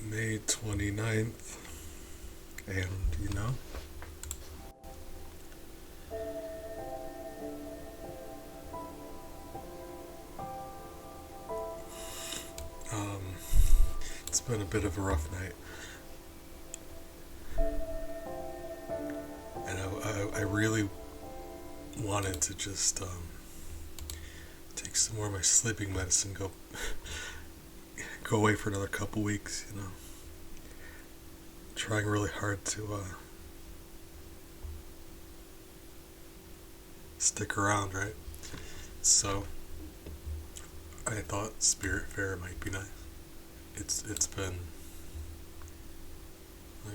May 29th, and um, it's been a bit of a rough night, and I really wanted to just take some more of my sleeping medicine, go away for another couple weeks, trying really hard to stick around, right? So I thought Spiritfarer might be nice. It's been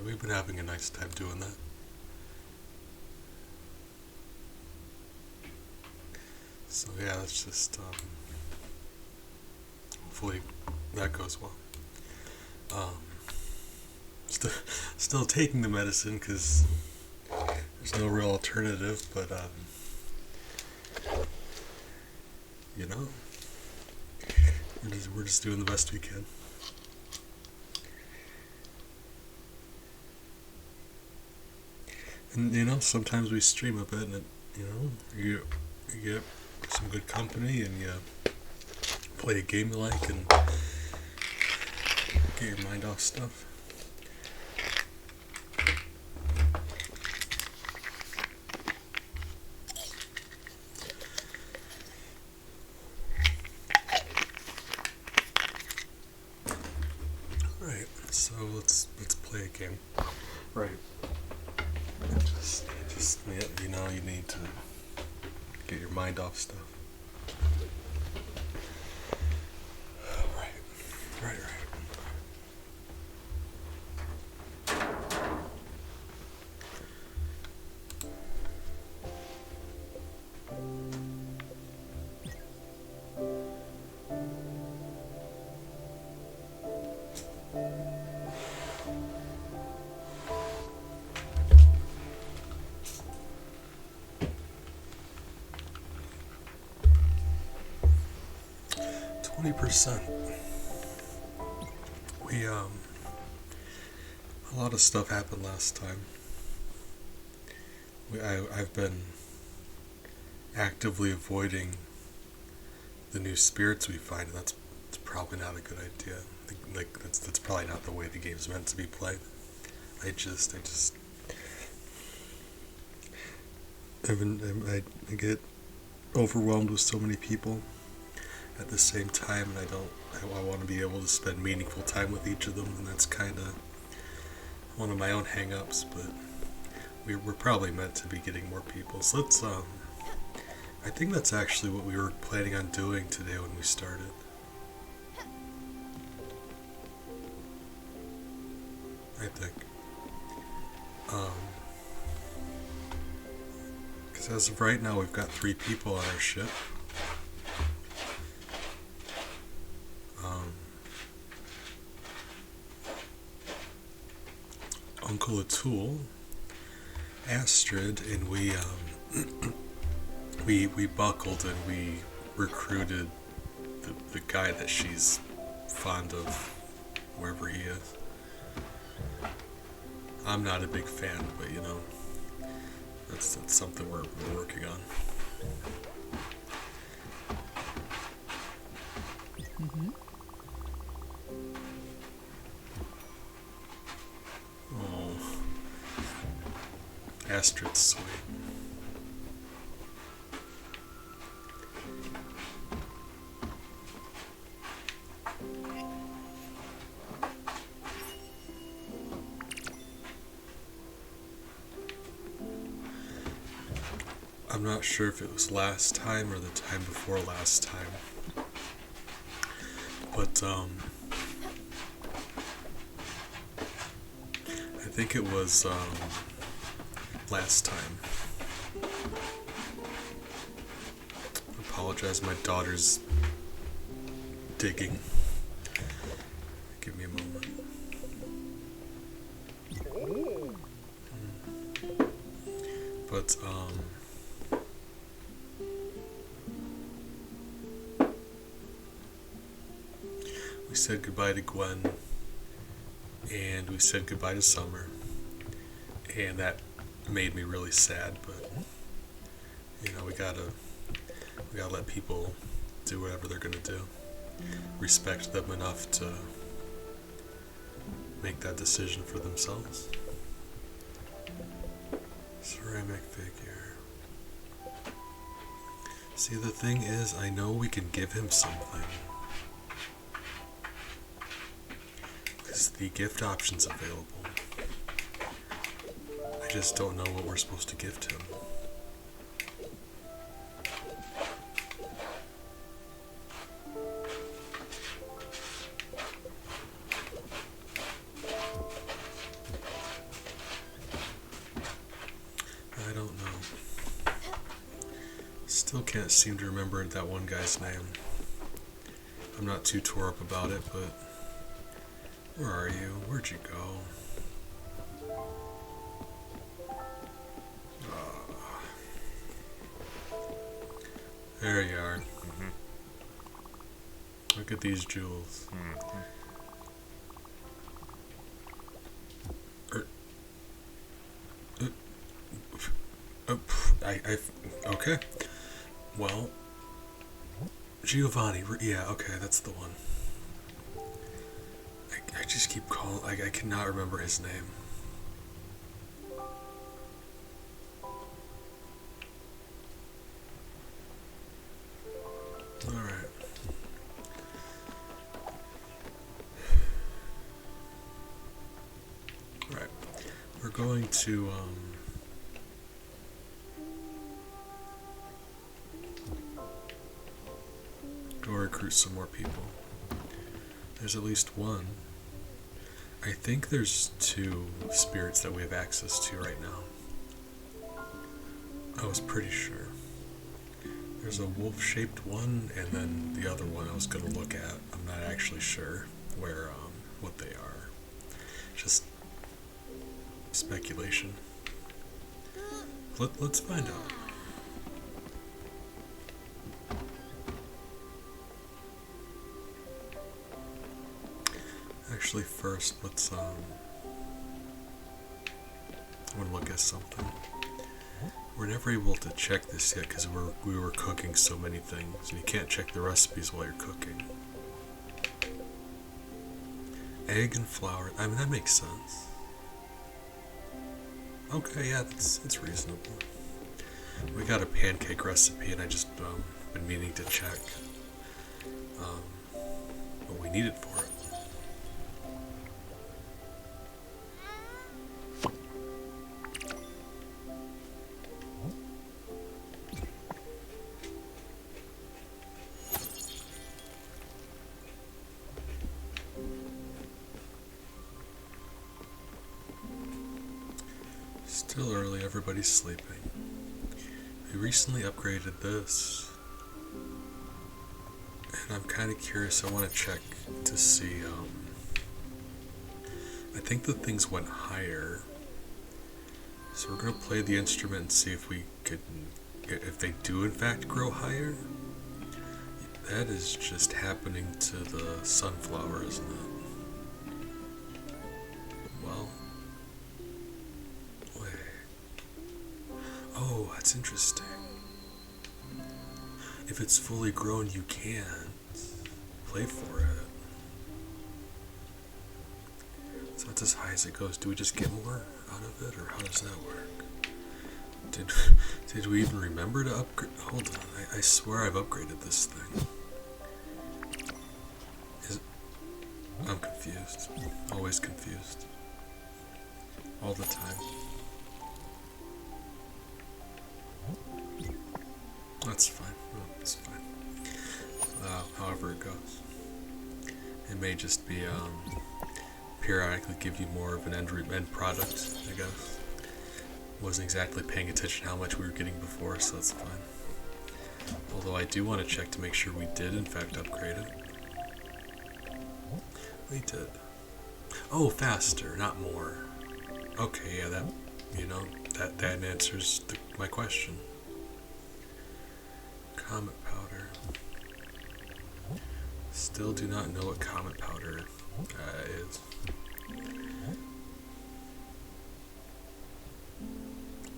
we've been having a nice time doing that. So yeah, let's just hopefully that goes well. Um, still taking the medicine because there's no real alternative, but you know, we're just doing the best we can. And sometimes we stream a bit, and you get some good company, and you play a game you like, and get your mind off stuff. Right. So let's play a game. Right. Just you need to get your mind off stuff. Right. 20%. A lot of stuff happened last time. I've been actively avoiding the new spirits we find, and that's probably not a good idea. That's probably not the way the game's meant to be played. I get overwhelmed with so many people at the same time, and I want to be able to spend meaningful time with each of them, and that's kind of one of my own hang-ups, but we're probably meant to be getting more people. So let's I think that's actually what we were planning on doing today when we started. I think. Because as of right now, we've got 3 people on our ship. Uncle Atul, Astrid, and we buckled and we recruited the guy that she's fond of, wherever he is. I'm not a big fan, but that's something we're working on. Mm-hmm. Oh, Astrid's sweet. I'm not sure if it was last time or the time before last time, but I think it was last time. I apologize, my daughter's digging. Give me a moment. But we said goodbye to Gwen, and we said goodbye to summer, and that made me really sad. But we gotta let people do whatever they're gonna do. Respect them enough to make that decision for themselves. Ceramic figure. See, the thing is, I know we can give him something. Because the gift option's available. I just don't know what we're supposed to give to him. I don't know. Still can't seem to remember that one guy's name. I'm not too tore up about it, but where are you? Where'd you go? There you are. Look at these jewels. Okay. Well, Giovanni. Yeah, okay, that's the one. I just keep calling. I cannot remember his name. Alright. Alright. We're going to, go recruit some more people. There's at least one. I think there's 2 spirits that we have access to right now. I was pretty sure. There's a wolf-shaped one, and then the other one I was going to look at. I'm not actually sure what they are. Just speculation. Let's find out. Actually, first, let's, I want to look at something. We're never able to check this yet because we were cooking so many things, and you can't check the recipes while you're cooking. Egg and flour, I mean, that makes sense. Okay, yeah, it's reasonable. We got a pancake recipe, and I just, been meaning to check, what we needed for it. Still early, everybody's sleeping. We recently upgraded this, and I'm kind of curious. I want to check to see, I think the things went higher, so we're going to play the instrument and see if we could, if they do in fact grow higher. That is just happening to the sunflower, isn't it? Oh, that's interesting. If it's fully grown, you can't play for it. So that's as high as it goes. Do we just get more out of it, or how does that work? Did we even remember to upgrade? Hold on, I swear I've upgraded this thing. I'm confused. Always confused. All the time. That's fine. That's fine. However it goes. It may just be periodically give you more of an end product, I guess. Wasn't exactly paying attention how much we were getting before, so that's fine. Although I do want to check to make sure we did in fact upgrade it. We did. Oh, faster, not more. Okay, yeah, that answers my question. Comet powder. Still do not know what comet powder is.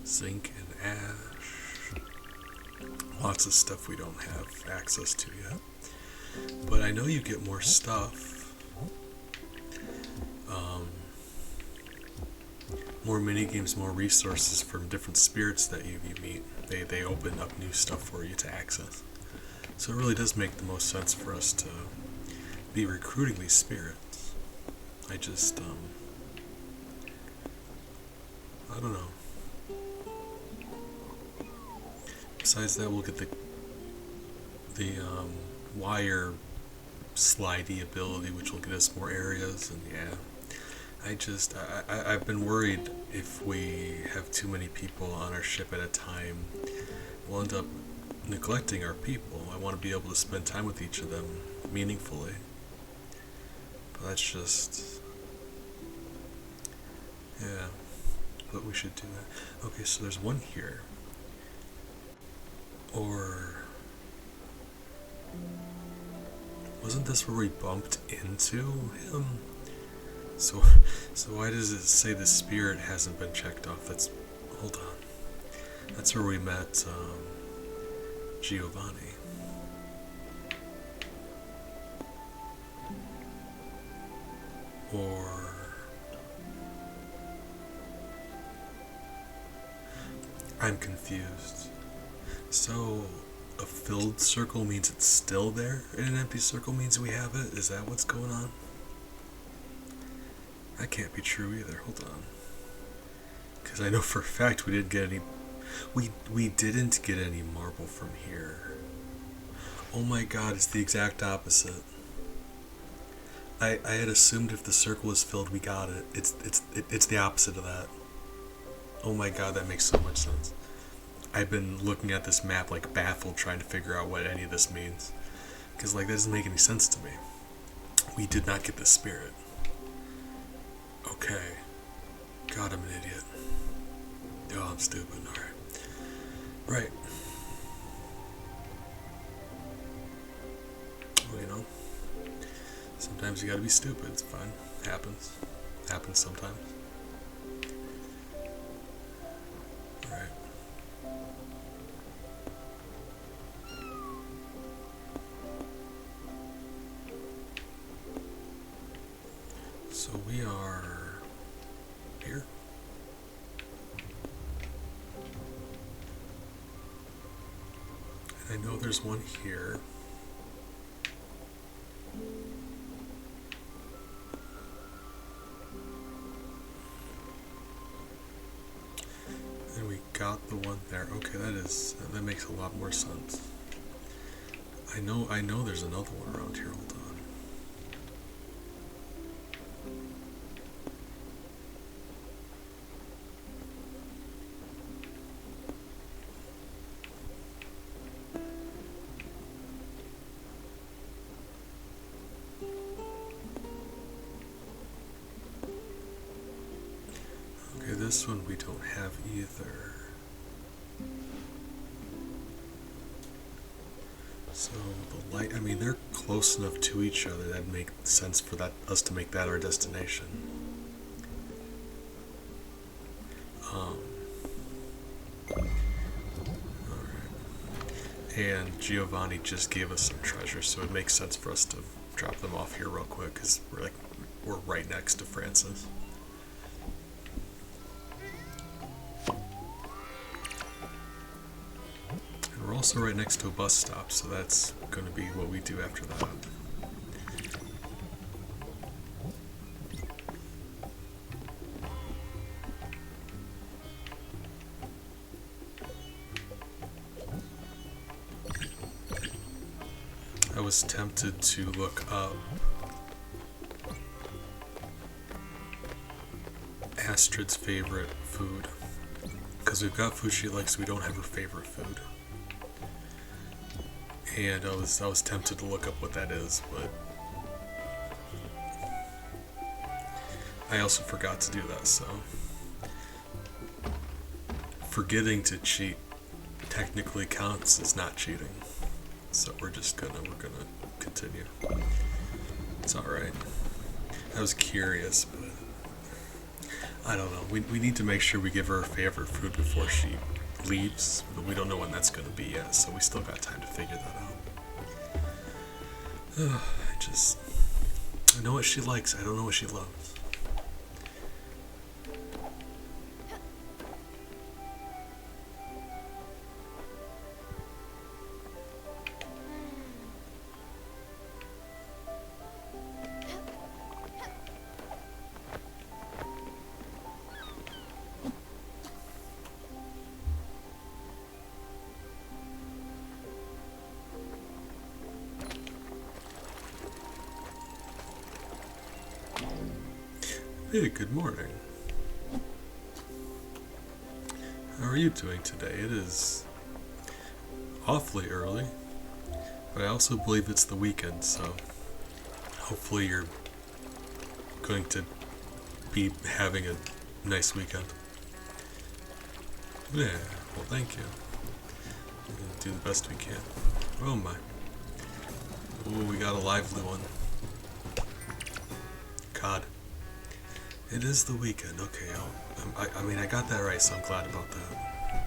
Zinc and ash. Lots of stuff we don't have access to yet. But I know you get more stuff. More minigames, more resources from different spirits that you meet. They open up new stuff for you to access. So it really does make the most sense for us to be recruiting these spirits. I just, I don't know. Besides that, we'll get the wire slidey ability, which will get us more areas, and yeah. I've been worried if we have too many people on our ship at a time, we'll end up neglecting our people. I want to be able to spend time with each of them meaningfully. But that's just... yeah. But we should do that. Okay, so there's one here. Or... wasn't this where we bumped into him? So why does it say the spirit hasn't been checked off? Hold on. That's where we met Giovanni. Or... I'm confused. So, a filled circle means it's still there, and an empty circle means we have it? Is that what's going on? That can't be true either. Hold on. Because I know for a fact we didn't get any... We didn't get any marble from here. Oh my god, it's the exact opposite. I had assumed if the circle is filled, we got it. It's the opposite of that. Oh my god, that makes so much sense. I've been looking at this map like baffled, trying to figure out what any of this means. Because like, that doesn't make any sense to me. We did not get the spirit. Okay. God, I'm an idiot. Oh, I'm stupid. Alright. Right. Well, you know. Sometimes you gotta be stupid. It's fine. Happens. Happens sometimes. Alright. So we are here. And I know there's one here. And we got the one there. Okay, that makes a lot more sense. I know there's another one around here. Hold on. This one we don't have either. So the light, I mean, they're close enough to each other that'd make sense for us to make that our destination. Alright. And Giovanni just gave us some treasure, so it makes sense for us to drop them off here real quick, because we're right next to Francis. We're also right next to a bus stop, so that's going to be what we do after that. I was tempted to look up Astrid's favorite food, because we've got food she likes, we don't have her favorite food. And I was tempted to look up what that is, but I also forgot to do that, so forgetting to cheat technically counts as not cheating. So we're gonna continue. It's alright. I was curious, but I don't know. We need to make sure we give her her favorite food before she leaves, but we don't know when that's going to be yet, so we still got time to figure that out. I know what she likes, I don't know what she loves. Hey, good morning. How are you doing today? It is awfully early, but I also believe it's the weekend, so hopefully you're going to be having a nice weekend. Yeah, well, thank you. We'll do the best we can. Oh my. Oh, we got a lively one. Cod. It is the weekend. Okay, I mean, I got that right, so I'm glad about that.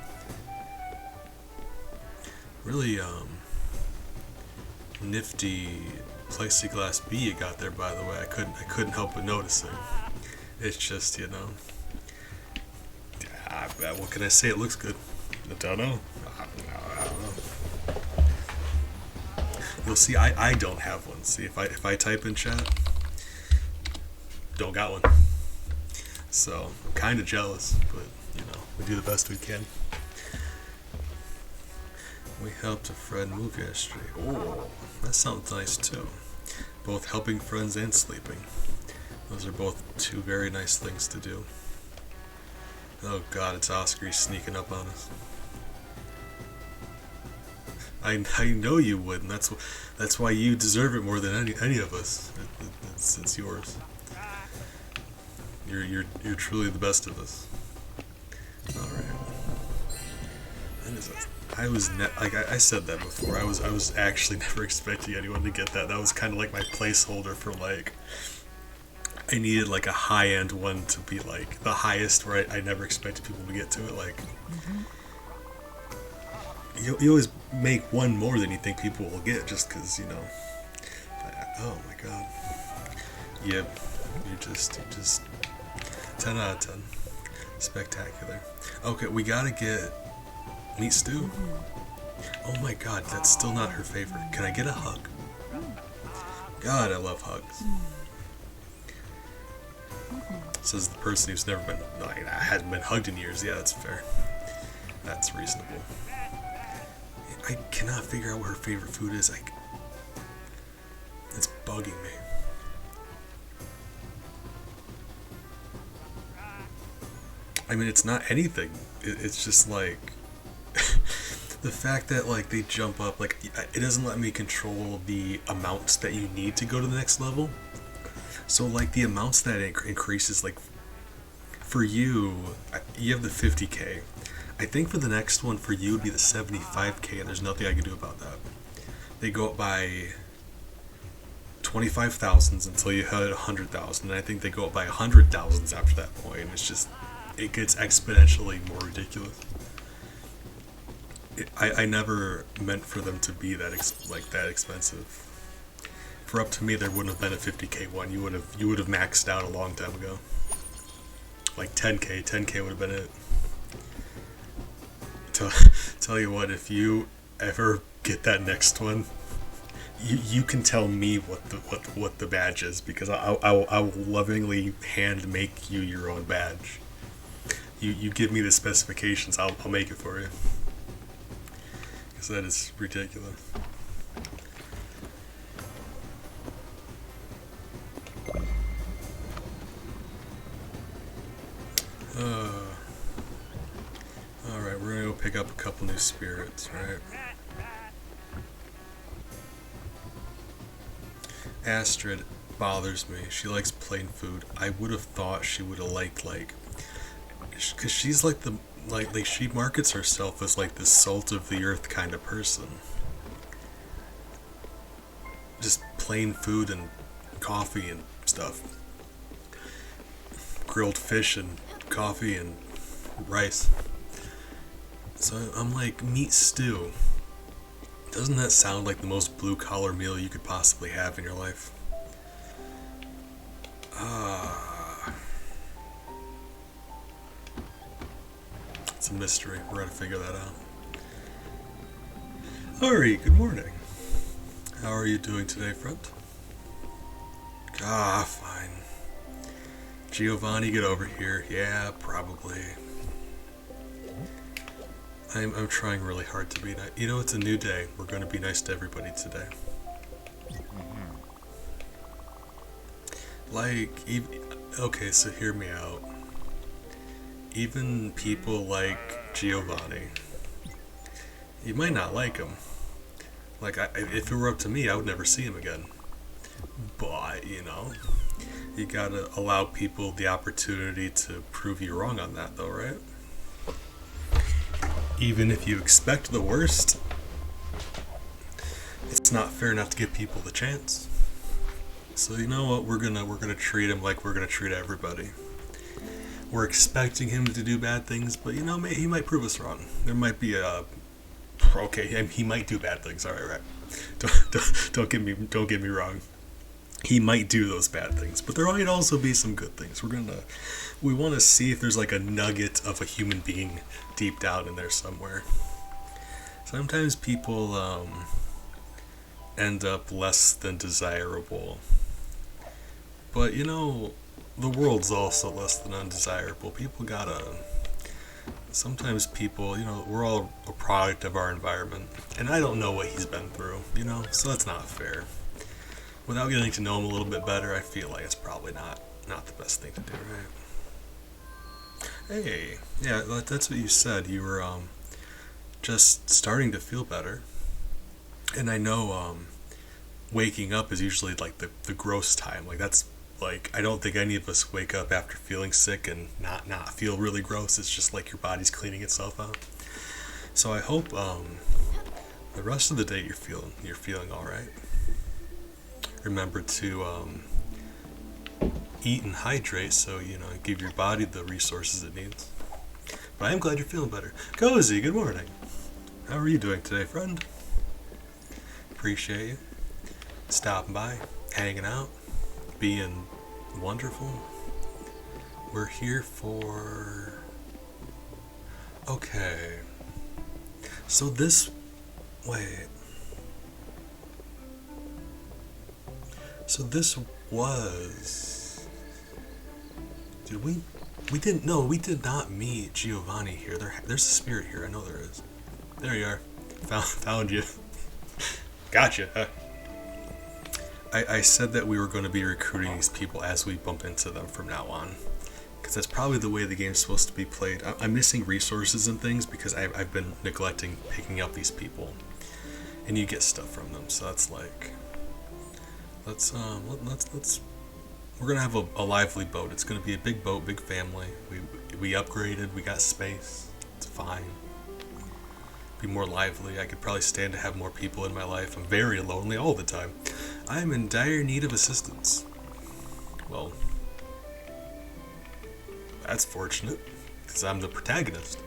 Really, nifty plexiglass bee you got there, by the way. I couldn't help but noticing. It's just, what can I say? It looks good. I don't know. I don't know. You'll see, I don't have one. See, if I type in chat, don't got one. So, I'm kind of jealous, but, we do the best we can. We helped a friend move yesterday. Oh, that sounds nice, too. Both helping friends and sleeping. Those are both two very nice things to do. Oh god, it's Oscar. He's sneaking up on us. I know you would, and that's why you deserve it more than any of us. It's yours. You're truly the best of us. All right. I said that before. I was actually never expecting anyone to get that. That was kind of like my placeholder for like. I needed like a high end one to be like the highest where I never expected people to get to it. Like. You always make one more than you think people will get, just because oh my god. Yep. You just 10 out of 10. Spectacular. Okay, we gotta get meat stew. Oh my god, that's still not her favorite. Can I get a hug? God, I love hugs. Says the person who's never been, hadn't been hugged in years. Yeah, that's fair. That's reasonable. I cannot figure out what her favorite food is. It's bugging me. I mean, it's not anything. It's just like the fact that like they jump up. Like it doesn't let me control the amounts that you need to go to the next level. So like the amounts that increases, like for you have the 50k. I think for the next one for you would be the 75k, and there's nothing I can do about that. They go up by 25,000s until you hit 100,000, and I think they go up by 100,000s after that point. And it's just, it gets exponentially more ridiculous. I never meant for them to be that that expensive. For up to me, there wouldn't have been a 50k one. You would have maxed out a long time ago. Like 10k would have been it. Tell you what, if you ever get that next one, you can tell me what the badge is, because I will lovingly hand make you your own badge. You give me the specifications, I'll make it for you. Because that is ridiculous. Alright, we're gonna go pick up a couple new spirits, right? Astrid bothers me. She likes plain food. I would have thought she would have liked because she's like she markets herself as like the salt of the earth kind of person. Just plain food and coffee and stuff. grilled fish and coffee and rice. So I'm like, meat stew. Doesn't that sound like the most blue-collar meal you could possibly have in your life? It's a mystery. We're gonna figure that out. Ari, good morning. How are you doing today, friend? Fine. Giovanni, get over here. Yeah, probably. I'm trying really hard to be nice. You know, it's a new day. We're going to be nice to everybody today. Okay, so hear me out. Even people like Giovanni, you might not like him. Like, if it were up to me, I would never see him again. But, you know, you gotta allow people the opportunity to prove you wrong on that, though, right? Even if you expect the worst, it's not fair enough to give people the chance. So you know what? We're gonna treat him like we're gonna treat everybody. We're expecting him to do bad things, but you know, he might prove us wrong. There might be he might do bad things. All right. Don't get me wrong. He might do those bad things, but there might also be some good things. We want to see if there's like a nugget of a human being deep down in there somewhere. Sometimes people end up less than desirable, but you know, the world's also less than undesirable. Sometimes people, you know, we're all a product of our environment, and I don't know what he's been through, you know, so that's not fair. Without getting to know him a little bit better, I feel like it's probably not the best thing to do, right? Hey, yeah, that's what you said. You were just starting to feel better, and I know waking up is usually like the gross time. Like that's like, I don't think any of us wake up after feeling sick and not feel really gross. It's just like your body's cleaning itself out. So I hope the rest of the day you're feeling all right. Remember to eat and hydrate, so you know, give your body the resources it needs. But I am glad you're feeling better. Cozy, good morning. How are you doing today, friend? Appreciate you stopping by, hanging out, being wonderful. We're here for... Okay. So this... Wait. So this was... Did we... We didn't... No, we did not meet Giovanni here. There's a spirit here. I know there is. There you are. Found you. Gotcha. Huh? I said that we were going to be recruiting these people as we bump into them from now on. Because that's probably the way the game's supposed to be played. I'm missing resources and things because I've been neglecting picking up these people. And you get stuff from them. So that's like... Let's we're gonna have a lively boat. It's gonna be a big boat, big family. We upgraded, we got space. It's fine. Be more lively. I could probably stand to have more people in my life. I'm very lonely all the time. I am in dire need of assistance. Well, that's fortunate, because I'm the protagonist.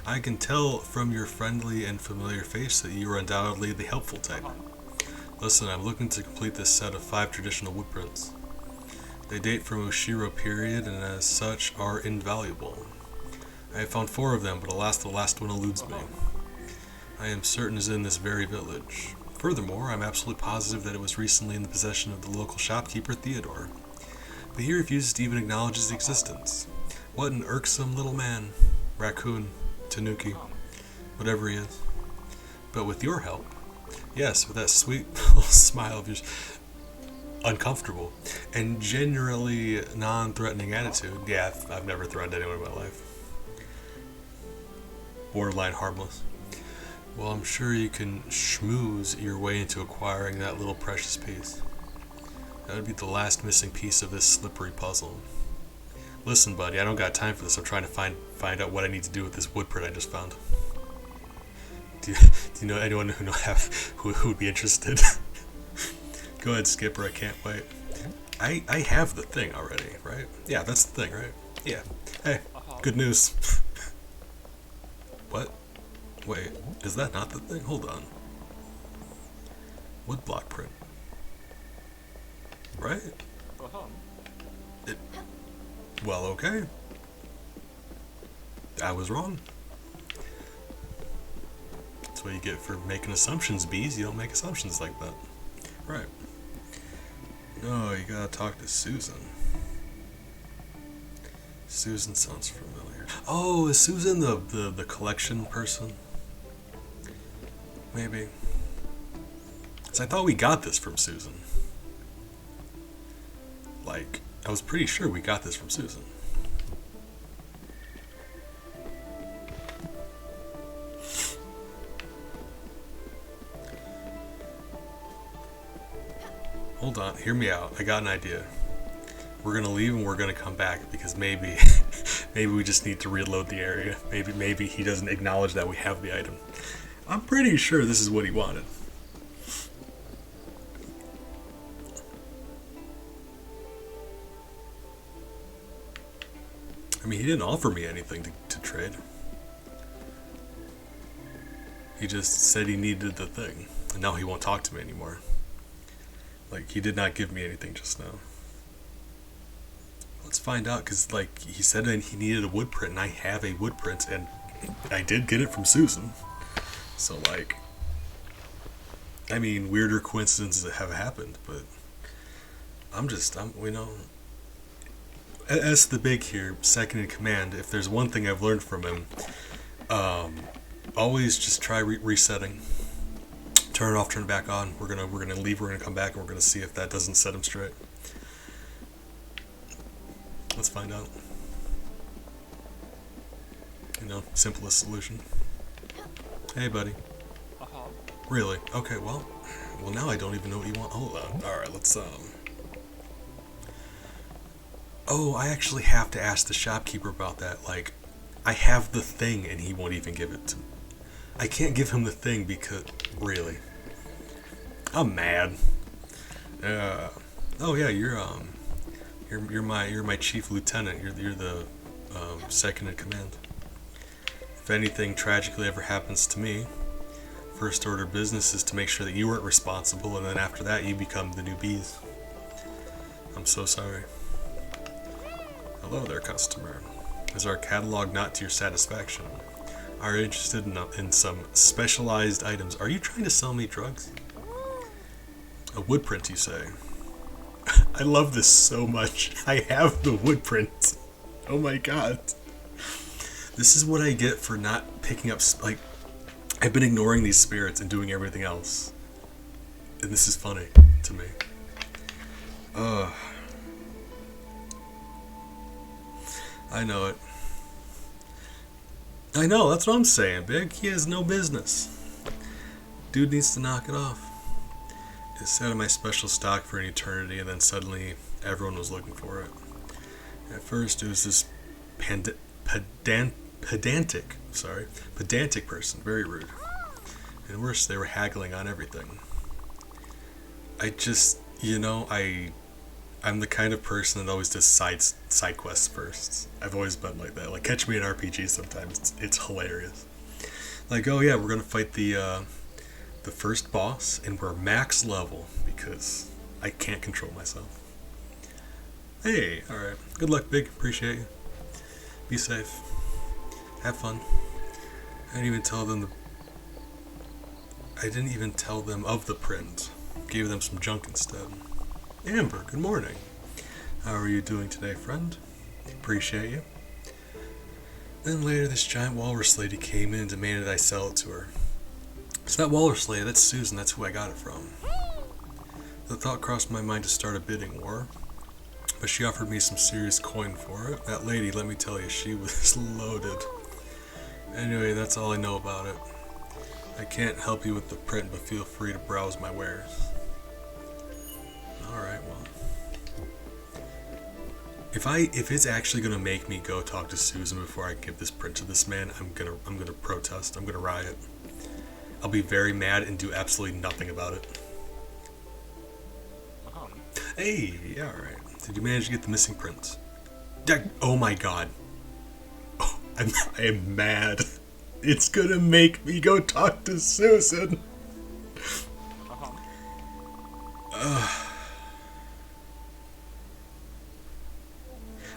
I can tell from your friendly and familiar face that you are undoubtedly the helpful type. Listen, I'm looking to complete this set of 5 traditional woodprints. They date from Ushiro period and as such are invaluable. I have found 4 of them, but alas, the last one eludes me. I am certain is in this very village. Furthermore, I'm absolutely positive that it was recently in the possession of the local shopkeeper Theodore. But he refuses to even acknowledge its existence. What an irksome little man. Raccoon, Tanuki, whatever he is. But with your help, yes, with that sweet little smile of yours, uncomfortable, and generally non-threatening attitude. Yeah, I've never threatened anyone in my life. Borderline harmless. Well, I'm sure you can schmooze your way into acquiring that little precious piece. That would be the last missing piece of this slippery puzzle. Listen, buddy, I don't got time for this. I'm trying to find out what I need to do with this woodprint I just found. Do you know anyone who would be interested? Go ahead, Skipper. I can't wait. I have the thing already, right? Yeah, that's the thing, right? Yeah. Hey, good news. What? Wait, is that not the thing? Hold on. Wood block print. Right? It, well, okay. I was wrong. That's what you get for making assumptions, bees. You don't make assumptions like that. Right. No, you gotta talk to Susan. Susan sounds familiar. Oh, is Susan the collection person? Maybe. So I thought we got this from Susan. Like, I was pretty sure we got this from Susan. Hold on, hear me out. I got an idea. We're gonna leave and we're gonna come back because maybe maybe we just need to reload the area. Maybe he doesn't acknowledge that we have the item. I'm pretty sure this is what he wanted. I mean, he didn't offer me anything to trade. He just said he needed the thing, and now he won't talk to me anymore. Like, he did not give me anything just now. Let's find out, because, like, he said that he needed a wood print, and I have a wood print, and I did get it from Susan. So, like, I mean, weirder coincidences have happened, but you know, as the big here, second in command, if there's one thing I've learned from him, always just try resetting. Turn it off, turn it back on. We're gonna leave, we're gonna come back, and we're gonna see if that doesn't set him straight. Let's find out. You know, simplest solution. Hey, buddy. Really? Okay, well now I don't even know what you want. Hold on. Alright, let's Oh, I actually have to ask the shopkeeper about that. Like, I have the thing and he won't even give it to me. I can't give him the thing because really. I'm mad. Oh yeah, you're my chief lieutenant. You're the second in command. If anything tragically ever happens to me, first order business is to make sure that you weren't responsible, and then after that you become the new bees. I'm so sorry. Hello there, customer. Is our catalog not to your satisfaction? Are you interested in some specialized items? Are you trying to sell me drugs? A wood print, you say? I love this so much. I have the wood print. Oh my god. This is what I get for not picking up, like, I've been ignoring these spirits and doing everything else. And this is funny to me. I know it. I know, that's what I'm saying, Big. He has no business. Dude needs to knock it off. It sat in my special stock for an eternity, and then suddenly everyone was looking for it. At first, it was this pedantic person, very rude. And worse, they were haggling on everything. I just, you know, I'm the kind of person that always does side quests first. I've always been like that. Like, catch me in RPGs sometimes. It's hilarious. Like, oh yeah, we're gonna fight the first boss, and we're max level because I can't control myself. Hey, alright. Good luck, Big. Appreciate you. Be safe. Have fun. I didn't even tell them of the print. Gave them some junk instead. Amber, good morning. How are you doing today, friend? Appreciate you. Then later, this giant walrus lady came in and demanded I sell it to her. It's not walrus lady, that's Susan, that's who I got it from. The thought crossed my mind to start a bidding war, but she offered me some serious coin for it. That lady, let me tell you, she was loaded. Anyway, that's all I know about it. I can't help you with the print, but feel free to browse my wares. Alright, well. If it's actually gonna make me go talk to Susan before I give this print to this man, I'm gonna protest. I'm gonna riot. I'll be very mad and do absolutely nothing about it. Hey, yeah, alright. Did you manage to get the missing prints? Oh my god. Oh, I am mad. It's gonna make me go talk to Susan.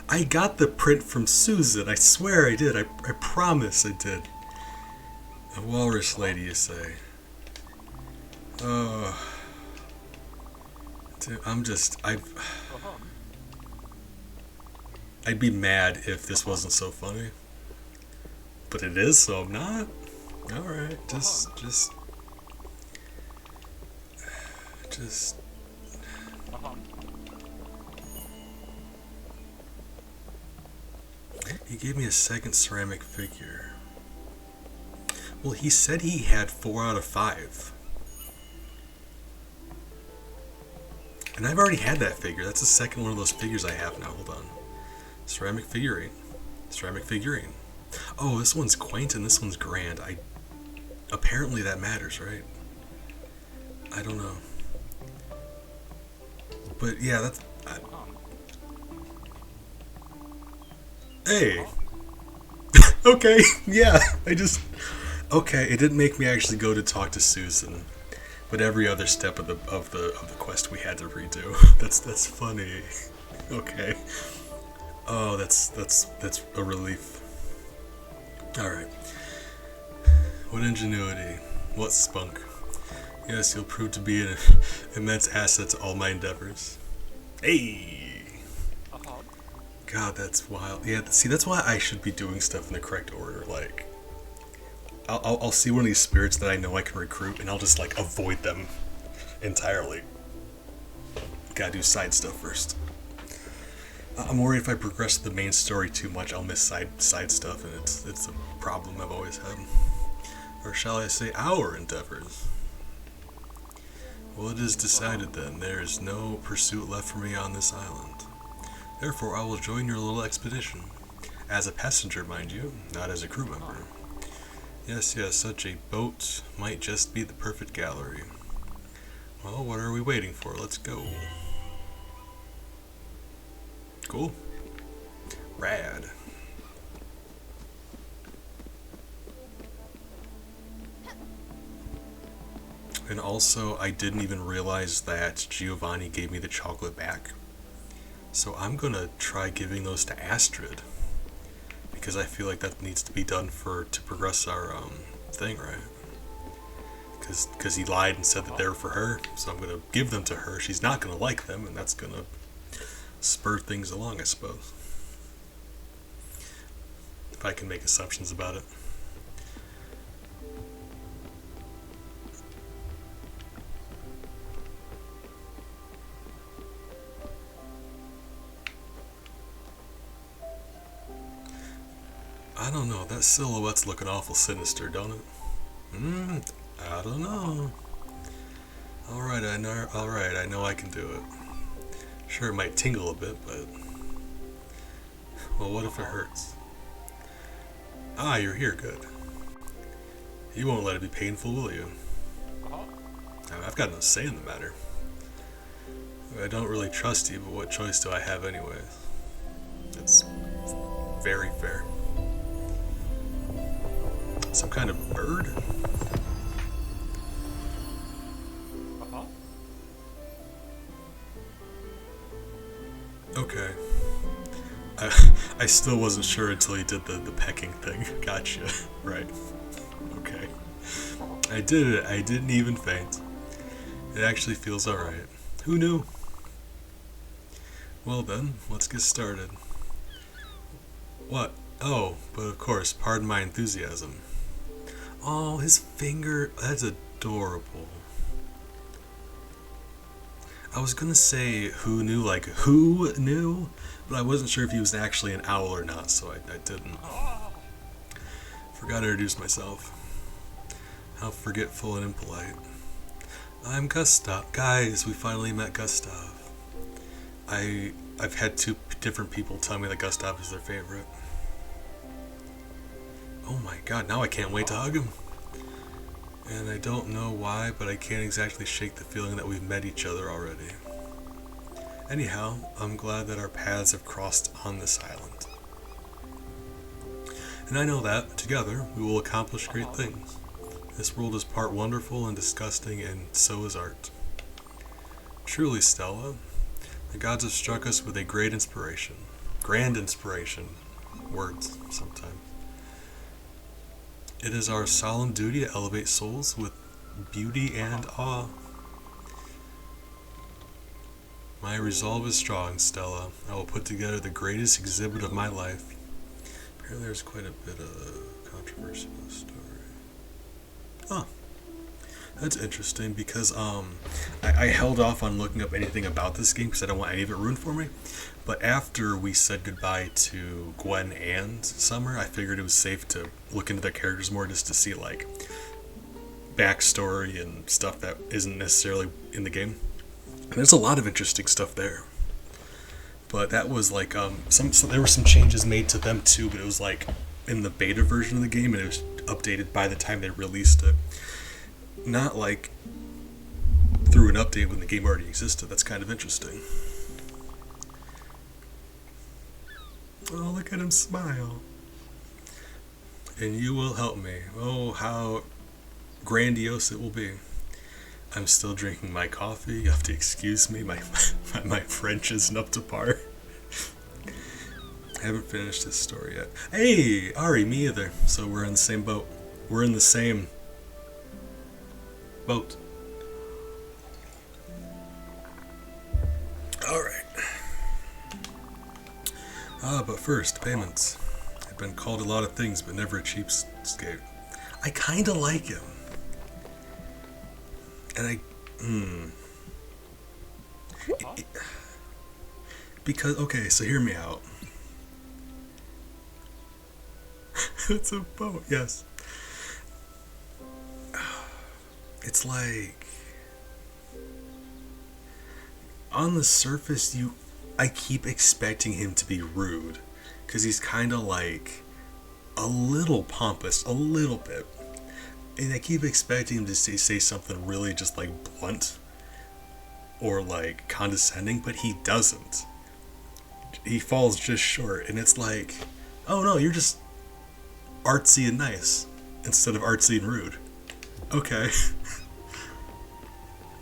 I got the print from Susan. I swear I did. I promise I did. A walrus lady, you say? Oh. Dude, I'd be mad if this wasn't so funny. But it is, so I'm not. Alright, just. He gave me a second ceramic figure. Well, he said he had 4 out of 5. And I've already had that figure. That's the second one of those figures I have now. Hold on. Ceramic figurine. Ceramic figurine. Oh, this one's quaint and this one's grand. Apparently that matters, right? I don't know. But yeah, that's... Hey! Okay, yeah, Okay, it didn't make me actually go to talk to Susan. But every other step of the quest we had to redo. That's funny. Okay. Oh, that's a relief. Alright. What ingenuity. What spunk. Yes, you'll prove to be an immense asset to all my endeavors. Hey! God, that's wild. Yeah, see, that's why I should be doing stuff in the correct order. Like, I'll see one of these spirits that I know I can recruit, and I'll just, like, avoid them entirely. Gotta do side stuff first. I'm worried if I progress the main story too much, I'll miss side stuff, and it's a problem I've always had. Or shall I say, our endeavors. Well, it is decided then. There is no pursuit left for me on this island. Therefore, I will join your little expedition. As a passenger, mind you, not as a crew member. Yes, such a boat might just be the perfect gallery. Well, what are we waiting for? Let's go. Cool. Rad. And also, I didn't even realize that Giovanni gave me the chocolate back. So I'm gonna try giving those to Astrid. Because I feel like that needs to be done to progress our thing, right? Because he lied and said that they were for her, so I'm gonna give them to her. She's not gonna like them, and that's gonna spur things along, I suppose. If I can make assumptions about it. I don't know, that silhouette's looking awful sinister, don't it? I don't know. Alright, I know I can do it. Sure, it might tingle a bit, but... Well, what if it hurts? Ah, you're here, good. You won't let it be painful, will you? I've got no say in the matter. I don't really trust you, but what choice do I have anyway? It's very fair. Some kind of bird? Okay. I still wasn't sure until he did the pecking thing. Gotcha. Right. Okay. I did it. I didn't even faint. It actually feels alright. Who knew? Well then, let's get started. What? Oh, but of course, pardon my enthusiasm. Oh, his finger, that's adorable. I was gonna say who knew, like who knew, but I wasn't sure if he was actually an owl or not, so I didn't. Forgot to introduce myself. How forgetful and impolite. I'm Gustav. Guys, we finally met Gustav. I've had 2 different people tell me that Gustav is their favorite. Oh my god, now I can't wait to hug him. And I don't know why, but I can't exactly shake the feeling that we've met each other already. Anyhow, I'm glad that our paths have crossed on this island. And I know that, together, we will accomplish great things. This world is part wonderful and disgusting, and so is art. Truly, Stella, the gods have struck us with a great inspiration. Grand inspiration. Words, sometimes. It is our solemn duty to elevate souls with beauty and awe. My resolve is strong, Stella. I will put together the greatest exhibit of my life. Apparently there's quite a bit of controversy in this story. Oh, that's interesting because I held off on looking up anything about this game because I don't want any of it ruined for me. But after we said goodbye to Gwen and Summer, I figured it was safe to look into their characters more just to see like backstory and stuff that isn't necessarily in the game. And there's a lot of interesting stuff there. But that was like so there were some changes made to them too, but it was like in the beta version of the game and it was updated by the time they released it. Not like through an update when the game already existed. That's kind of interesting. Oh, look at him smile. And you will help me. Oh, how grandiose it will be. I'm still drinking my coffee. You have to excuse me. My French isn't up to par. I haven't finished this story yet. Hey, Ari, me either. So we're in the same boat. We're in the same boat. Alright. But first, payments. I've been called a lot of things, but never a cheapskate. I kinda like him. And because, okay, so hear me out. It's a boat, yes. It's like, on the surface, I keep expecting him to be rude, because he's kind of like a little pompous, a little bit. And I keep expecting him to say something really just like blunt or like condescending, but he doesn't. He falls just short, and it's like, oh no, you're just artsy and nice instead of artsy and rude. Okay.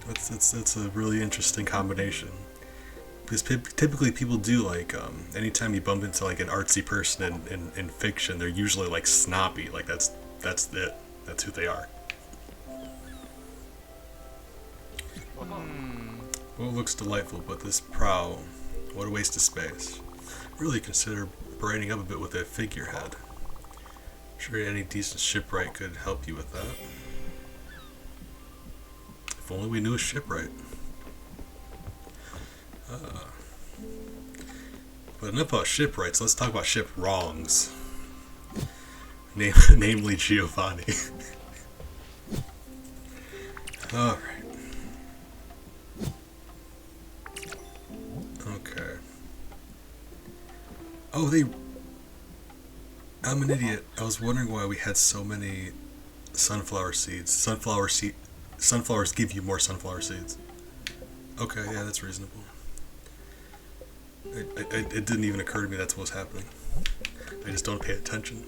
That's a really interesting combination. Because typically people do like, anytime you bump into like an artsy person in fiction, they're usually like snobby. Like that's it. That's who they are. Well, it looks delightful, but this prow, what a waste of space. Really consider brightening up a bit with a figurehead. I'm sure any decent shipwright could help you with that. If only we knew a shipwright. But enough about shipwrights, let's talk about ship wrongs. Namely Giovanni. Alright. Okay. Oh, I'm an idiot. I was wondering why we had so many sunflower seeds. Sunflowers give you more sunflower seeds. Okay, yeah, that's reasonable. It didn't even occur to me that's what's happening. I just don't pay attention.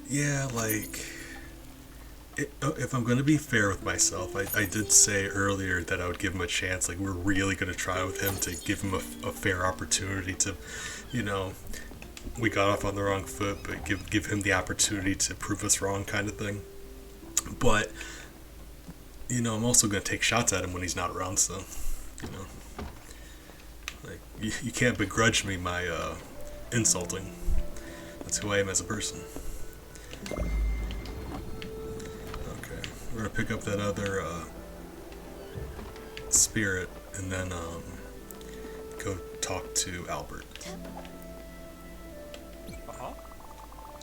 Yeah, like, if I'm going to be fair with myself, I did say earlier that I would give him a chance. Like, we're really going to try with him to give him a fair opportunity to, we got off on the wrong foot, but give him the opportunity to prove us wrong kind of thing. But, I'm also going to take shots at him when he's not around, so, like, you can't begrudge me my insulting. That's who I am as a person. Okay, we're gonna pick up that other spirit and then go talk to Albert.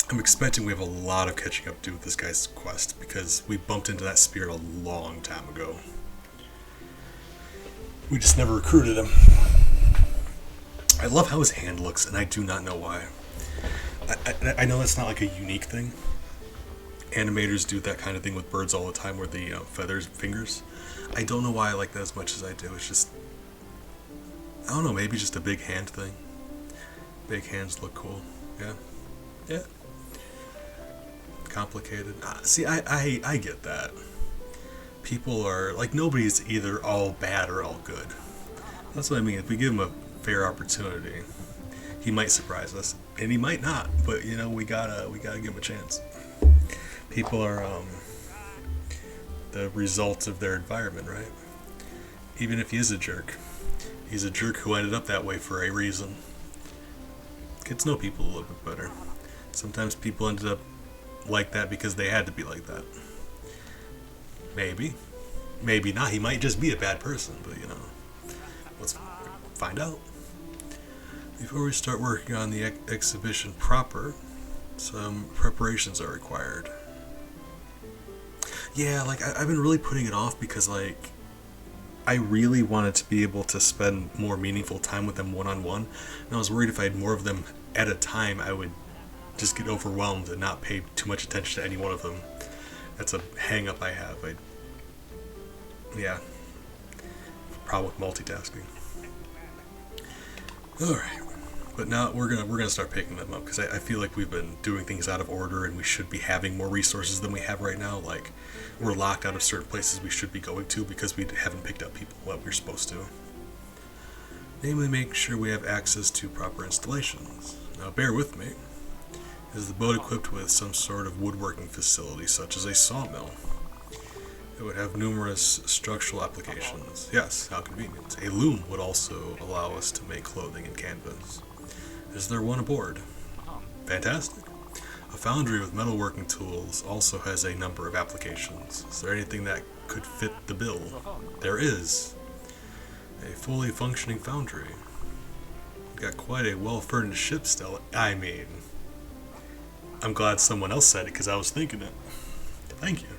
I'm expecting we have a lot of catching up to do with this guy's quest because we bumped into that spirit a long time ago. We just never recruited him. I love how his hand looks, and I do not know why. I know that's not like a unique thing, Animators do that kind of thing with birds all the time, where the feathers, fingers. I don't know why I like that as much as I do. It's just, I don't know, maybe just a big hand thing. Big hands look cool. Yeah. Yeah. Complicated. See, I get that. People are, like, nobody's either all bad or all good. That's what I mean. If we give him a fair opportunity, he might surprise us. And he might not, but, you know, we gotta give him a chance. People are, the results of their environment, right? Even if he is a jerk. He's a jerk who ended up that way for a reason. Get to know people a little bit better. Sometimes people ended up like that because they had to be like that. Maybe. Maybe not. He might just be a bad person, but, you know, let's find out. Before we start working on the exhibition proper, some preparations are required. Yeah, like, I've been really putting it off because, like, I really wanted to be able to spend more meaningful time with them one-on-one, and I was worried if I had more of them at a time, I would just get overwhelmed and not pay too much attention to any one of them. That's a hang-up I have. Yeah. Problem with multitasking. Alright. But now we're gonna start picking them up, because I feel like we've been doing things out of order, and we should be having more resources than we have right now. Like, we're locked out of certain places we should be going to because we haven't picked up people what we're supposed to. Namely, make sure we have access to proper installations. Now, bear with me. Is the boat equipped with some sort of woodworking facility, such as a sawmill? It would have numerous structural applications. Yes, how convenient. A loom would also allow us to make clothing and canvas. Is there one aboard? Fantastic. A foundry with metalworking tools also has a number of applications. Is there anything that could fit the bill? There is. A fully functioning foundry. Got quite a well-furnished ship still. I mean, I'm glad someone else said it because I was thinking it. Thank you.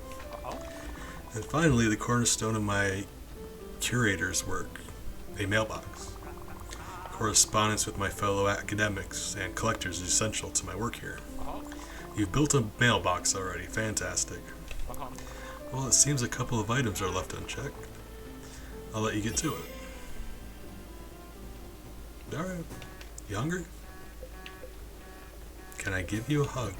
And finally, the cornerstone of my curator's work, a mailbox. Correspondence with my fellow academics and collectors is essential to my work here. You've built a mailbox already. Fantastic. Well, it seems a couple of items are left unchecked. I'll let you get to it. Alright. You hungry? Can I give you a hug?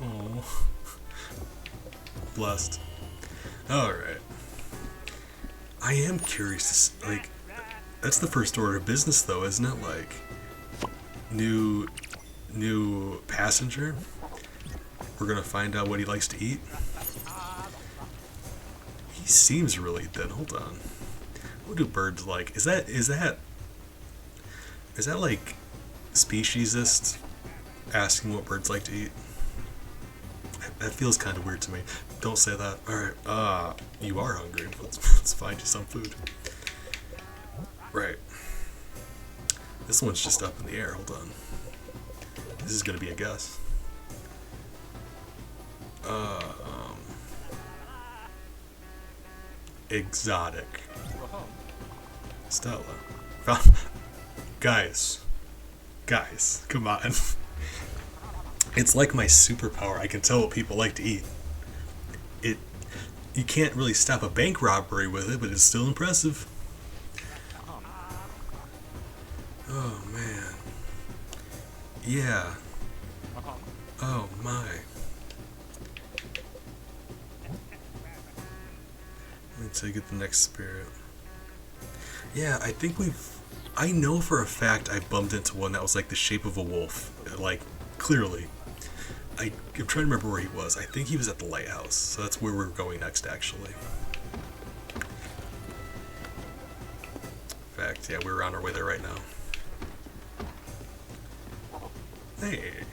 Oh. Blessed. Alright. I am curious, like, that's the first order of business though, isn't it? Like, new passenger? We're gonna find out what he likes to eat. He seems really thin. Hold on. What do birds like? Is that like speciesist asking what birds like to eat? That feels kind of weird to me. Don't say that. Alright, you are hungry. Let's find you some food. Right. This one's just up in the air. Hold on. This is gonna be a guess. Exotic. Stella. Guys, come on. It's like my superpower. I can tell what people like to eat. You can't really stop a bank robbery with it, but it's still impressive. Oh man. Yeah. Oh my. Until you get the next spirit. Yeah, I think I know for a fact I bumped into one that was like the shape of a wolf. Like, clearly. I'm trying to remember where he was. I think he was at the lighthouse. So that's where we're going next, actually. In fact, yeah, we're on our way there right now. Hey.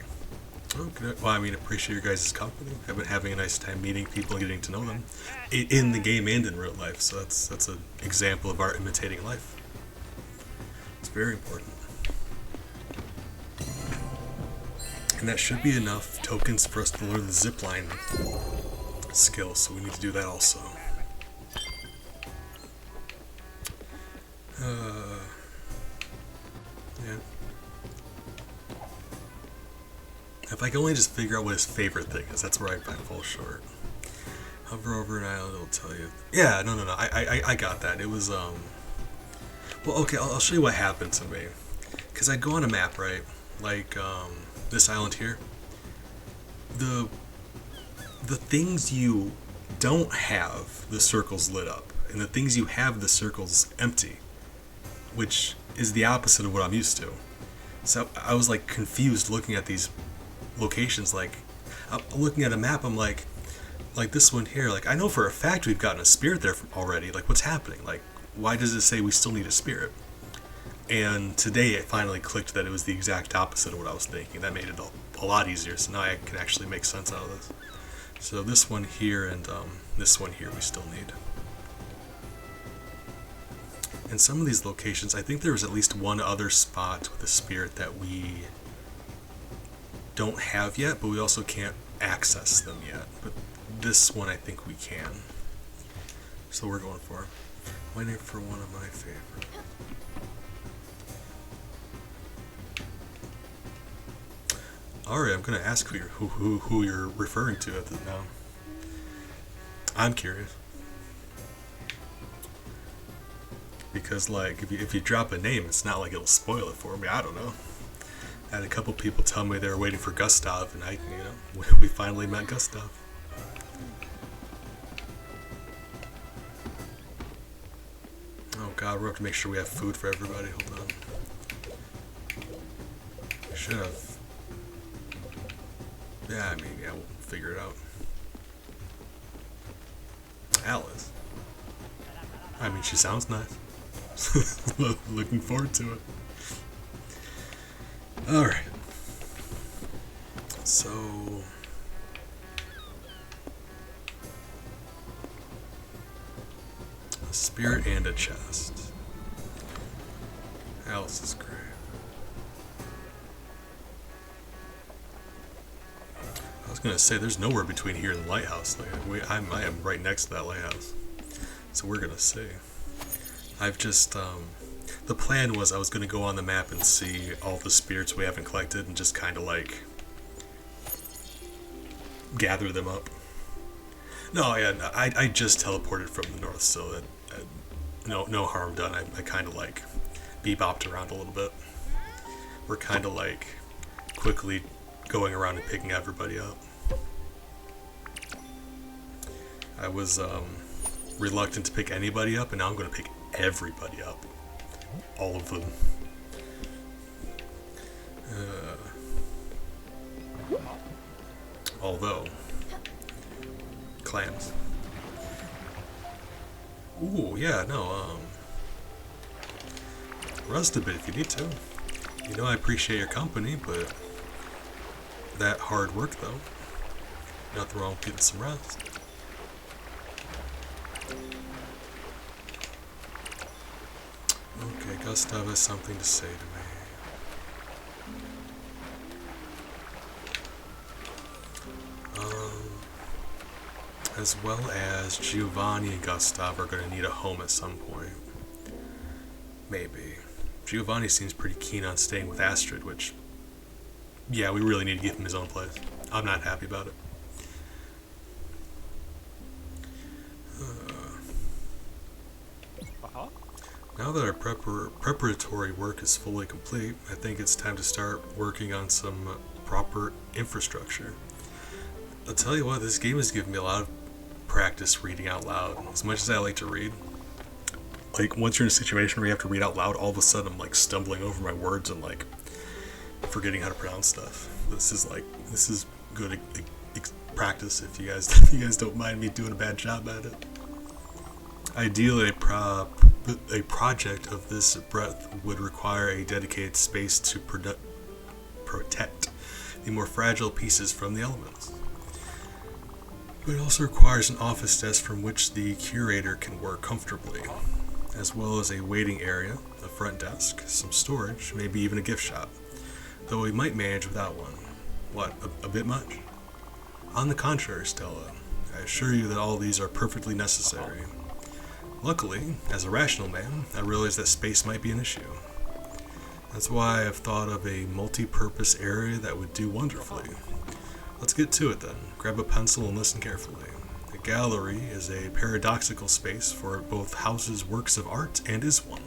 Okay. Well, I mean, appreciate your guys' company. I've been having a nice time meeting people and getting to know them in the game and in real life. So that's an example of art imitating life. It's very important. And that should be enough tokens for us to learn the zipline skill. So we need to do that also. Yeah. If I can only just figure out what his favorite thing is, that's where I fall short. Hover over an island, it'll tell you. Yeah, no. I got that. It was, well, okay, I'll show you what happened to me. Because I go on a map, right? Like, this island here. The things you don't have, the circles lit up. And the things you have, the circles empty. Which is the opposite of what I'm used to. So I was like confused looking at these locations. Like, I'm looking at a map, I'm like this one here, like I know for a fact we've gotten a spirit there already. Like, what's happening? Like, why does it say we still need a spirit? And today it finally clicked that it was the exact opposite of what I was thinking. That made it a lot easier. So now I can actually make sense out of this. So this one here and this one here we still need. In some of these locations, I think there was at least one other spot with a spirit that we don't have yet, but we also can't access them yet. But this one I think we can. So we're going for it. Waiting for one of my favorites. Alright, I'm gonna ask who you're referring to at this now. I'm curious. Because, like, if you drop a name, it's not like it'll spoil it for me. I don't know. I had a couple people tell me they were waiting for Gustav, and we finally met Gustav. Oh god, we're going to make sure we have food for everybody. Hold on. We should have. Yeah, we'll figure it out. Alice. She sounds nice. Looking forward to it. Alright. So. A spirit and a chest. Alice's grave. I was gonna say, there's nowhere between here and the lighthouse. Like, I am right next to that lighthouse. So we're gonna see. I've just, the plan was I was gonna go on the map and see all the spirits we haven't collected and just kind of like gather them up. No, yeah, I just teleported from the north, so that no harm done. I kind of like bebopped around a little bit. We're kind of like quickly going around and picking everybody up. I was reluctant to pick anybody up, and now I'm going to pick everybody up. All of them. Although, clams. Ooh, yeah, no, rest a bit if you need to. You know I appreciate your company, but that hard work, though. Nothing wrong with getting some rest. Okay, Gustav has something to say to me. As well as Giovanni and Gustav are going to need a home at some point. Maybe. Giovanni seems pretty keen on staying with Astrid, which, yeah, we really need to give him his own place. I'm not happy about it. Now that our preparatory work is fully complete, I think it's time to start working on some proper infrastructure. I'll tell you what, this game has given me a lot of practice reading out loud. As much as I like to read, like, once you're in a situation where you have to read out loud, all of a sudden I'm like stumbling over my words and like forgetting how to pronounce stuff. This is good practice if you guys don't mind me doing a bad job at it. Ideally, a project of this breadth would require a dedicated space to protect the more fragile pieces from the elements. But it also requires an office desk from which the curator can work comfortably, as well as a waiting area, a front desk, some storage, maybe even a gift shop, though we might manage without one. What, a bit much? On the contrary, Stella, I assure you that all these are perfectly necessary. Luckily, as a rational man, I realize that space might be an issue. That's why I've thought of a multi-purpose area that would do wonderfully. Let's get to it then. Grab a pencil and listen carefully. The gallery is a paradoxical space for both houses' works of art and is one.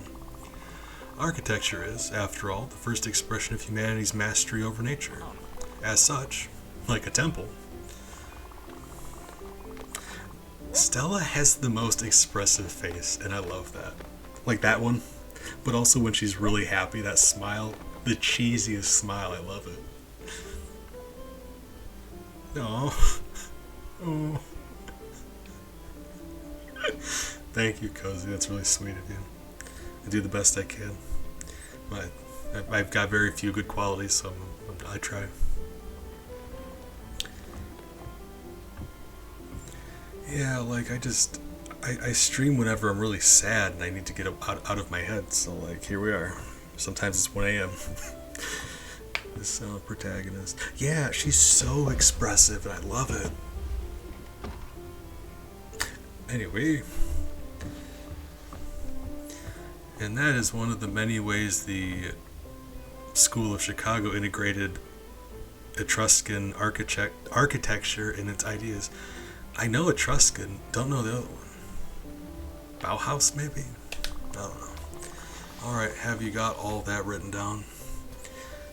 Architecture is, after all, the first expression of humanity's mastery over nature. As such, like a temple, Stella has the most expressive face, and I love that. Like that one, but also when she's really happy, that smile, the cheesiest smile, I love it. Aww. Oh. Thank you, Cozy. That's really sweet of you. I do the best I can. I've got very few good qualities, so I try. Yeah, like I stream whenever I'm really sad and I need to get out of my head. So like here we are. Sometimes it's 1 a.m. This protagonist. Yeah, she's so expressive and I love it. Anyway, and that is one of the many ways the School of Chicago integrated Etruscan architecture in its ideas. I know Etruscan, don't know the other one. Bauhaus, maybe? I don't know. Alright, have you got all that written down?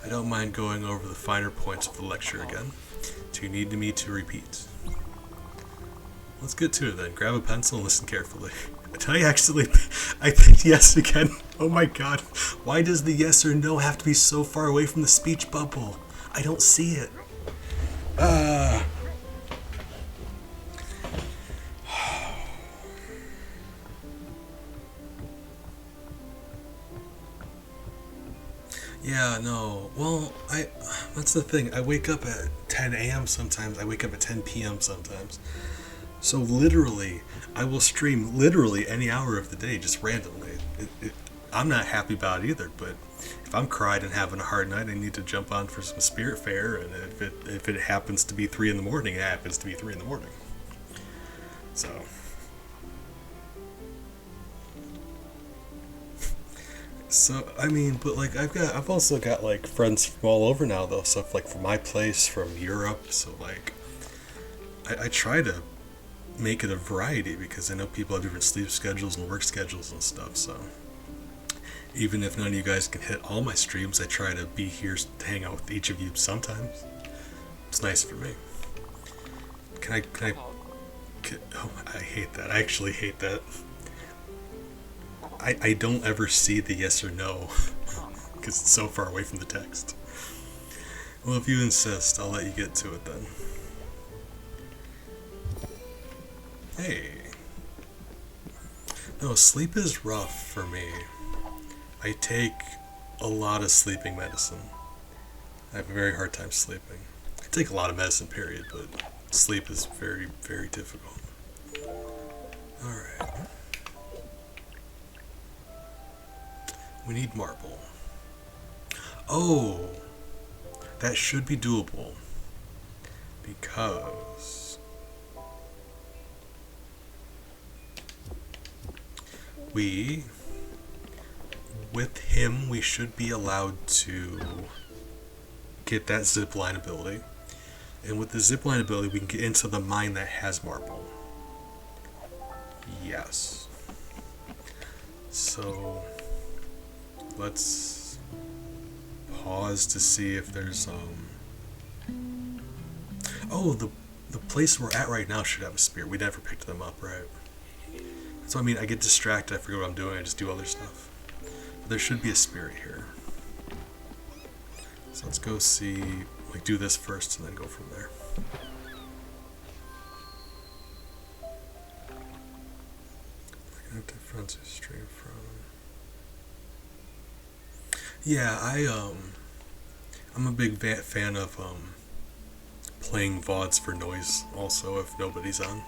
I don't mind going over the finer points of the lecture again. Do you need me to repeat? Let's get to it then. Grab a pencil and listen carefully. Did I picked yes again? Oh my god. Why does the yes or no have to be so far away from the speech bubble? I don't see it. Yeah, no. Well, that's the thing. I wake up at 10 a.m. sometimes. I wake up at 10 p.m. sometimes. So literally, I will stream literally any hour of the day, just randomly. I'm not happy about it either, but if I'm cried and having a hard night, I need to jump on for some Spiritfarer, and if it happens to be 3 in the morning, it happens to be 3 in the morning. So. So I mean, but like I've also got like friends from all over now though, stuff like from my place, from Europe. So like, I try to make it a variety because I know people have different sleep schedules and work schedules and stuff. So even if none of you guys can hit all my streams, I try to be here to hang out with each of you sometimes. It's nice for me. Oh, I hate that. I actually hate that. I don't ever see the yes or no because it's so far away from the text. Well, if you insist, I'll let you get to it then. Hey. No, sleep is rough for me. I take a lot of sleeping medicine. I have a very hard time sleeping. I take a lot of medicine, period, but sleep is very, very difficult. Alright. We need marble. Oh, that should be doable because with him, we should be allowed to get that zipline ability. And with the zipline ability, we can get into the mine that has marble. Yes. So let's pause to see if there's oh, the place we're at right now should have a spear. We never picked them up, right? So I mean, I get distracted, I forget what I'm doing, I just do other stuff. But there should be a spirit here. So let's go see, like do this first and then go from there. Friends who stray from. Yeah, I'm a big fan of playing VODs for noise also if nobody's on.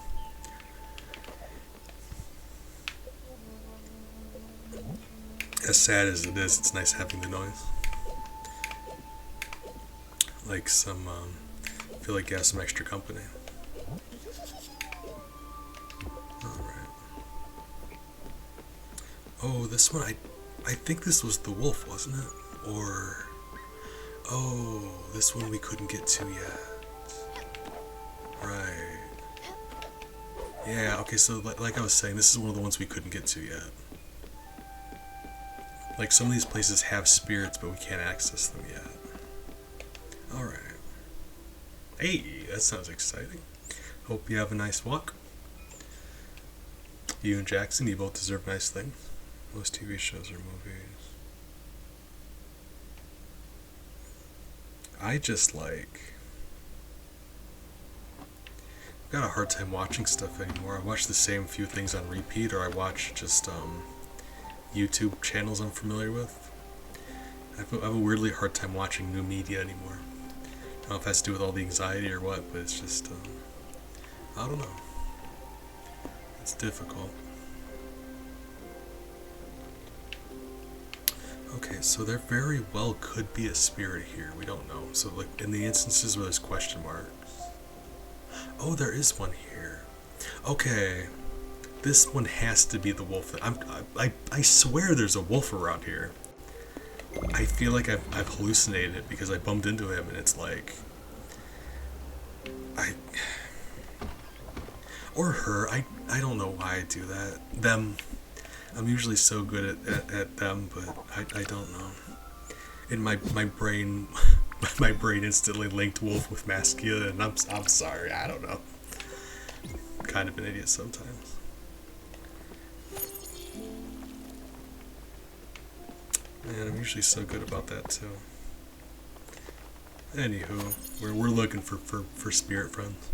As sad as it is, it's nice having the noise. Like some, I feel like you have some extra company. Alright. Oh, this one, I think this was the wolf, wasn't it? Or, oh, this one we couldn't get to yet. Right. Yeah, okay, so like I was saying, this is one of the ones we couldn't get to yet. Like, some of these places have spirits, but we can't access them yet. Alright. Hey, that sounds exciting. Hope you have a nice walk. You and Jackson, you both deserve nice things. Most TV shows or movies. I just like... I've got a hard time watching stuff anymore. I watch the same few things on repeat, or I watch just YouTube channels I'm familiar with. I have a weirdly hard time watching new media anymore. I don't know if it has to do with all the anxiety or what, but it's just, I don't know. It's difficult. Okay, so there very well could be a spirit here. We don't know. So, like, in the instances where there's question marks. Oh, there is one here. Okay. This one has to be the wolf. I swear there's a wolf around here. I feel like I've hallucinated it because I bumped into him and it's like... Or her. I don't know why I do that. Them. I'm usually so good at them, but I don't know. In my brain... My brain instantly linked wolf with masculine, and I'm sorry, I don't know. I'm kind of an idiot sometimes. Man, I'm usually so good about that too. Anywho, we're looking for spirit friends.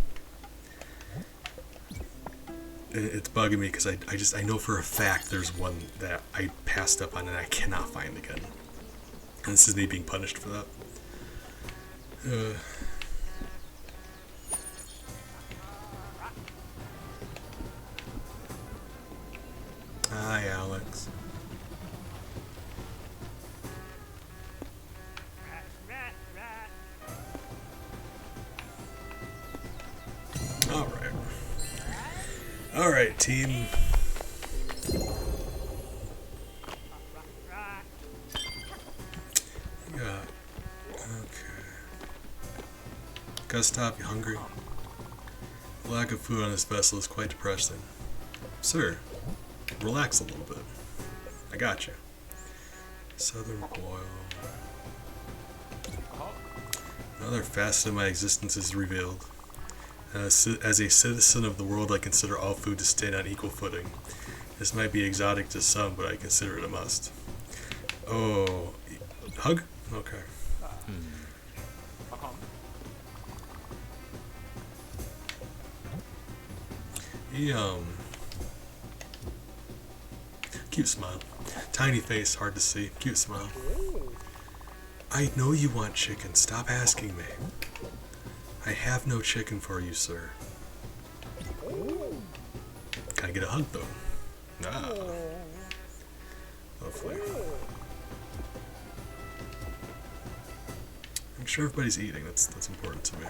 It's bugging me because I know for a fact there's one that I passed up on and I cannot find again. And this is me being punished for that. Hi, Alex. Alright. Alright, team. Yeah. Okay. Gustav, you hungry? The lack of food on this vessel is quite depressing. Sir, relax a little bit. I got you. Southern boil. Another facet of my existence is revealed. As a citizen of the world, I consider all food to stand on equal footing. This might be exotic to some, but I consider it a must. Oh, hug? Okay. Cute smile. Tiny face, hard to see. Cute smile. I know you want chicken. Stop asking me. I have no chicken for you, sir. Can I get a hug, though? Nah. Lovely. I'm sure everybody's eating. That's important to me.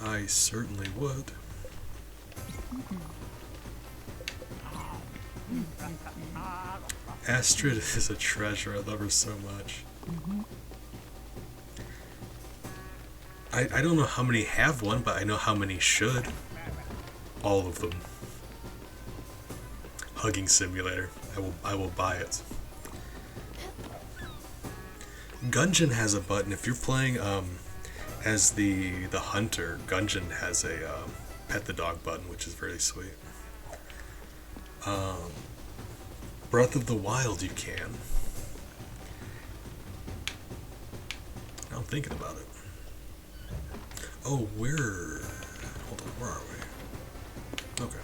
I certainly would. Astrid is a treasure. I love her so much. I don't know how many have one, but I know how many should. All of them. Hugging simulator. I will buy it. Gungeon has a button. If you're playing as the hunter, Gungeon has a pet the dog button, which is very sweet. Breath of the Wild, you can. Now I'm thinking about it. Oh, hold on, where are we? Okay.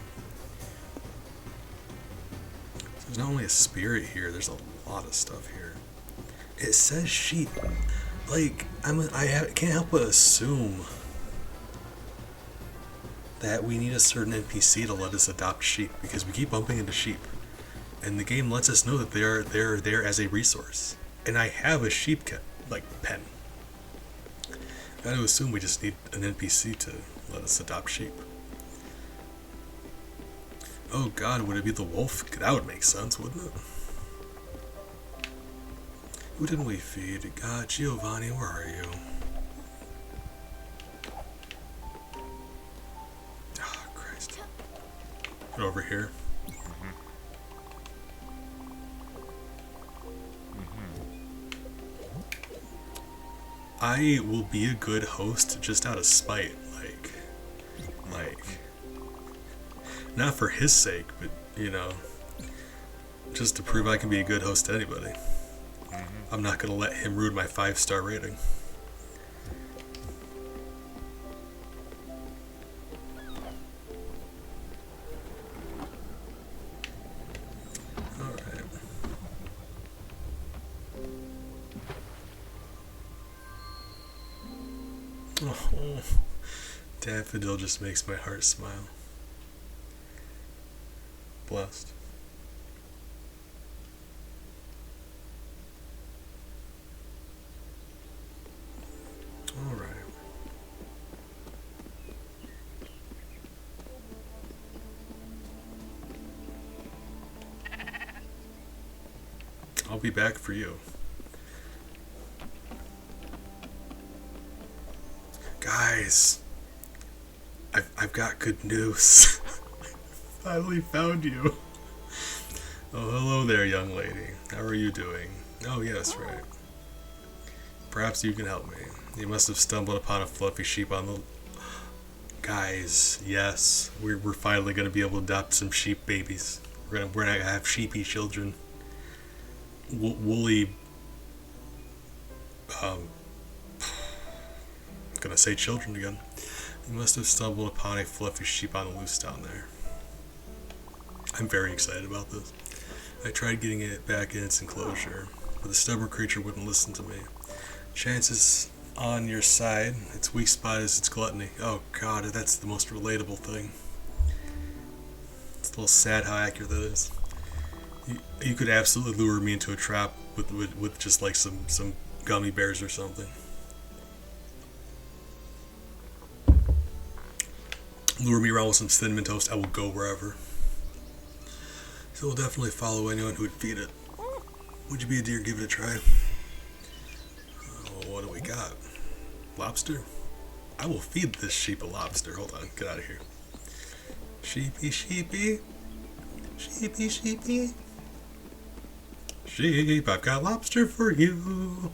So there's not only a spirit here, there's a lot of stuff here. It says sheep. Like, I can't help but assume that we need a certain NPC to let us adopt sheep, because we keep bumping into sheep. And the game lets us know that they're there as a resource. And I have a sheep pen. I gotta assume we just need an NPC to let us adopt sheep. Oh god, would it be the wolf? That would make sense, wouldn't it? Who didn't we feed? God, Giovanni, where are you? Oh, Christ. Get over here. I will be a good host just out of spite, like, not for his sake, but, you know, just to prove I can be a good host to anybody. I'm not gonna let him ruin my 5-star rating. Alright. Oh, daffodil just makes my heart smile. Blessed. Alright. I'll be back for you. Guys, I've got good news. Finally found you. Oh, hello there, young lady. How are you doing? Oh, yes, right. Perhaps you can help me. You must have stumbled upon a fluffy sheep on the... Guys, yes, we're finally going to be able to adopt some sheep babies. We're gonna have sheepy children. Woolly... I'm gonna say children again. You must have stumbled upon a fluffy sheep on the loose down there. I'm very excited about this. I tried getting it back in its enclosure, but the stubborn creature wouldn't listen to me. Chances on your side. Its weak spot is its gluttony. Oh god, that's the most relatable thing. It's a little sad how accurate that is. You could absolutely lure me into a trap with just like some gummy bears or something. Lure me around with some cinnamon toast, I will go wherever. So we'll definitely follow anyone who would feed it. Would you be a dear, give it a try? Oh, what do we got? Lobster? I will feed this sheep a lobster. Hold on, get out of here. Sheepy, sheepy. Sheepy, sheepy. Sheep, I've got lobster for you.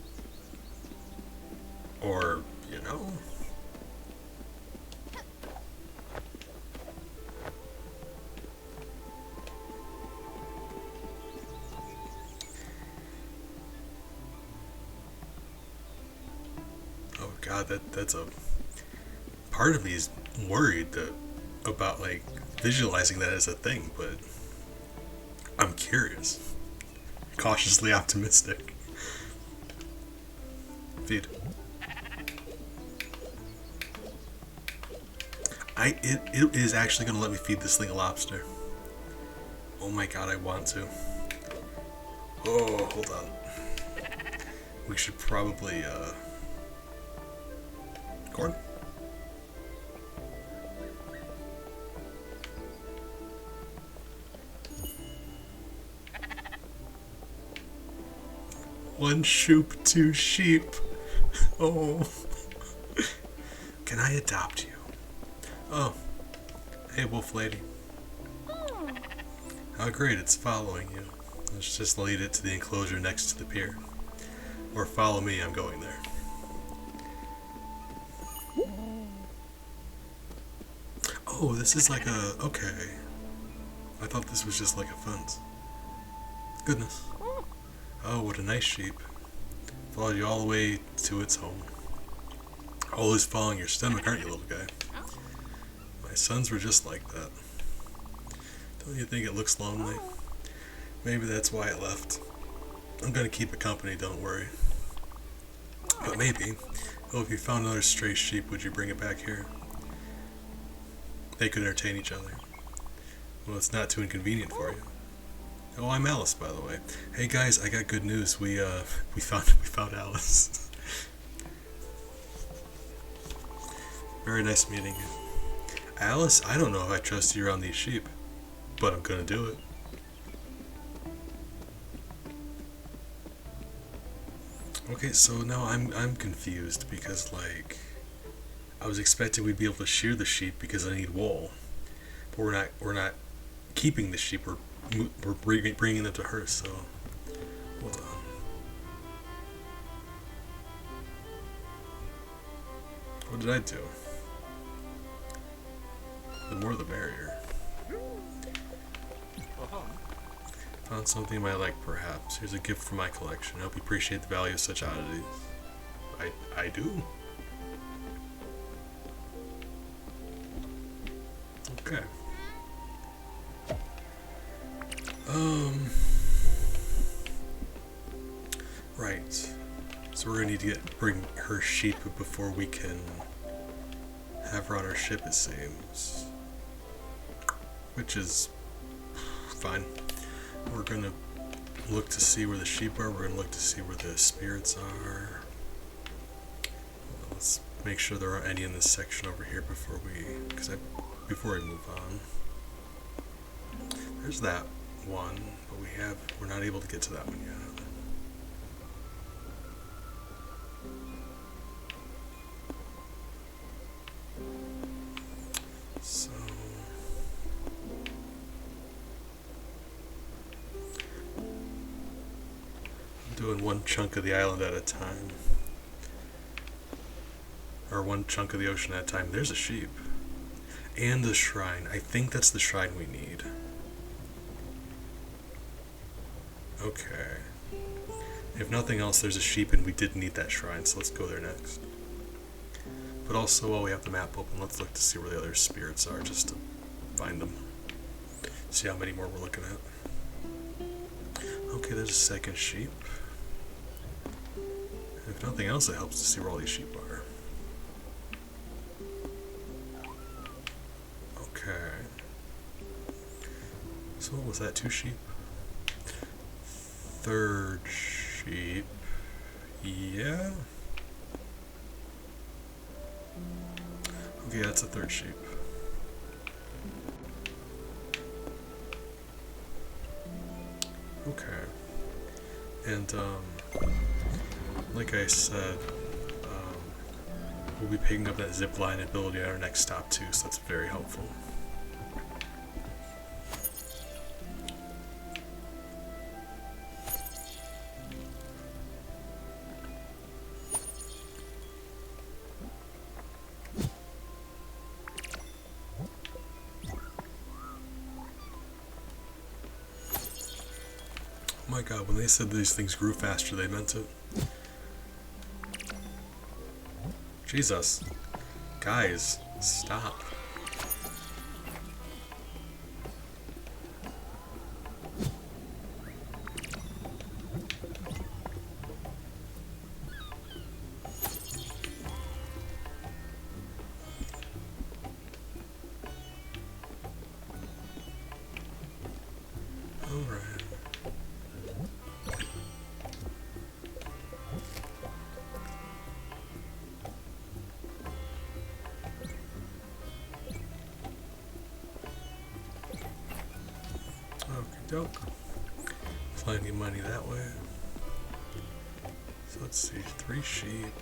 Or, you know... God, that's a part of me is worried about like visualizing that as a thing, but I'm curious, cautiously optimistic. Feed. It is actually gonna let me feed this thing a lobster. Oh my god, I want to. Oh, hold on. We should probably corn. One shoop, two sheep. Oh. Can I adopt you? Oh. Hey, wolf lady. How great, it's following you. Let's just lead it to the enclosure next to the pier. Or follow me, I'm going there. Oh, this is like a... Okay. I thought this was just like a fence. Goodness. Oh, what a nice sheep. Followed you all the way to its home. Always following your stomach, aren't you, little guy? My sons were just like that. Don't you think it looks lonely? Maybe that's why it left. I'm gonna keep it company, don't worry. But maybe, oh, if you found another stray sheep, would you bring it back here? They could entertain each other. Well, it's not too inconvenient for you. Oh, I'm Alice, by the way. Hey guys, I got good news. We found Alice. Very nice meeting you. Alice, I don't know if I trust you around these sheep. but I'm gonna do it. Okay, so now I'm confused because like I was expecting we'd be able to shear the sheep because I need wool, but we're not keeping the sheep. We're bringing them to her. So hold on. What did I do? The more the merrier. Found something you might like, perhaps. Here's a gift from my collection. I hope you appreciate the value of such oddities. I do. Okay. Right. So we're gonna need to bring her sheep before we can have her on our ship, it seems. Which is fine. We're gonna look to see where the sheep are. We're gonna look to see where the spirits are. Let's make sure there aren't any in this section over here before we move on. There's that one, but we're not able to get to that one yet. So I'm doing one chunk of the island at a time. Or one chunk of the ocean at a time. There's a sheep. And a shrine. I think that's the shrine we need. Okay. If nothing else, there's a sheep and we did need that shrine, so let's go there next. But also, while we have the map open, let's look to see where the other spirits are, just to find them. See how many more we're looking at. Okay, there's a second sheep. If nothing else, it helps to see where all these sheep are. Okay. So what was that, 2 sheep? Third sheep. Yeah. Okay, that's a third sheep. Okay. And, like I said, we'll be picking up that zipline ability at our next stop too, so that's very helpful. Oh my god, when they said these things grew faster, they meant it. Jesus. Guys, stop. Alright. Dope. Plenty of money that way. So let's see, 3 sheep.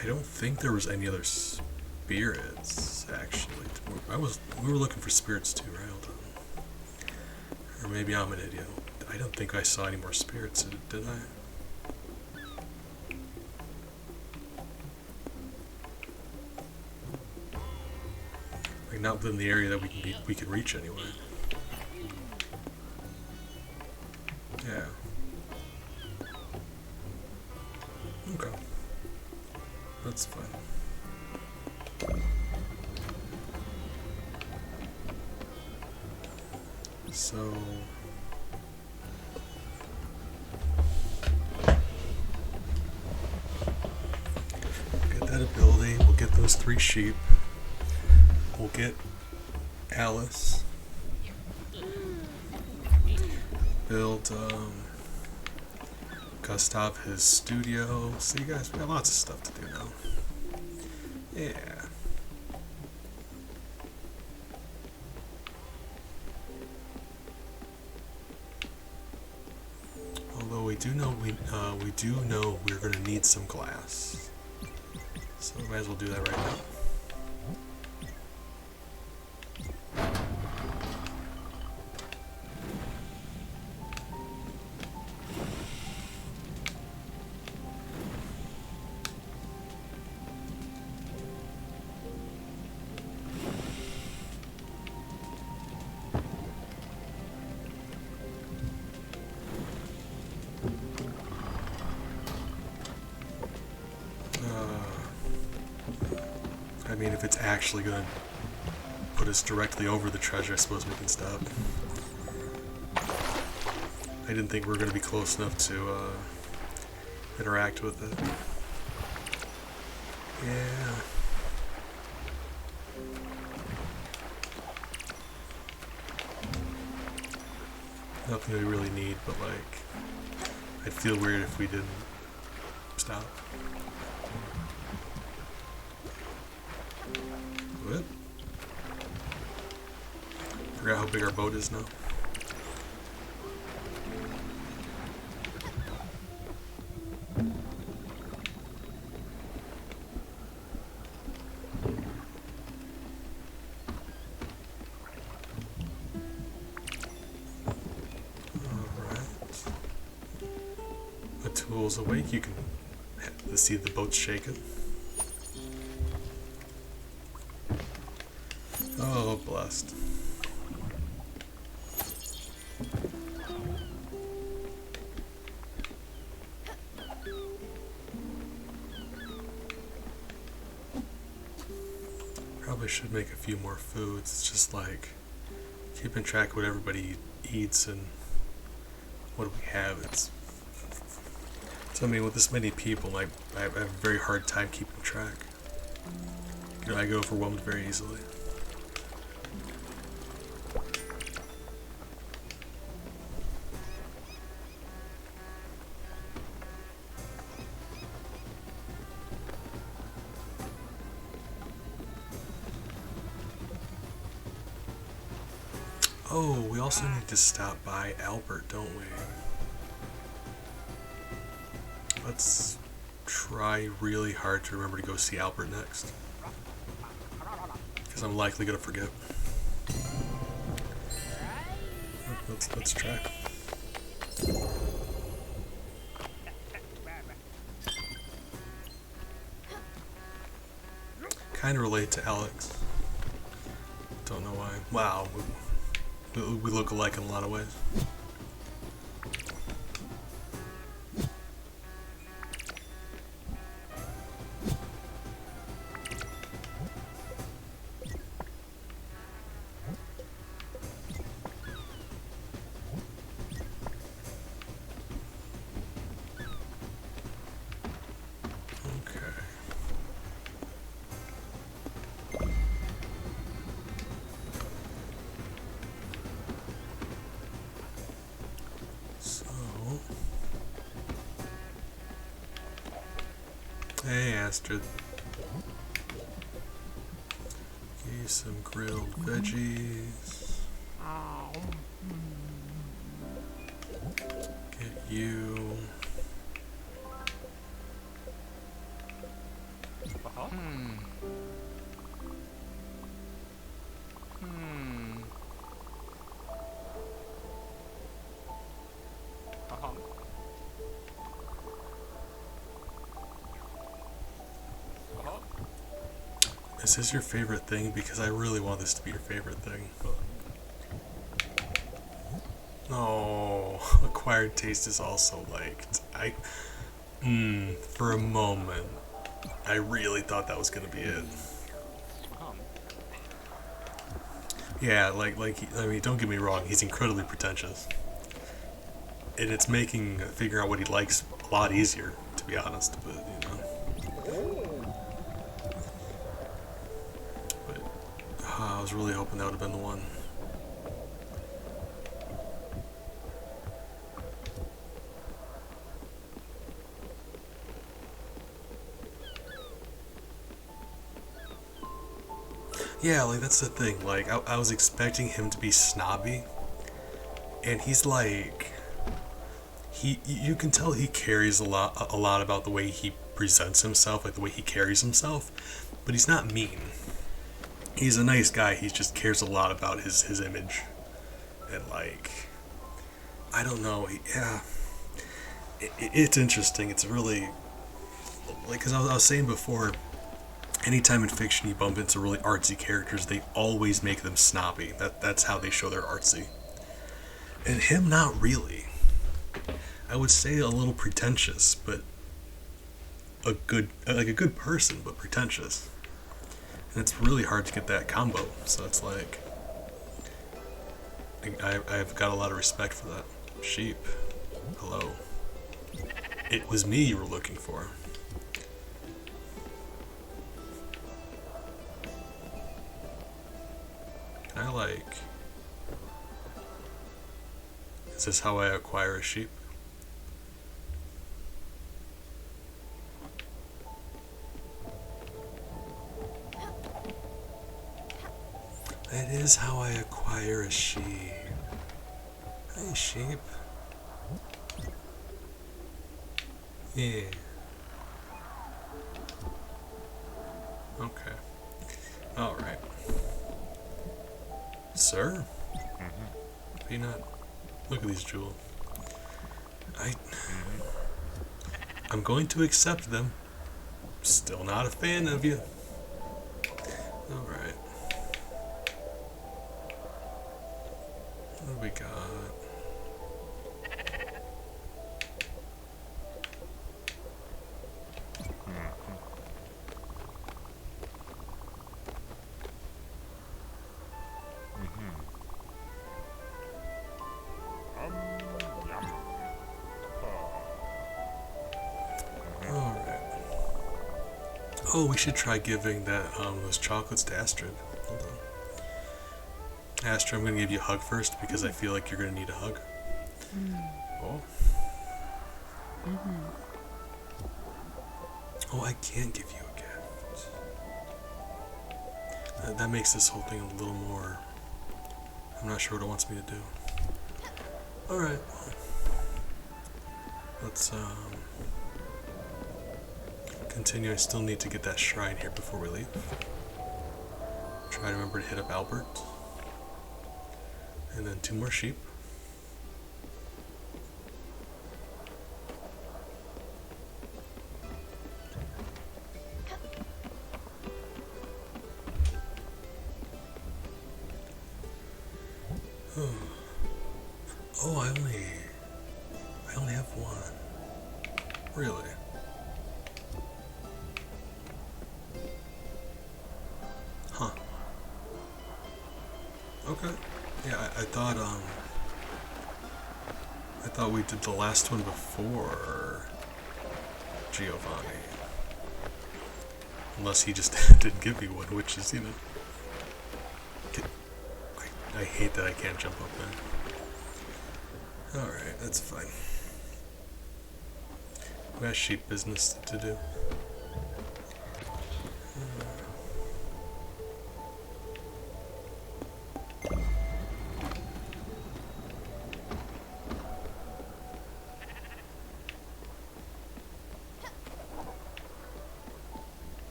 I don't think there was any other spirits actually. We were looking for spirits too, right? Hold on. Or maybe I'm an idiot. I don't think I saw any more spirits, did I? Like not within the area that we can reach anyway. Yeah. Okay. That's fine. So get that ability, we'll get those 3 sheep. We'll get Alice. Build Gustav his studio. See guys, we got lots of stuff to do now. Yeah. we do know we're gonna need some glass, so we might as well do that right now. I mean, if it's actually going to put us directly over the treasure, I suppose we can stop. I didn't think we were going to be close enough to interact with it. Yeah. Nothing we really need, but like, I'd feel weird if we didn't stop. What? Forgot how big our boat is now. Tools awake, you can see the boat shaking. Oh, blessed. Probably should make a few more foods. It's just like keeping track of what everybody eats and what do we have. So I mean, with this many people, I have a very hard time keeping track. You know, I get overwhelmed very easily. Oh, we also need to stop by Albert, don't we? Let's try really hard to remember to go see Albert next, because I'm likely gonna forget. Let's try. Kind of relate to Alex. Don't know why. Wow, we look alike in a lot of ways. Hey, Astrid. Give you some grilled veggies. Get you. Is this your favorite thing? Because I really want this to be your favorite thing. Oh, acquired taste is also liked. For a moment, I really thought that was gonna be it. Yeah, I mean, don't get me wrong, he's incredibly pretentious. And it's making figuring out what he likes a lot easier, to be honest, but, you know. I was really hoping that would have been the one. Yeah, like, that's the thing. Like, I was expecting him to be snobby, and he's like, you can tell he cares a lot about the way he presents himself, like the way he carries himself, but he's not mean. He's a nice guy. He just cares a lot about his image, and like, I don't know. Yeah, it's interesting. It's really like, because I was saying before, anytime in fiction you bump into really artsy characters, they always make them snobby. That's how they show they're artsy. And him, not really. I would say a little pretentious, but a good person, but pretentious. And it's really hard to get that combo. So it's like, I've got a lot of respect for that. Sheep, hello. It was me you were looking for. I like. Is this how I acquire a sheep? That is how I acquire a sheep. Hey, sheep. Yeah. Okay. Alright. Sir? Peanut? Look at these jewels. I'm going to accept them. Still not a fan of you. Alright. What do we got? Oh, we should try giving that those chocolates to Astrid. Hold on. Astrid, I'm gonna give you a hug first because I feel like you're gonna need a hug. Oh. Oh, I can't give you a gift. That makes this whole thing a little more. I'm not sure what it wants me to do. All right. Let's continue. I still need to get that shrine here before we leave. Try to remember to hit up Albert. And then 2 more sheep. Oh, I only have 1. Really? Huh. Okay. Yeah, I thought we did the last one before Giovanni. Unless he just didn't give me one, which is, you know. I hate that I can't jump up there. Alright, that's fine. We got sheep business to do.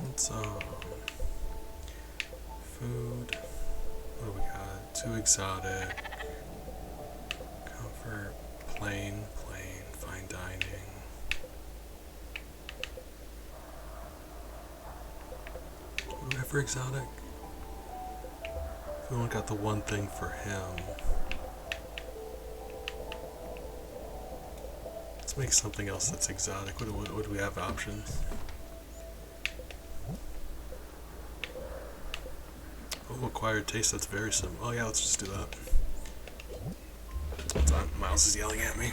Let's food. What do we got? 2 exotic. Comfort. Plain. Fine dining. What do we have for exotic? We only got the one thing for him. Let's make something else that's exotic. What do we have options? Oh, acquired taste, that's very simple. Oh yeah, let's just do that. Hold on, Miles is yelling at me.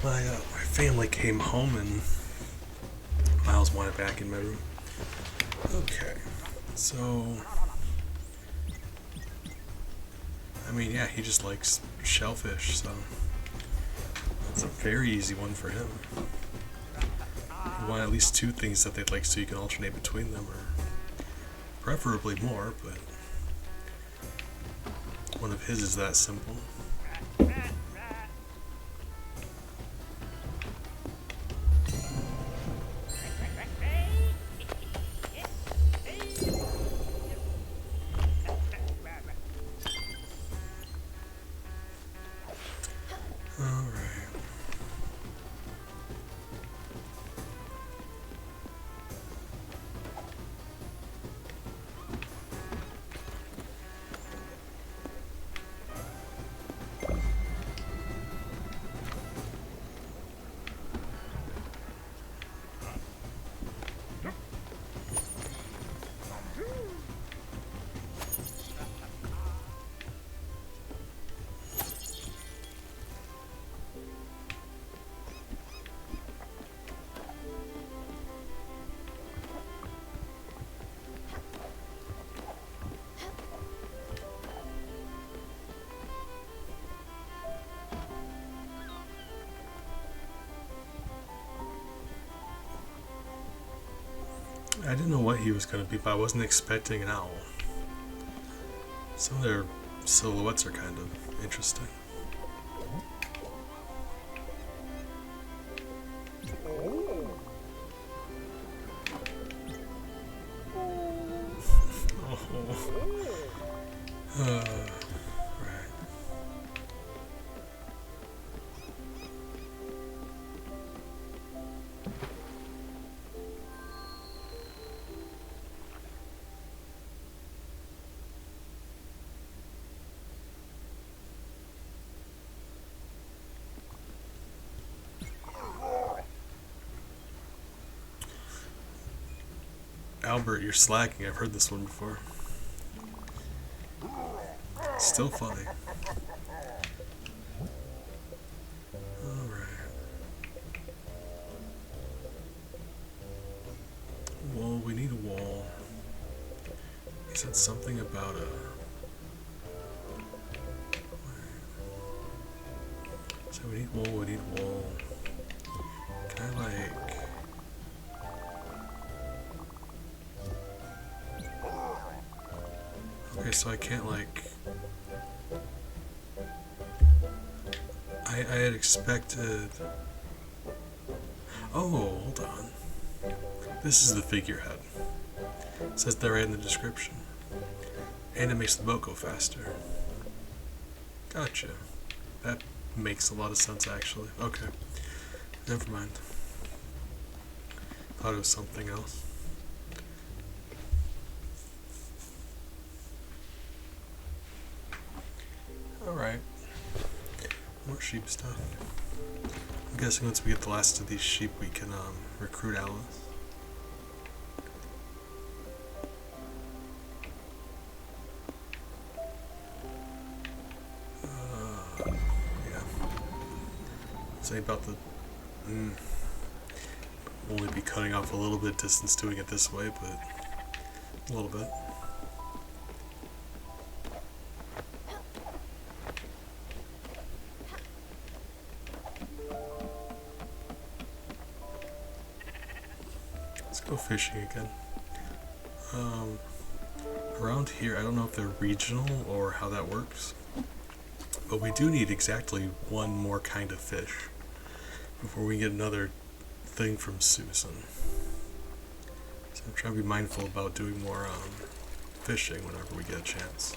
My family came home and Miles wanted back in my room. Okay, so I mean, yeah, he just likes shellfish, so it's a very easy one for him. You want at least two things that they'd like so you can alternate between them, or preferably more, but one of his is that simple. Alright. I didn't know what he was going to be, but I wasn't expecting an owl. Some of their silhouettes are kind of interesting. Oh. Right. Albert, you're slacking. I've heard this one before. Still funny. Alright. Well, we need a wall. He said something about a... So we need wall, we need wall. Can I like... Okay, so I can't like... I had expected... Oh, hold on. This is the figurehead. It says that right in the description. And it makes the boat go faster. Gotcha. That makes a lot of sense, actually. Okay. Never mind. Thought it was something else. Alright. More sheep stuff. I'm guessing once we get the last of these sheep we can recruit Alice. Yeah. Say about the... only be cutting off a little bit distance doing it this way, but a little bit. Let's go fishing again. Around here, I don't know if they're regional or how that works, but we do need exactly one more kind of fish before we get another thing from Susan. So I'm trying to be mindful about doing more fishing whenever we get a chance.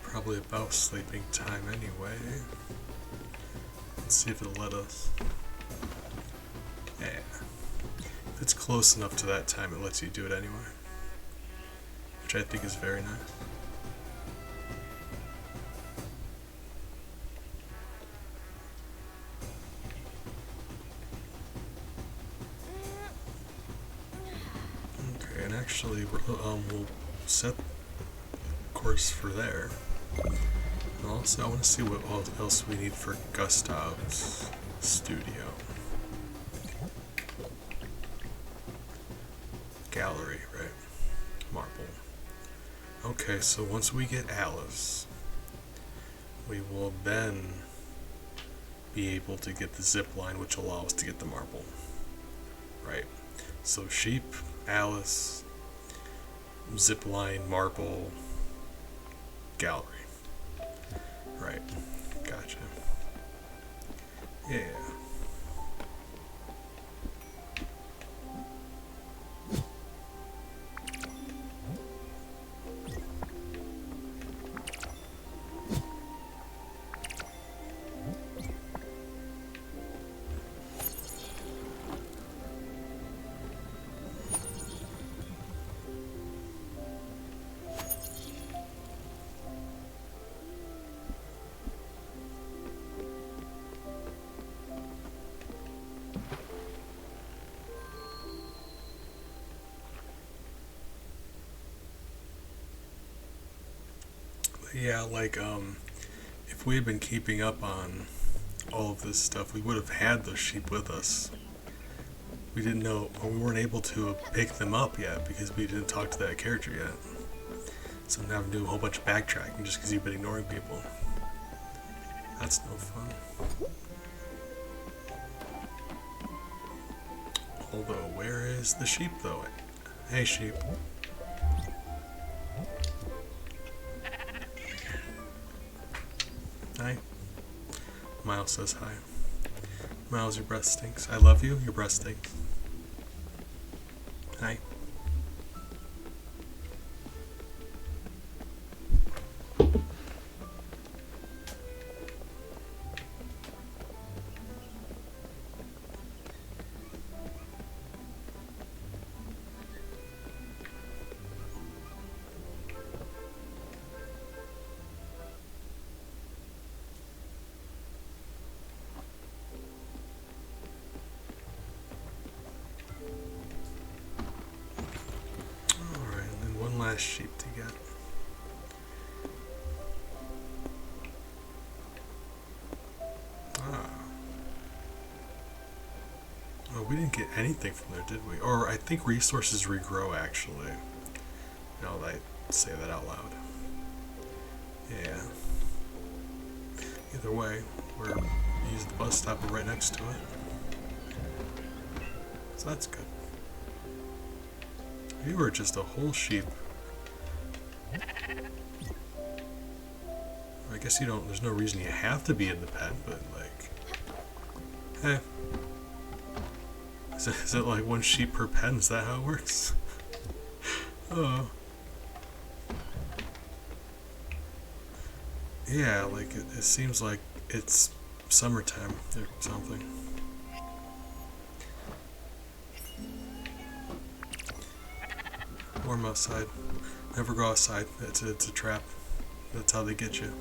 Probably about sleeping time anyway. Let's see if it'll let us. Yeah. If it's close enough to that time, it lets you do it anyway. Which I think is very nice. Okay, and actually, we'll set course for there. And also, I want to see what else we need for Gustav's studio. Gallery, right? Marble. Okay, so once we get Alice, we will then be able to get the zip line, which will allow us to get the marble. Right? So sheep, Alice, zip line, marble, gallery. Right. Gotcha. Yeah. Yeah, like, if we had been keeping up on all of this stuff, we would have had those sheep with us. We didn't know, or we weren't able to pick them up yet because we didn't talk to that character yet. So now I'm doing a whole bunch of backtracking just because you've been ignoring people. That's no fun. Although, where is the sheep though? Hey sheep. Hi. Miles says hi. Miles, your breath stinks. I love you, your breath stinks. Hi. Last sheep to get. Oh, we didn't get anything from there, did we? Or I think resources regrow actually. Now that I say that out loud. Yeah. Either way, we're use the bus stop right next to it. So that's good. You were just a whole sheep. I guess you don't, there's no reason you have to be in the pen, but like, eh. Is it like one sheep per pen? Is that how it works? Oh. Yeah, like it seems like it's summertime or something. Warm outside. Never go outside. It's a trap. That's how they get you.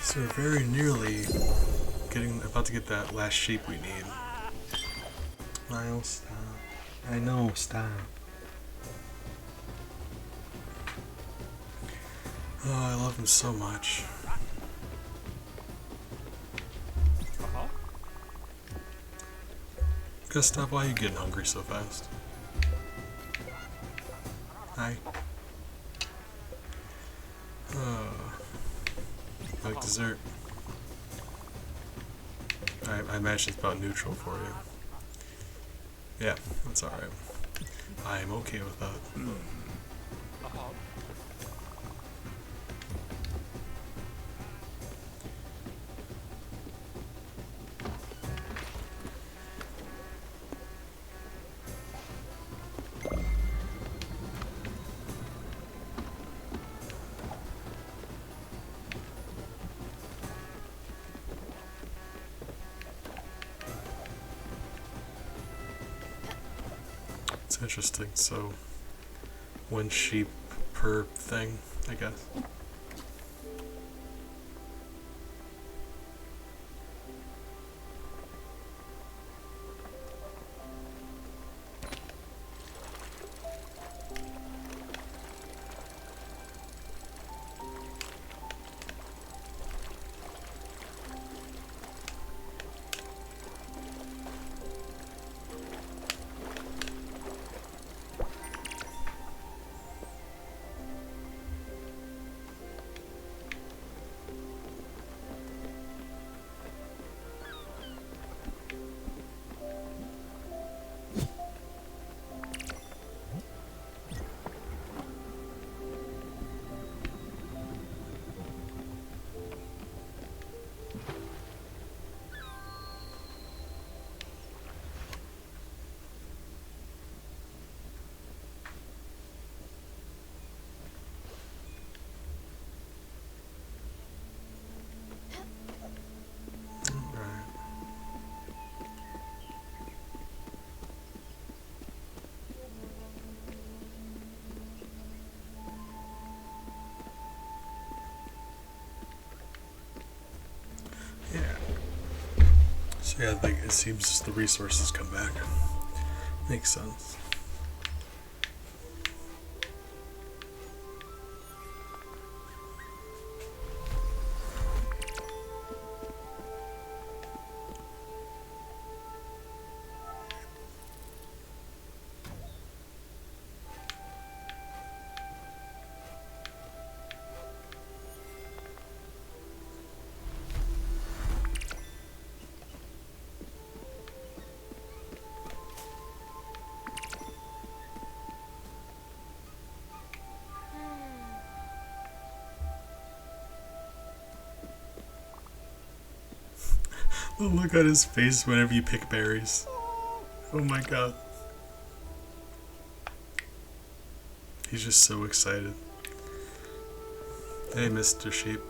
So we're very nearly about to get that last sheep we need. Miles, stop. I know, stop. Oh, I love him so much. Gustav, why are you getting hungry so fast? Hi. Like dessert. I imagine it's about neutral for you. Yeah, that's alright. I'm okay with that. It's interesting. So, one sheep per thing, I guess. So yeah, it seems the resources come back. Makes sense. The look on his face whenever you pick berries. Oh my god. He's just so excited. Hey, Mr. Sheep.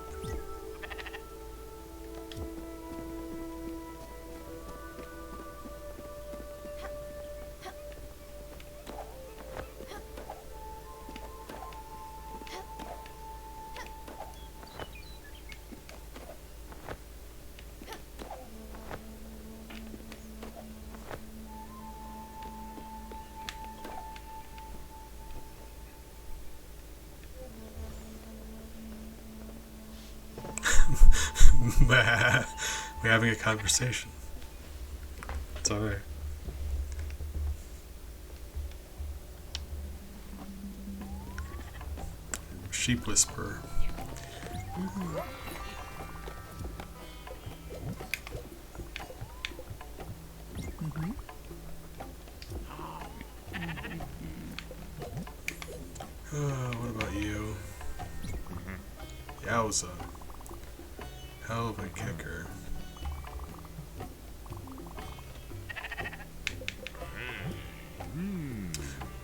We're having a conversation. It's alright. Sheep whisperer. What about you? Yowza. Hell of a kicker.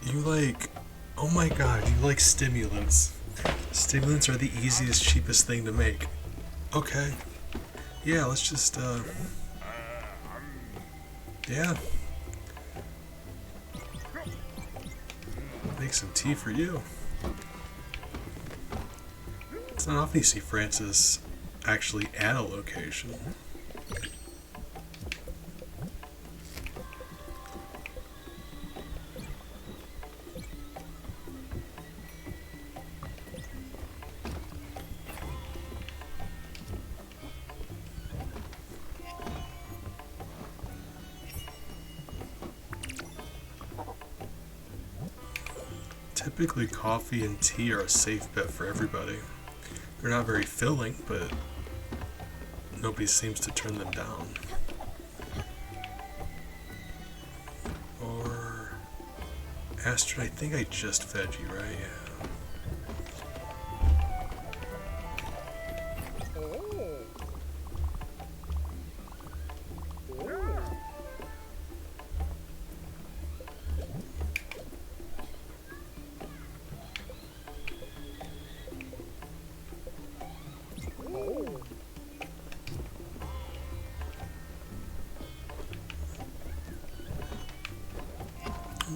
You like... Oh my god, you like stimulants. Stimulants are the easiest, cheapest thing to make. Okay. Yeah, let's just, yeah. Make some tea for you. It's not often you see Francis actually at a location. Typically, coffee and tea are a safe bet for everybody. They're not very filling, but nobody seems to turn them down. Or Astrid, I think I just fed you, right? Yeah.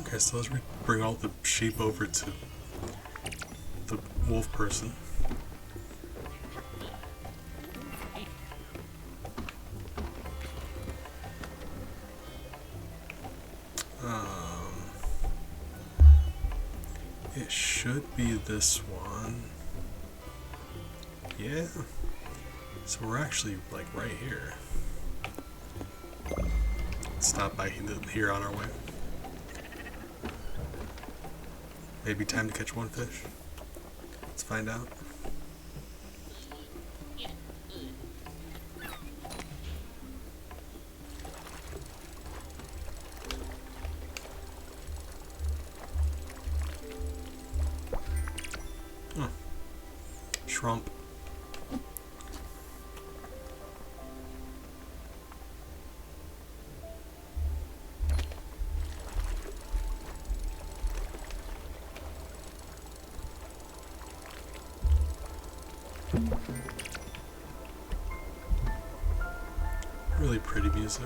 Okay, so let's bring all the sheep over to the wolf person. It should be this one. Yeah. So we're actually like right here. Let's stop by here on our way. Maybe time to catch one fish. Let's find out. Oh. Shrimp. Really pretty music.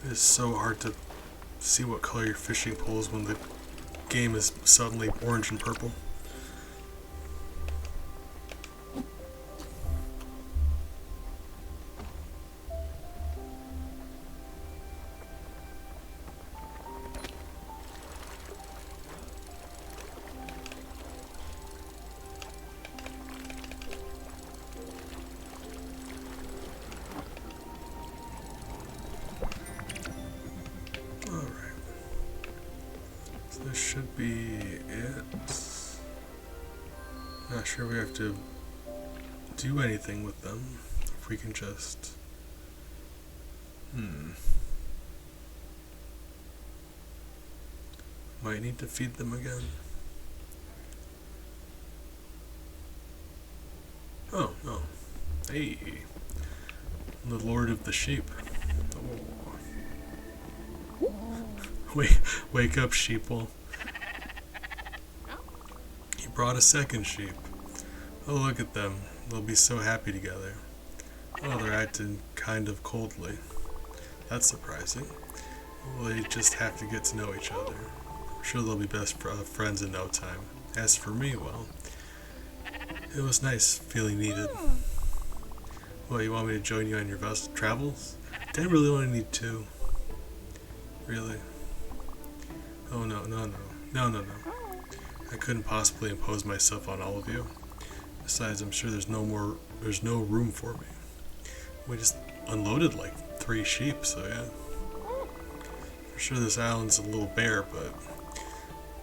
It's so hard to see what color your fishing pole is when the game is suddenly orange and purple. This should be it. Not sure we have to do anything with them. If we can just... Might need to feed them again. Oh, no. Hey. The Lord of the Sheep. Oh. Wake up, sheeple. He brought a second sheep. Oh, look at them. They'll be so happy together. Oh, they're acting kind of coldly. That's surprising. Well, they just have to get to know each other. I'm sure they'll be best friends in no time. As for me, well, it was nice feeling needed. Well, you want me to join you on your travels? Didn't really only need two. Really? Oh, no. I couldn't possibly impose myself on all of you. Besides, I'm sure there's no room for me. We just unloaded like 3 sheep, so yeah. For sure this island's a little bare, but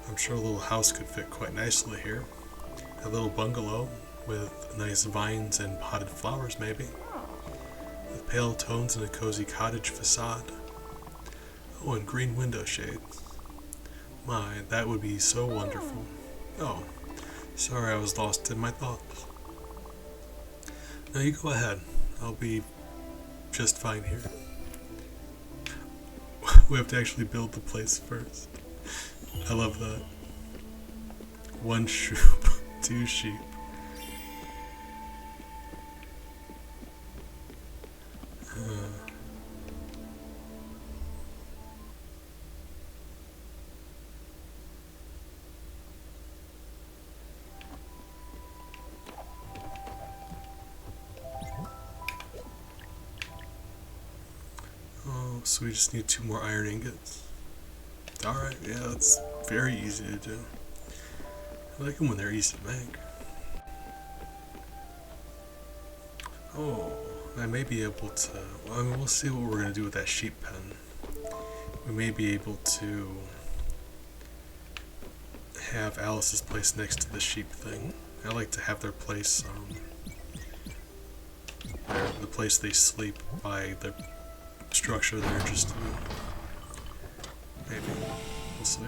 I'm sure a little house could fit quite nicely here. A little bungalow with nice vines and potted flowers, maybe. With pale tones and a cozy cottage facade. Oh, and green window shades. My, that would be so wonderful. Oh, sorry I was lost in my thoughts. No, you go ahead. I'll be just fine here. We have to actually build the place first. I love that. 1 sheep, 2 sheep. Oh, so we just need 2 more iron ingots. Alright, yeah, that's very easy to do. I like them when they're easy to make. Oh, I may be able to... Well, I mean, we'll see what we're going to do with that sheep pen. We may be able to have Alice's place next to the sheep thing. I like to have their place, the place they sleep by the structure they're interested in. Maybe. We'll see.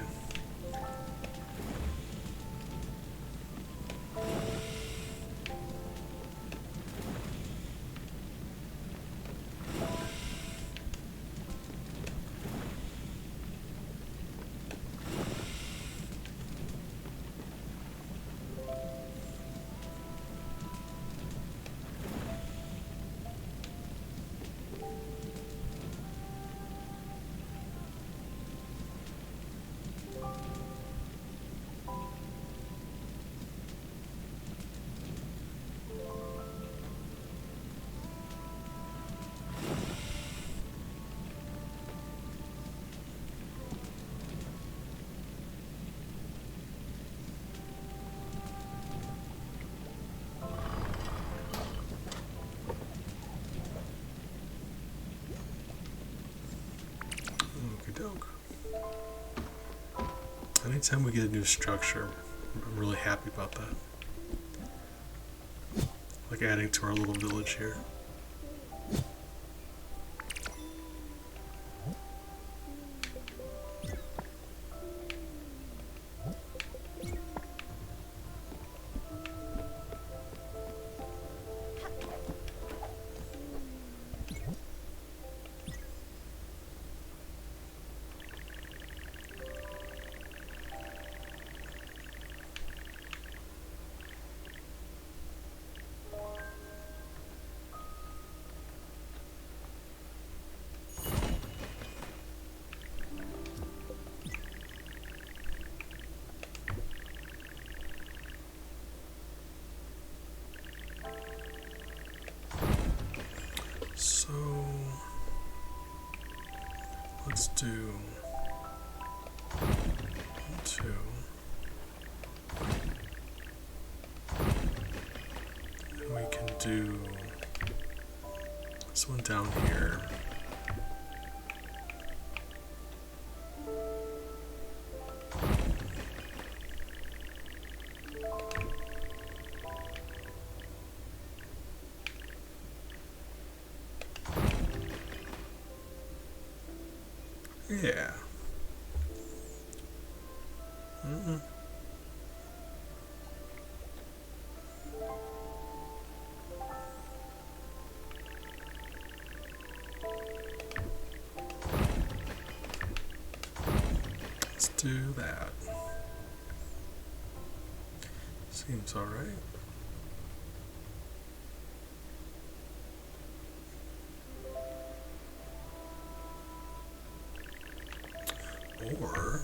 Anytime we get a new structure, I'm really happy about that. Like adding to our little village here. So let's do 2. And we can do this one down here. Yeah. Let's do that. Seems alright. Or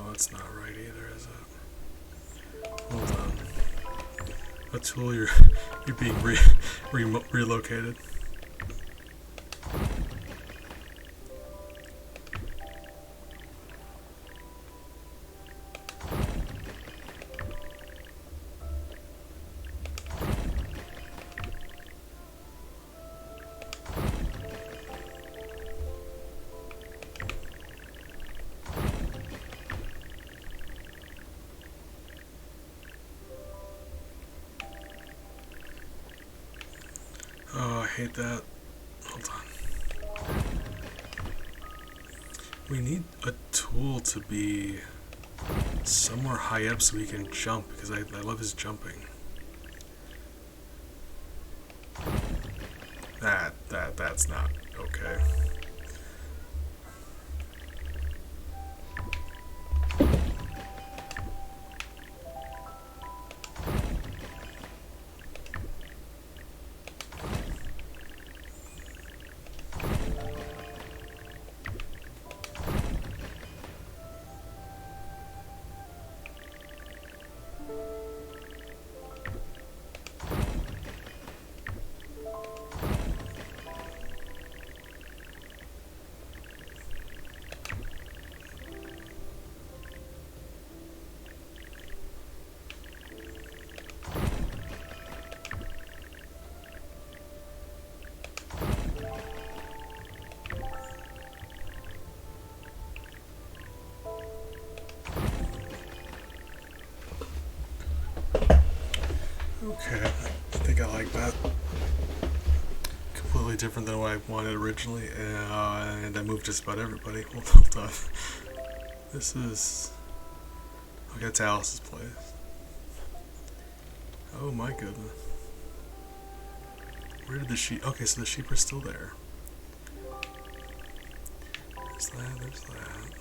that's not right either, is it? Hold on. Atul, you're being relocated. Oh, I hate that. Hold on. We need a tool to be somewhere high up so he can jump, because I love his jumping. That's not okay. Okay, I think I like that. Completely different than what I wanted originally, and I moved just about everybody. Hold on. This is... Okay, that's Alice's place. Oh my goodness. Where did the sheep... Okay, so the sheep are still there. There's that, there's that.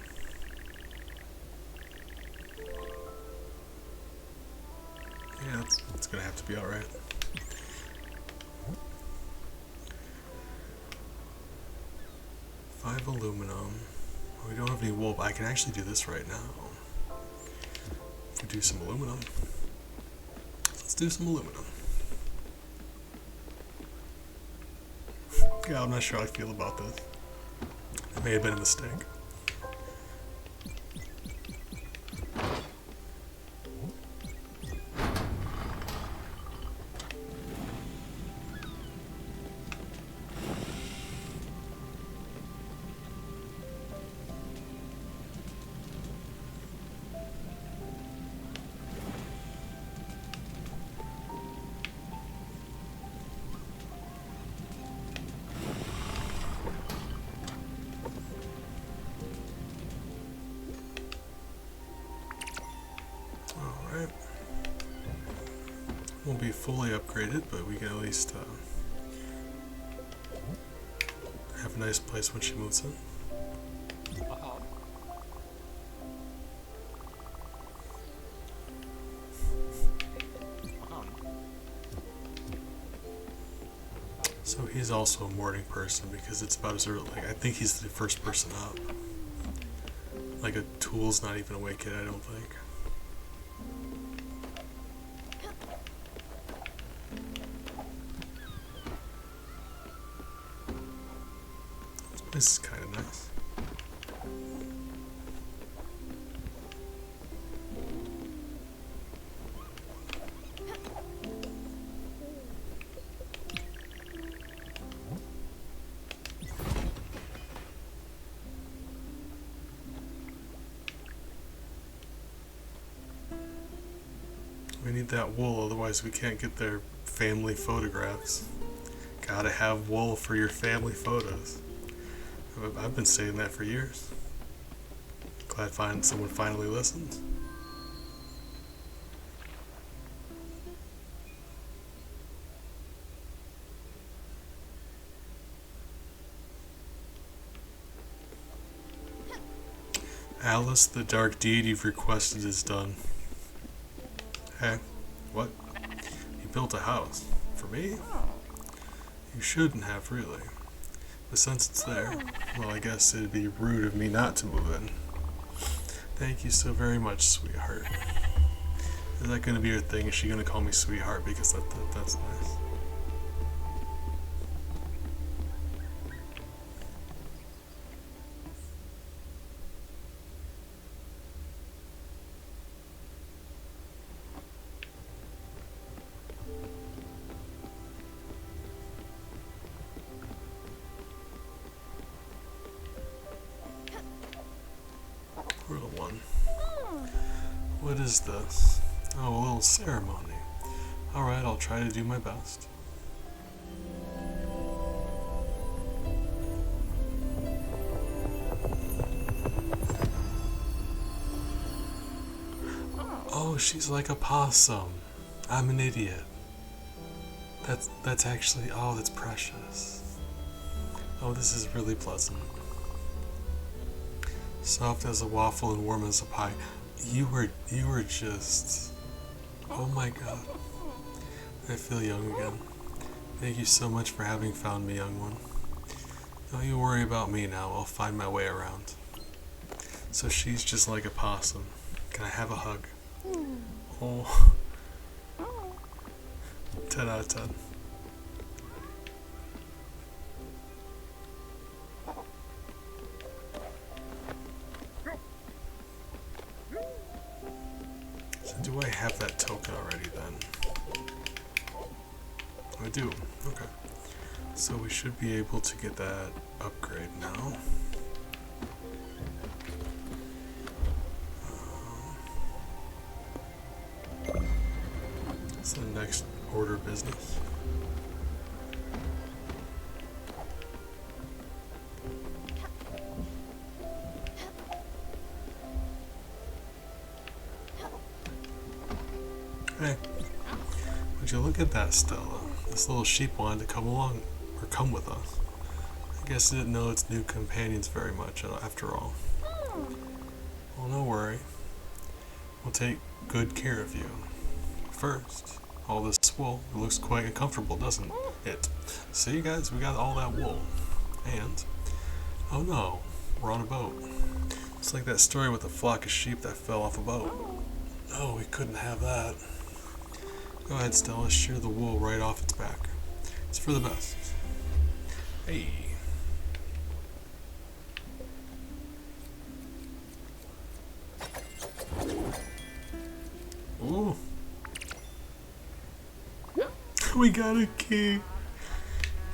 Yeah, it's gonna have to be alright. Five aluminum. We don't have any wool, but I can actually do this right now. If we do some aluminum. Let's do some aluminum. Yeah, I'm not sure how I feel about this. It may have been a mistake. Won't be fully upgraded, but we can at least have a nice place when she moves in. So he's also a morning person because it's about as early. Like, I think he's the first person up. Like, a tool's not even awake yet, I don't think. This is kind of nice. We need that wool, otherwise we can't get their family photographs. Gotta have wool for your family photos. I've been saying that for years. Glad someone finally listens. Alice, the dark deed you've requested is done. Hey, what? You built a house. For me? You shouldn't have, really. But since it's there, well, I guess it'd be rude of me not to move in. Thank you so very much, sweetheart. Is that going to be her thing? Is she going to call me sweetheart? Because that's nice. Rule 1. What is this? Oh, a little ceremony. Alright, I'll try to do my best. Oh, she's like a possum. I'm an idiot. That's actually, oh, that's precious. Oh, this is really pleasant. Soft as a waffle and warm as a pie. You were just, oh my god. I feel young again. Thank you so much for having found me, young one. Don't you worry about me now, I'll find my way around. So she's just like a possum. Can I have a hug? Oh. 10 out of 10. So do I have that token already then? I do. Okay. So we should be able to get that upgrade now. It's the next order of business. Hey, would you look at that, Stella? This little sheep wanted to come along, or come with us. I guess it didn't know its new companions very much, after all. Well, no worry. We'll take good care of you. First, all this wool, it looks quite uncomfortable, doesn't it? See, guys, we got all that wool. And, oh no, we're on a boat. It's like that story with the flock of sheep that fell off a boat. Oh, we couldn't have that. Go ahead, Stella, shear the wool right off its back. It's for the best. Hey. Ooh. We got a key.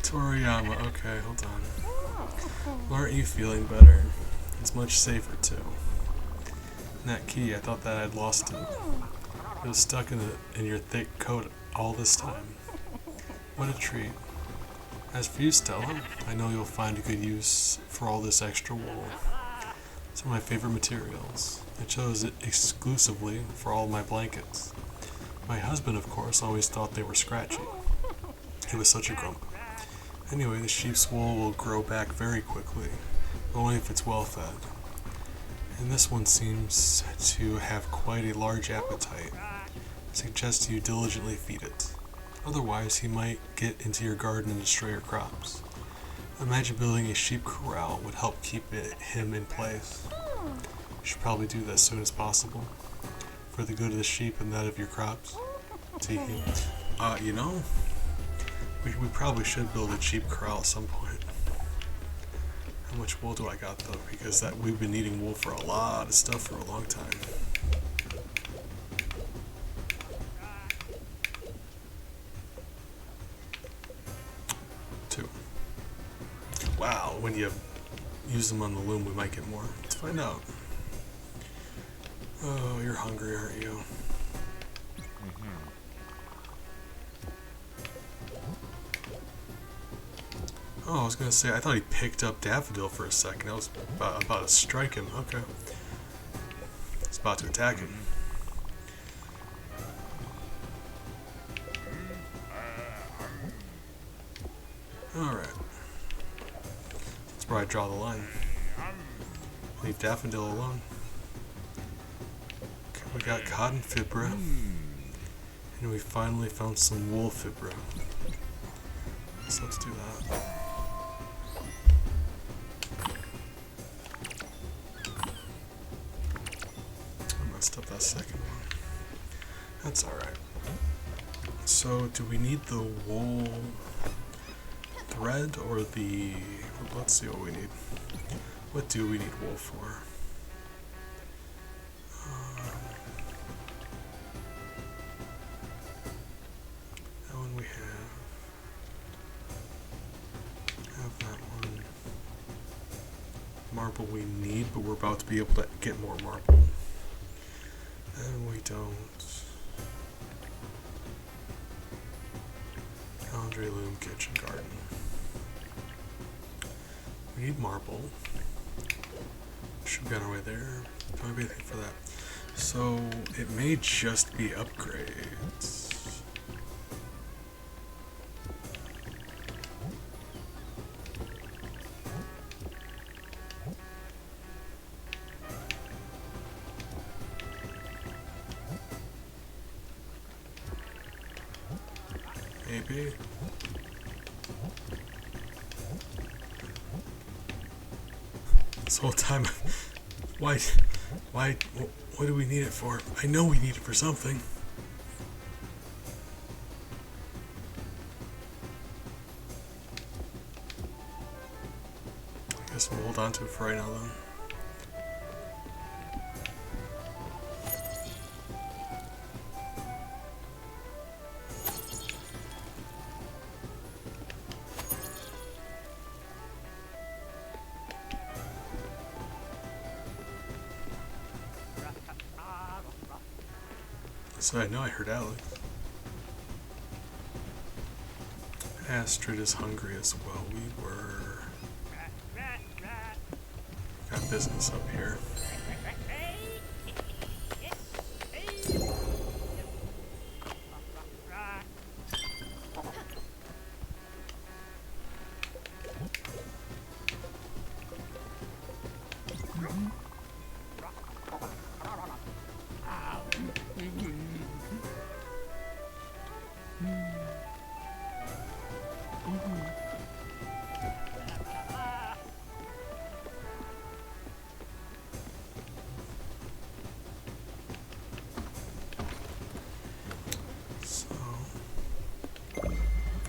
Toriyama. Okay, hold on. Well, aren't you feeling better? It's much safer, too. And that key, I thought that I'd lost it. It was stuck in your thick coat all this time. What a treat. As for you, Stella, I know you'll find a good use for all this extra wool. It's one of my favorite materials. I chose it exclusively for all my blankets. My husband, of course, always thought they were scratchy. He was such a grump. Anyway, the sheep's wool will grow back very quickly, only if it's well fed. And this one seems to have quite a large appetite. I suggest you diligently feed it. Otherwise, he might get into your garden and destroy your crops. Imagine building a sheep corral would help keep him in place. You should probably do that as soon as possible, for the good of the sheep and that of your crops. Tiki. You know, we probably should build a sheep corral at some point. How much wool do I got though? Because we've been needing wool for a lot of stuff for a long time. Two. Wow, when you use them on the loom, we might get more. Let's find out. Oh, you're hungry, aren't you? Oh, I was gonna say, I thought he picked up Daffodil for a second. I was about to strike him. Okay. It's about to attack him. Alright. That's where I draw the line. Leave Daffodil alone. Okay, we got cotton fibra. And we finally found some wool fibra. So let's do that. I messed up that second one. That's alright. So, do we need the wool thread or the... Let's see what we need. What do we need wool for? That one we have. Have that one. Marble we need, but we're about to be able to get more marble. And we don't. Laundry, loom, kitchen, garden. We need marble. Should be on our way there. Don't have anything for that. So it may just be upgrades. Maybe. This whole time, why, what do we need it for? I know we need it for something. I guess we'll hold on to it for right now then. So I know I heard Alex. Astrid is hungry as well. We were... got business up here.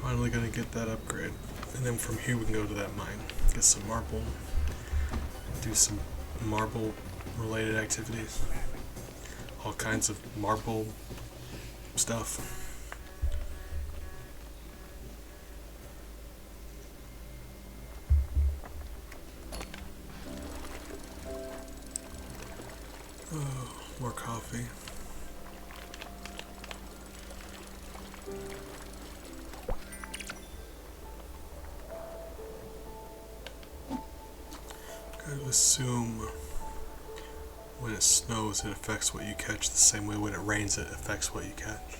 Finally gonna get that upgrade, and then from here we can go to that mine, get some marble, do some marble related activities, all kinds of marble stuff. Oh, more coffee. Gotta assume when it snows it affects what you catch the same way when it rains it affects what you catch.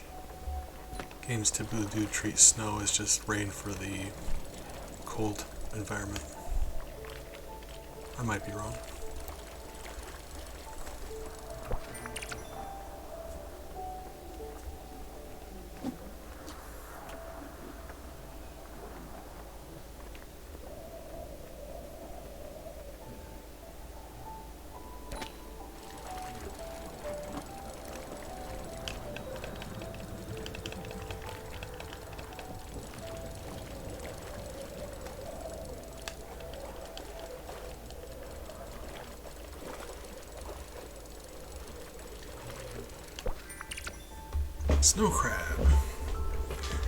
Games typically do treat snow as just rain for the cold environment. I might be wrong. Snow crab.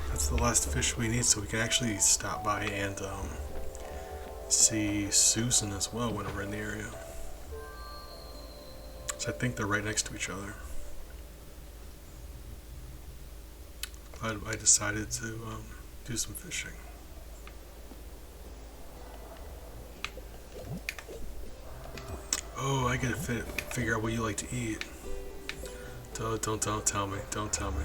That's the last fish we need, so we can actually stop by and see Susan as well when we're in the area. So I think they're right next to each other. Glad I decided to do some fishing. Oh, I gotta figure out what you like to eat. Don't tell me. Don't tell me.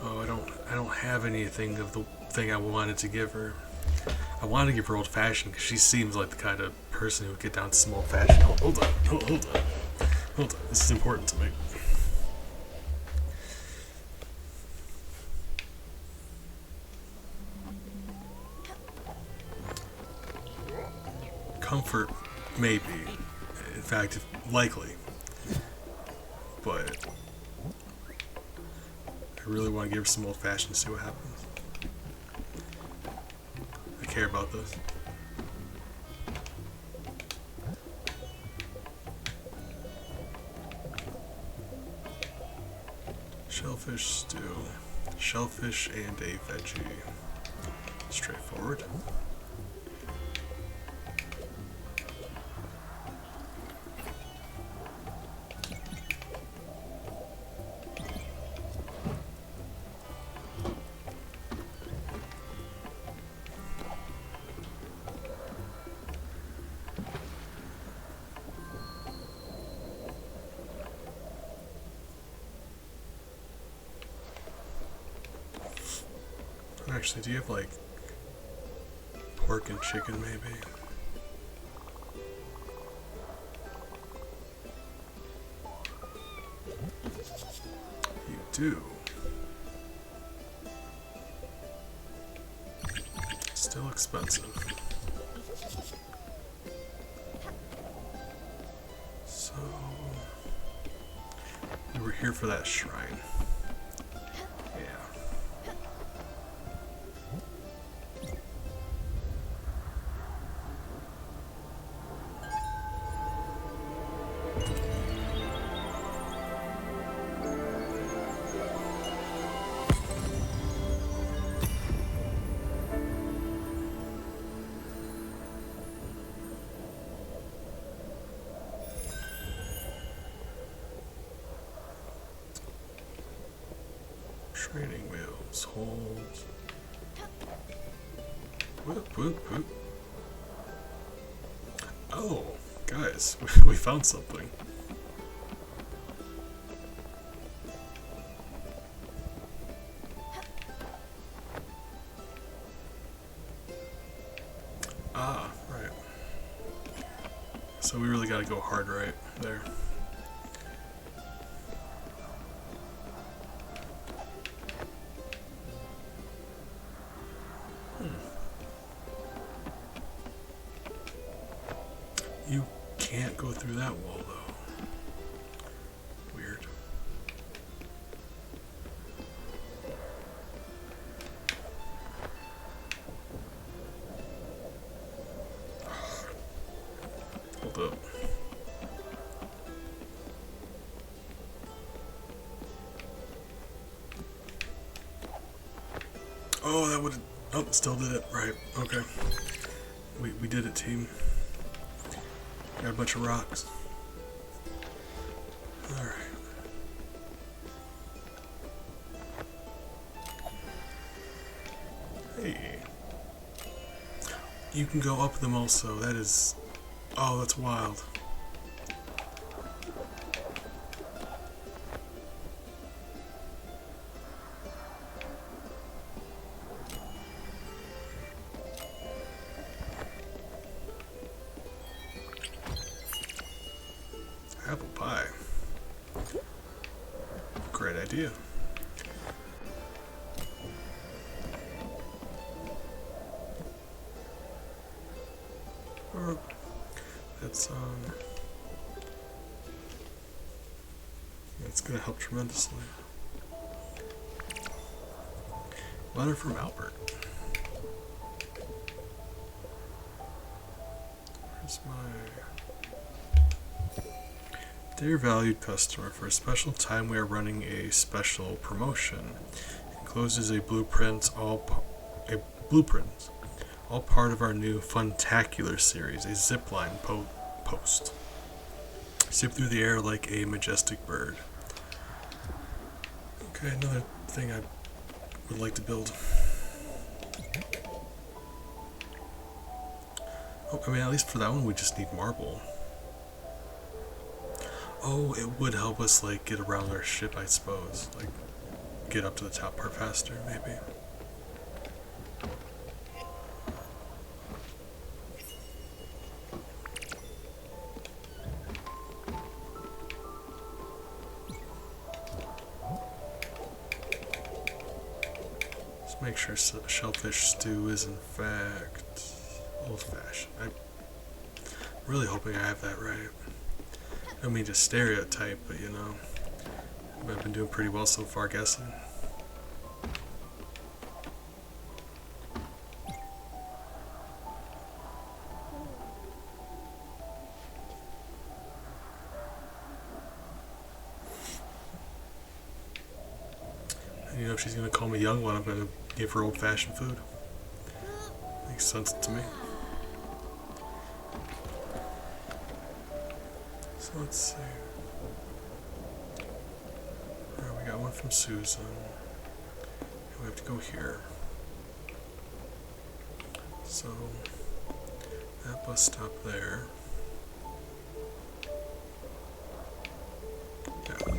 Oh, I don't have anything of the thing I wanted to give her. I wanted to give her old fashioned because she seems like the kind of person who would get down to some old fashioned. Hold on. This is important to me. Comfort, maybe. In fact, likely. But I really want to give her some old fashioned and see what happens. I care about this. Shellfish stew. Shellfish and a veggie. Straightforward. Actually, do you have like pork and chicken maybe? You do. Still expensive. So, we were here for that shrine. Yeah. Training wheels, hold. Whoop, whoop, whoop. Oh, guys, we found something. Ah, right. So we really gotta go hard right there. You can't go through that wall, though. Weird. Hold up. Oh, that would. Oh, still did it. Right. Okay. We did it, team. Got a bunch of rocks. Alright. Hey. You can go up them also. That is... Oh, that's wild. Apple pie. Great idea. That's gonna help tremendously. Letter from Albert. Where's my... Dear valued customer, for a special time we are running a special promotion. Enclosed is a blueprint, all part of our new Funtacular series, a zipline post. Zip through the air like a majestic bird. Okay, another thing I would like to build. Oh, I mean, at least for that one we just need marble. Oh, it would help us, like, get around our ship, I suppose. Like, get up to the top part faster, maybe. Let's make sure shellfish stew is, in fact, old-fashioned. I'm really hoping I have that right. I don't mean to stereotype, but you know, I've been doing pretty well so far guessing. And you know, if she's gonna call me young one, I'm gonna give her old-fashioned food. Makes sense to me. So let's see. Alright, we got one from Susan. And we have to go here. So that bus stop there. Yeah.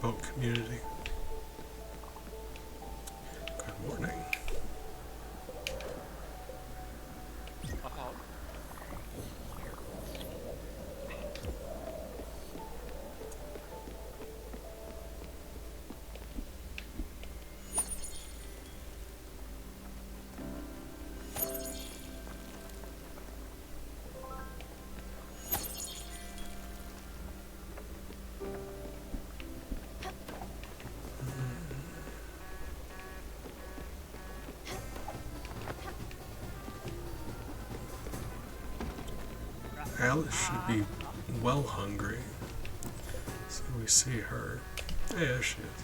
boat community. Good morning. Alice should be well hungry. So we see her. Hey, there she is.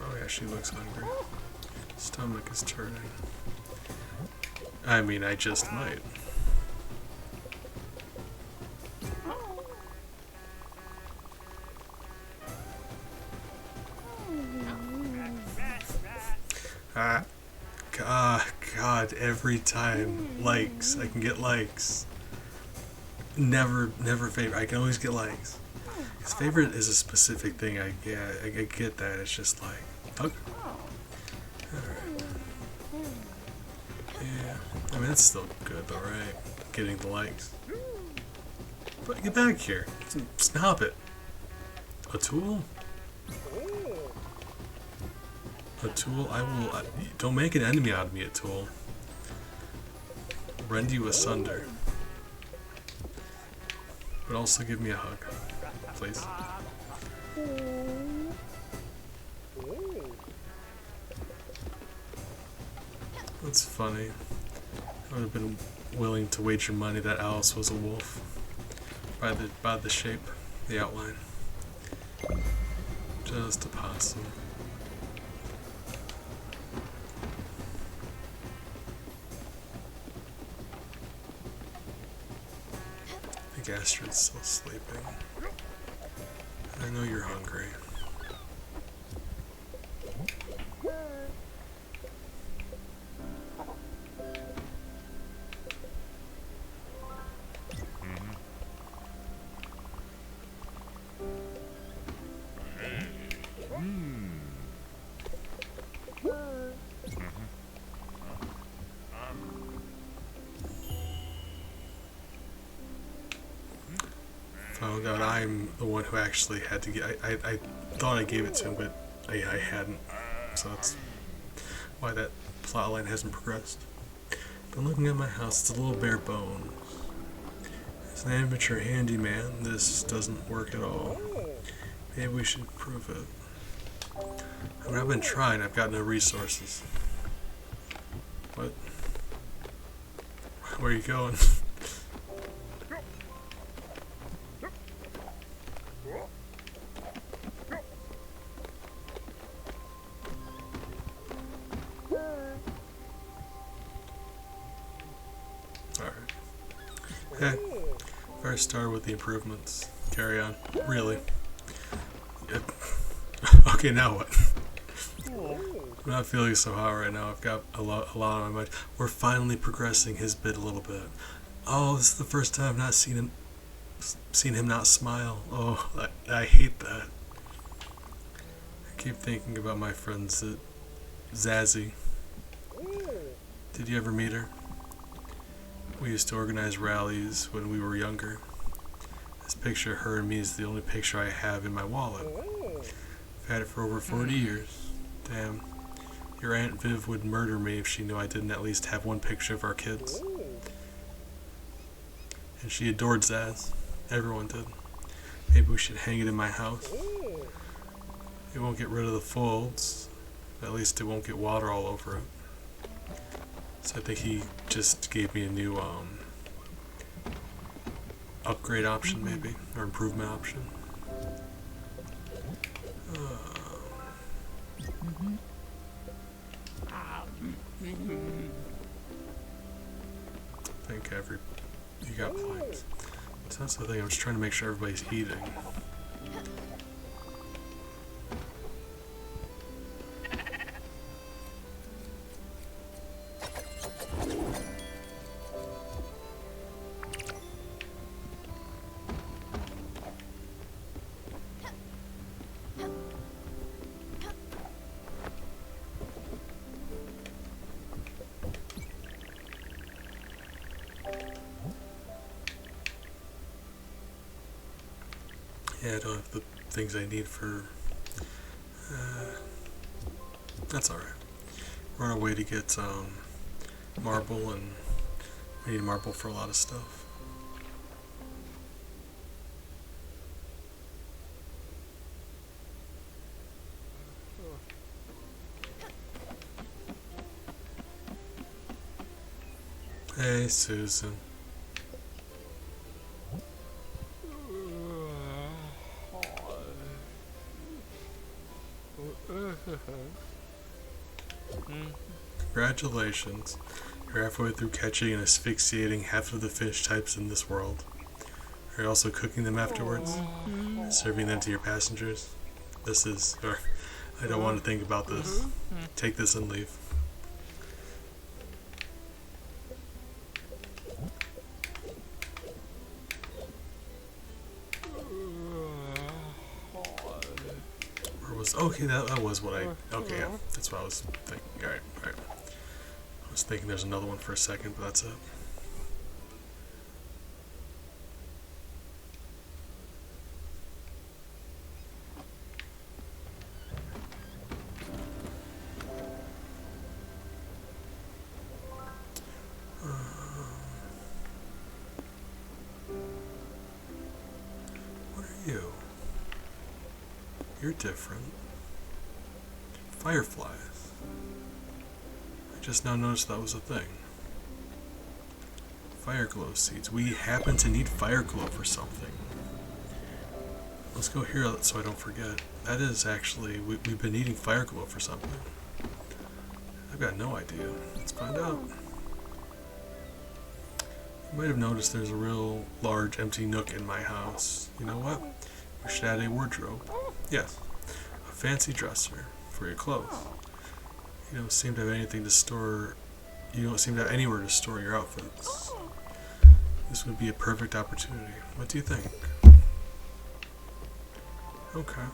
Oh yeah, she looks hungry. Stomach is turning. I mean, I just might. God, every time. Likes. I can get likes. Never favorite. I can always get likes. His favorite is a specific thing. I get that. It's just like, okay. Alright. Yeah. I mean, it's still good though, right? Getting the likes. But get back here. Stop it. A tool? A tool? I will... don't make an enemy out of me, a tool. Rend you asunder. But also give me a hug. Please. That's funny. I would have been willing to wager money that Alice was a wolf. By the shape, the outline. Just a possum. I think Astrid's still sleeping. I know you're hungry. Oh god, I'm the one who actually had to get... I thought I gave it to him, but I hadn't. So that's why that plotline hasn't progressed. But looking at my house, it's a little bare bones. As an amateur handyman, this doesn't work at all. Maybe we should prove it. I mean, I've been trying, I've got no resources. What? Where are you going? Okay. First start with the improvements. Carry on. Really? Yep. Okay, now what? I'm not feeling so hot right now. I've got a lot on my mind. We're finally progressing his bit a little bit. Oh, this is the first time I've not seen him not smile. Oh, I hate that. I keep thinking about my friend Zazzy. Did you ever meet her? We used to organize rallies when we were younger. This picture of her and me is the only picture I have in my wallet. I've had it for over 40 years. Damn. Your Aunt Viv would murder me if she knew I didn't at least have one picture of our kids. And she adored Zaz. Everyone did. Maybe we should hang it in my house. It won't get rid of the folds. At least it won't get water all over it. So I think he just gave me a new upgrade option maybe, or improvement option. I think you got plates. So that's the thing, I'm just trying to make sure everybody's eating. Yeah, I don't have the things I need for... that's alright. We're on our way to get marble, and we need marble for a lot of stuff. Hey, Susan. Congratulations. You're halfway through catching and asphyxiating half of the fish types in this world. Are you also cooking them afterwards? Serving them to your passengers? This is... or I don't want to think about this. Take this and leave. Okay, that was what I... Okay, yeah, that's what I was thinking. Alright. I was thinking there's another one for a second, but that's it. What are you? You're different. Fireflies. I just now noticed that was a thing. Fire glow seeds. We happen to need fire glow for something. Let's go here so I don't forget. That is actually... we've been needing fire glow for something. I've got no idea. Let's find out. You might have noticed there's a real large empty nook in my house. You know what? We should add a wardrobe. Yes. A fancy dresser. For your clothes. You don't seem to have anything to store. You don't seem to have anywhere to store your outfits. This would be a perfect opportunity. What do you think? Okay.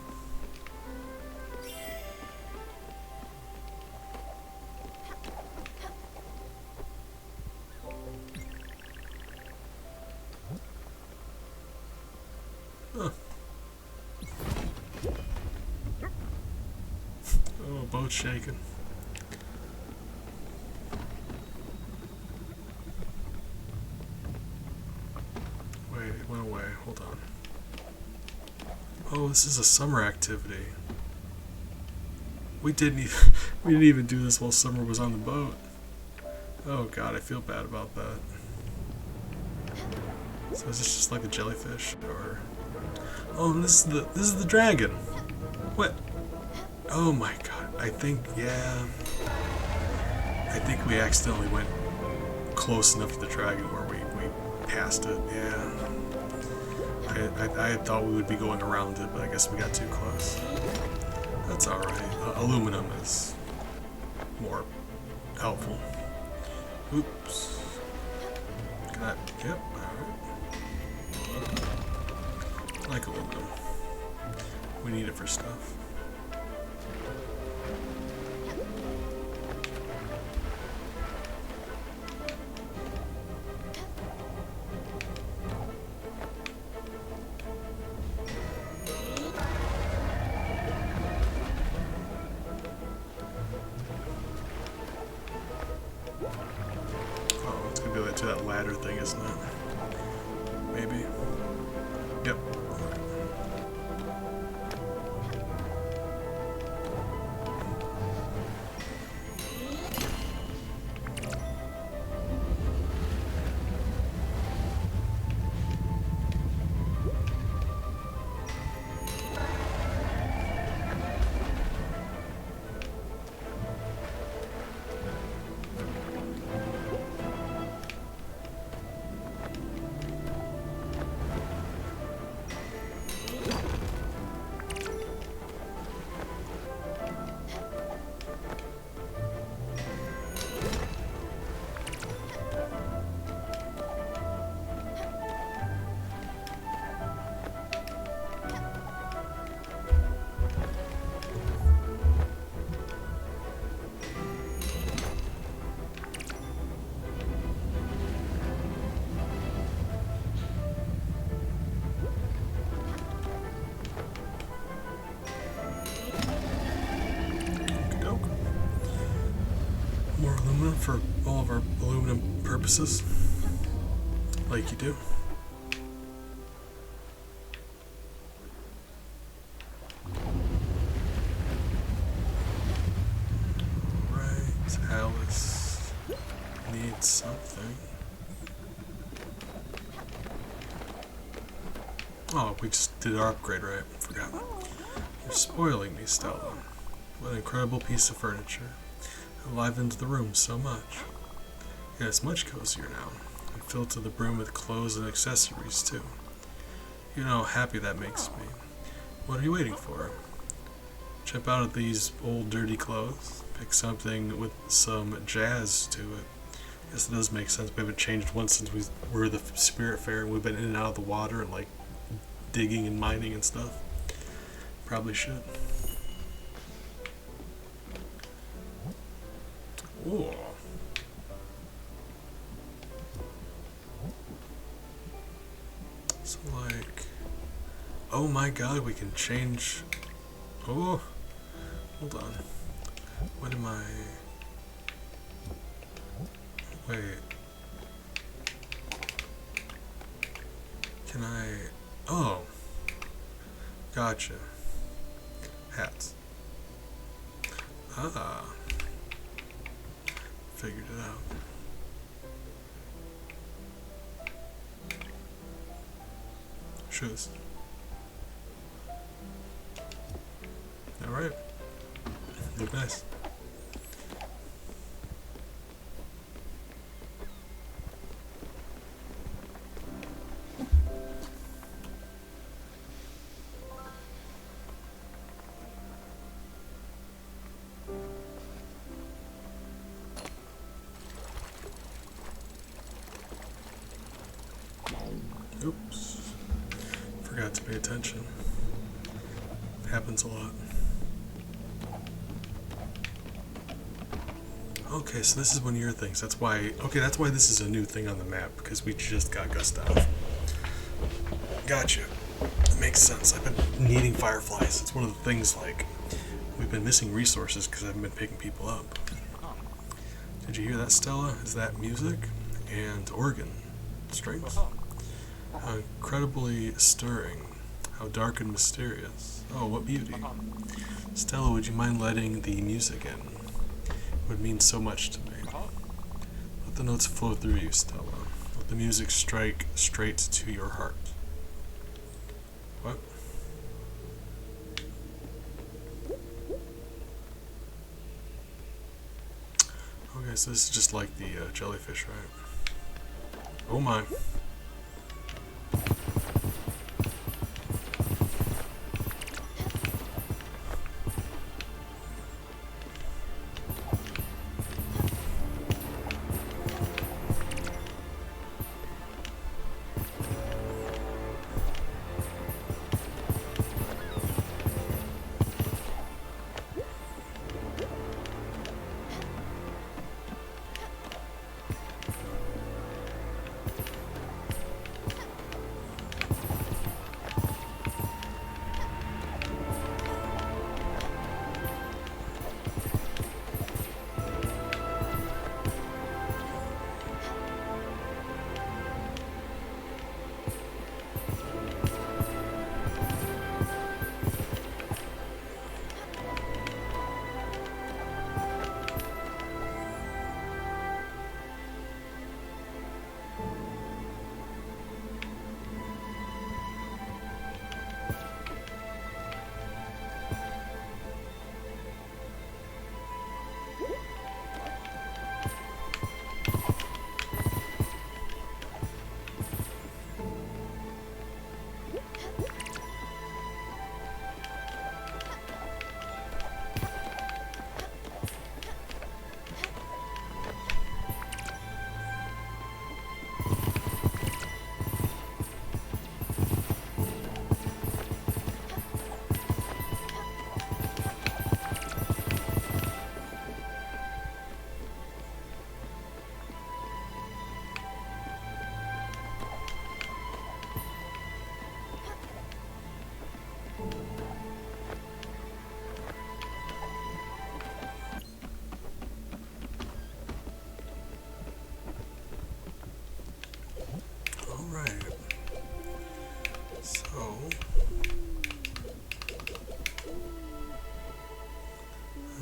Huh. Boat's shaking. Wait, it went away. Hold on. Oh, this is a summer activity. We didn't even do this while Summer was on the boat. Oh god, I feel bad about that. So is this just like a jellyfish, or? Oh, and this is the dragon. What? Oh my god. I think we accidentally went close enough to the dragon where we passed it. Yeah. I had thought we would be going around it, but I guess we got too close. That's alright. Aluminum is more helpful. Oops. Got, yep, alright. I like aluminum. We need it for stuff. To that ladder thing, isn't it? Maybe. Yep. More aluminum for all of our aluminum purposes. Like you do. Alright, Alice needs something. Oh, we just did our upgrade, right? Forgot. You're spoiling me, Stella. What an incredible piece of furniture. It livened the room so much. Yeah, it's much cozier now. And filled to the brim with clothes and accessories, too. You know how happy that makes me. What are you waiting for? Jump out of these old dirty clothes. Pick something with some jazz to it. I guess it does make sense. We haven't changed once since we were the Spiritfarer and we've been in and out of the water and like digging and mining and stuff. Probably should. Ooh. So like, oh my god, we can change. Oh, hold on. What am I? Wait. Can I? Oh. Gotcha. Hats. Ah. Figured it out. Shoes. Alright. Look nice. Oops. Forgot to pay attention. Happens a lot. Okay, so this is one of your things. That's why. Okay, that's why this is a new thing on the map, because we just got Gustav. Gotcha. It makes sense. I've been needing fireflies. It's one of the things, like, we've been missing resources because I haven't been picking people up. Did you hear that, Stella? Is that music? And organ strings. How incredibly stirring. How dark and mysterious. Oh, what beauty. Stella, would you mind letting the music in? It would mean so much to me. Let the notes flow through you, Stella. Let the music strike straight to your heart. What? Okay, so this is just like the jellyfish, right? Oh my.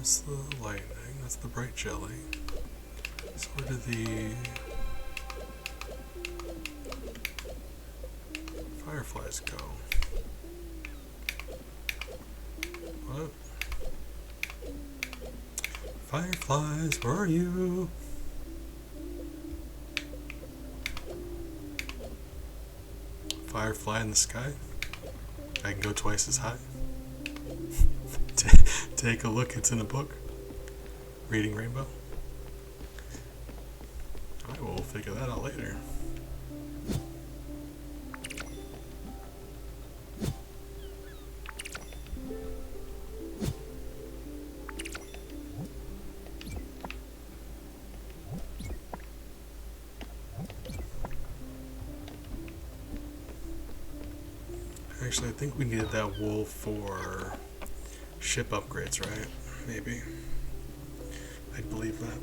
comes the lightning. That's the bright jelly. So where did the fireflies go? What? Fireflies, where are you? Firefly in the sky? I can go twice as high. Take a look, it's in a book. Reading Rainbow. I will figure that out later. Actually, I think we needed that wool for ship upgrades, right? Maybe. I believe that.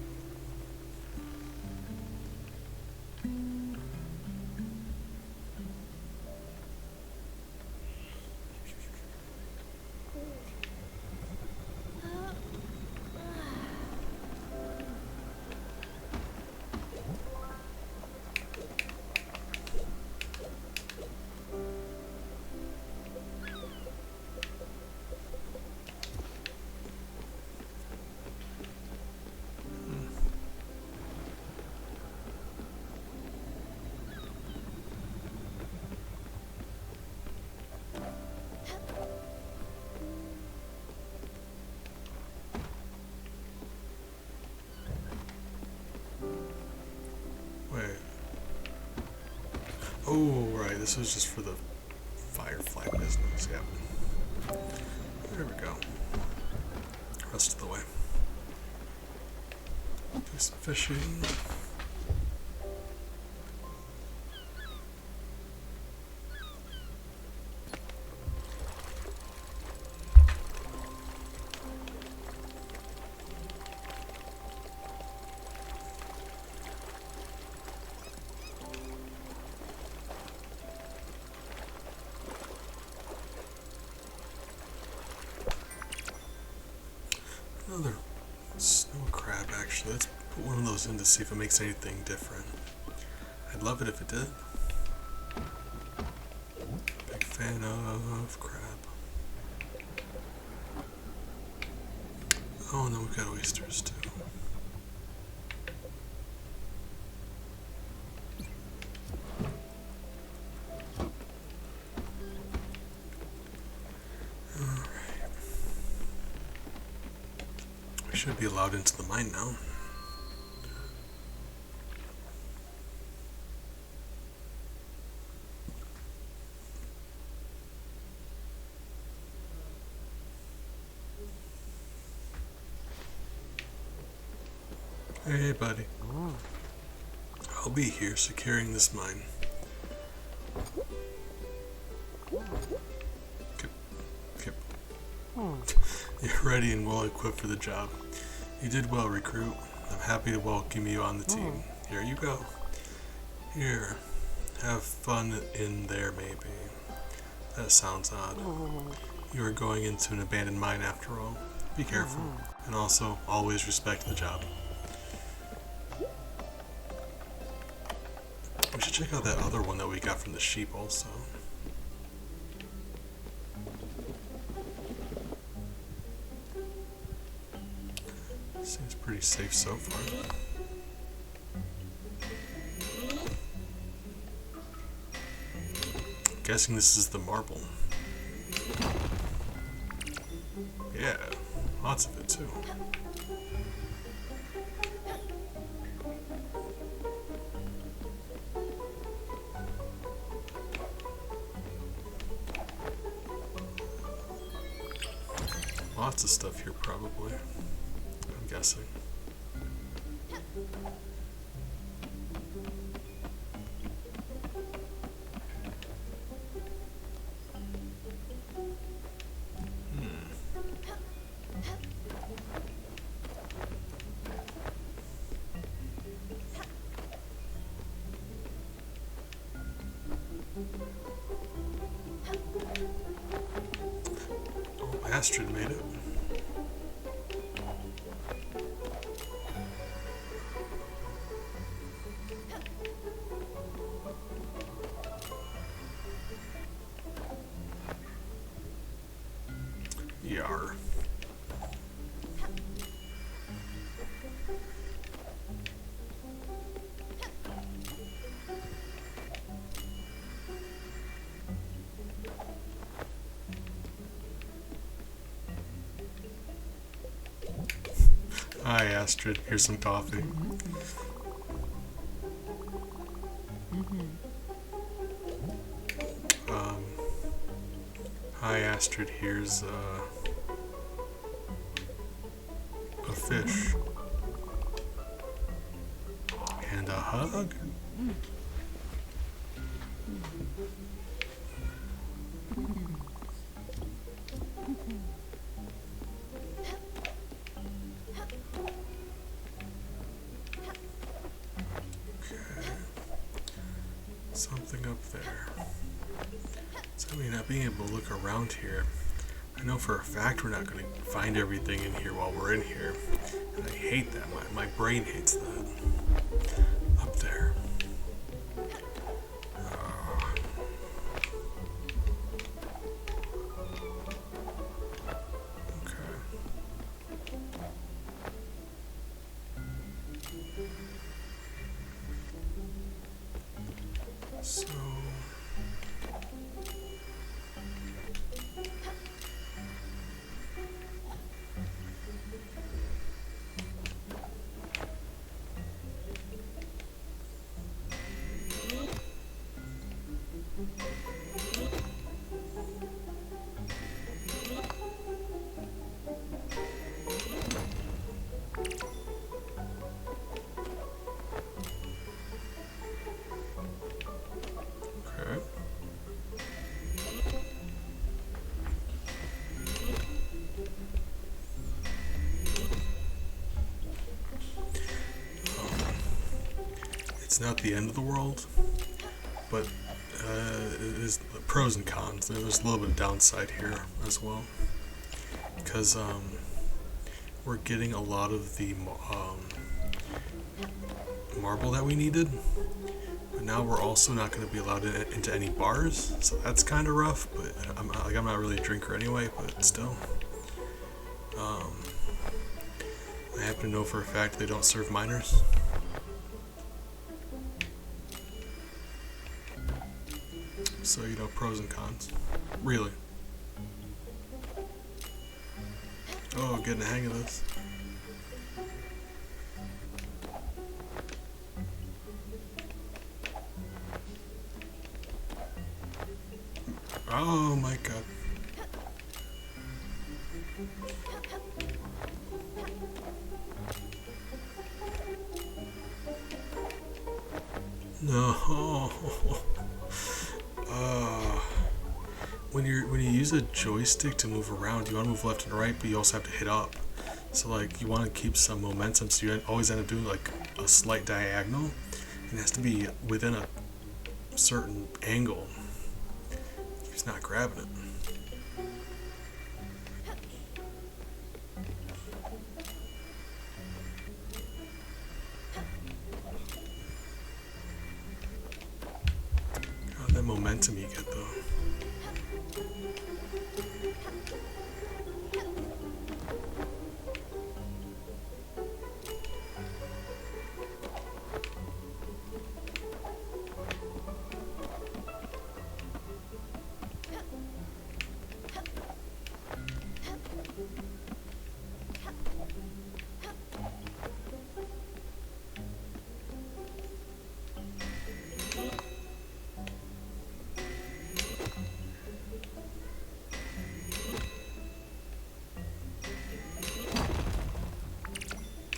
Wait. Oh, right. This was just for the firefly business. Yeah. There we go. Rest of the way. Do some fishing. Another snow crab, actually. Let's put one of those in to see if it makes anything different. I'd love it if it did. Big fan of crab. Oh, and then we've got oysters too. Should be allowed into the mine now. Hey, buddy. I'll be here securing this mine. Kip. You're ready and well equipped for the job. You did well, recruit. I'm happy to welcome you on the team. Here you go. Here. Have fun in there, maybe. That sounds odd. You are going into an abandoned mine after all. Be careful. And also, always respect the job. We should check out that other one that we got from the sheep also. Seems pretty safe so far. Guessing this is the marble. Yeah, lots of it too. Lots of stuff here probably, I'm guessing. Oh, Astrid made it. Yar. Hi, Astrid. Here's some coffee. Hi, Astrid. Here's a fish. And a hug. Something up there. So, I mean, not being able to look around here, I know for a fact we're not going to find everything in here while we're in here. And I hate that. My brain hates that. Up there. Okay. So... Okay. It's not the end of the world, but it is pros and cons. There's a little bit of downside here as well, because we're getting a lot of the marble that we needed, but now we're also not going to be allowed into any bars, so that's kind of rough. But I'm not really a drinker anyway, but still. I happen to know for a fact they don't serve minors. So, you know, pros and cons. Really. Oh, getting the hang of this. Oh my god. No. When you use a joystick to move around, you want to move left and right, but you also have to hit up. So like you want to keep some momentum, so you always end up doing like a slight diagonal, and it has to be within a certain angle. He's not grabbing it. God, that momentum you get though.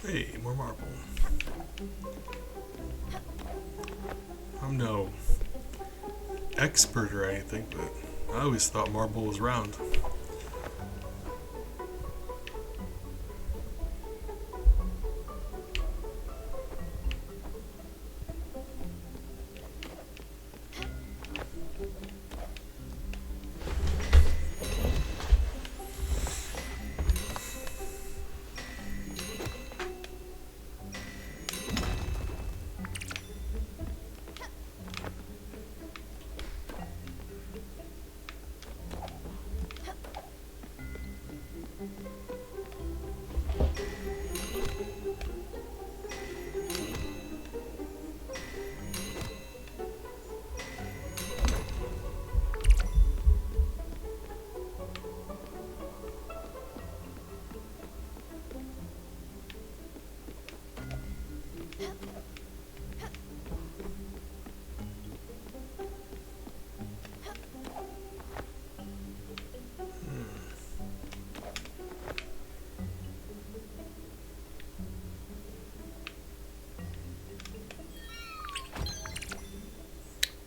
Hey, more marble. I'm no expert or anything, but I always thought marble was round.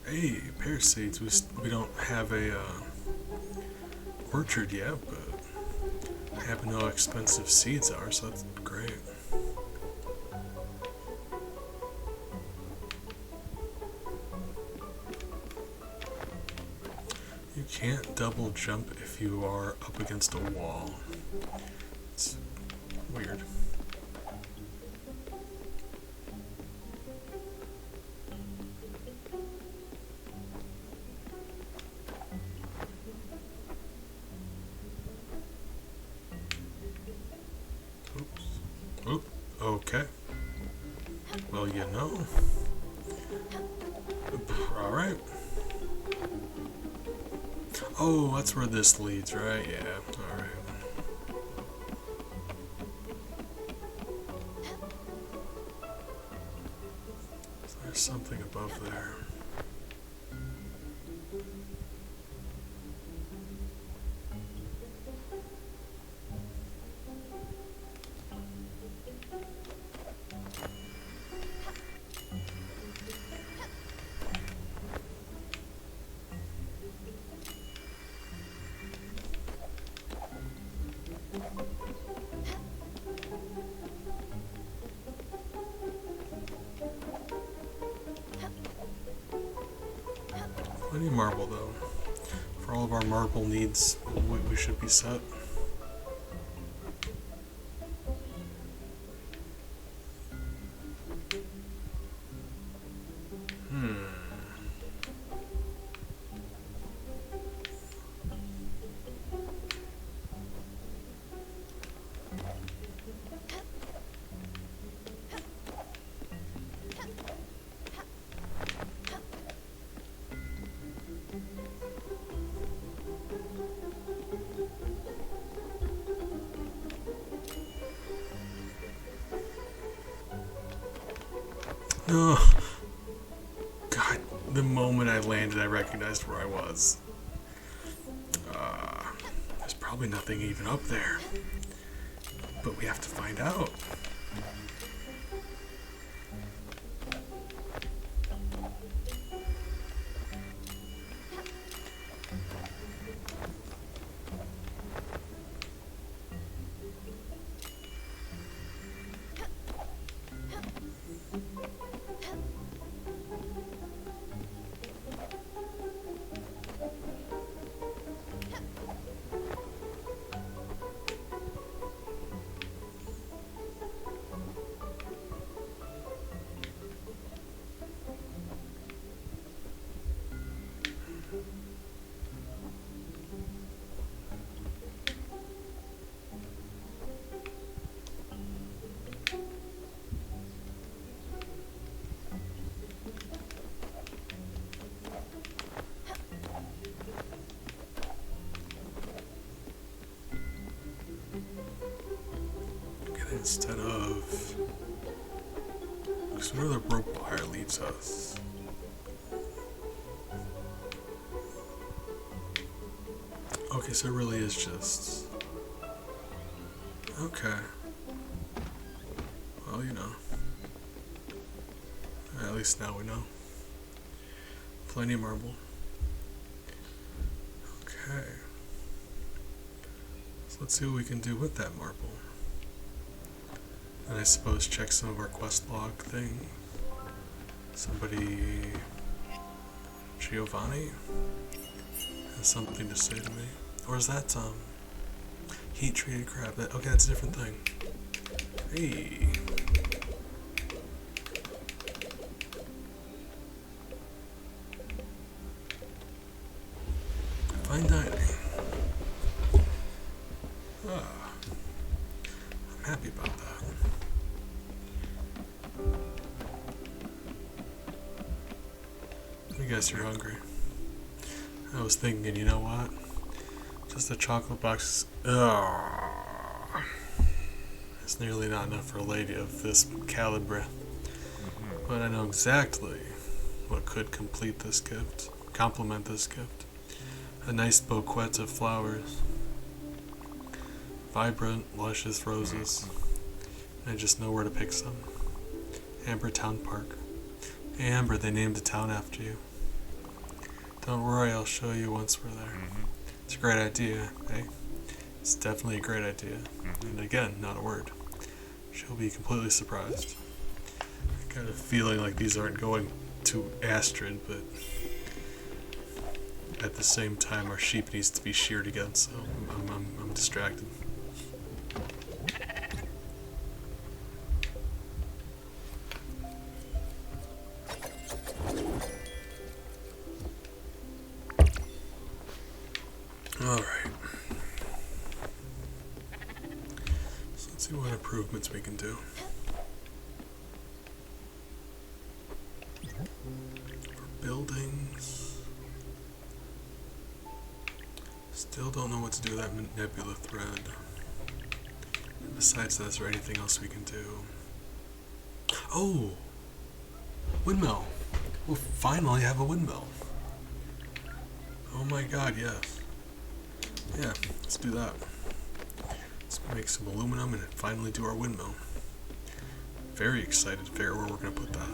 Hey, pear seeds. We don't have a orchard yet, but I happen to know how expensive seeds are, so that's great. You can't double jump if you are up against a wall. It's weird. Oop, okay. Well, you know. Alright. Oh, that's where this leads, right? Yeah, alright. So there's something above there. Plenty of marble, though. For all of our marble needs, we should be set. Oh, God, the moment I landed, I recognized where I was. There's probably nothing even up there. But we have to find out. Instead of... Because where the rope wire leads us. Okay, so it really is just... Okay. Well, you know. At least now we know. Plenty of marble. Okay. So let's see what we can do with that marble. And I suppose check some of our quest log thing. Somebody... Giovanni? Has something to say to me. Or is that, heat-treated crab? Okay, that's a different thing. Hey! Fine dining. Ah. I'm happy about that. I guess you're hungry. I was thinking, you know what? Just a chocolate box. It's nearly not enough for a lady of this caliber. But I know exactly what could complete this gift, complement this gift. A nice bouquet of flowers, vibrant, luscious roses. I just know where to pick some. Amber Town Park. Hey Amber, they named the town after you. Don't worry, I'll show you once we're there. It's a great idea, eh? It's definitely a great idea. And again, not a word. She'll be completely surprised. I got a feeling like these aren't going to Astrid, but at the same time our sheep needs to be sheared again, so I'm distracted. Alright. So let's see what improvements we can do. For buildings. Still don't know what to do with that nebula thread. And besides that, is there anything else we can do? Oh! Windmill! We'll finally have a windmill. Oh my god, yes. Yeah, let's do that. Let's make some aluminum and finally do our windmill. Very excited to figure out where we're going to put that.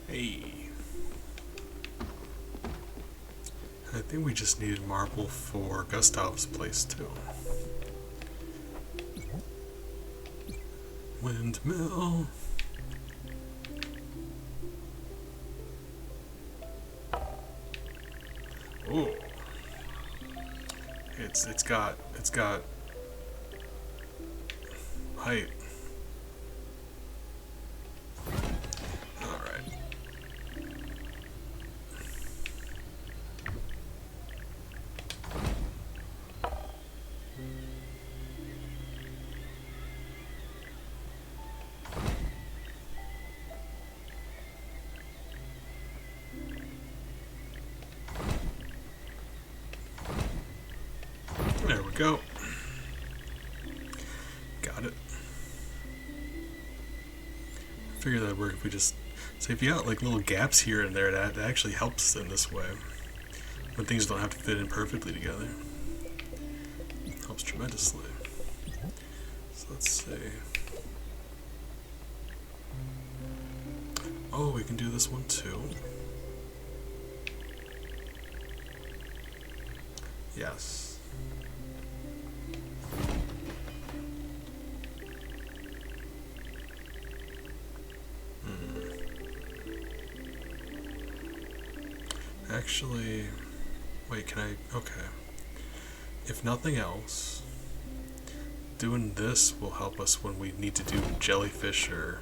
Hey. I think we just needed marble for Gustav's place too. Windmill. Oh. It's got height. There we go. Got it. I figured that'd work if we just... So if you got like little gaps here and there, that actually helps in this way. When things don't have to fit in perfectly together. Helps tremendously. So let's see. Oh, we can do this one too. Yes. Actually, wait, can I? Okay. If nothing else, doing this will help us when we need to do jellyfish or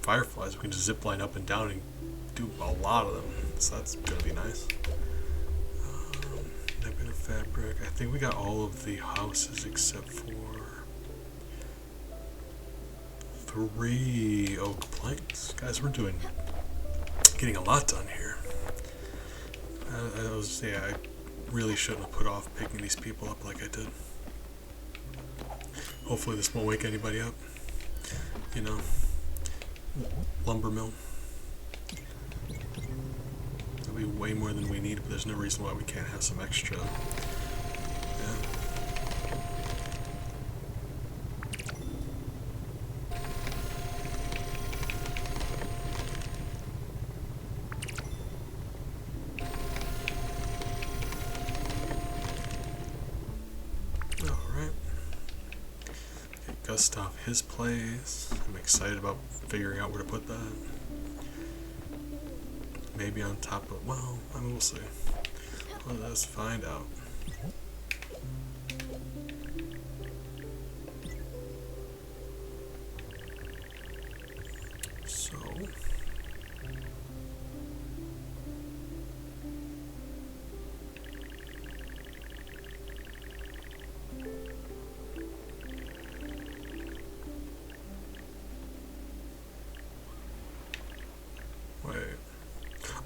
fireflies. We can just zip line up and down and do a lot of them. So that's gonna be nice. Nebula fabric. I think we got all of the houses except for 3 oak planks. Guys, we're getting a lot done here. I really shouldn't have put off picking these people up like I did. Hopefully this won't wake anybody up. You know, lumber mill. That'll be way more than we need, but there's no reason why we can't have some extra. Yeah. Gustav his place. I'm excited about figuring out where to put that. Maybe on top of, well, I mean, we'll see. Let us find out.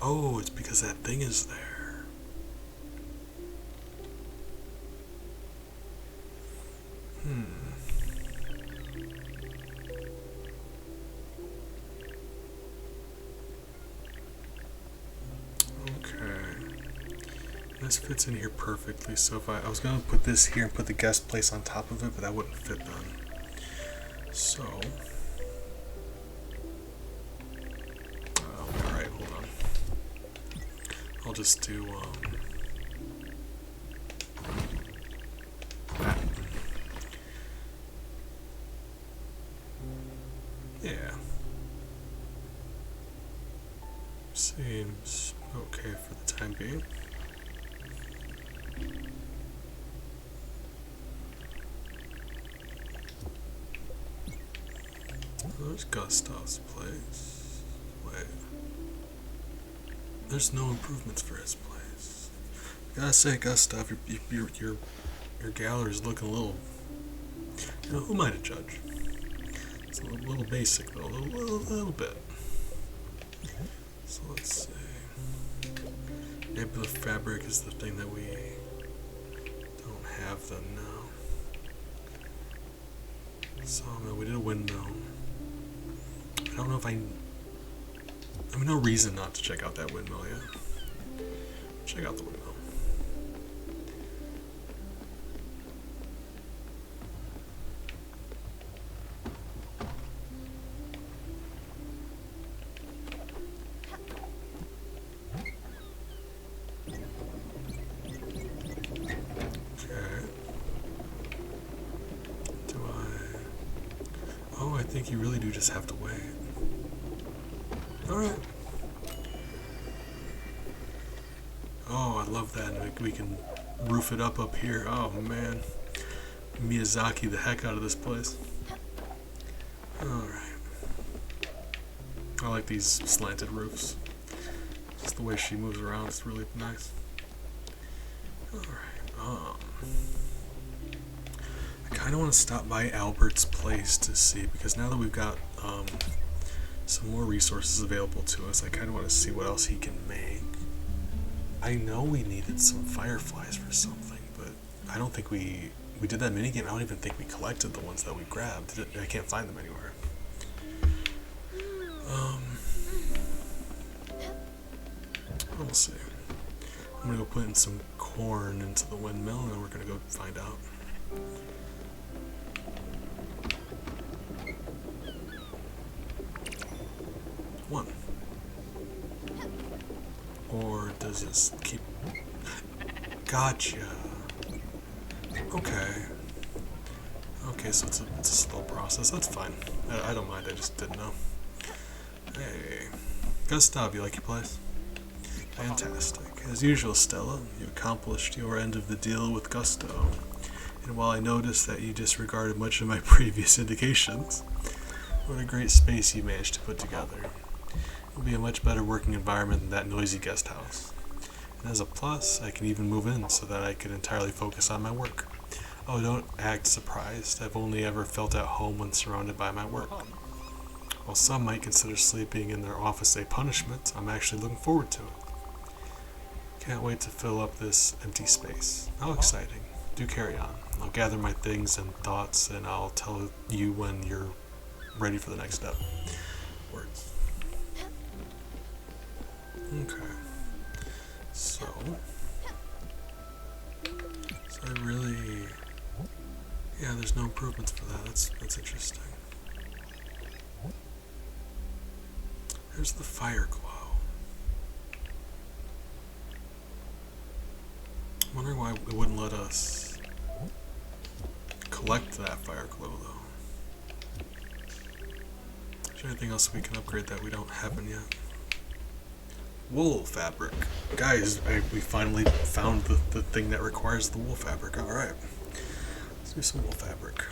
Oh, it's because that thing is there. Okay. This fits in here perfectly, so if I was going to put this here and put the guest place on top of it, but that wouldn't fit then. So... alright, hold on. I'll just do, that. Yeah. Seems okay for the time being. There's Gustav's place. Wait. There's no improvements for his place. Gotta say, Gustav, your gallery's looking a little... You know, who am I to judge? It's a little basic, though. A little bit. So let's see. Maybe the fabric is the thing that we don't have then now. Sawmill, we did a windmill. I don't know if I mean, no reason not to check out that windmill yet. Check out the windmill. I think you really do just have to wait. Alright. Oh, I love that. We can roof it up here. Oh, man. Miyazaki the heck out of this place. Alright. I like these slanted roofs. Just the way she moves around is really nice. Alright. I kind of want to stop by Albert's place to see, because now that we've got some more resources available to us, I kind of want to see what else he can make. I know we needed some fireflies for something, but I don't think we did that minigame. I don't even think we collected the ones that we grabbed. I can't find them anywhere. We'll see. I'm gonna go put in some corn into the windmill, and then we're gonna go find out. One. Or does this keep... Gotcha. Okay. Okay, so it's a slow process. That's fine. I don't mind. I just didn't know. Hey. Gustav, you like your place? Fantastic. As usual, Stella, you accomplished your end of the deal with gusto. And while I noticed that you disregarded much of my previous indications, what a great space you managed to put together. It will be a much better working environment than that noisy guest house. And as a plus, I can even move in so that I can entirely focus on my work. Oh, don't act surprised. I've only ever felt at home when surrounded by my work. While some might consider sleeping in their office a punishment, I'm actually looking forward to it. Can't wait to fill up this empty space. How exciting. Do carry on. I'll gather my things and thoughts, and I'll tell you when you're ready for the next step. Words. Okay. So I really... Yeah, there's no improvements for that. That's interesting. There's the fire glow. I'm wondering why it wouldn't let us collect that fire glow, though. Is there anything else we can upgrade that we don't have in yet? Wool fabric. Guys, we finally found the thing that requires the wool fabric. Alright. Let's do some wool fabric.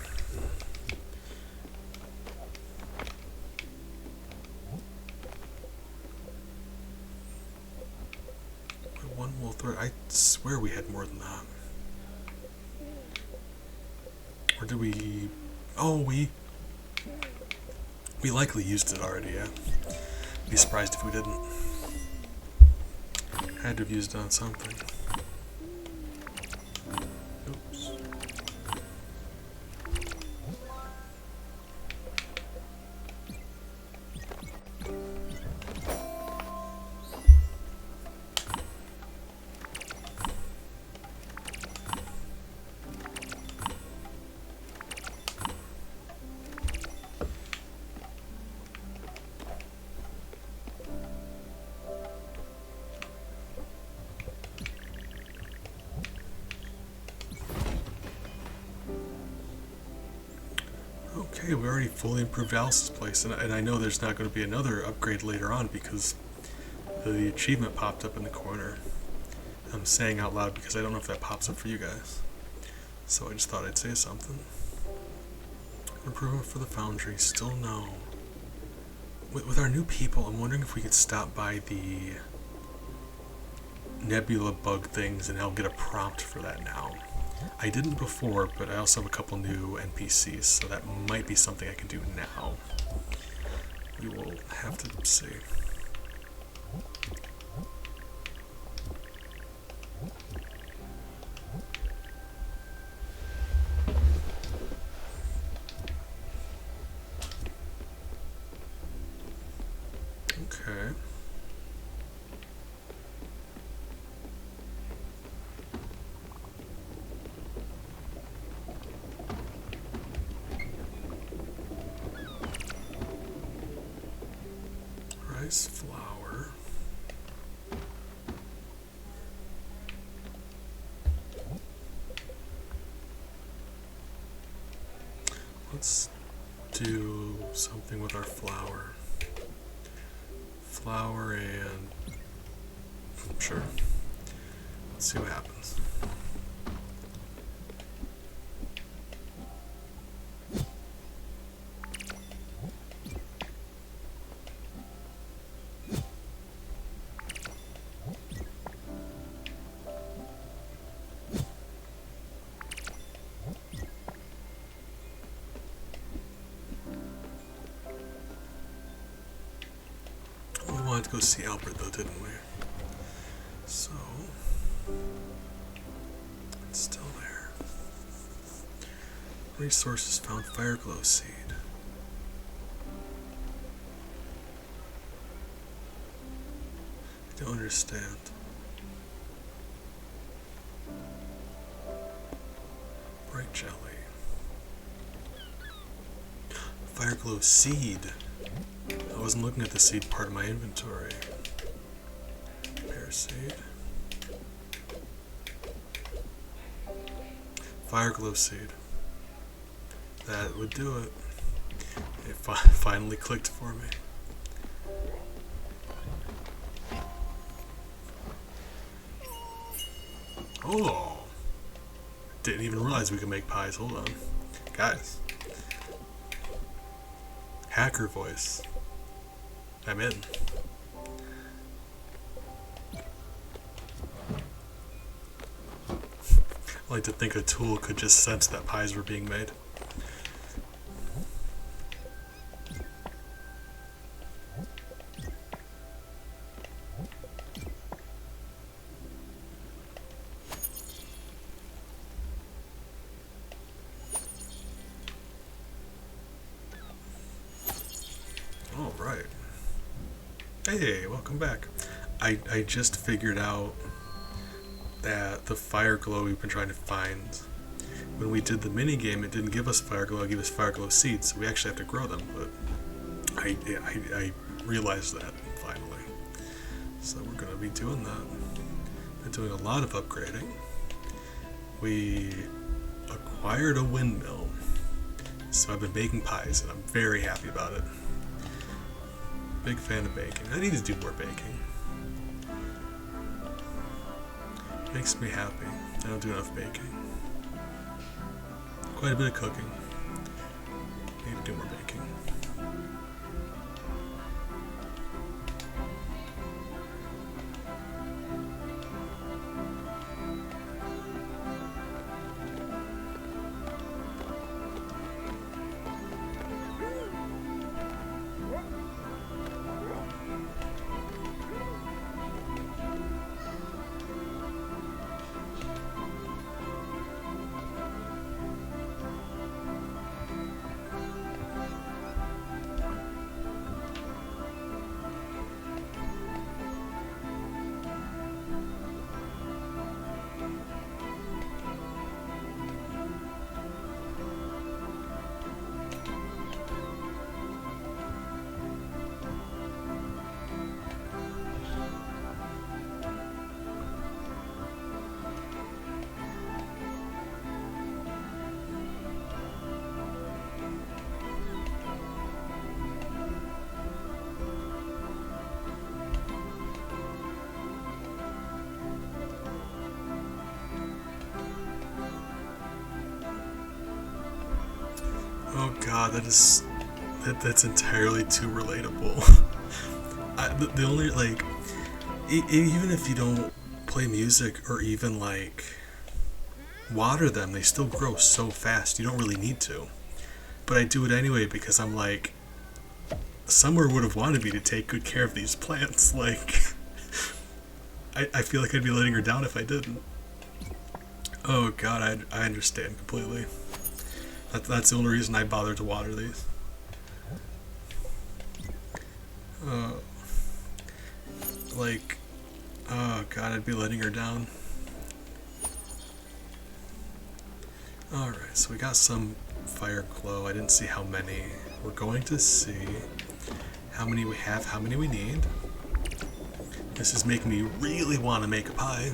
One wool thread. I swear we had more than that. Or did we... Oh, we likely used it already, yeah. Be surprised if we didn't. Had to have used it on something. Oops. Okay, we already fully improved Alice's place, and I know there's not going to be another upgrade later on because the achievement popped up in the corner. I'm saying out loud because I don't know if that pops up for you guys. So I just thought I'd say something. Improvement for the foundry, still no. With our new people, I'm wondering if we could stop by the nebula bug things and I'll get a prompt for that now. I didn't before, but I also have a couple new NPCs, so that might be something I can do now. We will have to see. Okay. Rice flour. Let's do something with our flour. Flour and... sure. Let's see what happens. We wanted to go see Albert though, didn't we? So, it's still there. Resources found, Fireglow seed. I don't understand. Bright jelly. Fireglow seed. I wasn't looking at the seed part of my inventory. Pear seed. Fireglow seed. That would do it. It finally clicked for me. Oh! Didn't even realize we could make pies. Hold on. Guys. Hacker voice. I'm in. I like to think a tool could just sense that pies were being made. All right. Hey, welcome back. I just figured out that the fire glow we've been trying to find, when we did the mini game, it didn't give us fire glow, it gave us fire glow seeds, so we actually have to grow them, but I realized that finally. So we're going to be doing that. We're doing a lot of upgrading. We acquired a windmill, so I've been baking pies, and I'm very happy about it. Big fan of baking. I need to do more baking. Makes me happy. I don't do enough baking. Quite a bit of cooking. Need to do more baking. Oh god, that's entirely too relatable. The only like, even if you don't play music or even like water them, they still grow so fast. You don't really need to, but I do it anyway because I'm like, Summer would have wanted me to take good care of these plants. Like, I feel like I'd be letting her down if I didn't. Oh god, I understand completely. That's the only reason I bother to water these. Uh, like, oh god, I'd be letting her down. Alright, so we got some fire glow. I didn't see how many. We're going to see how many we have, how many we need. This is making me really want to make a pie.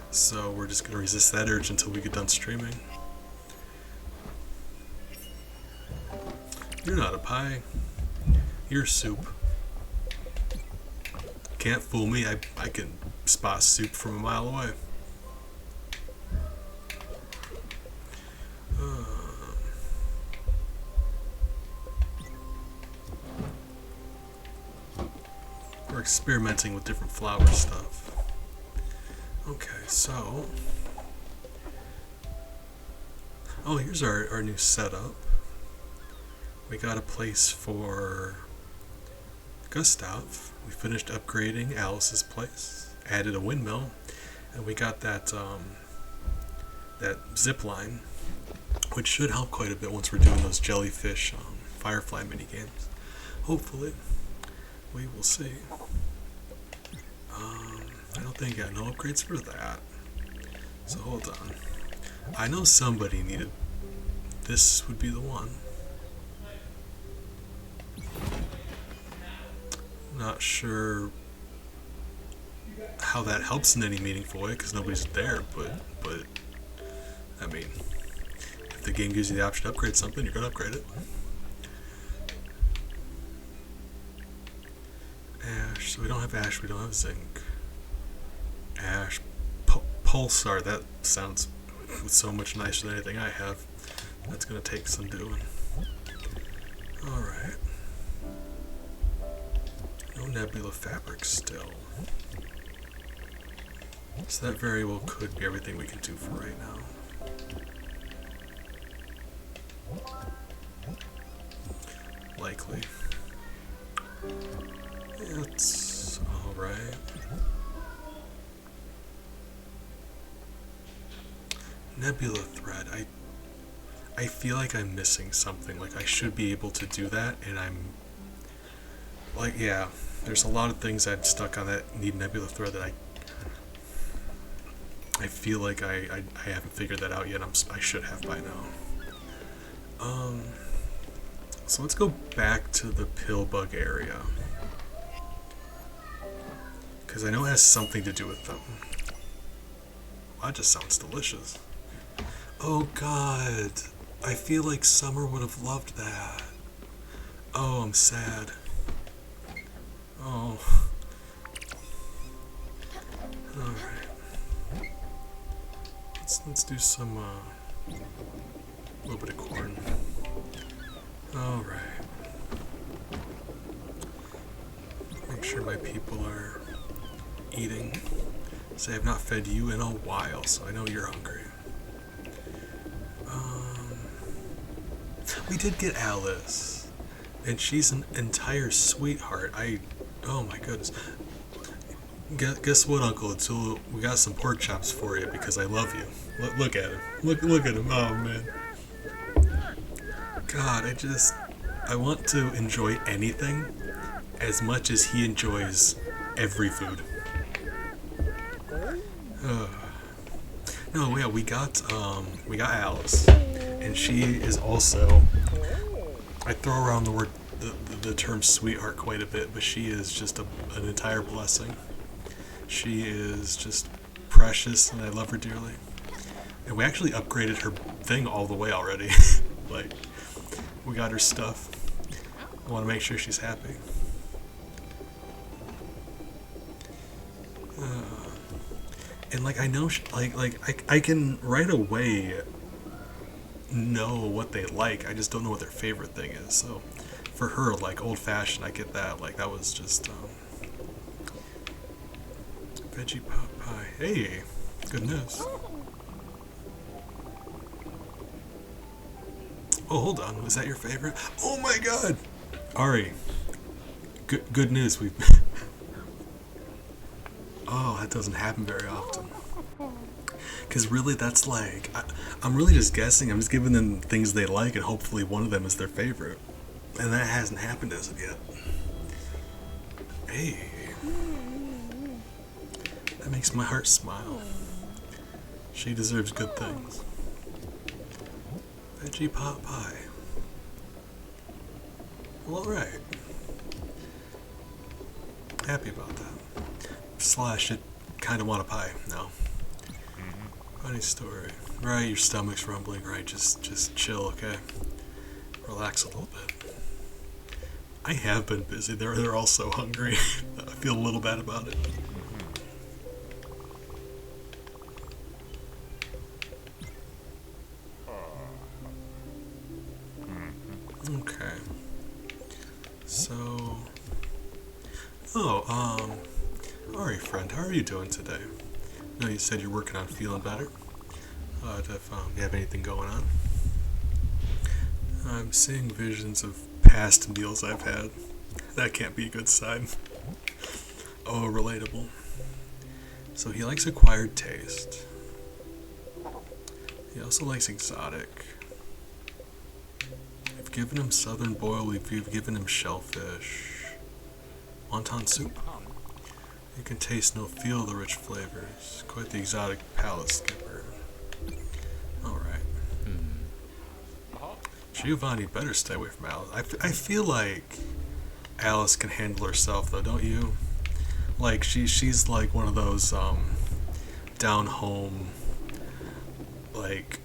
So we're just going to resist that urge until we get done streaming. You're not a pie. You're soup. Can't fool me. I can spot soup from a mile away. We're experimenting with different flower stuff. Okay, so... oh, here's our new setup. We got a place for Gustav. We finished upgrading Alice's place, added a windmill, and we got that that zip line, which should help quite a bit once we're doing those jellyfish firefly mini games. Hopefully, we will see. I don't think I got no upgrades for that. So hold on. I know somebody needed. This would be the one. Not sure how that helps in any meaningful way because nobody's there, but I mean, if the game gives you the option to upgrade something, you're gonna upgrade it. Ash, so we don't have ash, we don't have zinc. Ash, pulsar, that sounds so much nicer than anything I have. That's gonna take some doing. Alright. No nebula fabric still. So that very well could be everything we can do for right now. Likely. It's alright. Nebula thread. I feel like I'm missing something. Like I should be able to do that, and I'm like, yeah, there's a lot of things I'm stuck on that need nebula thread that I feel like I haven't figured that out yet. I should have by now. So let's go back to the pill bug area, because I know it has something to do with them. Well, that just sounds delicious. Oh god, I feel like Summer would have loved that. Oh, I'm sad. Oh. Alright. Let's do some, a little bit of corn. Alright. Make sure my people are eating. So I have not fed you in a while, so I know you're hungry. We did get Alice, and she's an entire sweetheart. Oh my goodness. Guess what, Uncle Atul? We got some pork chops for you because I love you. Look at him. Look at him. Oh man. God, I want to enjoy anything as much as he enjoys every food. No, yeah, we got Alice, and she is also. I throw around the term sweetheart quite a bit, but she is just an entire blessing. She is just precious, and I love her dearly. And we actually upgraded her thing all the way already. Like, we got her stuff. I want to make sure she's happy. And like I know, I can right away know what they like. I just don't know what their favorite thing is. So for her, like old fashioned, I get that. Like that was just veggie pot pie. Hey, good news. Oh, hold on. Was that your favorite? Oh my God, Ari. Good news. We. Oh, that doesn't happen very often. Because really, that's like I'm really just guessing. I'm just giving them things they like, and hopefully one of them is their favorite. And that hasn't happened as of yet. Hey, that makes my heart smile. She deserves good things. Veggie pot pie. Well, alright. Happy about that. Slash, it kind of want a pie now. Funny story. Right, your stomach's rumbling. Right, just chill, okay? Relax a little bit. I have been busy. They're all so hungry. I feel a little bad about it. Okay. So, Ari, friend, how are you doing today? I know you said you're working on feeling better. If you have anything going on. I'm seeing visions of past meals I've had. That can't be a good sign. Oh, relatable. So he likes acquired taste. He also likes exotic. We've given him southern boil, we've given him shellfish. Wonton soup. You can taste no feel the rich flavors. Quite the exotic palate skipper. Alright. Giovanni better stay away from Alice. I feel like Alice can handle herself though, don't you? Like she's like one of those down home, like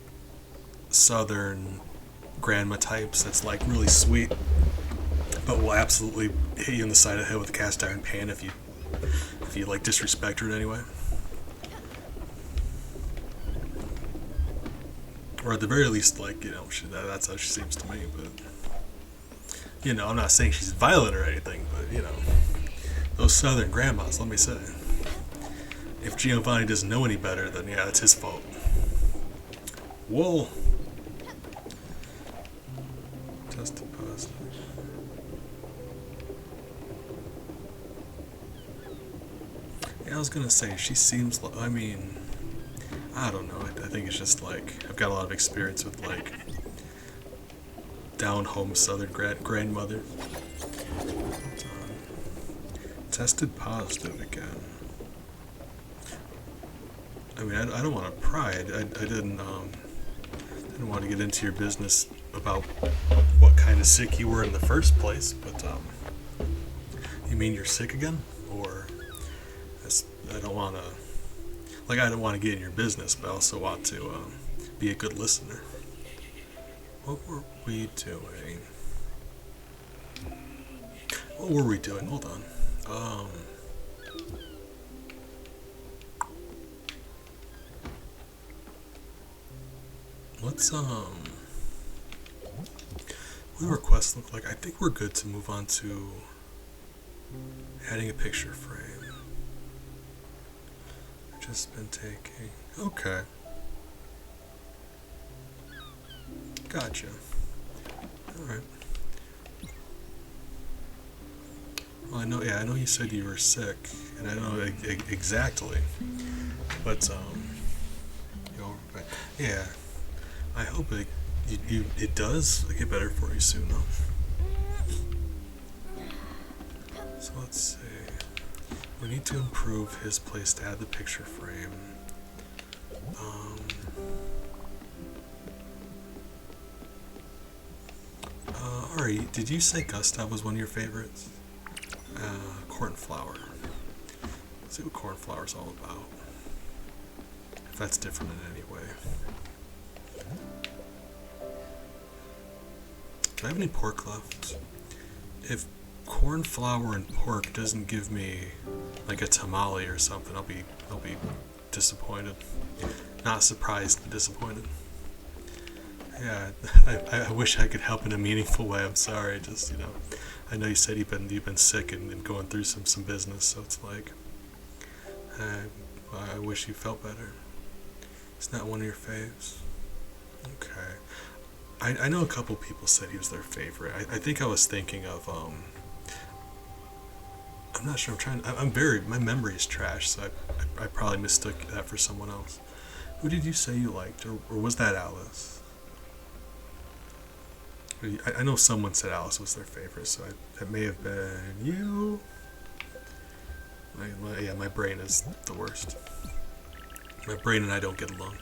southern grandma types that's like really sweet, but will absolutely hit you in the side of the head with a cast iron pan if you like disrespect her in any way. Or at the very least, like, you know, that's how she seems to me, but, you know, I'm not saying she's violent or anything, but, you know, those southern grandmas, let me say. If Giovanni doesn't know any better, then yeah, it's his fault. Whoa! Tested positive. Yeah, I was gonna say, she seems like, I mean, I don't know. I think it's just like I've got a lot of experience with like down home southern grandmother. Tested positive again. I mean, I don't want to pry. I didn't want to get into your business about what kind of sick you were in the first place. But you mean you're sick again, or I don't want to. Like, I don't want to get in your business, but I also want to be a good listener. What were we doing? Hold on. Let's, what do our quests look like? I think we're good to move on to adding a picture frame. Just been taking. Okay. Gotcha. Alright. Well, I know you said you were sick, and I don't know exactly, but, yeah, I hope it does get better for you soon, though. So let's see. We need to improve his place to add the picture frame. Ari, did you say Gustav was one of your favorites? Cornflower. Let's see what cornflower's all about. If that's different in any way. Do I have any pork left? If cornflower and pork doesn't give me like a tamale or something, I'll be disappointed. Not surprised, but disappointed. Yeah, I wish I could help in a meaningful way. I'm sorry. Just, I know you said you've been sick and going through some business, so it's like, I, I wish you felt better. It's not one of your faves. Okay. I know a couple people said he was their favorite. I think I was thinking of I'm not sure. My memory is trash, so I probably mistook that for someone else. Who did you say you liked, or was that Alice? I know someone said Alice was their favorite, so that may have been you. My brain is the worst. My brain and I don't get along.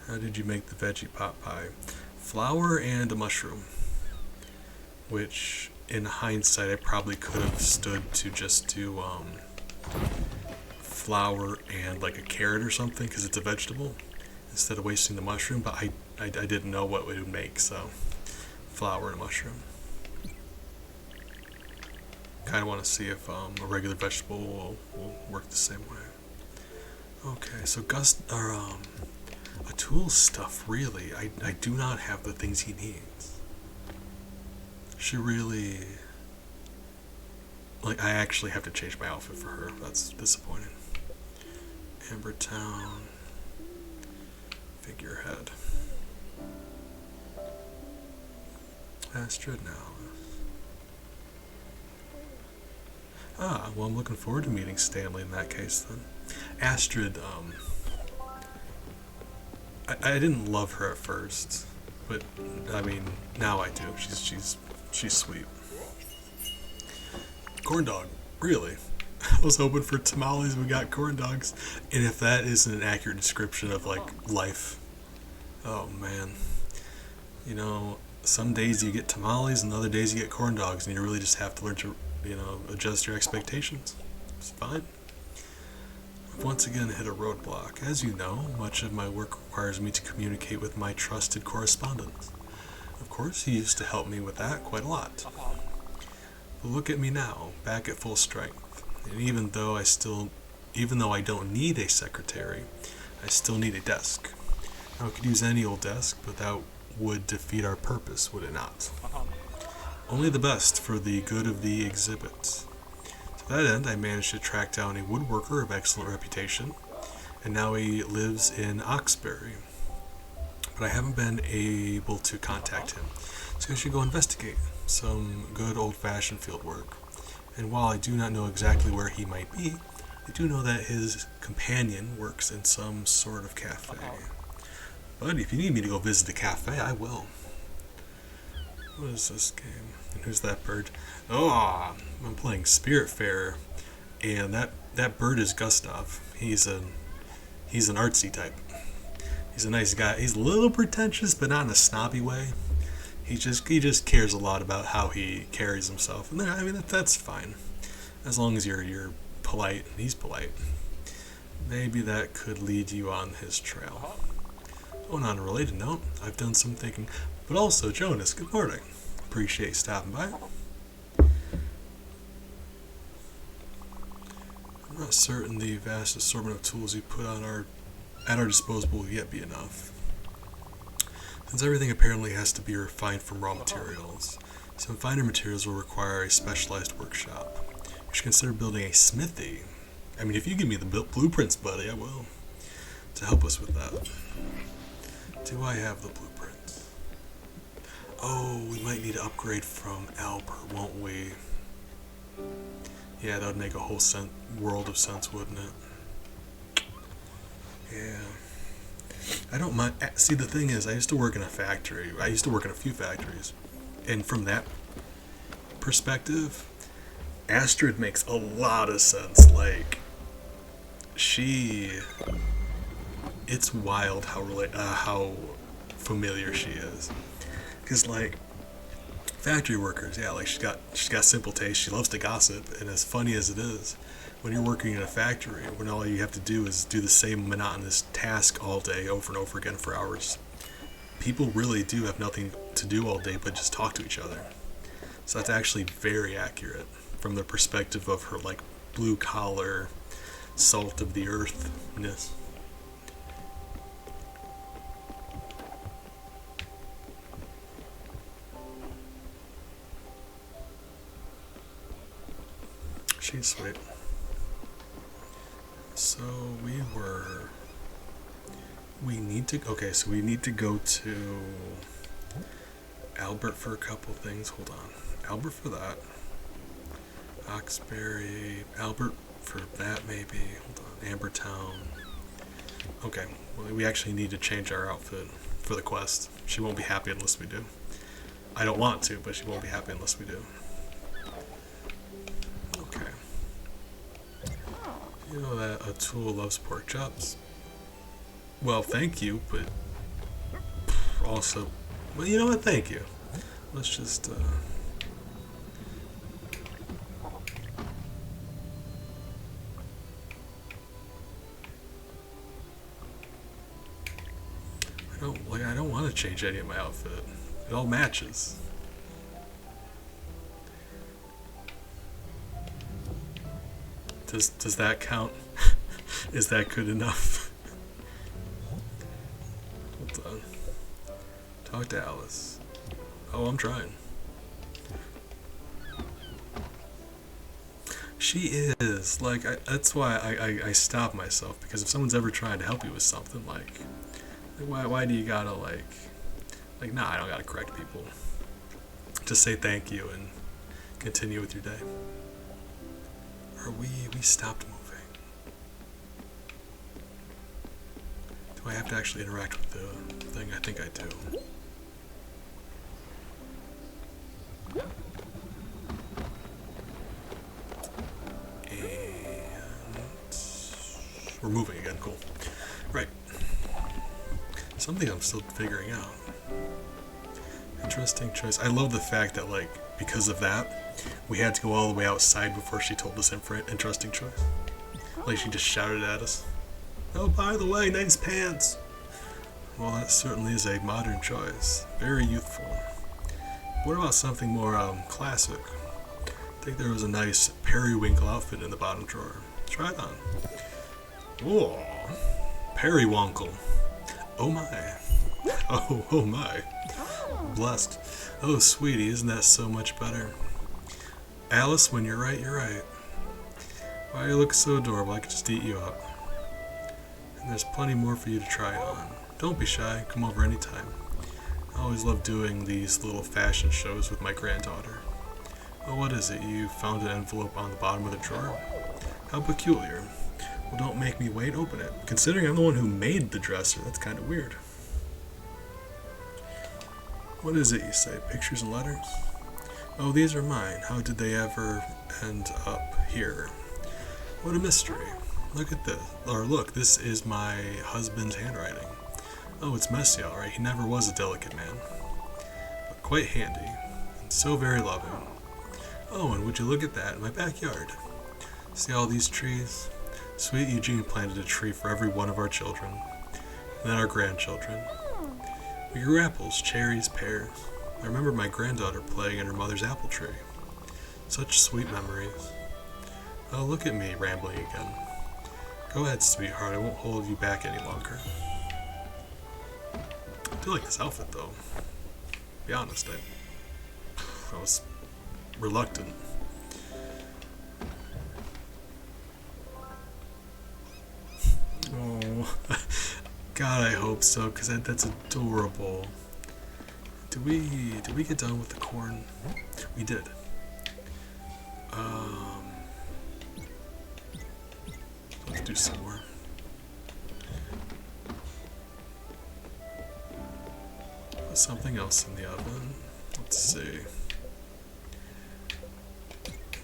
How did you make the veggie pot pie? Flour and a mushroom. Which, in hindsight, I probably could have stood to just do flour and like a carrot or something because it's a vegetable instead of wasting the mushroom. But I didn't know what it would make, so flour and mushroom. Kind of want to see if a regular vegetable will work the same way. Okay, so Atul's stuff, really, I do not have the things he needs. She really, I actually have to change my outfit for her. That's disappointing. Ambertown, figurehead. Astrid now. Well, I'm looking forward to meeting Stanley in that case then. Astrid, I didn't love her at first, but I mean now I do. She's sweet. Corn dog, really? I was hoping for tamales. We got corn dogs, and if that isn't an accurate description of life, oh man. Some days you get tamales, and other days you get corn dogs, and you really just have to learn to adjust your expectations. It's fine. I've once again hit a roadblock. As you know, much of my work requires me to communicate with my trusted correspondents. Of course, he used to help me with that quite a lot. But look at me now, back at full strength. And even though I don't need a secretary, I still need a desk. Now, I could use any old desk, but that would defeat our purpose, would it not? Only the best for the good of the exhibit. To that end, I managed to track down a woodworker of excellent reputation, and now he lives in Oxbury. But I haven't been able to contact him, so I should go investigate some good old-fashioned field work. And while I do not know exactly where he might be, I do know that his companion works in some sort of cafe. But if you need me to go visit the cafe, I will. What is this game? And who's that bird? Oh, I'm playing Spiritfarer, and that bird is Gustav. He's an artsy type. He's a nice guy. He's a little pretentious, but not in a snobby way. He just cares a lot about how he carries himself, and I mean that's fine, as long as you're polite and he's polite. Maybe that could lead you on his trail. Oh, and on a related note, I've done some thinking. But also, Jonas, good morning. Appreciate you stopping by. I'm not certain the vast assortment of tools you put at our disposal will yet be enough. Since everything apparently has to be refined from raw materials, some finer materials will require a specialized workshop. You should consider building a smithy. I mean, if you give me the blueprints, buddy, I will. To help us with that. Do I have the blueprints? Oh, we might need to upgrade from Albert, won't we? Yeah, that would make a whole world of sense, wouldn't it? Yeah. I don't mind. See, the thing is, I used to work in a factory. I used to work in a few factories. And from that perspective, Astrid makes a lot of sense. It's wild how familiar she is. Because, factory workers, yeah, she's got simple taste. She loves to gossip. And as funny as it is, when you're working in a factory, when all you have to do is do the same monotonous task all day over and over again for hours, people really do have nothing to do all day but just talk to each other. So that's actually very accurate from the perspective of her blue collar, salt of the earthness. she's sweet. So we need to go to Albert for a couple things. Hold on. Albert for that. Oxbury. Albert for that, maybe. Hold on. Ambertown. Okay. Well, we actually need to change our outfit for the quest. She won't be happy unless we do. I don't want to, but she won't be happy unless we do. Okay. You know that Atul loves pork chops? Well, thank you, but also... Well, you know what? Thank you. Let's just, I don't want to change any of my outfit. It all matches. Does that count? Is that good enough? Hold on. Talk to Alice. Oh, I'm trying. She is. Like, that's why I stop myself, because if someone's ever trying to help you with something, like why do you gotta, nah, I don't gotta correct people. Just say thank you and continue with your day. Or we stopped moving. Do I have to actually interact with the thing? I think I do. We're moving again, cool. Right. Something I'm still figuring out. Interesting choice. I love the fact that, because of that, we had to go all the way outside before she told us interesting choice. Like, she just shouted at us. Oh, by the way, nice pants! Well, that certainly is a modern choice. Very youthful. What about something more, classic? I think there was a nice periwinkle outfit in the bottom drawer. Try it on. Whoa, periwinkle. Oh my. Oh my. Blessed. Oh, sweetie, isn't that so much better? Alice, when you're right, you're right. Why you look so adorable, I could just eat you up. And there's plenty more for you to try on. Don't be shy, come over anytime. I always love doing these little fashion shows with my granddaughter. Oh, what is it? You found an envelope on the bottom of the drawer? How peculiar. Well, don't make me wait, open it. Considering I'm the one who made the dresser, that's kind of weird. What is it, you say? Pictures and letters? Oh, these are mine. How did they ever end up here? What a mystery. Look at this. Or look, this is my husband's handwriting. Oh, it's messy, alright. He never was a delicate man. But quite handy. And so very loving. Oh, and would you look at that in my backyard? See all these trees? Sweet Eugene planted a tree for every one of our children. And then our grandchildren. We grew apples, cherries, pears. I remember my granddaughter playing in her mother's apple tree. Such sweet memories. Oh, look at me rambling again. Go ahead, sweetheart. I won't hold you back any longer. I do like this outfit, though. To be honest, I was reluctant. Oh, God, I hope so, because that's adorable. Did we get done with the corn? We did. Let's do some more. Put something else in the oven. Let's see.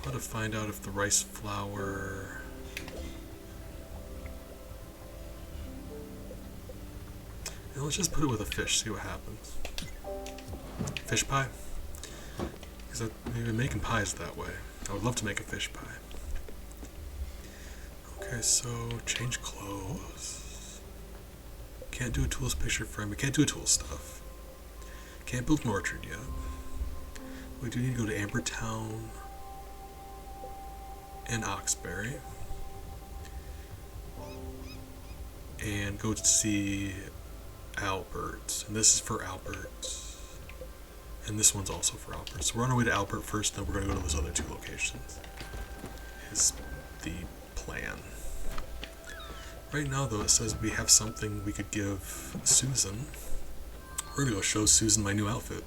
How to find out if the rice flour... And let's just put it with a fish, see what happens. Fish pie? Because they've been making pies that way. I would love to make a fish pie. Okay, so change clothes. Can't do a tools picture frame. We can't do a tool stuff. Can't build an orchard yet. We do need to go to Ambertown and Oxbury. And go to see Albert. And this is for Albert. And this one's also for Albert. So we're on our way to Albert first, then we're going to go to those other two locations. is the plan. Right now, though, it says we have something we could give Susan. We're gonna go show Susan my new outfit.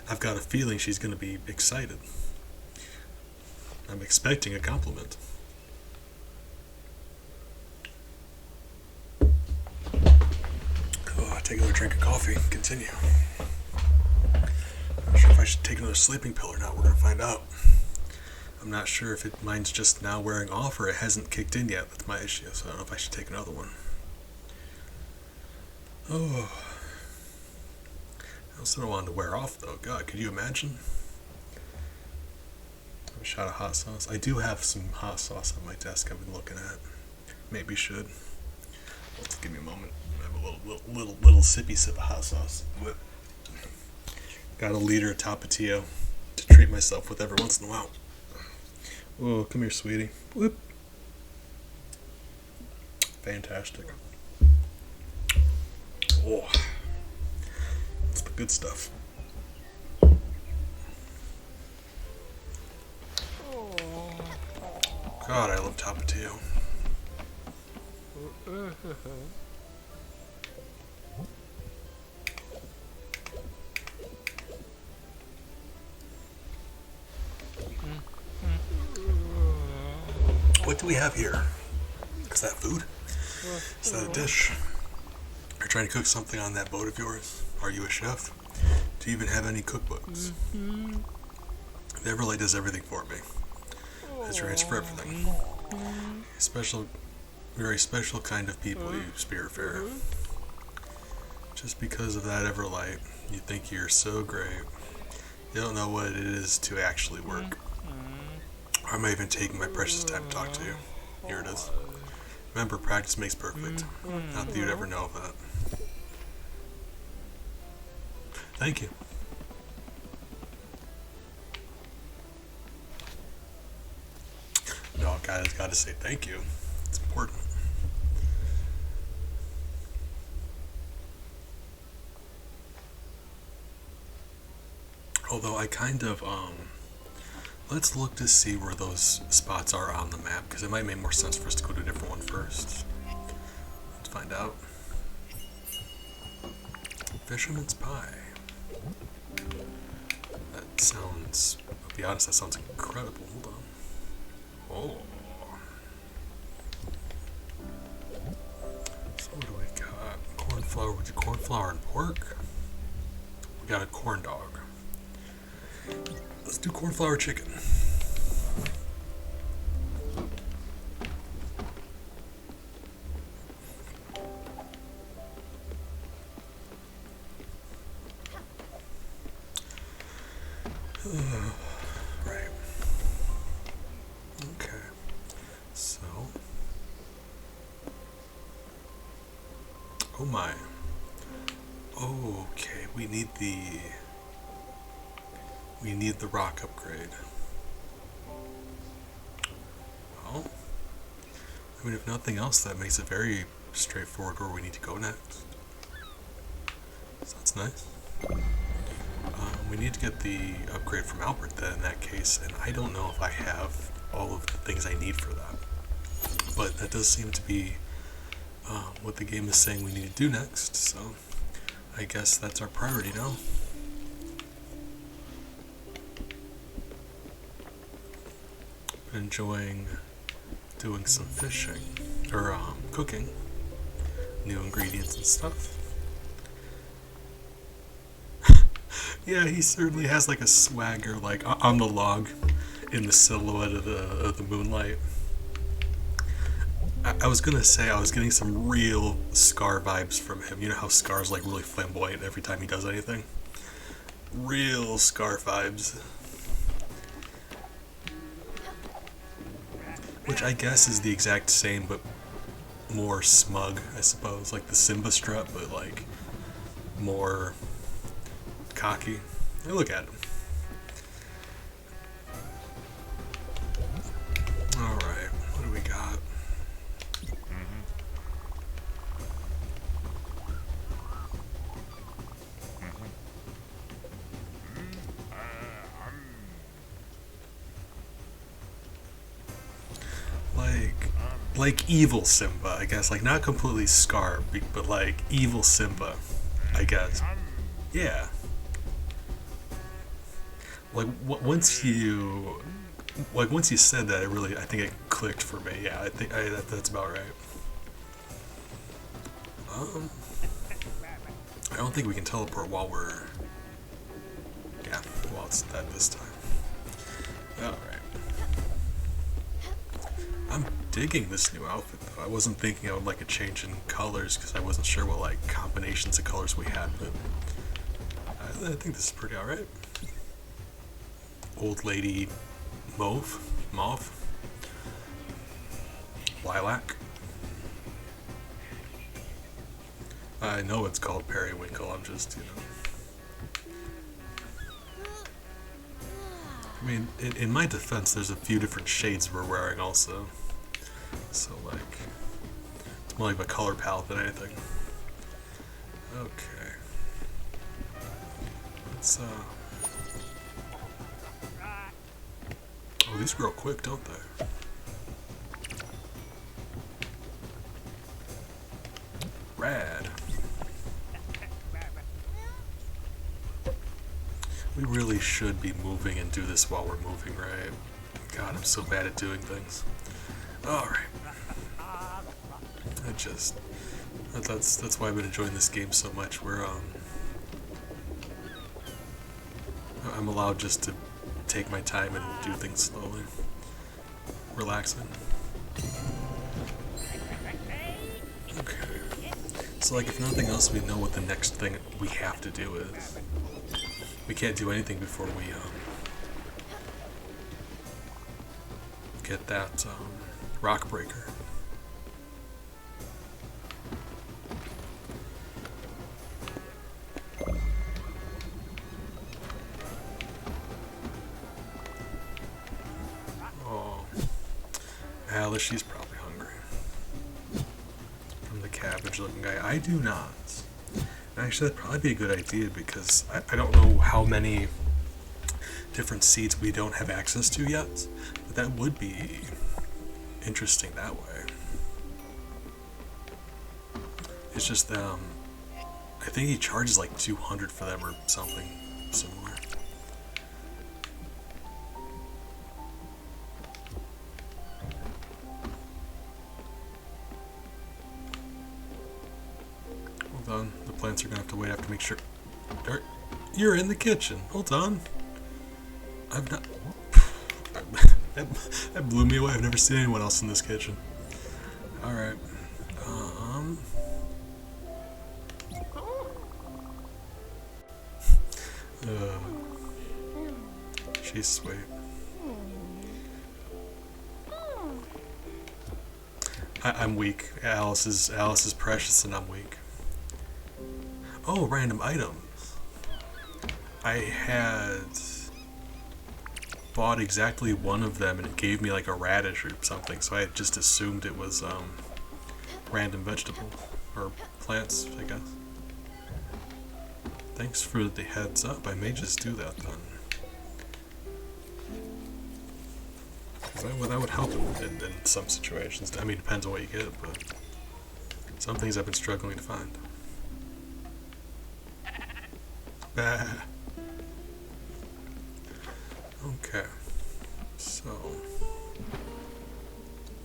I've got a feeling she's gonna be excited. I'm expecting a compliment. Oh, take another drink of coffee. Continue. I'm not sure if I should take another sleeping pill or not. We're gonna find out. I'm not sure if mine's just now wearing off or it hasn't kicked in yet. That's my issue, so I don't know if I should take another one. Oh. I also don't want it to wear off, though. God, could you imagine? A shot of hot sauce. I do have some hot sauce on my desk I've been looking at. Maybe should. Well, just give me a moment. I have a little sippy sip of hot sauce. But got a liter of Tapatio to treat myself with every once in a while. Oh, come here, sweetie. Whoop. Fantastic. Oh, that's the good stuff. God, I love Tapatio. What do we have here? Is that food? Is that a dish? Are you trying to cook something on that boat of yours? Are you a chef? Do you even have any cookbooks? The Everlight does everything for me. That's your answer for everything. Very special kind of people, you Spiritfarer. Just because of that Everlight, you think you're so great. You don't know what it is to actually work. Or am I even taking my precious time to talk to you? Here it is. Remember, practice makes perfect. Not that you'd ever know that. Thank you. No, guys, gotta say thank you. It's important. Although I kind of, let's look to see where those spots are on the map, because it might make more sense for us to go to a different one first. Let's find out. Fisherman's Pie. That sounds, I'll be honest, that sounds incredible. Hold on. Oh. So what do we got? Cornflower, we do cornflower and pork. We got a corn dog. Let's do cornflower chicken. Right. Okay. So. Oh my. Okay, we need the rock upgrade. Well, I mean, if nothing else, that makes it very straightforward where we need to go next. So that's nice. We need to get the upgrade from Albert then in that case, and I don't know if I have all of the things I need for that. But that does seem to be what the game is saying we need to do next, so I guess that's our priority now. Enjoying doing some fishing, or cooking, new ingredients and stuff. Yeah, he certainly has like a swagger, like on the log, in the silhouette of the moonlight. I was gonna say I was getting some real Scar vibes from him. You know how Scar's like really flamboyant every time he does anything? Real Scar vibes. Which I guess is the exact same, but more smug, I suppose. Like the Simba strut, but like more cocky. Hey, look at him. Alright, what do we got? like evil Simba, I guess. Like not completely Scar, but like evil Simba, I guess. Yeah. Like once you said that, I think it clicked for me. Yeah, I think that's about right. Um, I don't think we can teleport while we're. Yeah, well, it's that this time. Alright. I'm digging this new outfit, though. I wasn't thinking I would like a change in colors because I wasn't sure what like combinations of colors we had, but I think this is pretty alright. Old lady mauve, lilac. I know it's called periwinkle. I'm just, I mean, in my defense, there's a few different shades we're wearing also. So, like, it's more like a color palette than anything. Okay. Let's, oh, these grow quick, don't they? Rad. We really should be moving and do this while we're moving, right? God, I'm so bad at doing things. Alright. That's why I've been enjoying this game so much. I'm allowed just to take my time and do things slowly. Relaxing. Okay. So like if nothing else, we know what the next thing we have to do is. We can't do anything before we get that rock breaker. Oh, Alice, she's probably hungry. From the cabbage-looking guy. I do not. Actually, that'd probably be a good idea because I don't know how many different seeds we don't have access to yet, but that would be interesting that way. It's just, I think he charges like 200 for them or something similar. Hold on, the plants are gonna have to wait. I have to make sure. You're in the kitchen. Hold on. I've not. That blew me away. I've never seen anyone else in this kitchen. Alright. She's sweet. I'm weak. Alice is precious and I'm weak. Oh, random items. I had bought exactly one of them and it gave me like a radish or something, so I had just assumed it was random vegetables or plants, I guess. Thanks for the heads up. I may just do that then. That would help in some situations. I mean, it depends on what you get, but some things I've been struggling to find. Bah. Okay, so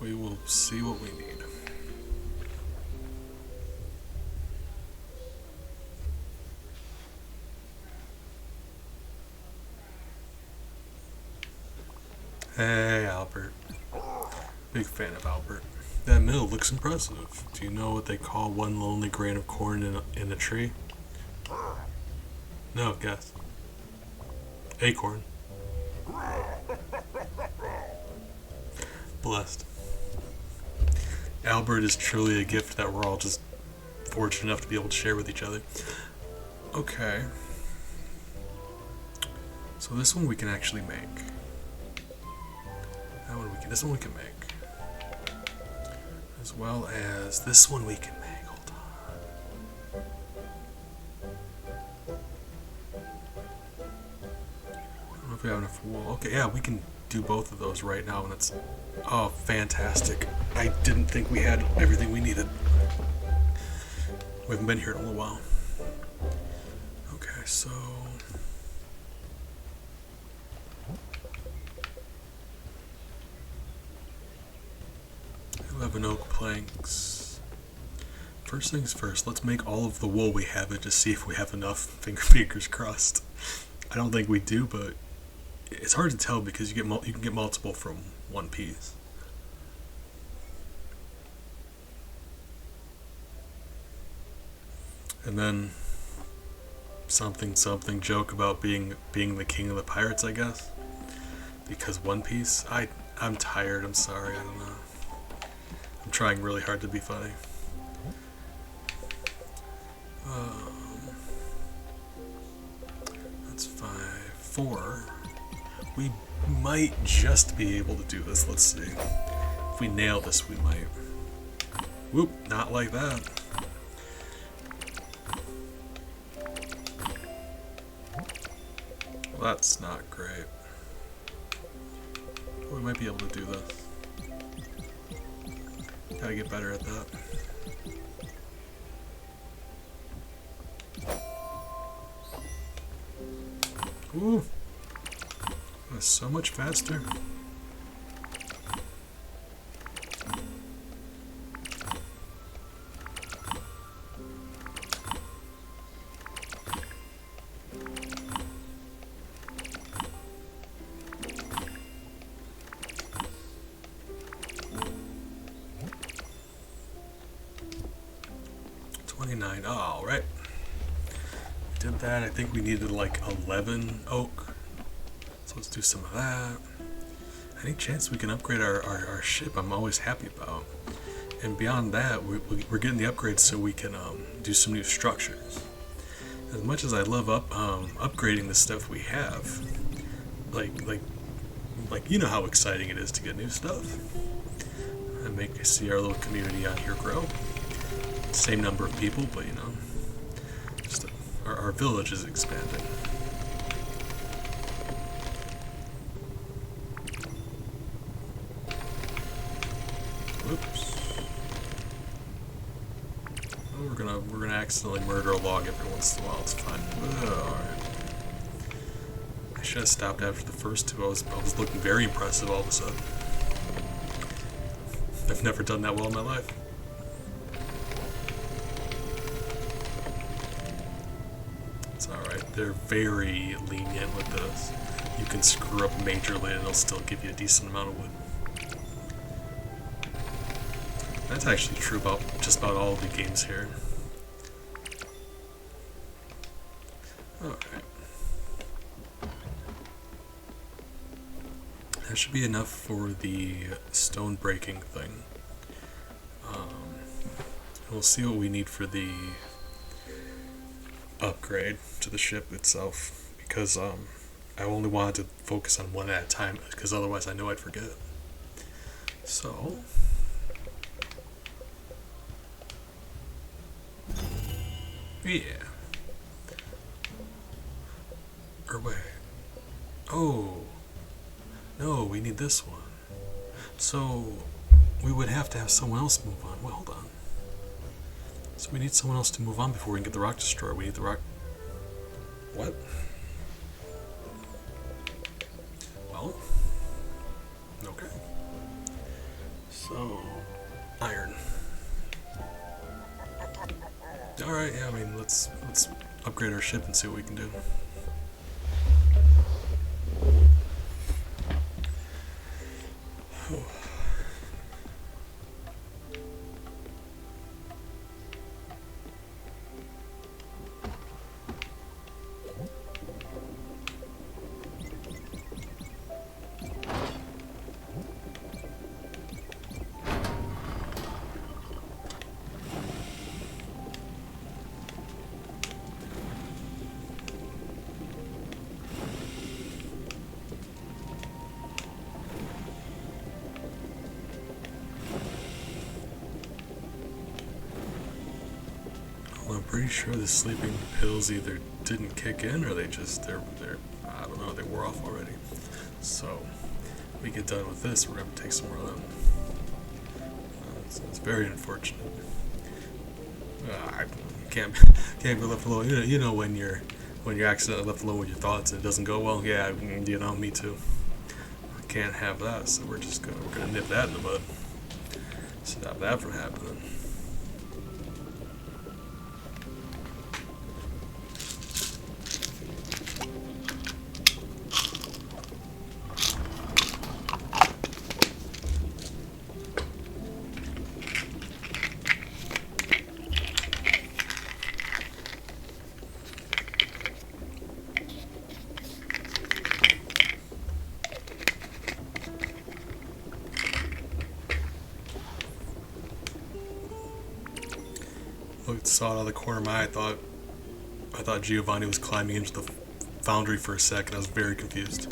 we will see what we need. Hey, Albert. Big fan of Albert. That mill looks impressive. Do you know what they call one lonely grain of corn in a tree? No, guess. Acorn. Blessed. Albert is truly a gift that we're all just fortunate enough to be able to share with each other. Okay. So this one we can actually make. This one we can make. As well as this one we can make. Hold on. I don't know if we have enough wool. Okay, yeah, we can do both of those right now, and it's, oh, fantastic. I didn't think we had everything we needed. We haven't been here in a little while. Okay, so 11 oak planks. First things first, let's make all of the wool we have and just see if we have enough. Fingers crossed. I don't think we do, but it's hard to tell because you can get multiple from one piece. And then something joke about being the king of the pirates, I guess. Because One Piece, I'm tired. I'm sorry. I don't know. I'm trying really hard to be funny. That's 5, 4. We might just be able to do this. Let's see. If we nail this, we might. Whoop! Not like that. Well, that's not great. We might be able to do this. Gotta get better at that. Ooh! That's so much faster. All right. Did that. I think we needed like 11 oak. So let's do some of that. Any chance we can upgrade our ship, I'm always happy about. And beyond that, we're getting the upgrades so we can do some new structures. As much as I love upgrading the stuff we have, like you know how exciting it is to get new stuff. And see our little community out here grow. Same number of people, but you know, just our village is expanding. Whoops. Oh, we're gonna accidentally murder a log every once in a while. It's fine. Alright. I should have stopped after the first two. I was looking very impressive all of a sudden. I've never done that well in my life. They're very lenient with this. You can screw up majorly and it'll still give you a decent amount of wood. That's actually true about just about all of the games here. Alright. That should be enough for the stone breaking thing. We'll see what we need for the upgrade to the ship itself, because I only wanted to focus on one at a time, because otherwise I know I'd forget. So yeah. Or wait. Oh no, we need this one. So we would have to have someone else move on. Well, hold on. So we need someone else to move on before we can get the rock destroyer. We need the rock. What? Well. Okay. So, iron. All right. Yeah. I mean, let's upgrade our ship and see what we can do. I'm pretty sure the sleeping pills either didn't kick in or they're I don't know, they wore off already. So we get done with this, we're going to take some more of them. It's very unfortunate. I can't be left alone. You know when you're accidentally left alone with your thoughts and it doesn't go well. Yeah, me too. I can't have that, so we're gonna nip that in the bud. Stop that from happening. Saw it out of the corner of my eye. I thought Giovanni was climbing into the foundry for a second. I was very confused.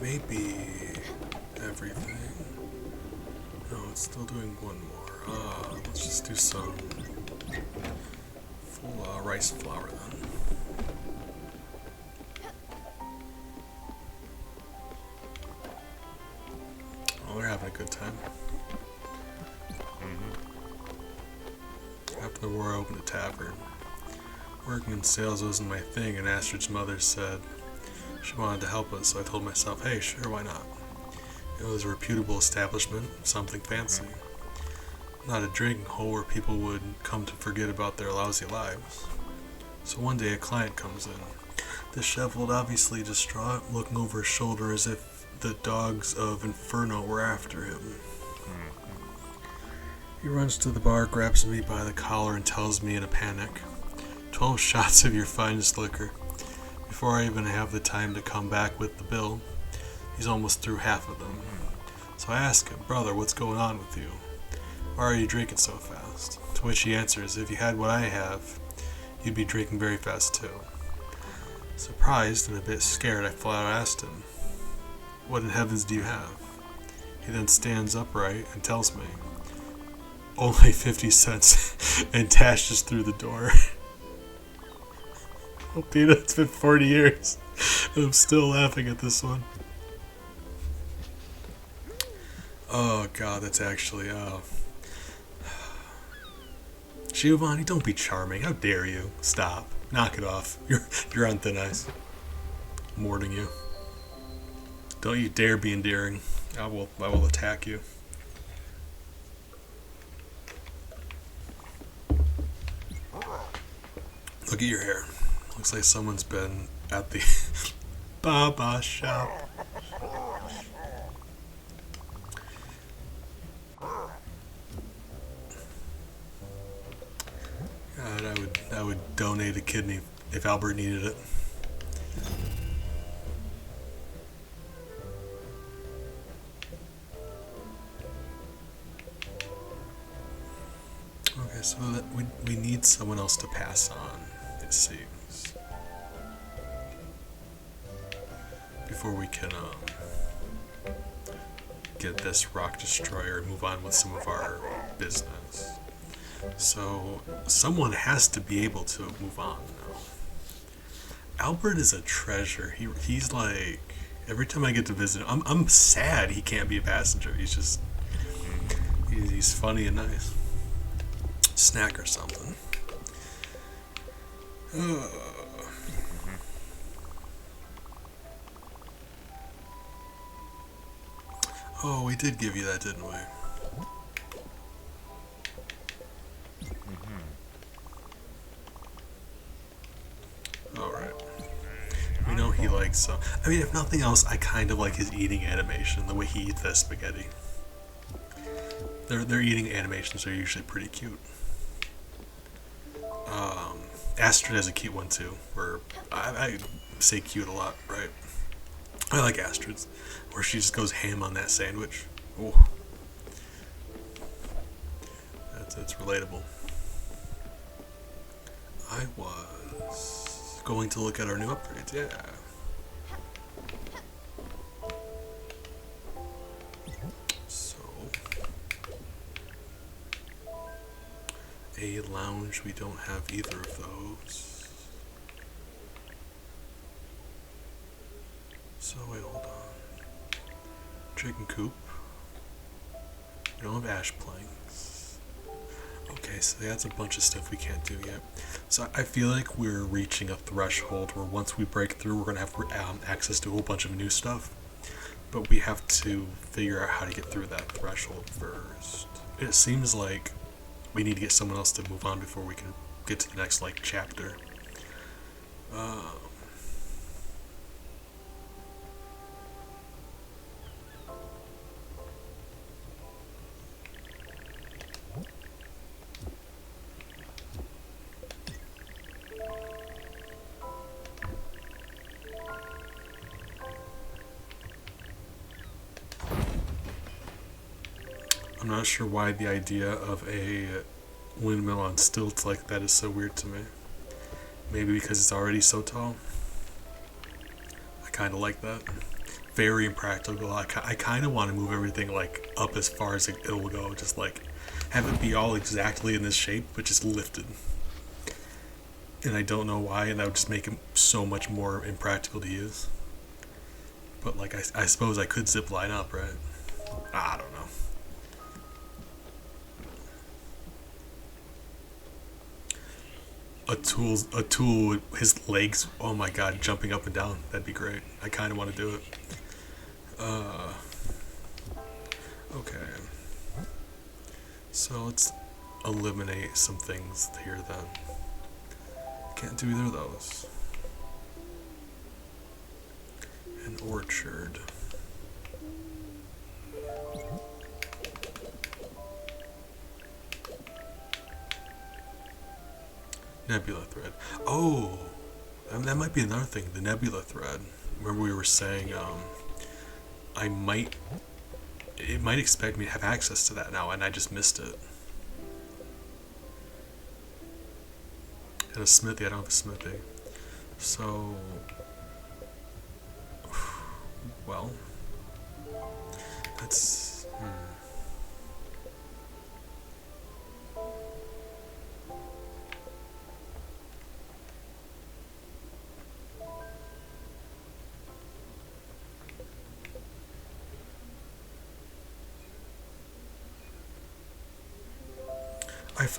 May be everything. No, it's still doing one more. Let's just do some full rice flour then. Oh, they're having a good time. After the war, I opened a tavern. Working in sales wasn't my thing, and Astrid's mother said she wanted to help us, so I told myself, hey, sure, why not? It was a reputable establishment, something fancy. Not a drinking hole where people would come to forget about their lousy lives. So one day a client comes in, disheveled, obviously distraught, looking over his shoulder as if the dogs of Inferno were after him. He runs to the bar, grabs me by the collar, and tells me in a panic, 12 shots of your finest liquor. Before I even have the time to come back with the bill, he's almost through half of them. So I ask him, brother, what's going on with you? Why are you drinking so fast? To which he answers, if you had what I have, you'd be drinking very fast too. Surprised and a bit scared, I flat out asked him, what in heavens do you have? He then stands upright and tells me, only 50 cents, and dashes through the door. Oh, dude, it's been 40 years. I'm still laughing at this one. Oh, God, that's actually, Giovanni, don't be charming. How dare you? Stop. Knock it off. You're on thin ice. I'm warning you. Don't you dare be endearing. I will attack you. Look at your hair. Looks like someone's been at the Baba shop. God, I would donate a kidney if Albert needed it. Okay, so that we need someone else to pass on, it seems, before we can get this rock destroyer and move on with some of our business. So someone has to be able to move on now. Albert is a treasure. He's like Every time I get to visit him, I'm sad he can't be a passenger. He's just he's funny and nice. Snack or something. Oh, we did give you that, didn't we? Alright. We know he likes some. I mean, if nothing else, I kind of like his eating animation, the way he eats that spaghetti. Their eating animations are usually pretty cute. Astrid has a cute one too, where I say cute a lot, right? I like Astrid's, where she just goes ham on that sandwich. Oh, that's relatable. I was going to look at our new upgrades, yeah. So, a lounge, we don't have either of those. So wait, hold on. Chicken coop. We don't have ash planks. Okay, so that's a bunch of stuff we can't do yet. So I feel like we're reaching a threshold where once we break through, we're gonna have access to a whole bunch of new stuff. But we have to figure out how to get through that threshold first. It seems like we need to get someone else to move on before we can get to the next like chapter. I'm not sure why the idea of a windmill on stilts like that is so weird to me. Maybe because it's already so tall. I kind of like that. Very impractical. I kind of want to move everything like up as far as it will go. Just like have it be all exactly in this shape, but just lifted. And I don't know why, and that would just make it so much more impractical to use. But like I suppose I could zip line up, right? I don't know. A tool with his legs, oh my god, jumping up and down. That'd be great. I kind of want to do it. Okay. So let's eliminate some things here then. Can't do either of those. An orchard. Nebula thread. Oh, that might be another thing. The nebula thread. Remember we were saying, it might expect me to have access to that now, and I just missed it. And a smithy. I don't have a smithy. So, well, that's.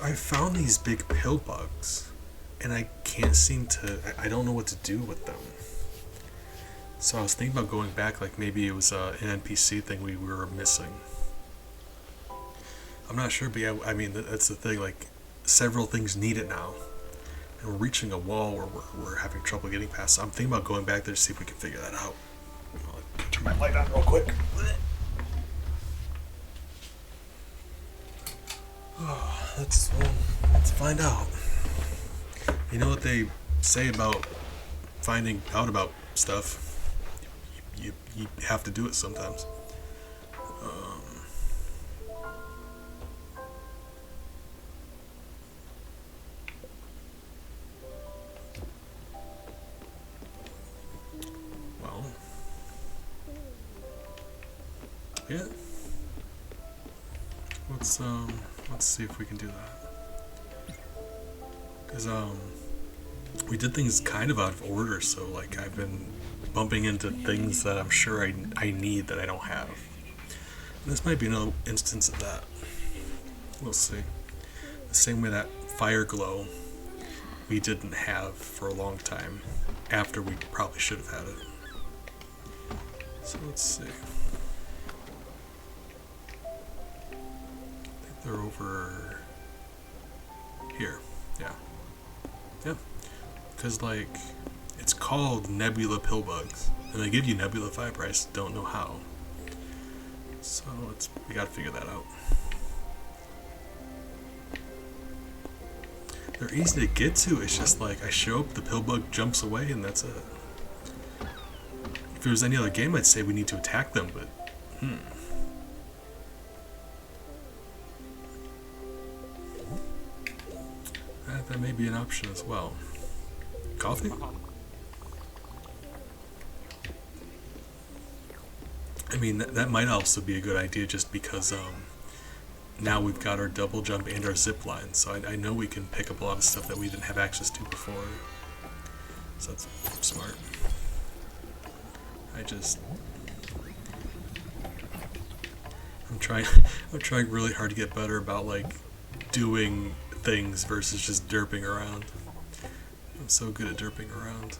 I found these big pill bugs, and I can't seem to. I don't know what to do with them. So I was thinking about going back, like maybe it was an NPC thing we were missing. I'm not sure, but yeah, I mean that's the thing. Like several things need it now, and we're reaching a wall where we're having trouble getting past. So I'm thinking about going back there to see if we can figure that out. I'll turn my light on real quick. Oh, let's find out. You know what they say about finding out about stuff? You have to do it sometimes. Well, yeah. Let's see if we can do that. Because we did things kind of out of order, so like I've been bumping into things that I'm sure I need that I don't have. And this might be another instance of that. We'll see. The same way that fire glow we didn't have for a long time after we probably should have had it. So let's see. I think they're over here. Yeah. Yeah. Because, like, it's called Nebula Pillbugs. And they give you Nebula Fiber. I just don't know how. So we gotta figure that out. They're easy to get to. It's just like I show up, the pillbug jumps away, and that's it. If there was any other game, I'd say we need to attack them, but that may be an option as well. Coffee? I mean, that might also be a good idea just because now we've got our double jump and our zip line, so I know we can pick up a lot of stuff that we didn't have access to before. So that's smart. I'm trying really hard to get better about like doing things versus just derping around. I'm so good at derping around.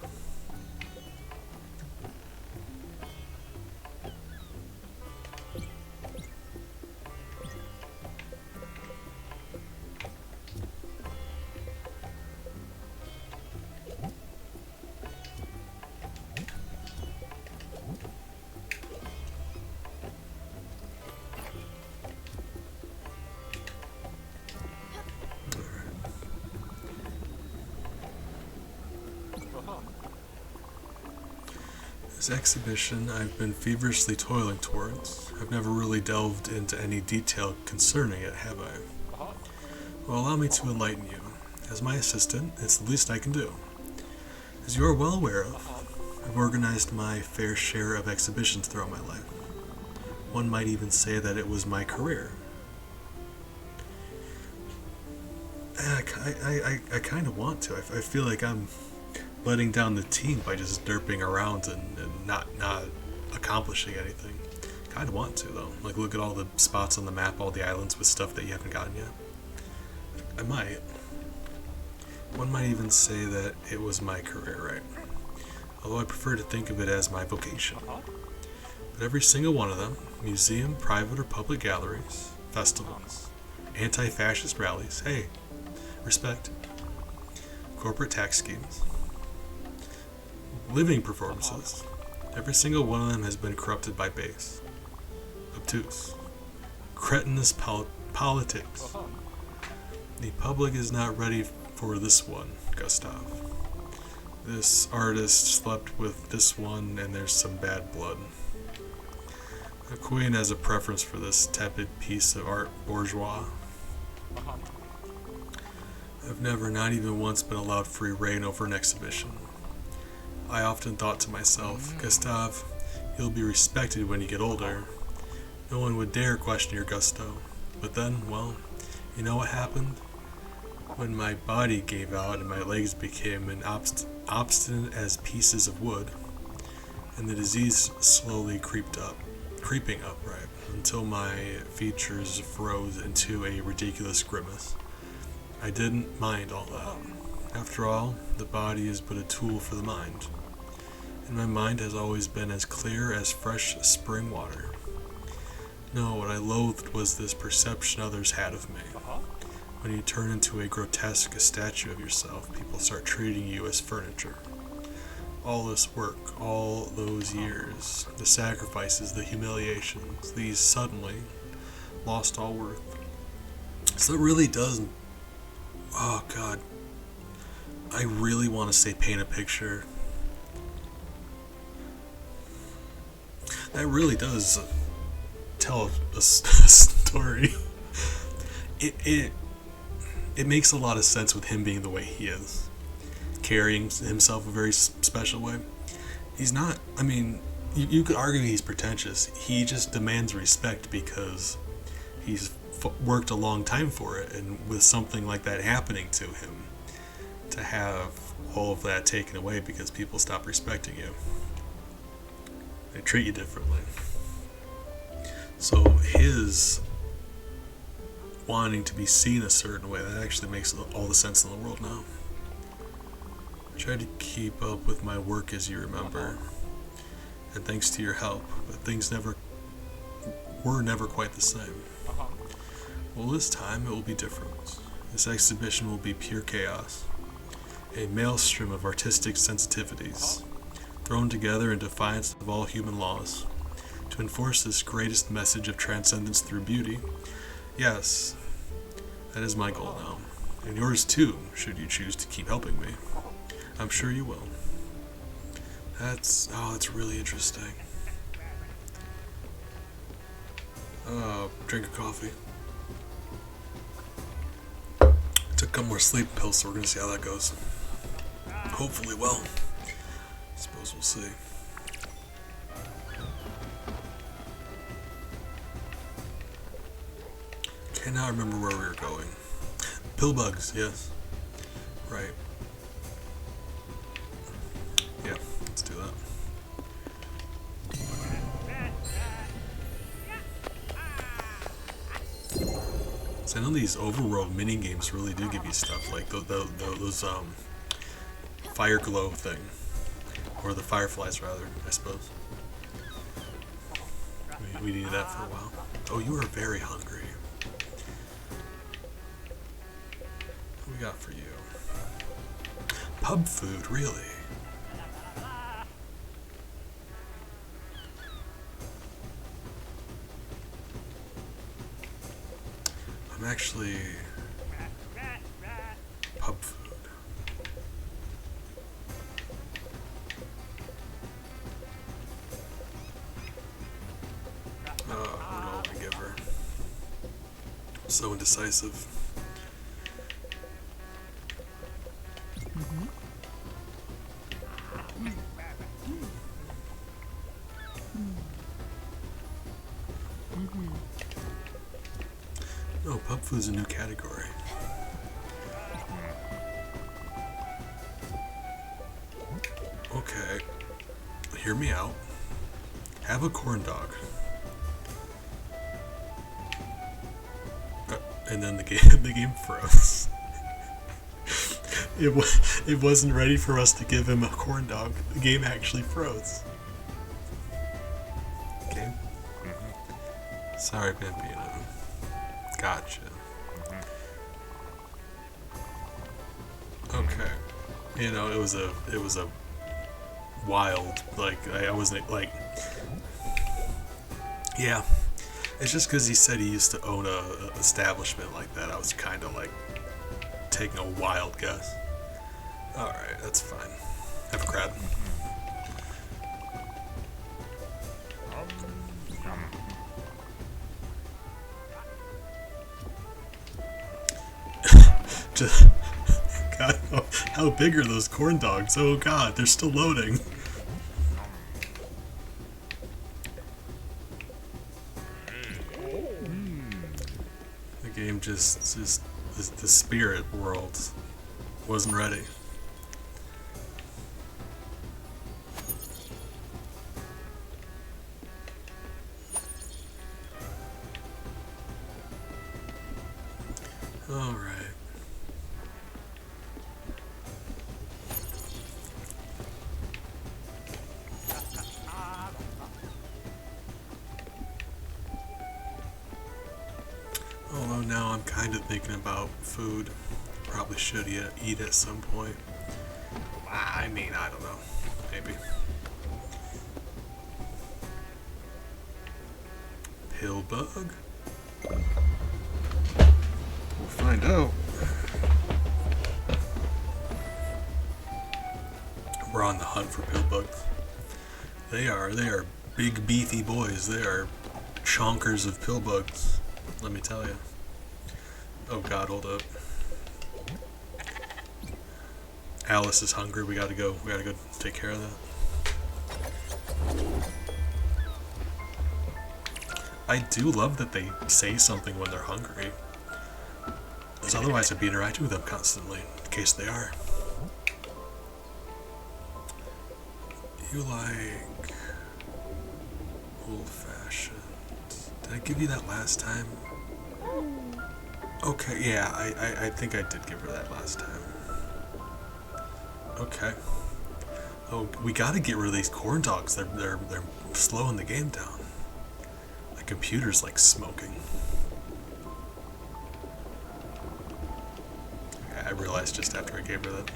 This exhibition I've been feverishly toiling towards. I've never really delved into any detail concerning it, have I? Well, allow me to enlighten you. As my assistant, it's the least I can do. As you are well aware of, I've organized my fair share of exhibitions throughout my life. One might even say that it was my career. I kind of want to. I feel like I'm letting down the team by just derping around and not accomplishing anything. Kind of want to, though. Like, look at all the spots on the map, all the islands with stuff that you haven't gotten yet. I might. One might even say that it was my career, right? Although I prefer to think of it as my vocation. But every single one of them, museum, private or public galleries, festivals, anti-fascist rallies, hey, respect, corporate tax schemes, living performances, every single one of them has been corrupted by base, obtuse, cretinous politics. The public is not ready for this one, Gustav. This artist slept with this one and there's some bad blood. The queen has a preference for this tepid piece of art bourgeois. I've never, not even once, been allowed free reign over an exhibition. I often thought to myself, Gustav, you'll be respected when you get older. No one would dare question your gusto. But then, well, you know what happened? When my body gave out and my legs became obstinate as pieces of wood, and the disease slowly creeping up, right, until my features froze into a ridiculous grimace. I didn't mind all that. After all, the body is but a tool for the mind. And my mind has always been as clear as fresh spring water. No, what I loathed was this perception others had of me. When you turn into a grotesque statue of yourself, people start treating you as furniture. All this work, all those years, the sacrifices, the humiliations, these suddenly lost all worth. So it really does. Oh God, I really want to say paint a picture. That really does tell a story. It makes a lot of sense with him being the way he is, carrying himself a very special way. He's not. I mean, you could argue he's pretentious. He just demands respect because he's worked a long time for it, and with something like that happening to him, to have all of that taken away because people stop respecting you. They treat you differently. So his wanting to be seen a certain way, that actually makes all the sense in the world now. I tried to keep up with my work, as you remember, and thanks to your help, but things were never quite the same. Well, this time it will be different. This exhibition will be pure chaos. A maelstrom of artistic sensitivities, thrown together in defiance of all human laws, to enforce this greatest message of transcendence through beauty. Yes, that is my goal now. And yours too, should you choose to keep helping me. I'm sure you will. That's really interesting. Drink a coffee. Took a couple more sleep pills, so we're gonna see how that goes. Hopefully well. Suppose we'll see. Cannot remember where we were going. Pill bugs, yes. Right. Yeah, let's do that. So I know these overworld mini games really do give you stuff like those fire glow thing, or the fireflies rather, I suppose. We needed that for a while. Oh, you are very hungry. What do we got for you? Pub food, really? I'm actually pub food. What do I want to give her? I'm so indecisive. No, pub food's a new category. Okay, hear me out. Have a corn dog. And then the game froze. It wasn't ready for us to give him a corn dog. The game actually froze. Okay. Sorry, Bambino. Gotcha. Okay. You know, it was a wild, like, I wasn't, like, yeah. It's just because he said he used to own a establishment like that, I was kind of, like, taking a wild guess. Alright, that's fine. Have a crab. Just, God, how big are those corn dogs? Oh God, they're still loading. The game just the spirit world wasn't ready. All right. Although now I'm kind of thinking about food. Probably should eat at some point. I mean, I don't know. Maybe. Pill bug? We'll find out. We're on the hunt for pill bugs. They are big beefy boys. They are chonkers of pill bugs. Let me tell you. Oh God, hold up. Alice is hungry. We gotta go take care of that. I do love that they say something when they're hungry. Because otherwise I'd be interacting with them constantly, in case they are. You like old-fashioned. Did I give you that last time? Okay, yeah, I think I did give her that last time. Okay. Oh, we gotta get rid of these corn dogs. They're slowing the game down. My computer's like smoking. Okay, I realized just after I gave her that.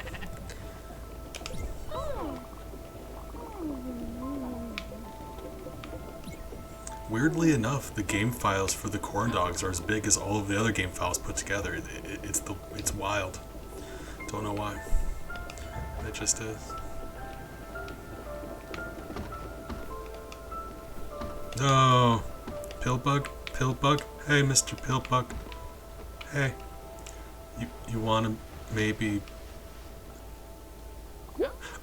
Weirdly enough, the game files for the corn dogs are as big as all of the other game files put together. It's wild. Don't know why. It just is. No, Pillbug, Pillbug. Hey, Mr. Pillbug. Hey, you wanna maybe?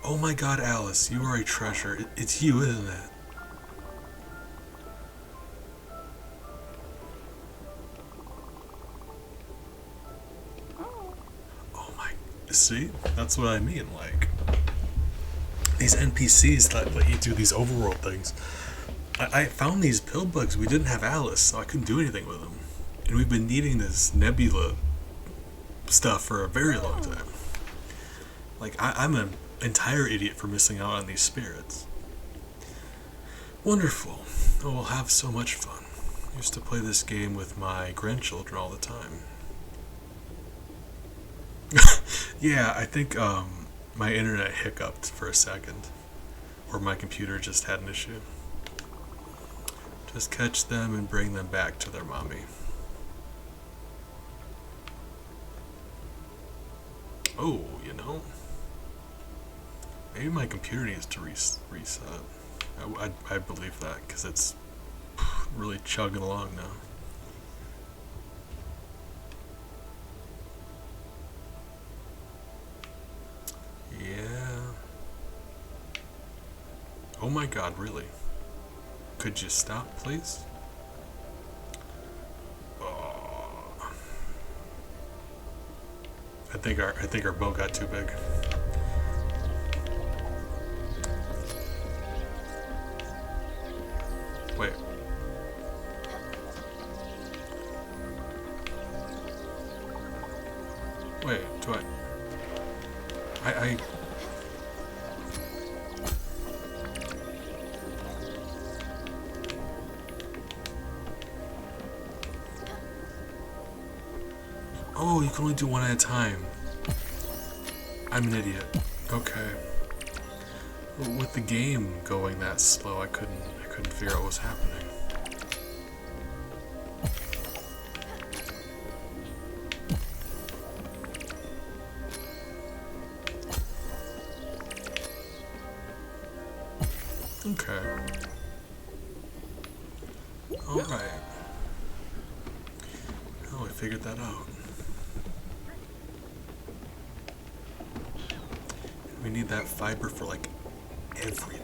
Oh my God, Alice, you are a treasure. It's you, isn't it? See? That's what I mean, like, these NPCs that let you do these overworld things. I found these pill bugs, we didn't have Alice, so I couldn't do anything with them. And we've been needing this nebula stuff for a very long time. Like, I'm an entire idiot for missing out on these spirits. Wonderful. Oh, we'll have so much fun. I used to play this game with my grandchildren all the time. Yeah, I think my internet hiccuped for a second. Or my computer just had an issue. Just catch them and bring them back to their mommy. Oh, you know, maybe my computer needs to reset. I believe that, because it's really chugging along now. Yeah. Oh my God, really? Could you stop, please? Oh. I think our boat got too big. Wait. Wait, do I Oh, you can only do one at a time. I'm an idiot. Okay. With the game going that slow, I couldn't figure out what was happening. Okay. Alright. Oh, I figured that out. We need that fiber for, like, everything.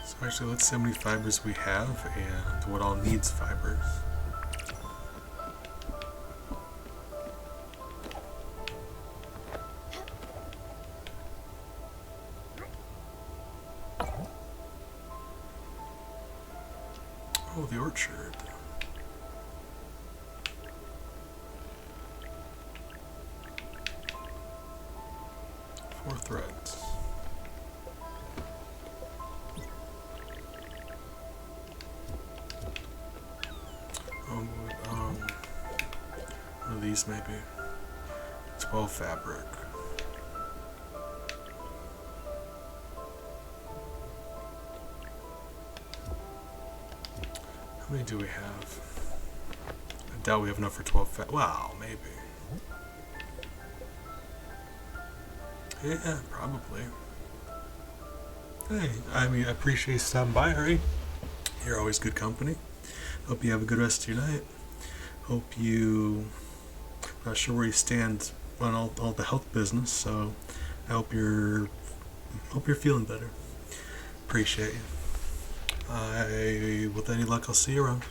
So actually, let's see how many fibers we have and what all needs fibers. Oh, the orchard. Four threads. One of these maybe. 12 fabric. How many do we have? I doubt we have enough for 12 fabric. Wow, maybe. Yeah, probably. Hey, I mean, I appreciate you stopping by, Harry. You're always good company. Hope you have a good rest of your night. Hope you, not sure where you stand on all the health business, so I hope you're feeling better. Appreciate you. With any luck, I'll see you around.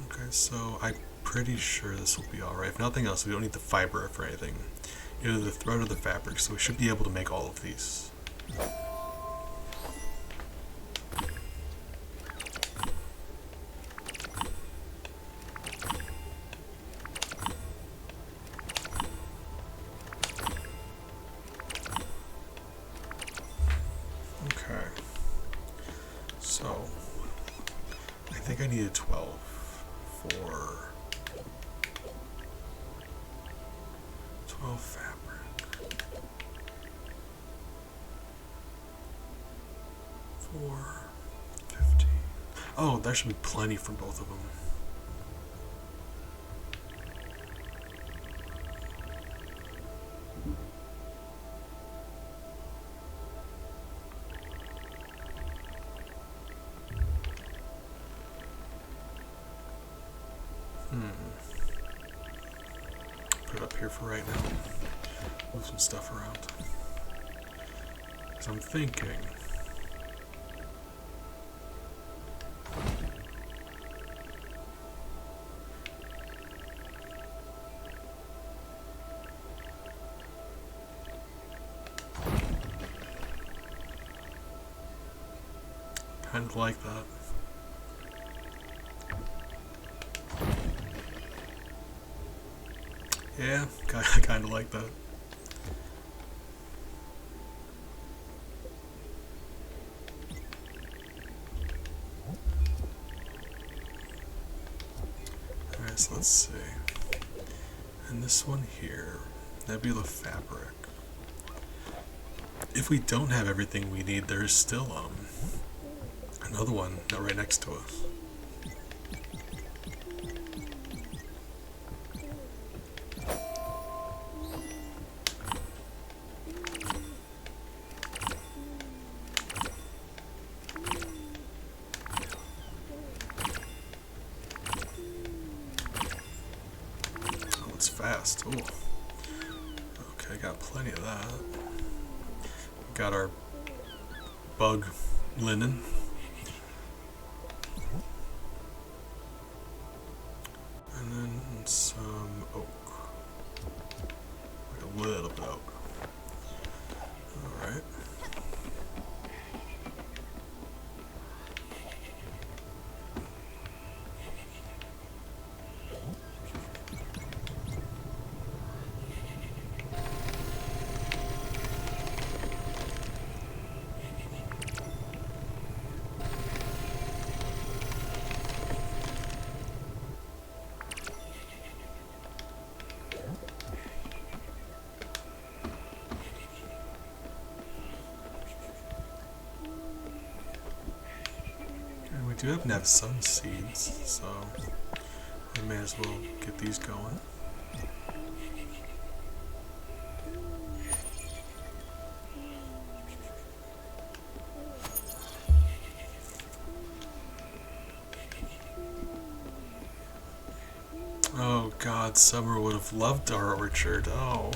Okay, so I'm pretty sure this will be alright. If nothing else, we don't need the fiber for anything. Either the thread or the fabric, so we should be able to make all of these. Okay. So, I think I needed 12 for 12 fabric. For 15. Oh, there should be plenty for both of them. Put it up here for right now. Move some stuff around. Because I'm thinking. Kind of like that. Yeah, I kind of like that. Alright, so let's see. And this one here, nebula fabric. If we don't have everything we need, there's still another one right next to us. Oh, it's fast. Oh. Okay, got plenty of that. Got our bug linen. And then some oak. Like a little bit of oak. Alright. We do have some seeds, so we may as well get these going. Oh God, Summer would have loved our orchard. Oh.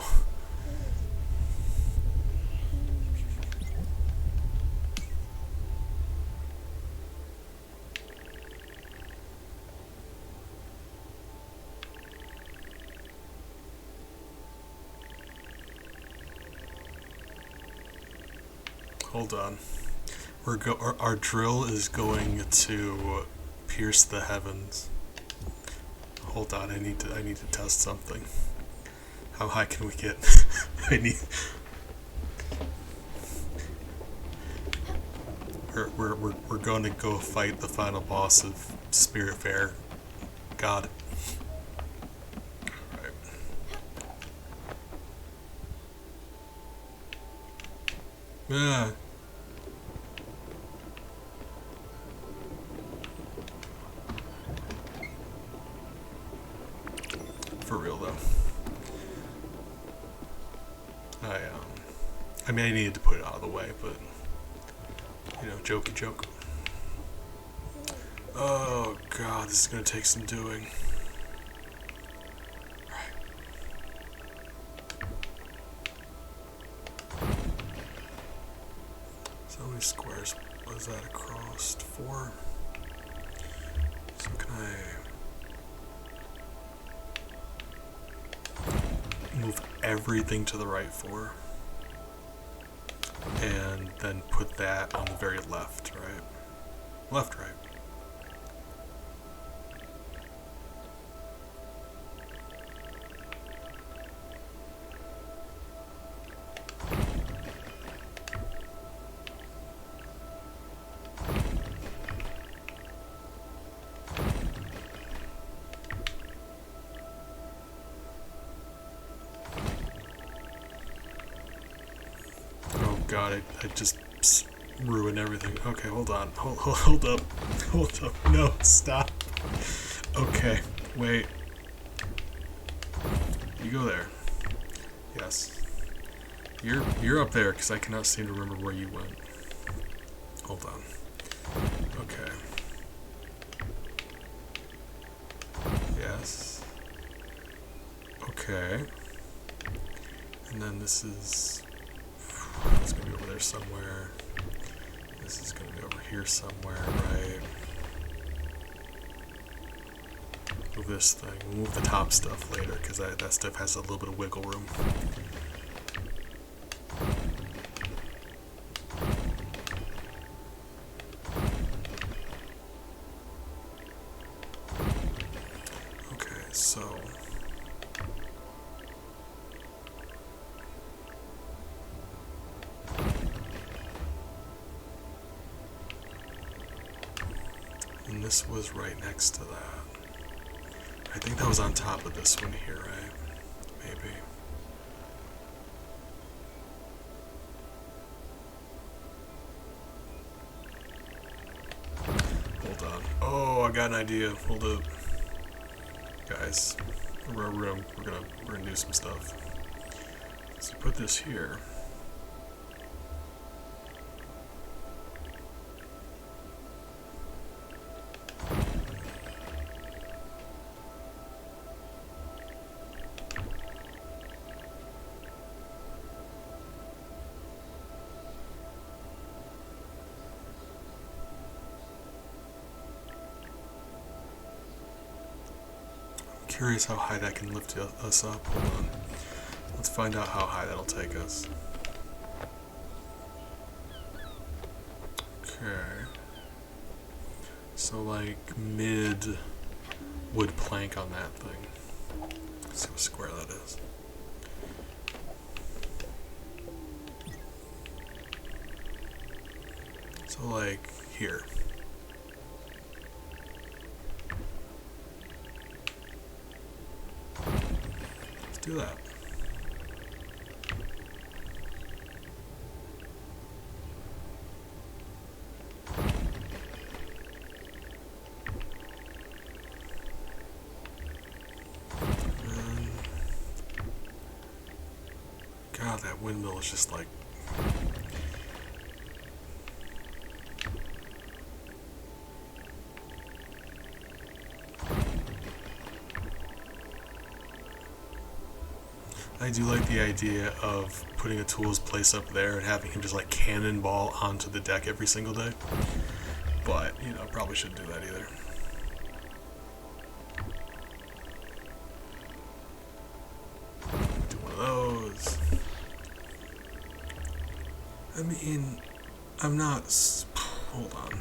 Hold on. Our drill is going to pierce the heavens. Hold on, I need to test something. How high can we get? We're going to go fight the final boss of Spiritfarer. God. Alright. Ah. For real though. I mean, I needed to put it out of the way, but you know, jokey joke. Oh god, this is gonna take some doing. So how many squares was that across? 4? So can I move everything to the right 4? And then put that on the very left, right? Left, right. Oh god, I just ruined everything. Okay, hold on. Hold up. Hold up. No, stop. Okay, wait. You go there. Yes. You're up there because I cannot seem to remember where you went. Hold on. Okay. Yes. Okay. And then this is... It's going to be over there somewhere. This is going to be over here somewhere, right? Move this thing. We'll move the top stuff later because that stuff has a little bit of wiggle room. Okay, so... And this was right next to that. I think that was on top of this one here, right? Maybe. Hold on. Oh, I got an idea. Hold up. Guys, we're gonna do some stuff. So put this here. Curious how high that can lift us up. Hold on. Let's find out how high that'll take us. Okay. So like mid wood plank on that thing. Let's see what square that is. So like here. Do that. God, that windmill is just like... I do like the idea of putting a tools place up there and having him just like cannonball onto the deck every single day. But, you know, probably shouldn't do that either. Do one of those. I mean, I'm not... Hold on.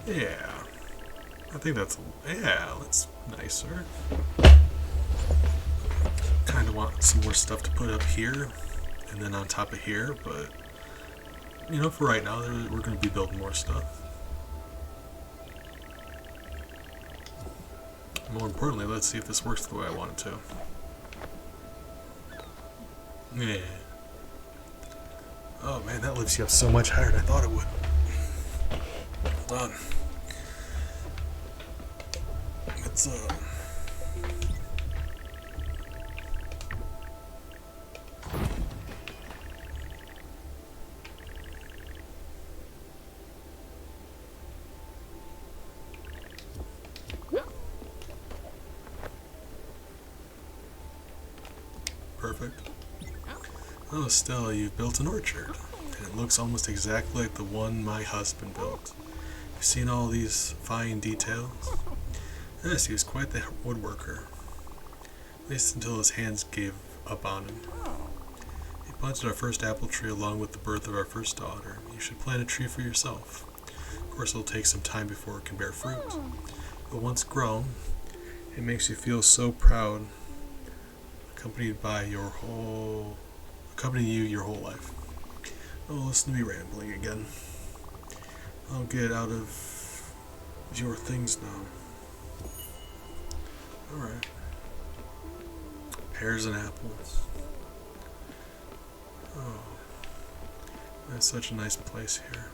Yeah, I think that's nicer. Kind of want some more stuff to put up here, and then on top of here, but, you know, for right now, we're going to be building more stuff. More importantly, let's see if this works the way I want it to. Yeah. Oh man, that lifts you up so much higher than I thought it would. Hold on. Let's perfect. Oh, Stella, you've built an orchard. And it looks almost exactly like the one my husband built. You've seen all these fine details? Yes, he was quite the woodworker. At least until his hands gave up on him. He planted our first apple tree along with the birth of our first daughter. You should plant a tree for yourself. Of course, it'll take some time before it can bear fruit. But once grown, it makes you feel so proud, accompanying you your whole life. Oh, listen to me rambling again. I'll get out of your things now. Alright. Pears and apples. Oh, that's such a nice place here.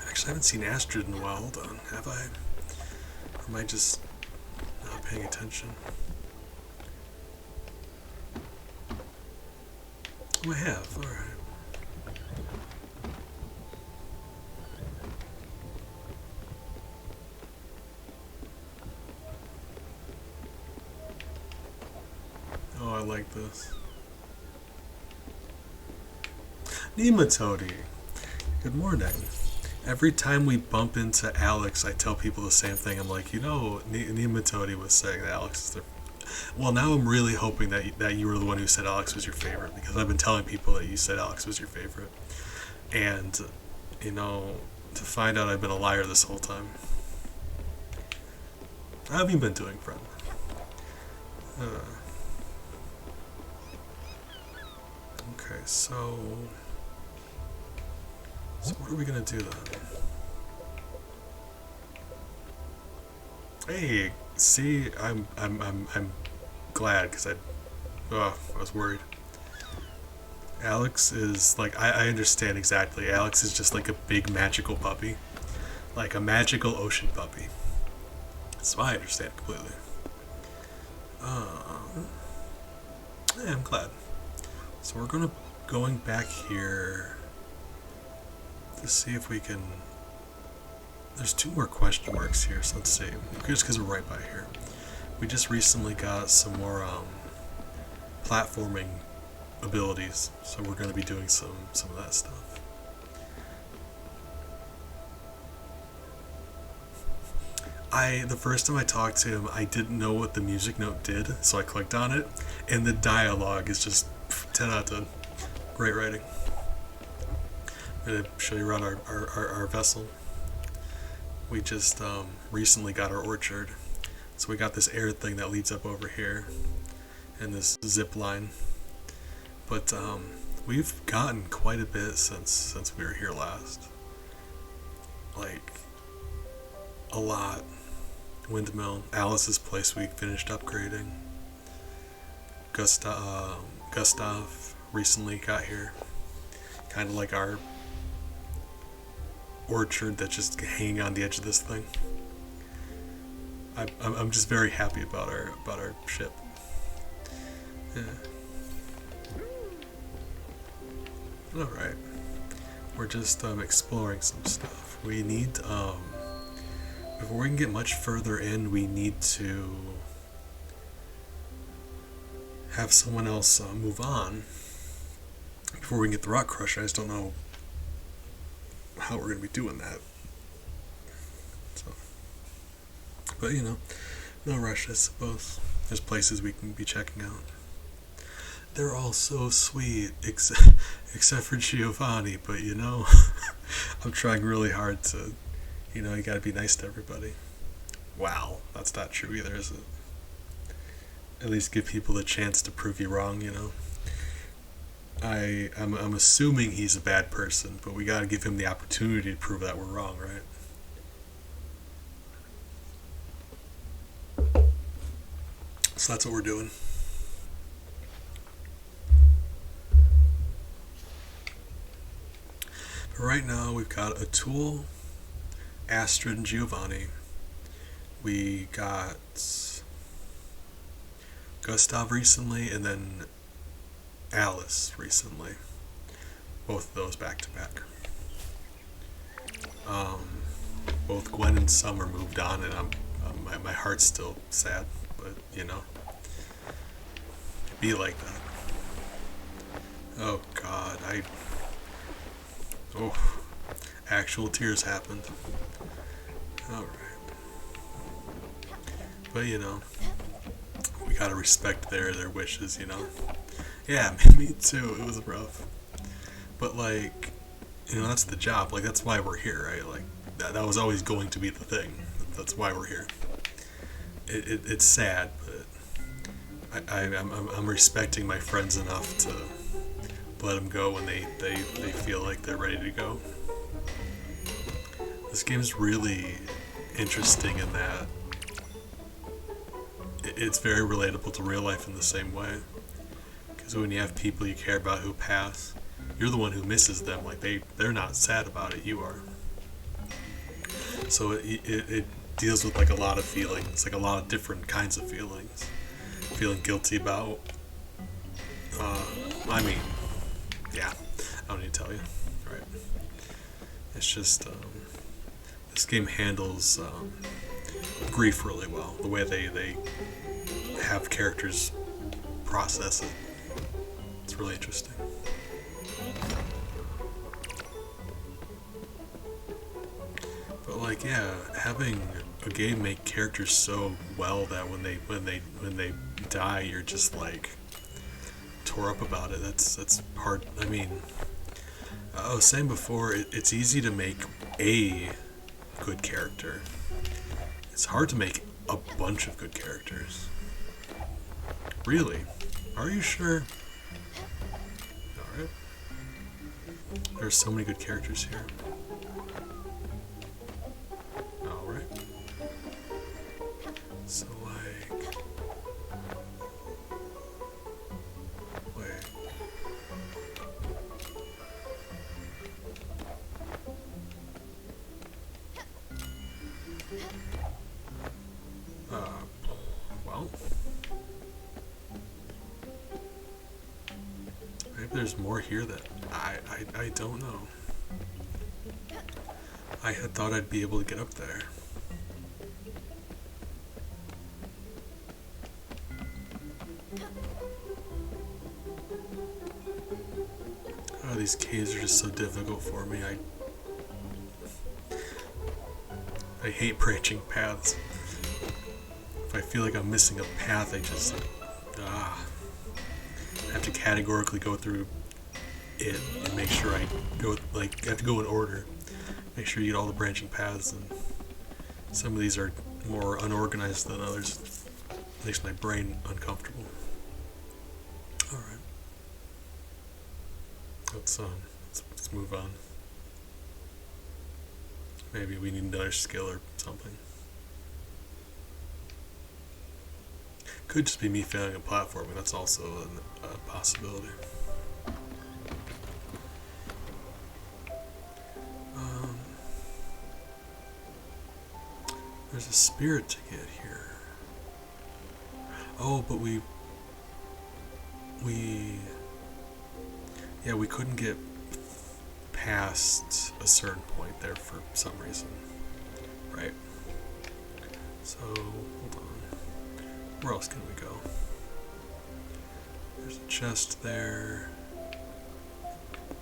Actually, I haven't seen Astrid in a while. Hold on, have I? Or am I just not paying attention? Oh, I have. Alright. Oh, I like this. Nematode. Good morning. Every time we bump into Alex, I tell people the same thing. I'm like, you know, Nematode was saying that Alex is their... Well, now I'm really hoping that you were the one who said Alex was your favorite, because I've been telling people that you said Alex was your favorite. And, you know, to find out I've been a liar this whole time. How have you been doing, friend? Okay, so what are we gonna do then? Hey, see, I'm glad, because I was worried. Alex is like, I understand exactly. Alex is just like a big magical puppy, like a magical ocean puppy. So I understand completely. Yeah, I'm glad. So we're going back here to see if we can. There's 2 more question marks here, so let's see. Just because we're right by here. We just recently got some more platforming abilities, so we're going to be doing some of that stuff. The first time I talked to him, I didn't know what the music note did, so I clicked on it, and the dialogue is just 10 out of 10. Great writing. I'm going to show you around our vessel. We just recently got our orchard, so we got this air thing that leads up over here, and this zip line. But we've gotten quite a bit since we were here last. Like, a lot. Windmill, Alice's place we finished upgrading. Gustav recently got here. Kind of like our orchard that's just hanging on the edge of this thing. I'm just very happy about our ship. Yeah. All right. We're just exploring some stuff. We need before we can get much further in, we need to have someone else move on before we can get the rock crusher. I just don't know how we're going to be doing that. So, but you know, no rush, I suppose. There's places we can be checking out. they're all so sweet, except for Giovanni. But you know, I'm trying really hard to, you know, you gotta be nice to everybody. Wow, that's not true either, is it? At least give people a chance to prove you wrong, you know. I'm assuming he's a bad person, but we gotta give him the opportunity to prove that we're wrong, right? So that's what we're doing. But right now we've got Atul, Astrid, and Giovanni. We got Gustav recently, and then Alice recently. Both of those back to back. Both Gwen and Summer moved on, and my heart's still sad. But you know, be like that. Oh God, oh, actual tears happened. All right, but you know, we gotta respect their wishes. You know. Yeah, me too. It was rough, but like, you know, that's the job. Like that's why we're here, right? Like that was always going to be the thing. That's why we're here. It's sad, but I'm respecting my friends enough to let them go when they feel like they're ready to go. This game's really interesting in that it's very relatable to real life in the same way. Because when you have people you care about who pass, you're the one who misses them. Like they're not sad about it, you are. So it deals with like a lot of feelings, like a lot of different kinds of feelings. Feeling guilty about, I mean, yeah, I don't need to tell you, right? It's just, this game handles grief really well. The way they have characters process it. It's really interesting. But like, yeah, having a game make characters so well that when they die, you're just like tore up about it. That's hard. I mean, I was saying before, it's easy to make a good character. It's hard to make a bunch of good characters. Really? Are you sure? Alright. There are so many good characters here. Alright. So like... Wait. Well... Maybe there's more here that I don't know. I had thought I'd be able to get up there. Oh, these caves are just so difficult for me. I hate branching paths. If I feel like I'm missing a path, I just have to categorically go through it and make sure I go, like, I have to go in order. Make sure you get all the branching paths, and some of these are more unorganized than others. It makes my brain uncomfortable. Alright. Let's move on. Maybe we need another skill or something. Could just be me failing at platforming. That's also a possibility. There's a spirit to get here. Oh, but we couldn't get past a certain point there for some reason. Right. So, hold on. Where else can we go? There's a chest there.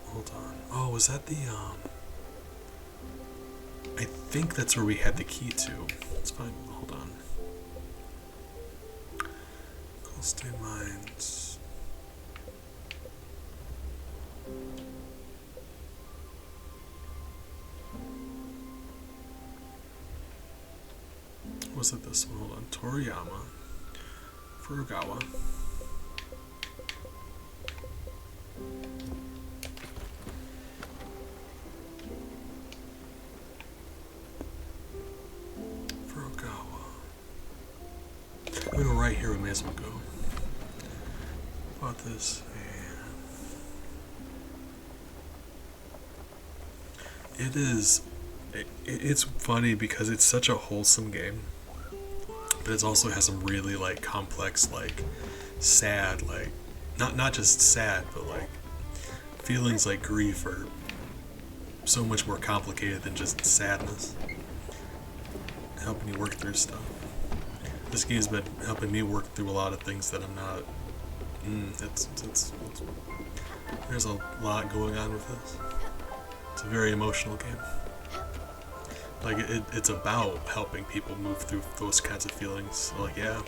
Hold on. Oh, was that the, I think that's where we had the key to. Let's find, hold on. Coal Stain Mines. was it this one? Hold on. Toriyama. Furukawa. I'm gonna go right here, we may as well go. About this, and it's funny because it's such a wholesome game, but it also has some really like complex, like sad, like not just sad, but like feelings like grief are so much more complicated than just sadness. Helping you work through stuff. This game's been helping me work through a lot of things that I'm not. There's a lot going on with this. It's a very emotional game. Like it's about helping people move through those kinds of feelings. So like yeah,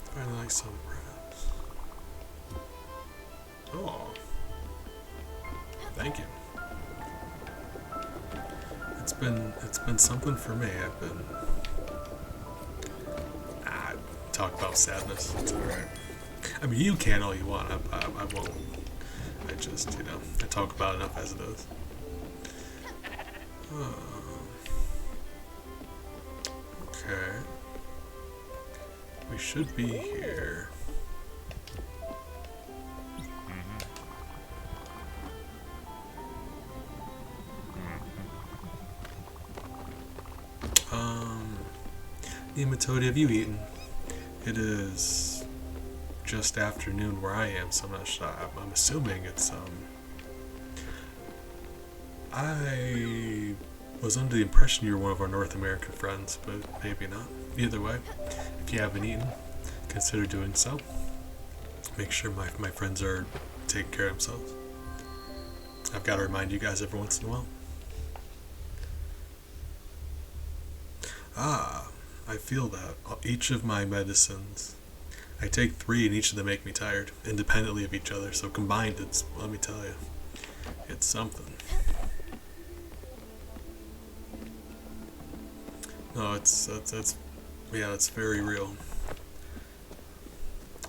finally like some perhaps. Oh, thank you. It's been something for me. I've been. Talk about sadness. It's alright. I mean, you can all you want. I won't. I just, I talk about enough as it is. Okay. We should be here. Nematode, have you eaten? It is just afternoon where I am, so I'm not sure. I'm assuming it's I was under the impression you were one of our North American friends, but maybe not. Either way, if you haven't eaten, consider doing so. Make sure my friends are taking care of themselves. I've got to remind you guys every once in a while. I feel that. Each of my medicines, I take 3 and each of them make me tired, independently of each other. So combined, it's, let me tell you, it's something. No, it's yeah, it's very real.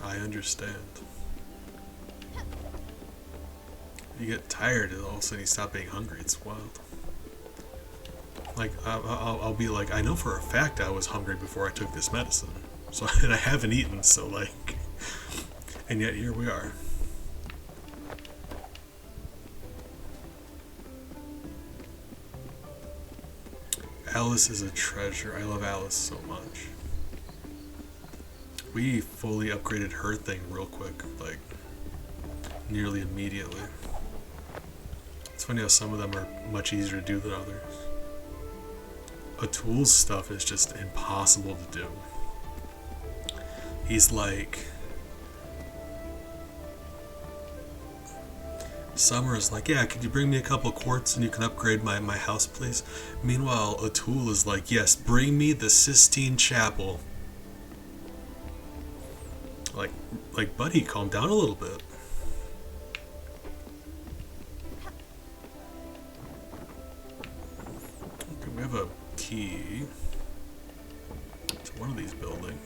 I understand. You get tired and all of a sudden you stop being hungry. It's wild. Like, I'll be like, I know for a fact I was hungry before I took this medicine. So, and I haven't eaten, so like, and yet here we are. Alice is a treasure. I love Alice so much. We fully upgraded her thing real quick, like, nearly immediately. It's funny how some of them are much easier to do than others. Atul's stuff is just impossible to do. He's like... Summer is like, yeah, could you bring me a couple of quartz and you can upgrade my house, please? Meanwhile, Atul is like, yes, bring me the Sistine Chapel. Like, buddy, calm down a little bit. Okay, we have a key to one of these buildings.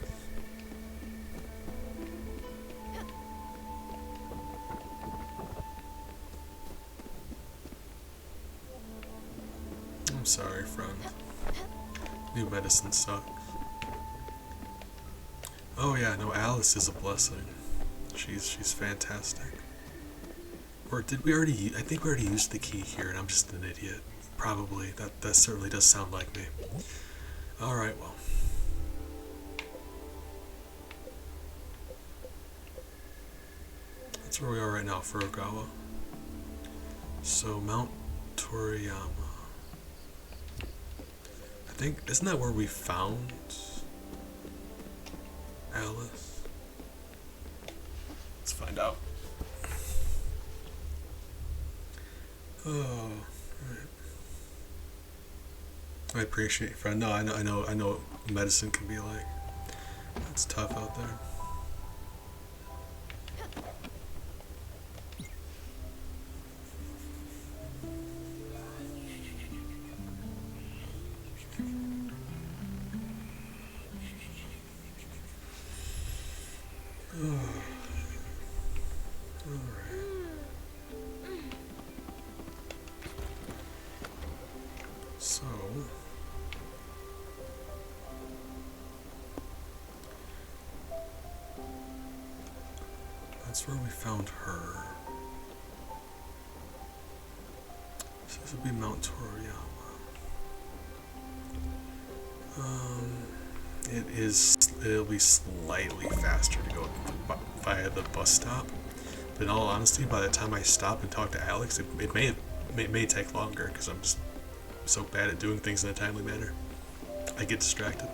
I'm sorry, friend. New medicine sucks. Oh yeah, no, Alice is a blessing. She's fantastic. Or did we already? I think we already used the key here, and I'm just an idiot. Probably. That certainly does sound like me. All right, well. That's where we are right now, Furukawa. So Mount Toriyama. I think, isn't that where we found Alice? Let's find out. Oh, right. I appreciate you, friend. No, I know what medicine can be like. It's tough out there. that's where we found her. So this would be Mount Toriyama. It'll be slightly faster to go via the bus stop. But in all honesty, by the time I stop and talk to Alex, it may take longer because I'm just so bad at doing things in a timely manner. I get distracted.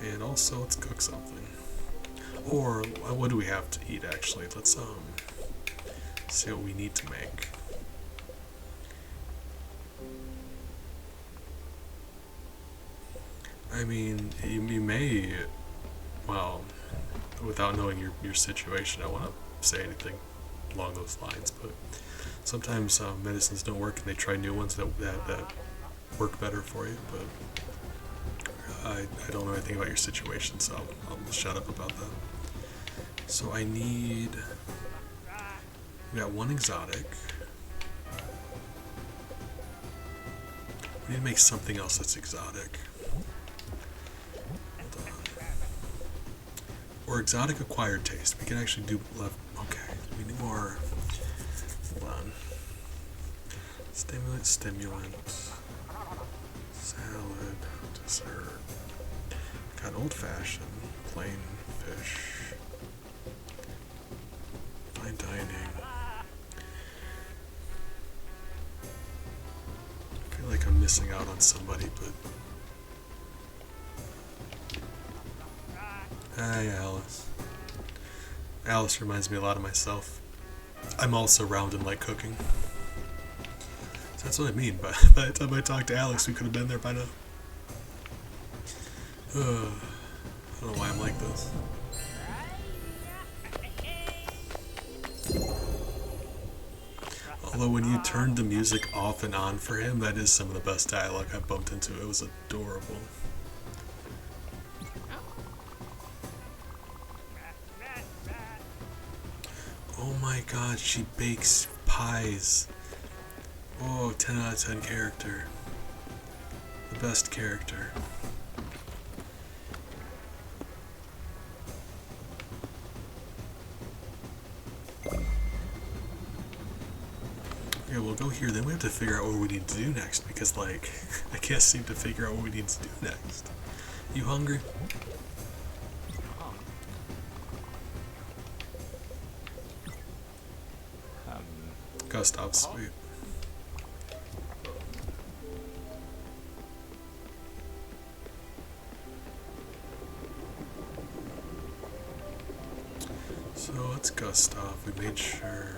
And also, let's cook something. Or what do we have to eat? Actually, let's see what we need to make. I mean, you may, well, without knowing your situation, I want to say anything along those lines, but sometimes medicines don't work and they try new ones that work better for you, but I don't know anything about your situation, so I'll shut up about that. So we got one exotic. We need to make something else that's exotic. Or exotic acquired taste. We can actually do left. Okay, we need more. Hold on. Stimulant, salad, dessert. Got old fashioned, plain fish, fine dining. I feel like I'm missing out on somebody, but. Hi, Alice. Alice reminds me a lot of myself. I'm also round and like cooking. So that's what I mean. But by the time I talked to Alex, we could have been there by now. I don't know why I'm like this. Although when you turned the music off and on for him, that is some of the best dialogue I've bumped into. It was adorable. Oh my god, she bakes pies. Oh, 10 out of 10 character. The best character. Okay, we'll go here, then we have to figure out what we need to do next, because, like, I can't seem to figure out what we need to do next. You hungry? Gustav's sweet. So it's Gustav. We made sure.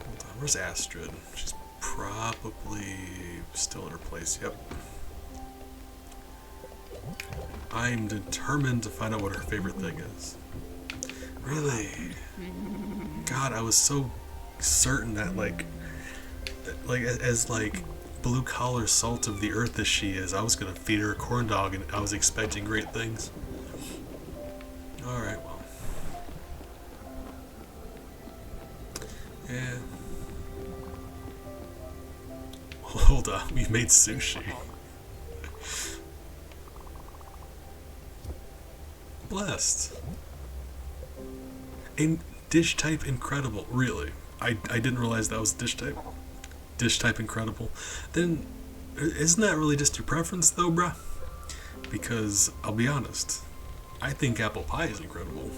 Hold on, where's Astrid? She's probably still in her place. Yep. I'm determined to find out what her favorite thing is. Really? God, I was so certain that like as like blue collar salt of the earth as she is, I was gonna feed her a corn dog and I was expecting great things. Alright, well. Yeah. Hold on, we've made sushi. Blessed. And dish type incredible, really. I didn't realize that was dish type. Dish type incredible. Then, isn't that really just your preference though, bruh? Because, I'll be honest, I think apple pie is incredible.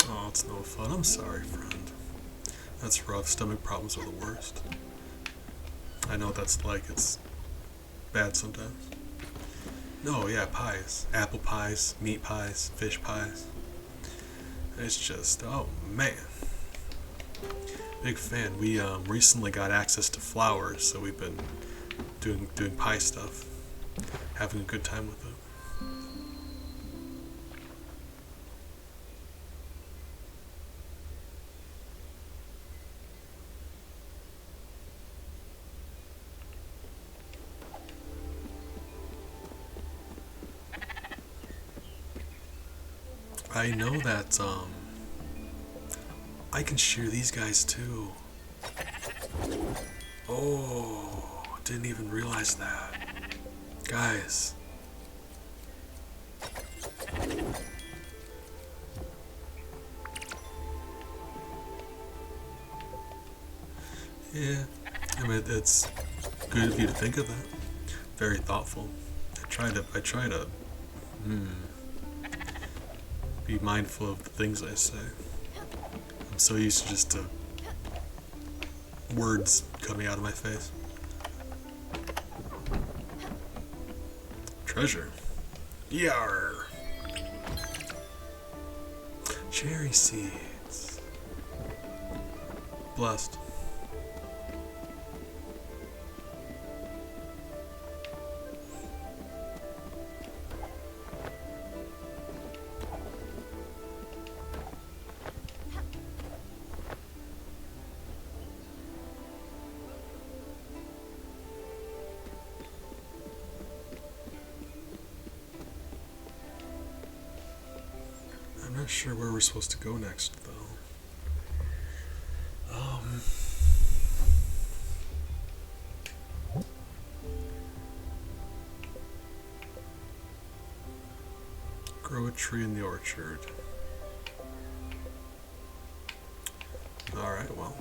Oh, it's no fun. I'm sorry, friend. That's rough. Stomach problems are the worst. I know what that's like. It's bad sometimes. No, yeah, pies. Apple pies, meat pies, fish pies. It's just, oh man. Big fan. We recently got access to flowers, so we've been doing pie stuff. Having a good time with it. I know that, I can shear these guys too. Oh, didn't even realize that. Guys. Yeah, I mean, it's good of you to think of that. Very thoughtful. I try to be mindful of the things I say. I'm so used to just words coming out of my face. Treasure. Yar. Cherry seeds. Blessed. I'm not sure where we're supposed to go next, though. Grow a tree in the orchard. Alright, well.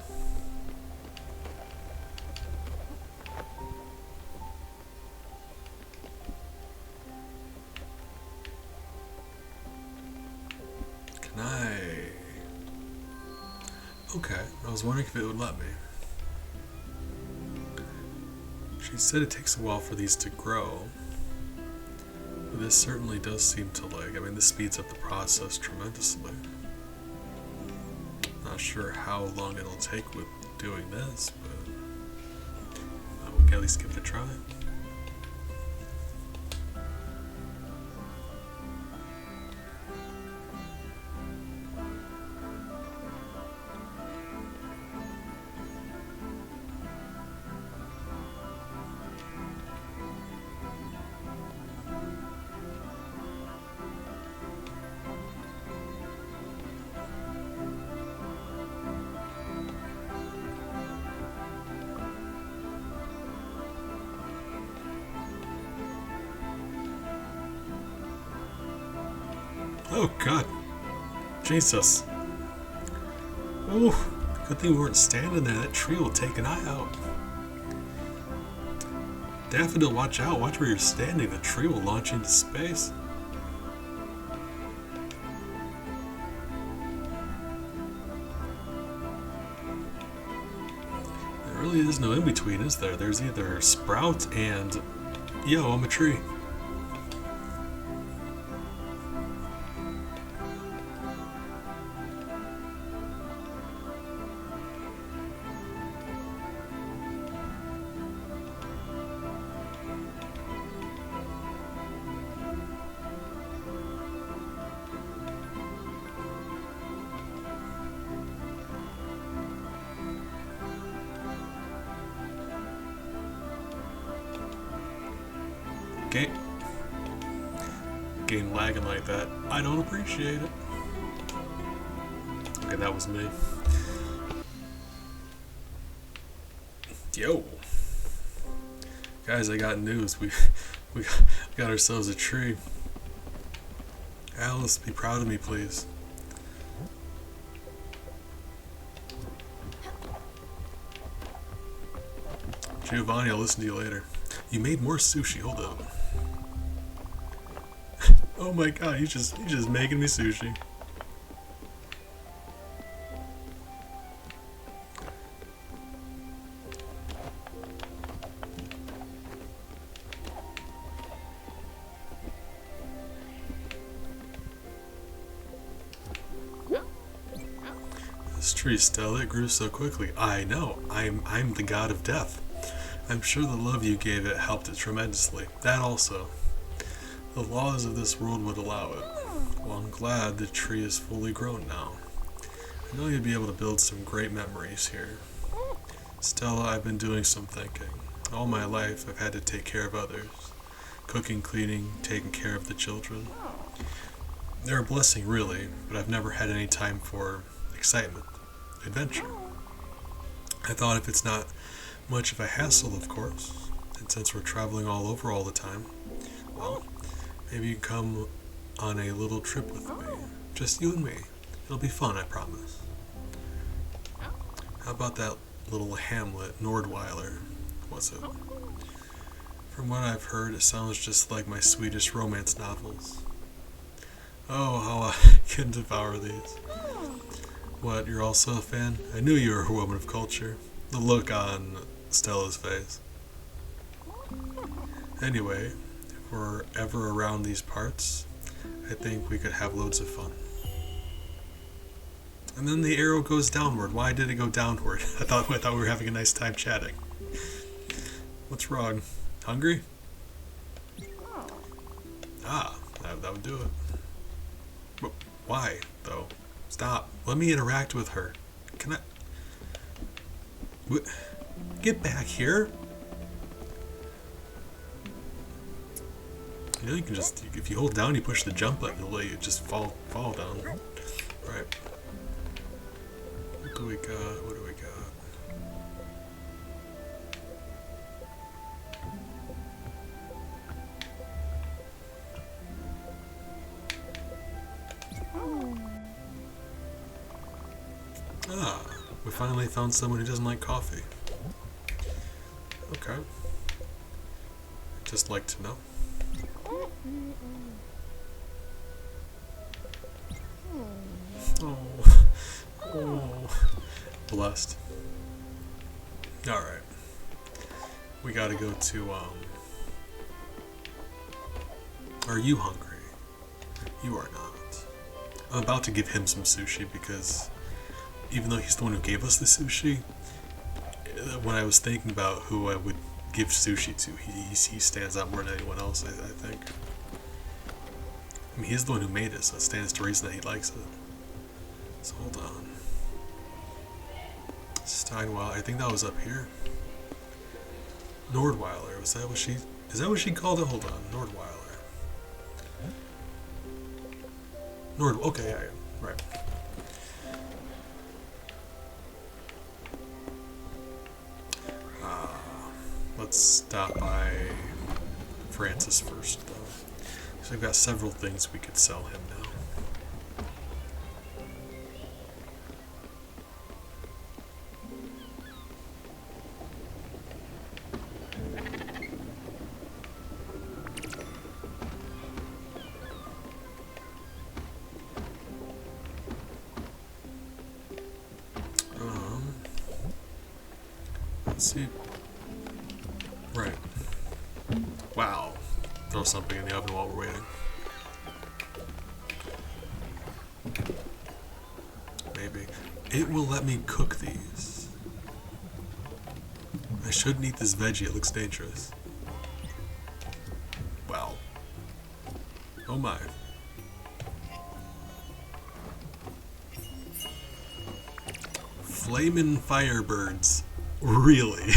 Can I... Okay, I was wondering if it would let me. She said it takes a while for these to grow. But this certainly does seem to this speeds up the process tremendously. Not sure how long it'll take with doing this, but we can at least give it a try. Oh god. Jesus. Ooh, good thing we weren't standing there. That tree will take an eye out. Daffodil, watch out. Watch where you're standing. The tree will launch into space. There really is no in-between, is there? There's either sprout and, yo, I'm a tree. Game lagging like that. I don't appreciate it. Okay, that was me. Yo. Guys, I got news. We got ourselves a tree. Alice, be proud of me, please. Giovanni, I'll listen to you later. You made more sushi. Hold up. Oh my god, he's just making me sushi. This tree, Stella, it grew so quickly. I know. I'm the god of death. I'm sure the love you gave it helped it tremendously. That also. The laws of this world would allow it. Well, I'm glad the tree is fully grown now. I know you'll be able to build some great memories here. Stella, I've been doing some thinking. All my life, I've had to take care of others. Cooking, cleaning, taking care of the children. They're a blessing, really, but I've never had any time for excitement, adventure. I thought if it's not much of a hassle, of course. And since we're traveling all over all the time, well, maybe you can come on a little trip with me. Just you and me. It'll be fun, I promise. How about that little hamlet, Nordweiler? What's it? From what I've heard, it sounds just like my Swedish romance novels. Oh, how I can devour these. What, you're also a fan? I knew you were a woman of culture. The look on Stella's face. Anyway, if we're ever around these parts, I think we could have loads of fun. And then the arrow goes downward. Why did it go downward? I thought we were having a nice time chatting. What's wrong? Hungry? Ah, that would do it. But why, though? Stop. Let me interact with her. Can I... Get back here. You know, you can just... If you hold down, you push the jump button, it'll let you just fall down. Right. What do we got? What do we got? Ah, we finally found someone who doesn't like coffee. Okay. Just like to know. Oh. Oh. Blessed. Alright. We gotta go to, Are you hungry? You are not. I'm about to give him some sushi because even though he's the one who gave us the sushi, when I was thinking about who I would give sushi to, he stands out more than anyone else, I think. I mean, he's the one who made it, so it stands to reason that he likes it. So hold on. Steinweiler, I think that was up here. Nordweiler, is that what she called it? Hold on, Nordweiler. Okay, yeah, right. Let's stop by Francis first, though. So we've got several things we could sell him now. Let's see. Right. Wow. Throw something in the oven while we're waiting. Maybe. It will let me cook these. I shouldn't eat this veggie, it looks dangerous. Wow. Oh my. Flamin' Firebirds. Really?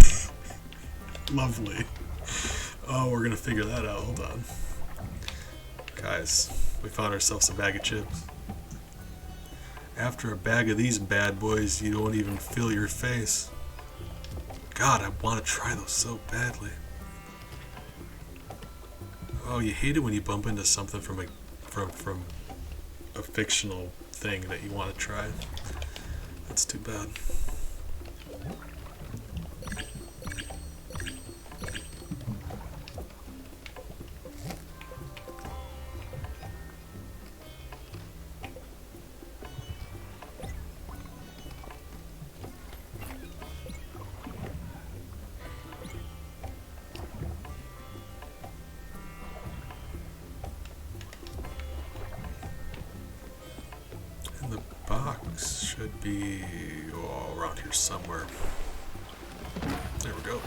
Lovely. Oh, we're gonna figure that out. Hold on. Guys, we found ourselves a bag of chips. After a bag of these bad boys, you don't even feel your face. God, I want to try those so badly. Oh, you hate it when you bump into something from a fictional thing that you want to try. That's too bad. Should be around here somewhere. There we go.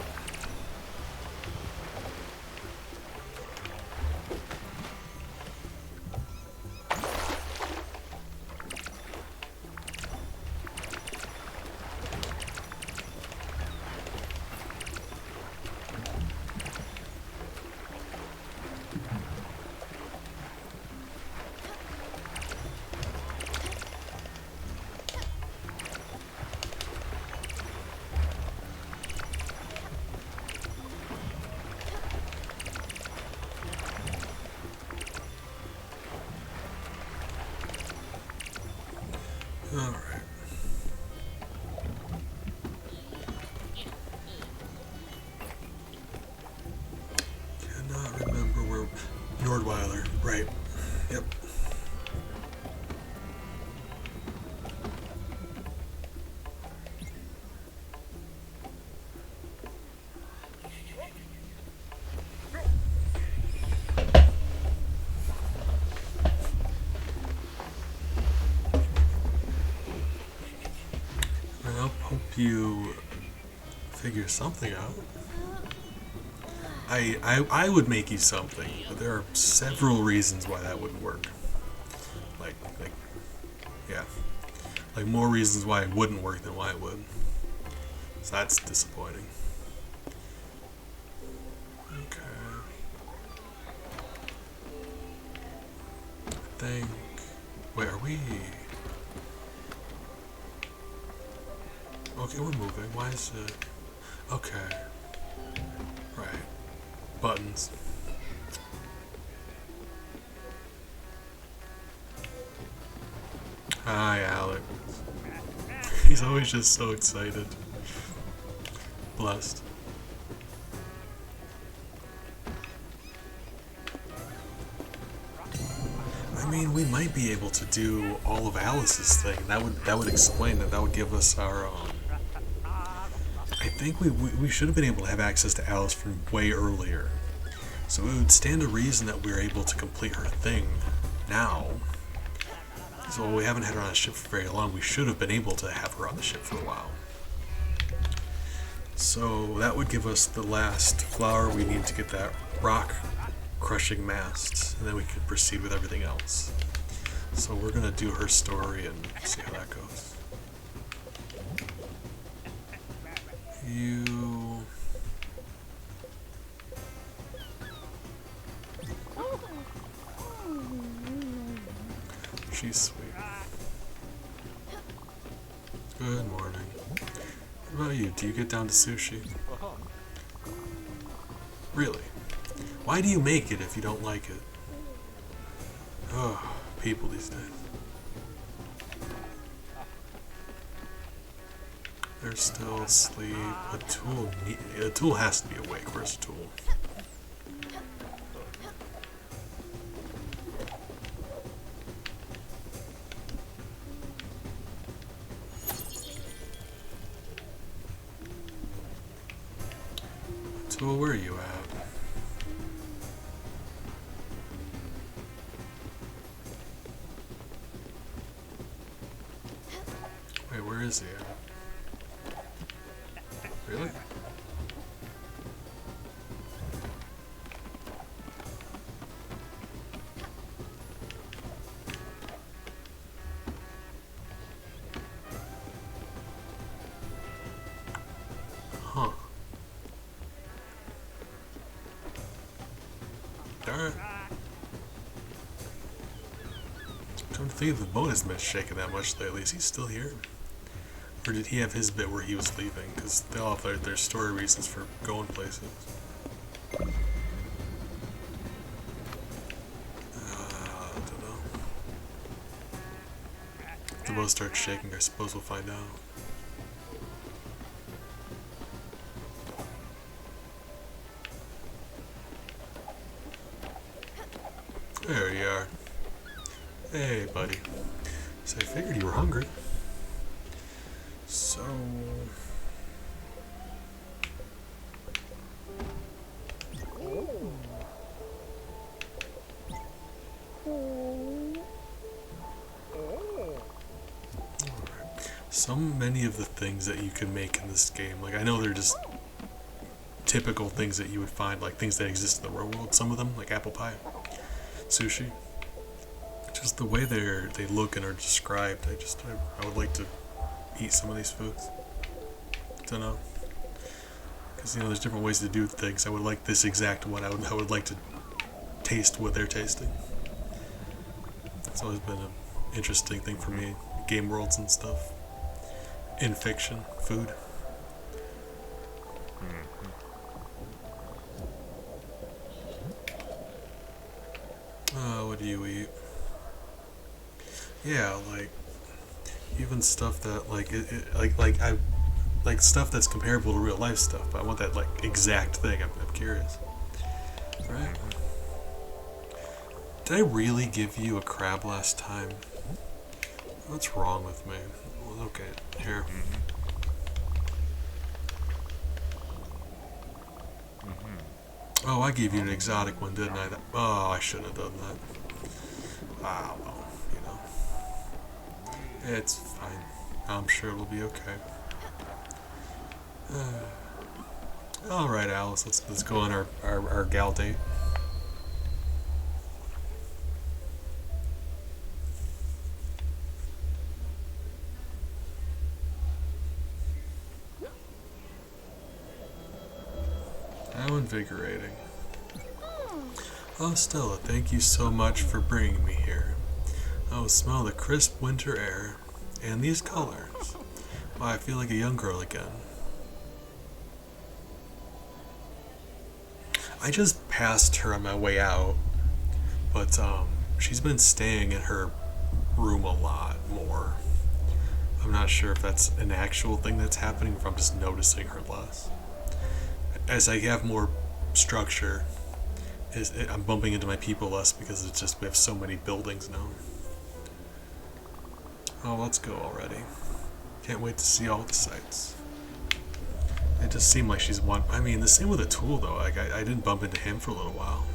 Alright. Cannot remember where... Nordweiler, right. Yep. Well, hope you figure something out. I would make you something, but there are several reasons why that wouldn't work. Like, yeah. Like, more reasons why it wouldn't work than why it would. So that's disappointing. Okay. I think... Wait, are we... Okay, we're moving. Why is it... Okay. Right. Buttons. Hi, Alex. He's always just so excited. Blessed. I mean, we might be able to do all of Alice's thing. That would explain it. That would give us our I think we should have been able to have access to Alice from way earlier. So it would stand to reason that we're able to complete her thing now. So we haven't had her on a ship for very long. We should have been able to have her on the ship for a while. So that would give us the last flower we need to get that rock crushing mast, and then we could proceed with everything else. So we're gonna do her story and see how that goes. You... She's sweet. Good morning. What about you? Do you get down to sushi? Really? Why do you make it if you don't like it? Oh, people these days. They're still asleep. A tool has to be awake. Where's a tool? Tool, where are you at? Wait, where is he at? Really? Huh. Alright. Come to think of the boat hasn't been shaking that much lately. Is he still here? Or did he have his bit where he was leaving? Because they all have their story reasons for going places. I don't know. If the boat starts shaking, I suppose we'll find out. There you are. Hey, buddy. So I figured you were hungry. So... So many of the things that you can make in this game, like I know they're just typical things that you would find, like things that exist in the real world. Some of them, like apple pie, sushi, just the way they look and are described. I would like to eat some of these foods. Don't know, because there's different ways to do things. I would like this exact one. I would like to taste what they're tasting. It's always been an interesting thing for me. Game worlds and stuff. In fiction, food. What do you eat? Yeah, like, Even stuff that like stuff that's comparable to real life stuff. But I want that like exact thing. I'm curious. Right? Did I really give you a crab last time? What's wrong with me? Well, okay, here. Oh, I gave you an exotic one, didn't I? Oh, I shouldn't have done that. Ah, well, you know. It's fine. I'm sure it'll be okay. Alright, Alice, let's go on our gal date. How invigorating. Oh, Stella, thank you so much for bringing me here. Oh, smell the crisp winter air. And these colors. Wow, I feel like a young girl again. I just passed her on my way out, but she's been staying in her room a lot more. I'm not sure if that's an actual thing that's happening or if I'm just noticing her less. As I have more structure, I'm bumping into my people less because it's just we have so many buildings now. Oh, let's go already. Can't wait to see all the sights. It just seemed like she's one. I mean, the same with Atul though. Like I didn't bump into him for a little while.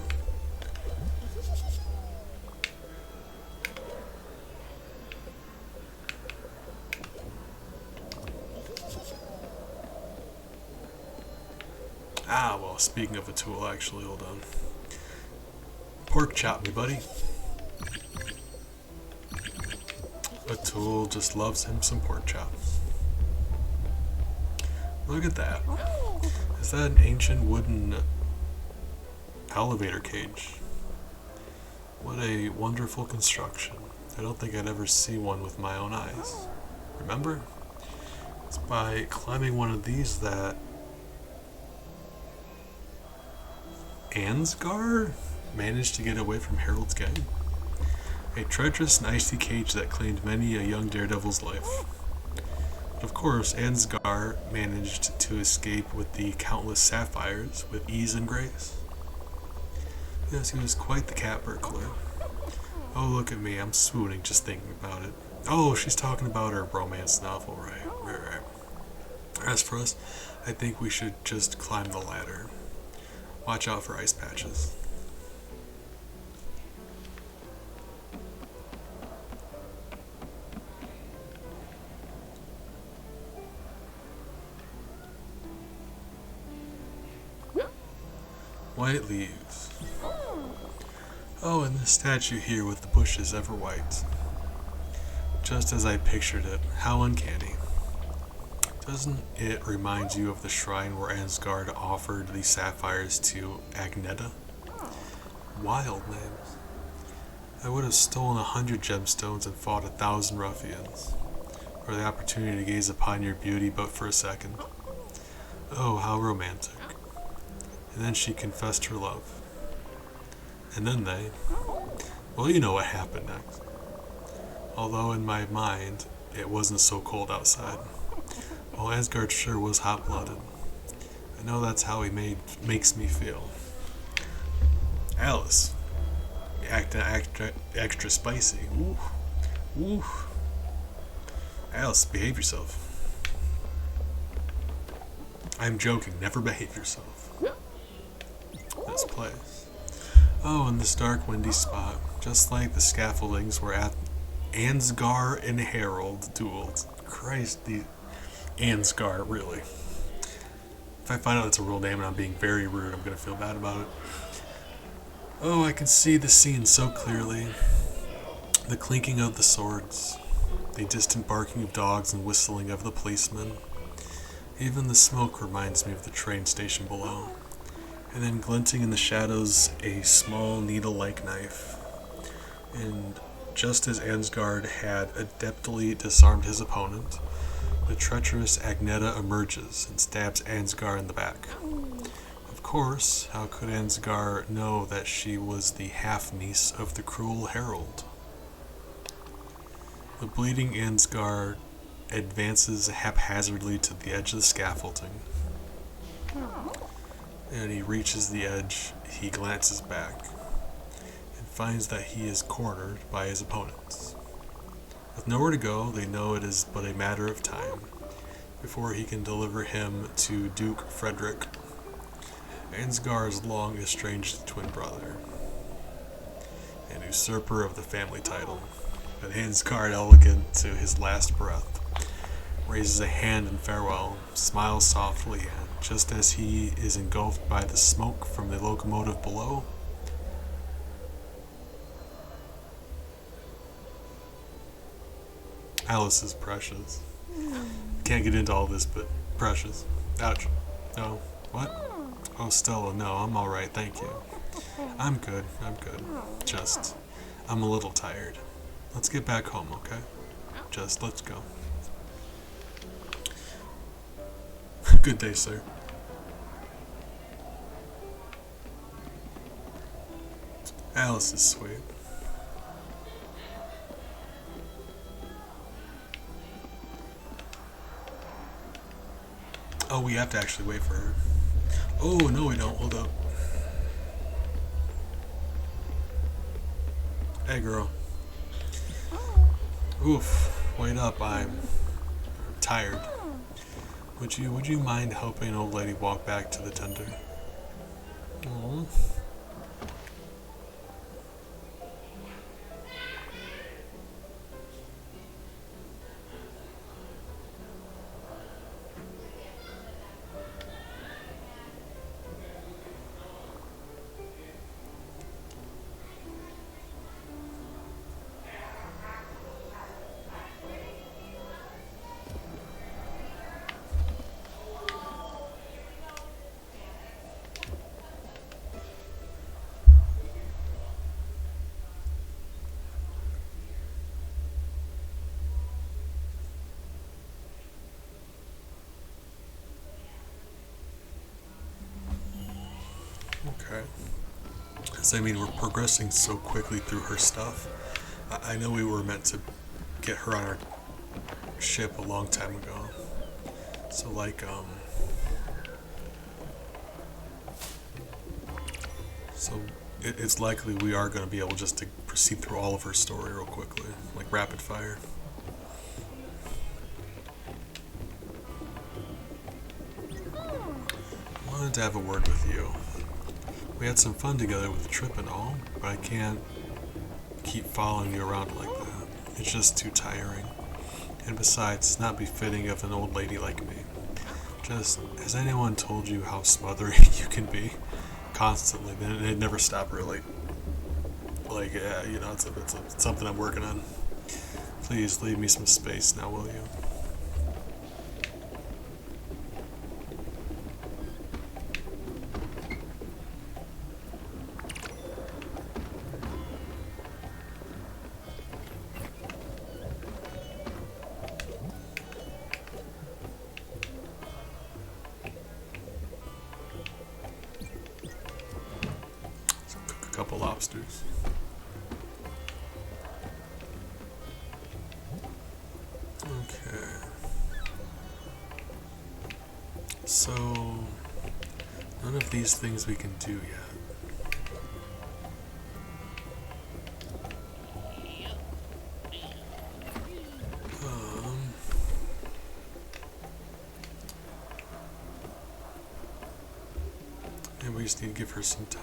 Ah, well, speaking of Atul, actually, hold on. Pork chop me, buddy. Atul just loves him some pork chops. Look at that. Is that an ancient wooden elevator cage? What a wonderful construction. I don't think I'd ever see one with my own eyes. Remember? It's by climbing one of these that Ansgar managed to get away from Harold's gang. A treacherous and icy cage that claimed many a young daredevil's life. But of course, Ansgar managed to escape with the countless sapphires with ease and grace. Yes, he was quite the cat burglar. Oh, look at me, I'm swooning just thinking about it. Oh, she's talking about her romance novel, right. As for us, I think we should just climb the ladder. Watch out for ice patches. White leaves. Oh, and this statue here with the bushes ever white. Just as I pictured it. How uncanny. Doesn't it remind you of the shrine where Ansgard offered the sapphires to Agneta? Wild names. I would have stolen 100 gemstones and fought 1,000 ruffians for the opportunity to gaze upon your beauty but for a second. Oh, how romantic. And then she confessed her love. And then they... Well, you know what happened next. Although in my mind, it wasn't so cold outside. Well, Asgard sure was hot-blooded. I know that's how he makes me feel. Alice, acting extra spicy. Ooh, ooh. Alice, behave yourself. I'm joking. Never behave yourself. This place. Oh, in this dark, windy spot, just like the scaffoldings were at Ansgar and Harold dueled. Christ, the Ansgar, really. If I find out it's a real name and I'm being very rude, I'm going to feel bad about it. Oh, I can see the scene so clearly. The clinking of the swords, the distant barking of dogs and whistling of the policemen. Even the smoke reminds me of the train station below. And then glinting in the shadows, a small needle-like knife. And just as Ansgard had adeptly disarmed his opponent, the treacherous Agneta emerges and stabs Ansgar in the back. Of course, how could Ansgar know that she was the half-niece of the cruel Harold? The bleeding Ansgar advances haphazardly to the edge of the scaffolding. And he reaches the edge. He glances back and finds that he is cornered by his opponents. With nowhere to go, they know it is but a matter of time before he can deliver him to Duke Frederick, Ansgar's long estranged twin brother, and usurper of the family title. But Ansgar, elegant to his last breath, raises a hand in farewell, smiles softly, and just as he is engulfed by the smoke from the locomotive below, Alice is precious. Can't get into all this, but precious. Ouch. No. What? Oh, Stella, no, I'm alright, thank you. I'm good. Just, I'm a little tired. Let's get back home, okay? Just, let's go. Good day, sir. Alice is sweet. Oh, we have to actually wait for her. Oh, no we don't. Hold up. Hey, girl. Oof. Wait up. I'm tired. Would you mind helping an old lady walk back to the tender? Aww. Okay. So, I mean, we're progressing so quickly through her stuff. I know we were meant to get her on our ship a long time ago. So, like, it's likely we are going to be able just to proceed through all of her story real quickly, like rapid fire. I wanted to have a word with you. We had some fun together with the trip and all, but I can't keep following you around like that. It's just too tiring. And besides, it's not befitting of an old lady like me. Just, has anyone told you how smothering you can be? Constantly. It never stop really. Like, yeah, you know, it's something I'm working on. Please leave me some space now, will you? Couple lobsters. Okay. So, none of these things we can do yet. And we just need to give her some time.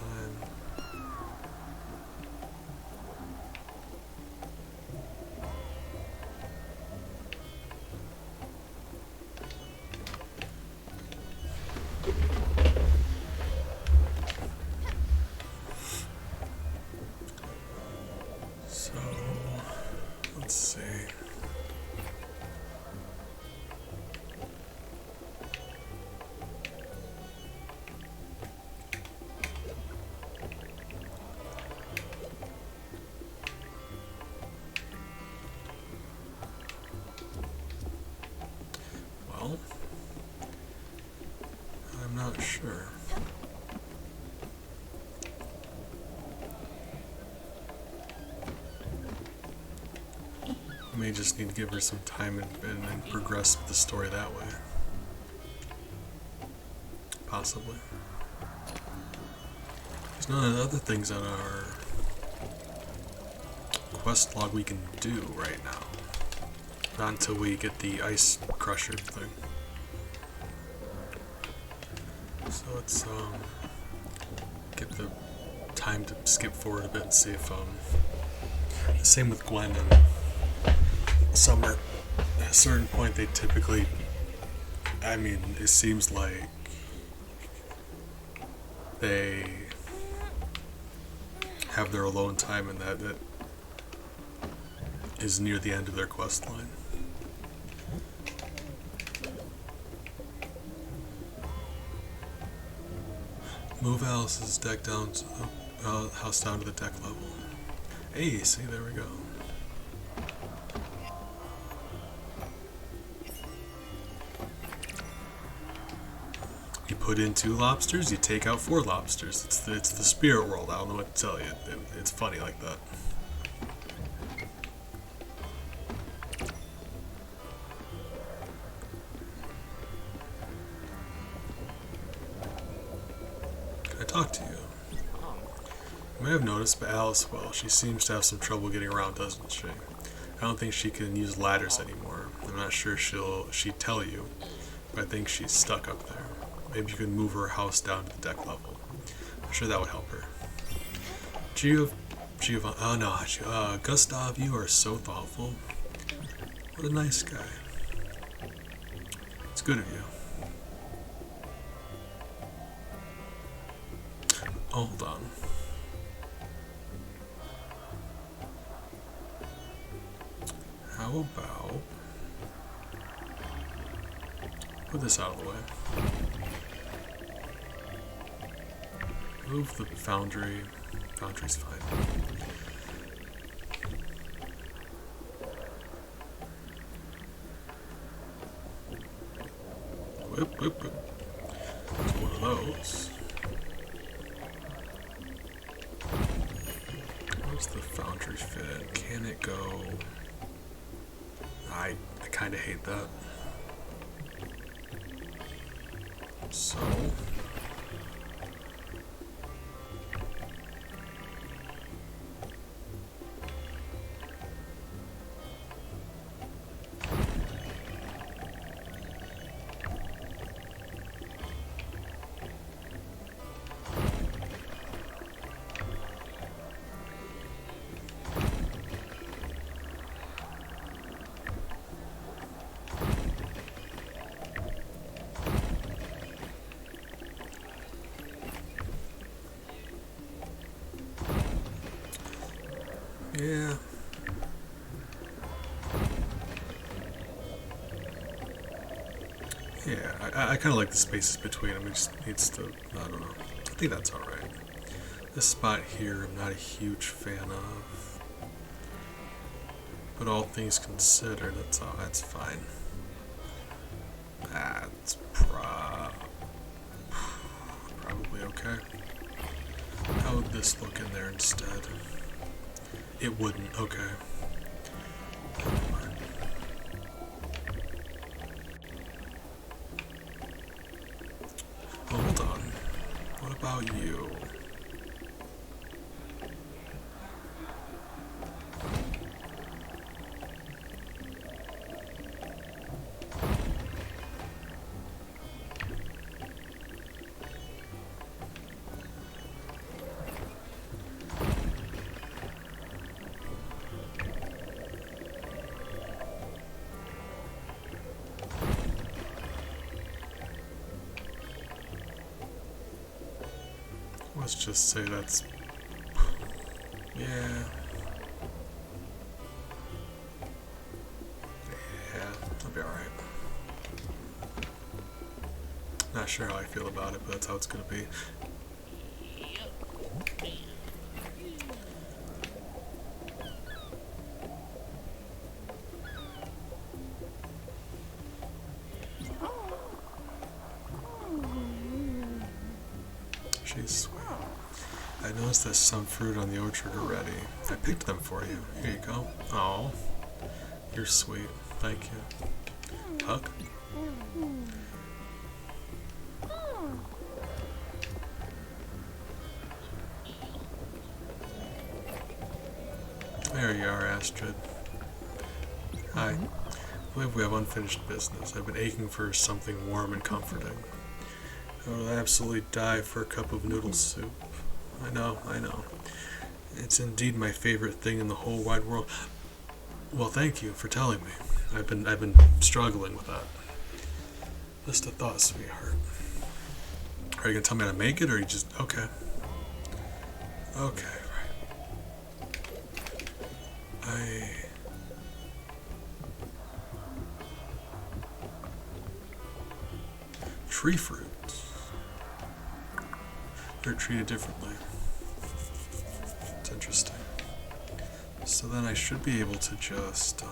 So, let's see. Well, I'm not sure. I may just need to give her some time and progress with the story that way. Possibly. There's none of the other things on our quest log we can do right now. Not until we get the ice crusher thing. So let's get the time to skip forward a bit and see if same with Gwen and Summer. At a certain point they typically, I mean, it seems like they have their alone time, and that is near the end of their quest line. Move Alice's deck down to the house down to the deck level. Hey, see, there we go. You put in 2 lobsters, you take out 4 lobsters. It's the spirit world. I don't know what to tell you. It's funny like that. Can I talk to you? You may have noticed, but Alice, well, she seems to have some trouble getting around, doesn't she? I don't think she can use ladders anymore. I'm not sure she'd tell you, but I think she's stuck up there. Maybe you could move her house down to the deck level. I'm sure that would help her. Gustav, you are so thoughtful. What a nice guy. It's good of you. Hold on. How about put this out of the way. Move the foundry. Foundry's fine. Whip, whip, whip. One of those. Where's the foundry fit? Can it go? I kind of hate that. So. Yeah. Yeah, I kind of like the spaces between them. It just needs to, I don't know. I think that's alright. This spot here, I'm not a huge fan of. But all things considered, that's fine. That's probably okay. How would this look in there instead? It wouldn't, okay. Hold on. What about you? Let's just say that's... Yeah. Yeah, that'll be alright. Not sure how I feel about it, but that's how it's gonna be. She's sweet. I noticed there's some fruit on the orchard already. I picked them for you. Here you go. Oh, You're sweet. Thank you. Hug? There you are, Astrid. Hi. I believe we have unfinished business. I've been aching for something warm and comforting. I would absolutely die for a cup of noodle soup. I know. It's indeed my favorite thing in the whole wide world. Well, thank you for telling me. I've been struggling with that. Just a thought, sweetheart. Are you gonna tell me how to make it, or are you just okay? Okay, right. Tree fruits. They're treated differently. It's interesting. So then I should be able to just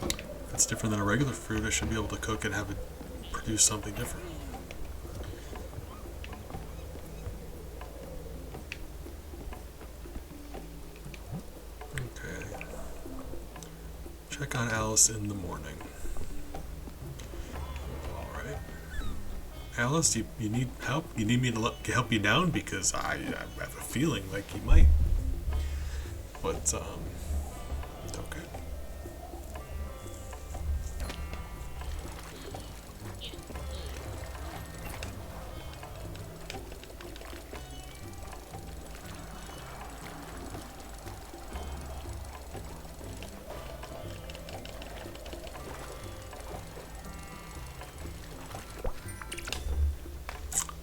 if it's different than a regular fruit, I should be able to cook and have it produce something different. Okay. Check on Alice in the morning. Alright. Alice, you need help? You need me to help you down? Because I have a feeling like you might. But, okay.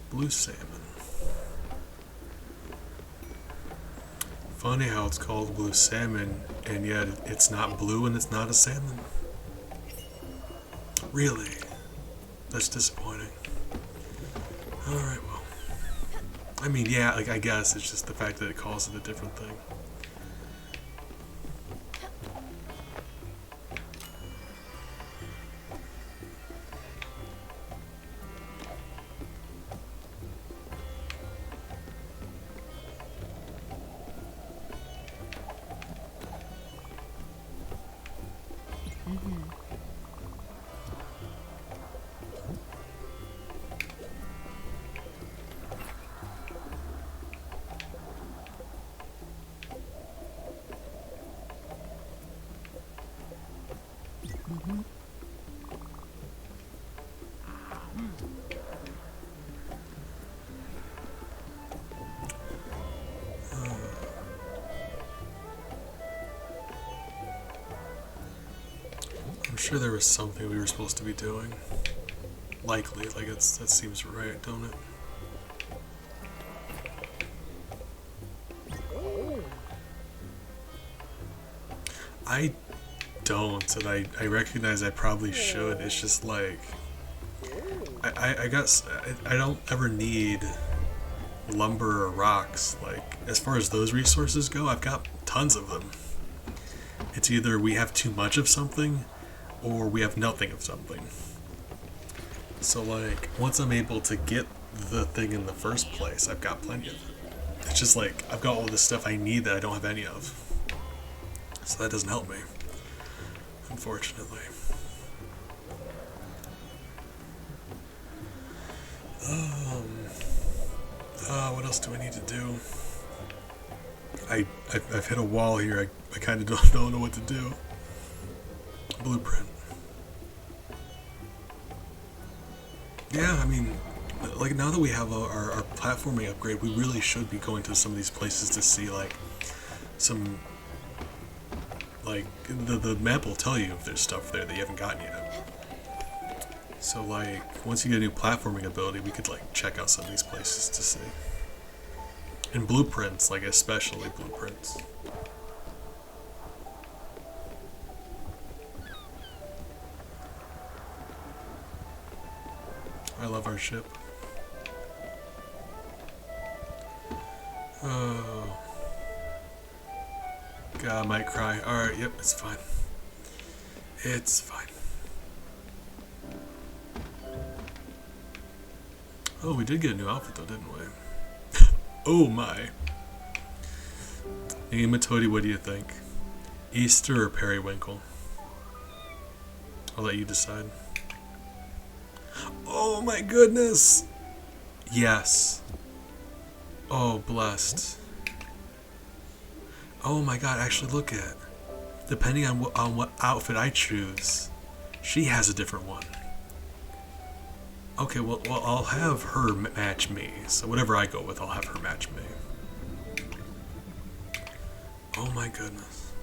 Blue salmon. Funny how it's called blue salmon, and yet it's not blue and it's not a salmon. Really? That's disappointing. Alright, well. I mean, yeah, like, I guess it's just the fact that it calls it a different thing. I'm sure there was something we were supposed to be doing. Likely, like that seems right, don't it? I don't, and I recognize I probably should. It's just like I don't ever need lumber or rocks. Like, as far as those resources go, I've got tons of them. It's either we have too much of something or we have nothing of something. So like, once I'm able to get the thing in the first place, I've got plenty of it. It's just like, I've got all this stuff I need that I don't have any of. So that doesn't help me, unfortunately. What else do I need to do? I've hit a wall here. I kind of don't know what to do. Blueprint. Yeah, I mean, like, now that we have our platforming upgrade, we really should be going to some of these places to see, like, some, like, the map will tell you if there's stuff there that you haven't gotten yet. So, like, once you get a new platforming ability, we could, like, check out some of these places to see. And blueprints, like, especially blueprints. I love our ship. Oh. God, I might cry. Alright, yep, it's fine. It's fine. Oh, we did get a new outfit though, didn't we? Oh my. Nematode, what do you think? Easter or Periwinkle? I'll let you decide. Oh my goodness! Yes. Oh, blessed. Oh my god, actually look at it. Depending on what outfit I choose, she has a different one. Okay, well I'll have her match me. So whatever I go with, I'll have her match me. Oh my goodness.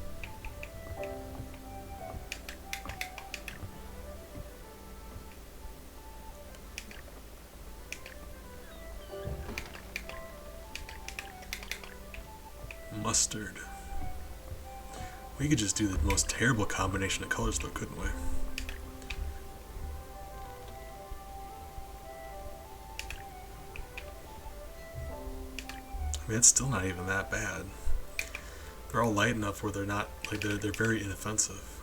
Mustard. We could just do the most terrible combination of colors though, couldn't we? I mean, it's still not even that bad. They're all light enough where they're not, like, they're very inoffensive.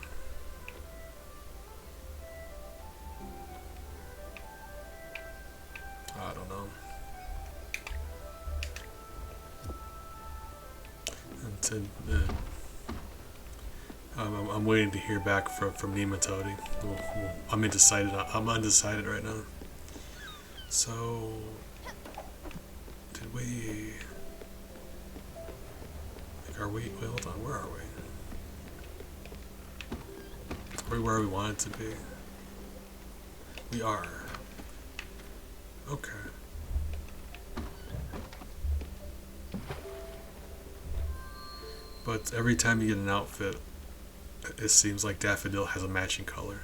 I don't know. I'm waiting to hear back from Nematode. I'm undecided. I'm undecided right now. So, did we? Like, are we? Wait, hold on. Where are we? Are we where we wanted to be? We are. Okay. But every time you get an outfit, it seems like Daffodil has a matching color.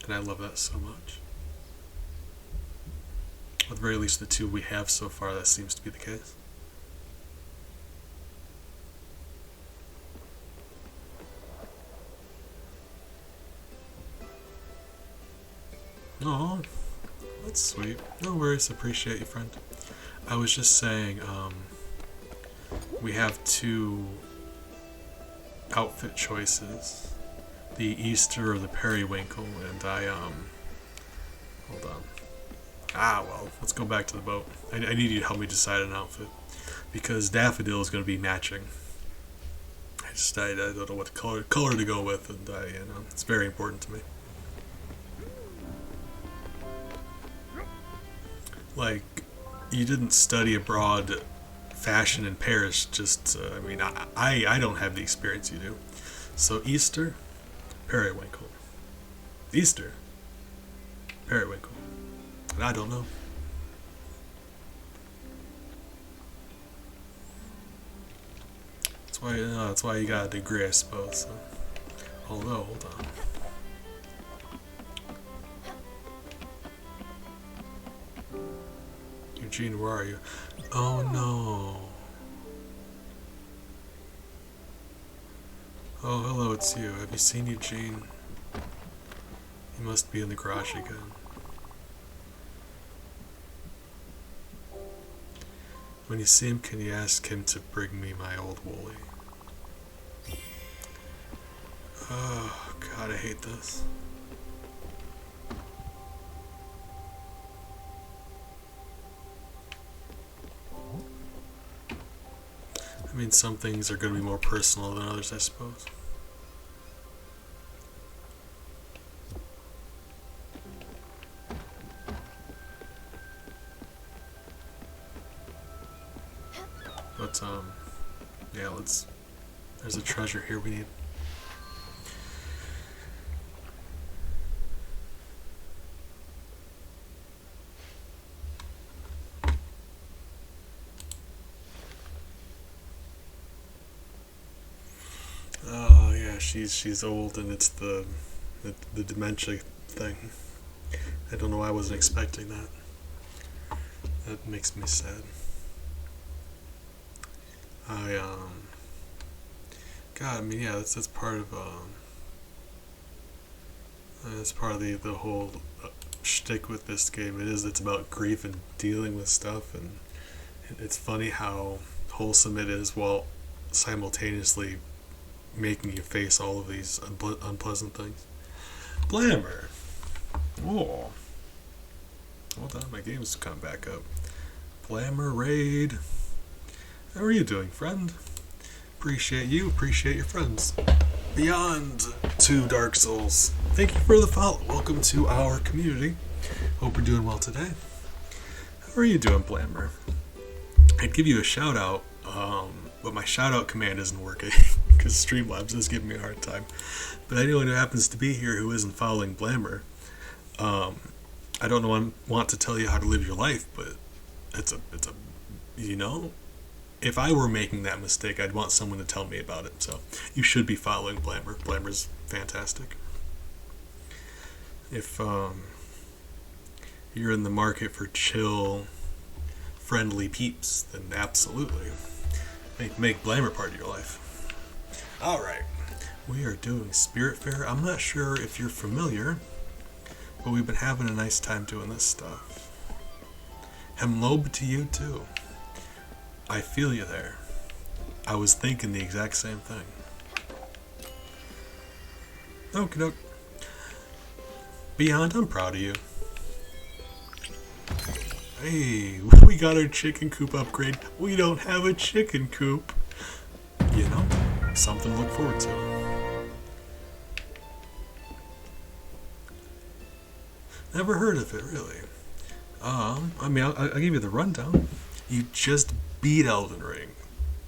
And I love that so much. At the very least, the two we have so far, that seems to be the case. Oh, that's sweet. No worries, appreciate you, friend. I was just saying, we have two outfit choices. The Easter or the Periwinkle, and hold on. Well, let's go back to the boat. I need you to help me decide an outfit. Because Daffodil is going to be matching. I don't know what color to go with, and it's very important to me. Like, you didn't study abroad fashion in Paris, just, I don't have the experience you do. So Easter, Periwinkle. Easter, Periwinkle. And I don't know. That's why you got a degree, I suppose. So. Although, hold on. Eugene, where are you? Oh no. Oh, hello, it's you. Have you seen Eugene? He must be in the garage again. When you see him, can you ask him to bring me my old Wooly? Oh, God, I hate this. I mean, some things are going to be more personal than others, I suppose. But, yeah, there's a treasure here we need. Oh, yeah, she's old, and it's the dementia thing. I don't know why I wasn't expecting that. That makes me sad. God, I mean, yeah, that's part of, that's part of the whole shtick with this game. It's about grief and dealing with stuff, and it's funny how wholesome it is while simultaneously making you face all of these unpleasant things. Glamour. Oh. Hold on, my game's come back up. Blammer Raid. How are you doing, friend? Appreciate you, appreciate your friends. Beyond 2 Dark Souls. Thank you for the follow. Welcome to our community. Hope you're doing well today. How are you doing, Blammer? I'd give you a shout out, but my shout out command isn't working because Streamlabs is giving me a hard time. But anyone who happens to be here who isn't following Blammer, I don't want to tell you how to live your life, but it's a if I were making that mistake, I'd want someone to tell me about it. So you should be following Blammer. Blammer's fantastic. If you're in the market for chill, friendly peeps, then absolutely make Blammer part of your life. Alright, we are doing Spiritfarer. I'm not sure if you're familiar, but we've been having a nice time doing this stuff. Hemlob to you too. I feel you there. I was thinking the exact same thing. Okie doke. Beyond, I'm proud of you. Hey, we got our chicken coop upgrade. We don't have a chicken coop. You know, something to look forward to. Never heard of it, really. I mean, I'll give you the rundown. You just beat Elden Ring.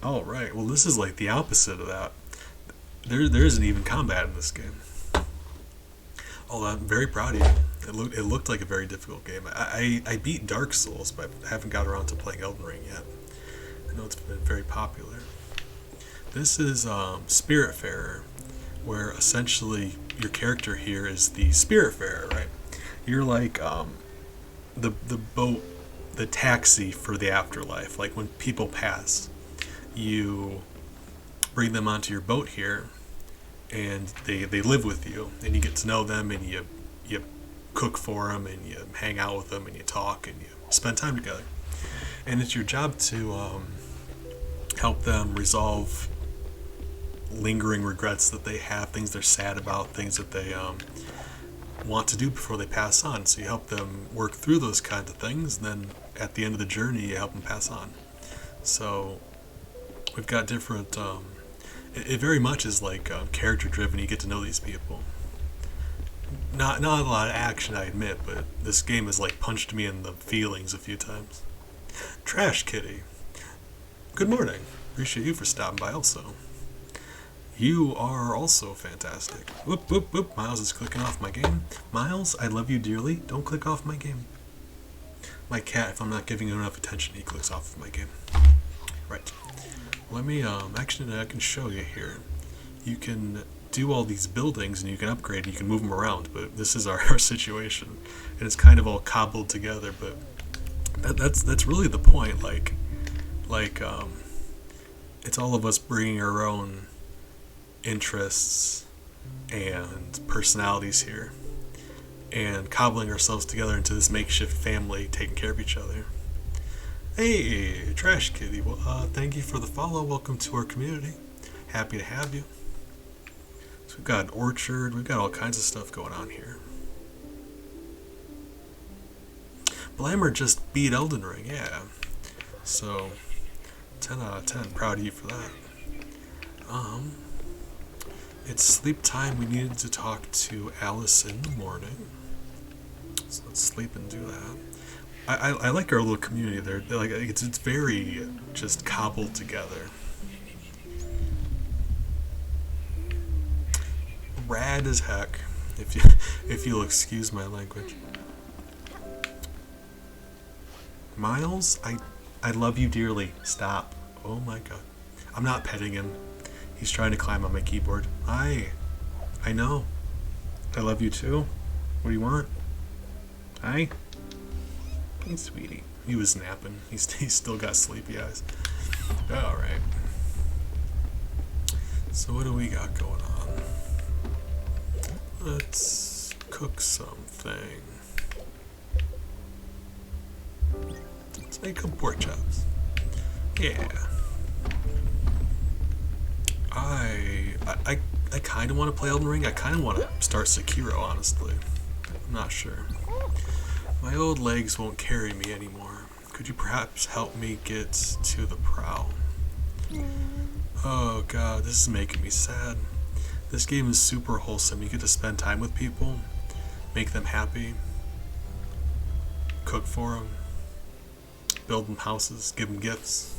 Alright, well this is like the opposite of that. There isn't even combat in this game. Oh, I'm very proud of you. It looked like a very difficult game. I beat Dark Souls, but I haven't got around to playing Elden Ring yet. I know it's been very popular. This is Spiritfarer, where essentially your character here is the Spiritfarer, right? You're like the boat, the taxi for the afterlife. Like when people pass, you bring them onto your boat here, and they live with you, and you get to know them, and you cook for them, and you hang out with them, and you talk, and you spend time together. And it's your job to help them resolve lingering regrets that they have, things they're sad about, things that they want to do before they pass on. So you help them work through those kinds of things, and then at the end of the journey you help them pass on. So we've got different it very much is like character driven. You get to know these people. Not a lot of action, I admit, but this game has like punched me in the feelings a few times. Trash Kitty, good morning. Appreciate you for stopping by also. You are also fantastic. Whoop, whoop, whoop. Miles is clicking off my game. Miles, I love you dearly. Don't click off my game. My cat, if I'm not giving him enough attention, he clicks off of my game. Right. Let me, actually, I can show you here. You can do all these buildings and you can upgrade and you can move them around, but this is our situation. And it's kind of all cobbled together, but that's really the point. Like, it's all of us bringing our own interests and personalities here and cobbling ourselves together into this makeshift family taking care of each other. Hey, Trash Kitty, well, thank you for the follow. Welcome to our community. Happy to have you. So we've got an orchard, we've got all kinds of stuff going on here. Blammer just beat Elden Ring, yeah. So 10 out of 10, proud of you for that. It's sleep time. We needed to talk to Alice in the morning, so let's sleep and do that. I like our little community there. Like it's very just cobbled together. Rad as heck, if you'll excuse my language. Miles, I love you dearly. Stop. Oh my god. I'm not petting him. He's trying to climb on my keyboard. I know. I love you too. What do you want? Hi. Hey, sweetie. He was napping. He's still got sleepy eyes. Alright. So what do we got going on? Let's cook something. Let's make some pork chops. Yeah. I kind of want to play Elden Ring. I kind of want to start Sekiro, honestly. I'm not sure. My old legs won't carry me anymore. Could you perhaps help me get to the prow? Oh god, this is making me sad. This game is super wholesome. You get to spend time with people, make them happy, cook for them, build them houses, give them gifts,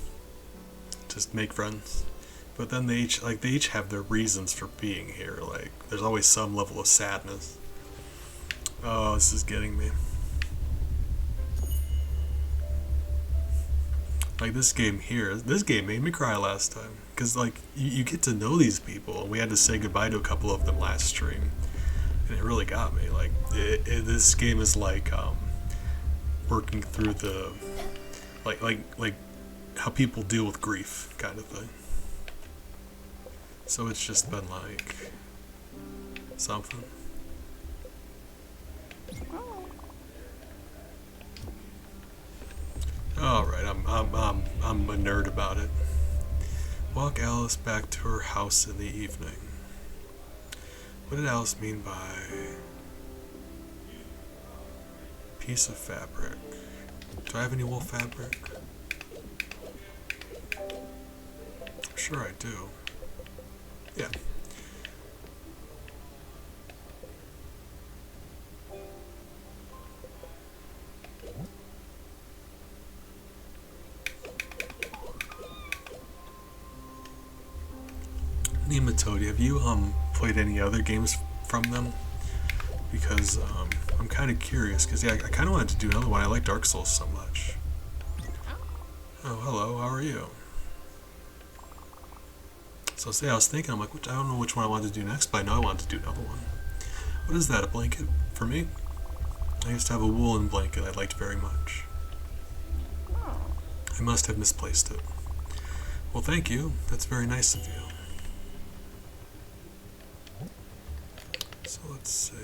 just make friends. But then they each have their reasons for being here. Like, there's always some level of sadness. Oh, this is getting me. Like, this game made me cry last time. Because, like, you get to know these people, and we had to say goodbye to a couple of them last stream. And it really got me. Like, this game is like, working through the, like how people deal with grief, kind of thing. So it's just been like something. All right, I'm a nerd about it. Walk Alice back to her house in the evening. What did Alice mean by piece of fabric? Do I have any wool fabric? I'm sure I do. Yeah. Nematode, have you played any other games from them? Because I'm kind of curious. Because yeah, I kind of wanted to do another one. I like Dark Souls so much. Oh, hello. How are you? So say I was thinking, I'm like, I don't know which one I wanted to do next, but I know I wanted to do another one. What is that? A blanket for me? I used to have a woolen blanket I liked very much. I must have misplaced it. Well, thank you. That's very nice of you. So let's see.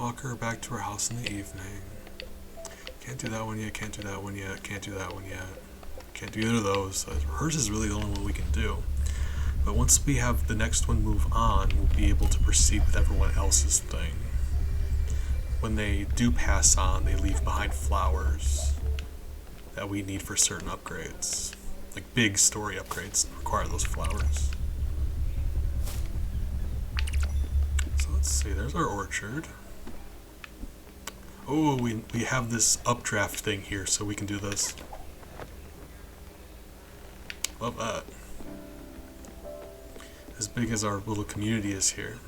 Walk her back to her house in the evening. Can't do that one yet, can't do that one yet, can't do that one yet. Can't do either of those. Hers is really the only one we can do. But once we have the next one move on, we'll be able to proceed with everyone else's thing. When they do pass on, they leave behind flowers that we need for certain upgrades. Like big story upgrades require those flowers. So let's see, there's our orchard. Oh, we have this updraft thing here, so we can do this. Love that. As big as our little community is here.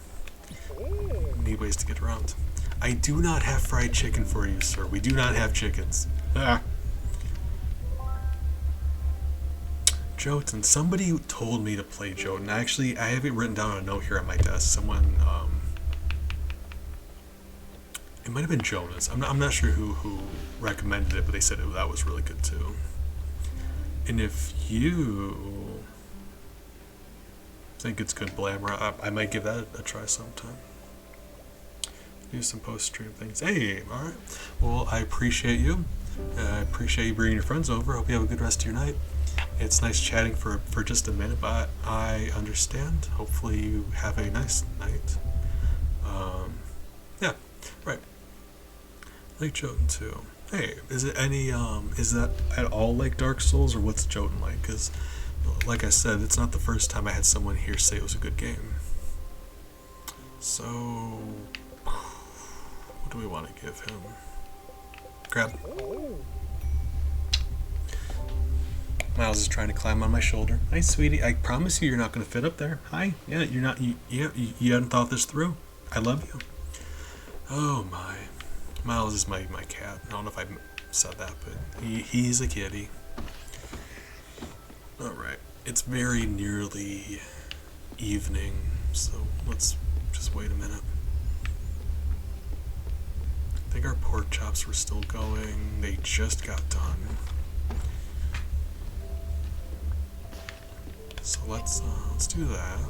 Need ways to get around. I do not have fried chicken for you, sir. We do not have chickens. Ah. Jotun. Somebody told me to play Jotun. Actually, I have it written down on a note here on my desk. Someone, it might have been Jonas. I'm not sure who recommended it, but they said that was really good too. And if you think it's good Blammer, I might give that a try sometime. Do some post-stream things. Hey, alright. Well, I appreciate you. I appreciate you bringing your friends over. Hope you have a good rest of your night. It's nice chatting for just a minute, but I understand. Hopefully you have a nice night. Yeah, right. Like Jotun too. Hey, is it any, is that at all like Dark Souls, or what's Jotun like? Because, like I said, it's not the first time I had someone here say it was a good game. So, what do we want to give him? Grab. Miles is trying to climb on my shoulder. Hi, sweetie. I promise you, you're not going to fit up there. Hi. Yeah, you're not. You hadn't thought this through. I love you. Oh my. Miles is my cat. I don't know if I said that, but he's a kitty. Alright. It's very nearly evening, so let's just wait a minute. I think our pork chops were still going. They just got done. So let's do that.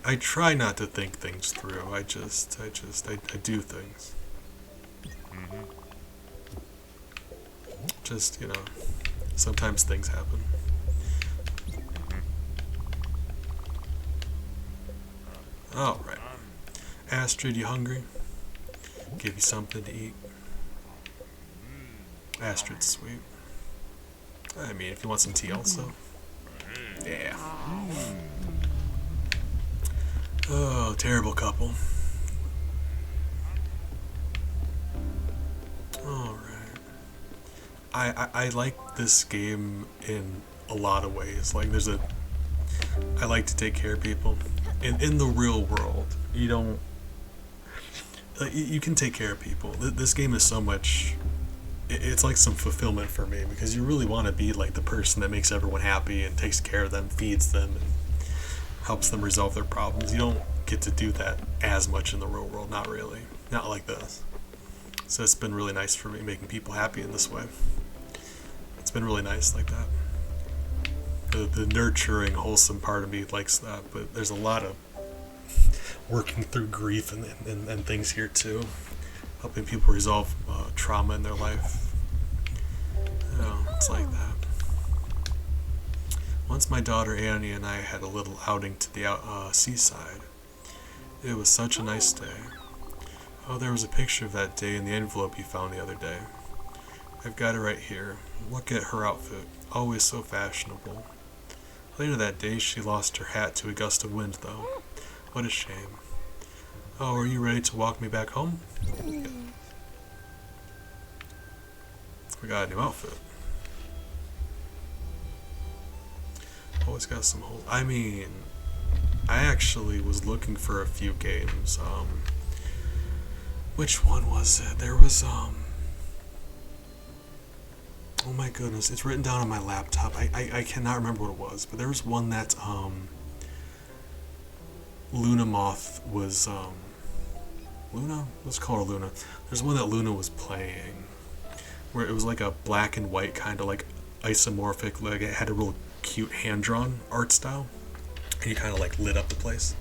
I try not to think things through. I do things. Just, you know, sometimes things happen. Alright. Astrid, you hungry? Give you something to eat. Astrid's sweet. I mean, if you want some tea also. Yeah. Oh, terrible couple. Alright. I like this game in a lot of ways. Like, I like to take care of people. In the real world, you don't... you can take care of people. This game is so much... It's like some fulfillment for me, because you really want to be like the person that makes everyone happy and takes care of them, feeds them, and helps them resolve their problems. You don't get to do that as much in the real world, not really. Not like this. So it's been really nice for me, making people happy in this way. It's been really nice like that. The nurturing, wholesome part of me likes that, but there's a lot of working through grief and things here too. Helping people resolve trauma in their life. You know, it's like that. Once my daughter Annie and I had a little outing to the seaside. It was such a nice day. Oh, there was a picture of that day in the envelope you found the other day. I've got it right here. Look at her outfit. Always so fashionable. Later that day, she lost her hat to a gust of wind, though. What a shame. Oh, are you ready to walk me back home? Yeah. We got a new outfit. Oh, it's got some holes. I mean, I actually was looking for a few games. Which one was it? There was, oh my goodness, it's written down on my laptop. I cannot remember what it was, but there was one that, Luna Moth was, Luna? Let's call her Luna. There's one that Luna was playing, where it was like a black and white kind of like isomorphic, like it had a real cute hand-drawn art style, and you kind of like lit up the place,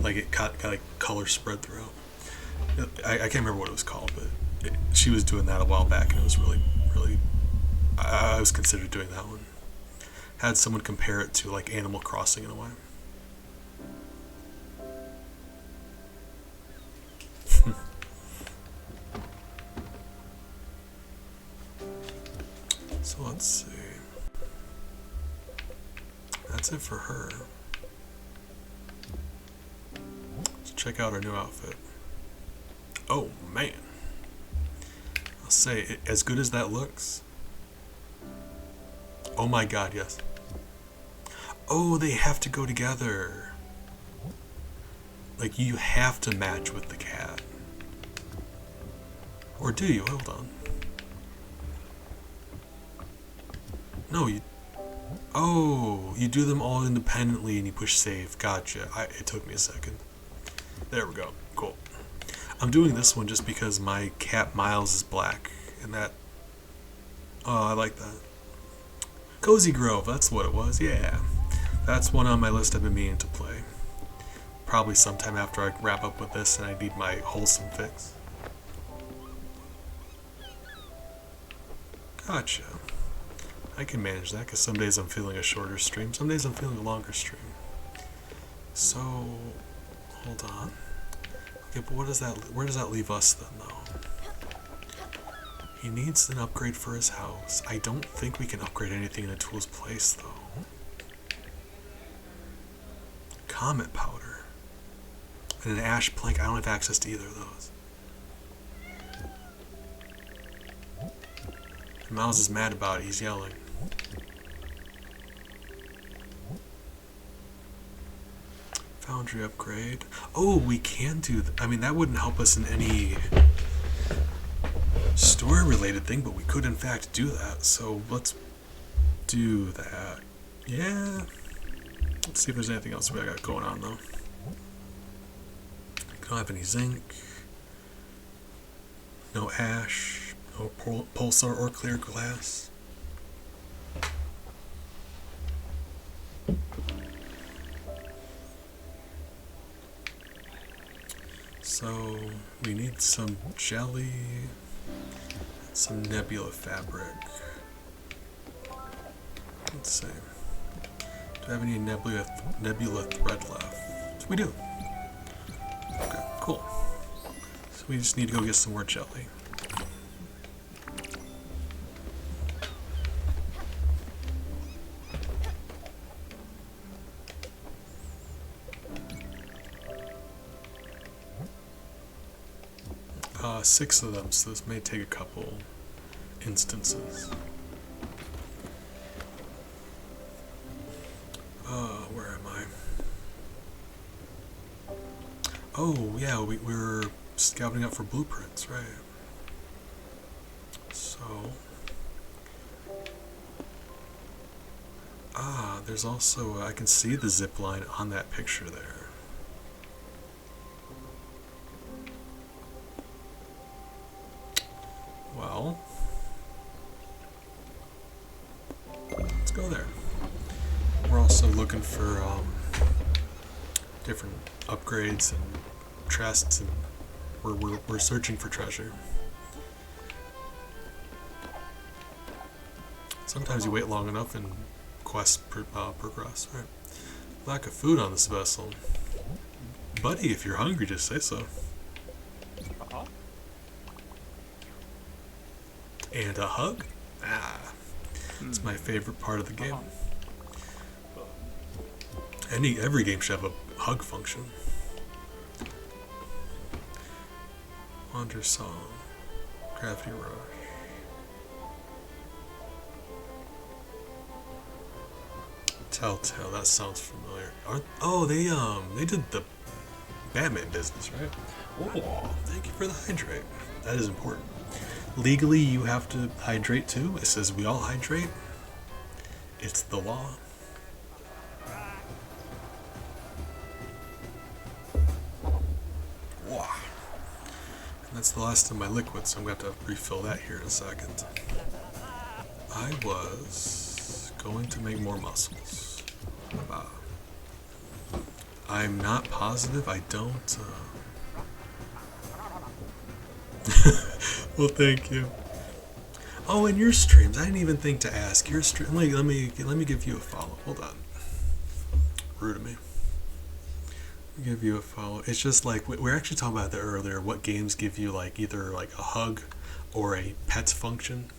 like it got like color spread throughout. I can't remember what it was called, but she was doing that a while back, and it was really, really, I was considered doing that one. Had someone compare it to like Animal Crossing in a way. So let's see. That's it for her. Let's check out her new outfit. Oh man. I'll say, as good as that looks. Oh my god, yes. Oh, they have to go together. Like, you have to match with the cat. Or do you? Hold on. No, you... Oh, you do them all independently and you push save. Gotcha. It took me a second. There we go. Cool. I'm doing this one just because my cat Miles is black. And that... Oh, I like that. Cozy Grove, that's what it was. Yeah. That's one on my list I've been meaning to play. Probably sometime after I wrap up with this and I need my wholesome fix. Gotcha. I can manage that because some days I'm feeling a shorter stream, some days I'm feeling a longer stream. So, hold on. Okay, but where does that leave us then, though? He needs an upgrade for his house. I don't think we can upgrade anything in a tool's place, though. Comet powder. And an ash plank. I don't have access to either of those. And Miles is mad about it. He's yelling. Foundry upgrade. Oh, we can do I mean, that wouldn't help us in any story-related thing, but we could in fact do that. So let's do that. Yeah. Let's see if there's anything else we got going on, though. Don't have any zinc. No ash. No pulsar or clear glass. So we need some jelly, some nebula fabric. Let's see. Do I have any nebula thread left? We do. Cool. So we just need to go get some more jelly. Six of them, so this may take a couple instances. Where am I? Oh, yeah, we're scouting out for blueprints, right? So... there's also... I can see the zip line on that picture there. Well... let's go there. We're also looking for different upgrades and chests, and we're searching for treasure. Sometimes you wait long enough and quests progress. Right. Lack of food on this vessel. Buddy, if you're hungry, just say so. And a hug? It's my favorite part of the game. Every game should have a hug function. Wander Song. Gravity Rush. Telltale, that sounds familiar. Oh, they did the Batman business, right? Oh, thank you for the hydrate. That is important. Legally, you have to hydrate too. It says we all hydrate. It's the law. Wow. And that's the last of my liquid, so I'm going to have to refill that here in a second. I was going to make more mussels. I'm not positive. I don't... Well, thank you. Oh, and your streams. I didn't even think to ask. Your stream. Let me give you a follow. Hold on. Rude of me. Let me give you a follow. It's just like we were actually talking about that earlier. What games give you like either like a hug or a pet function?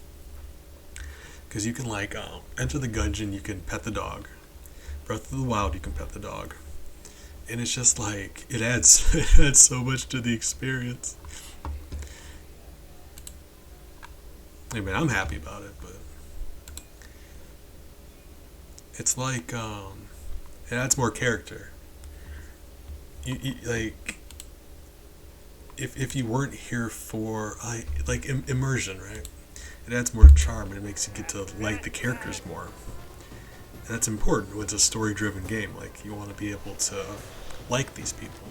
Because you can like enter the dungeon, you can pet the dog. Breath of the Wild, you can pet the dog, and it's just like it adds so much to the experience. I mean, I'm happy about it, but it's like it adds more character. You like if you weren't here for like immersion, right? It adds more charm and it makes you get to like the characters more. And that's important when it's a story-driven game. Like you want to be able to like these people.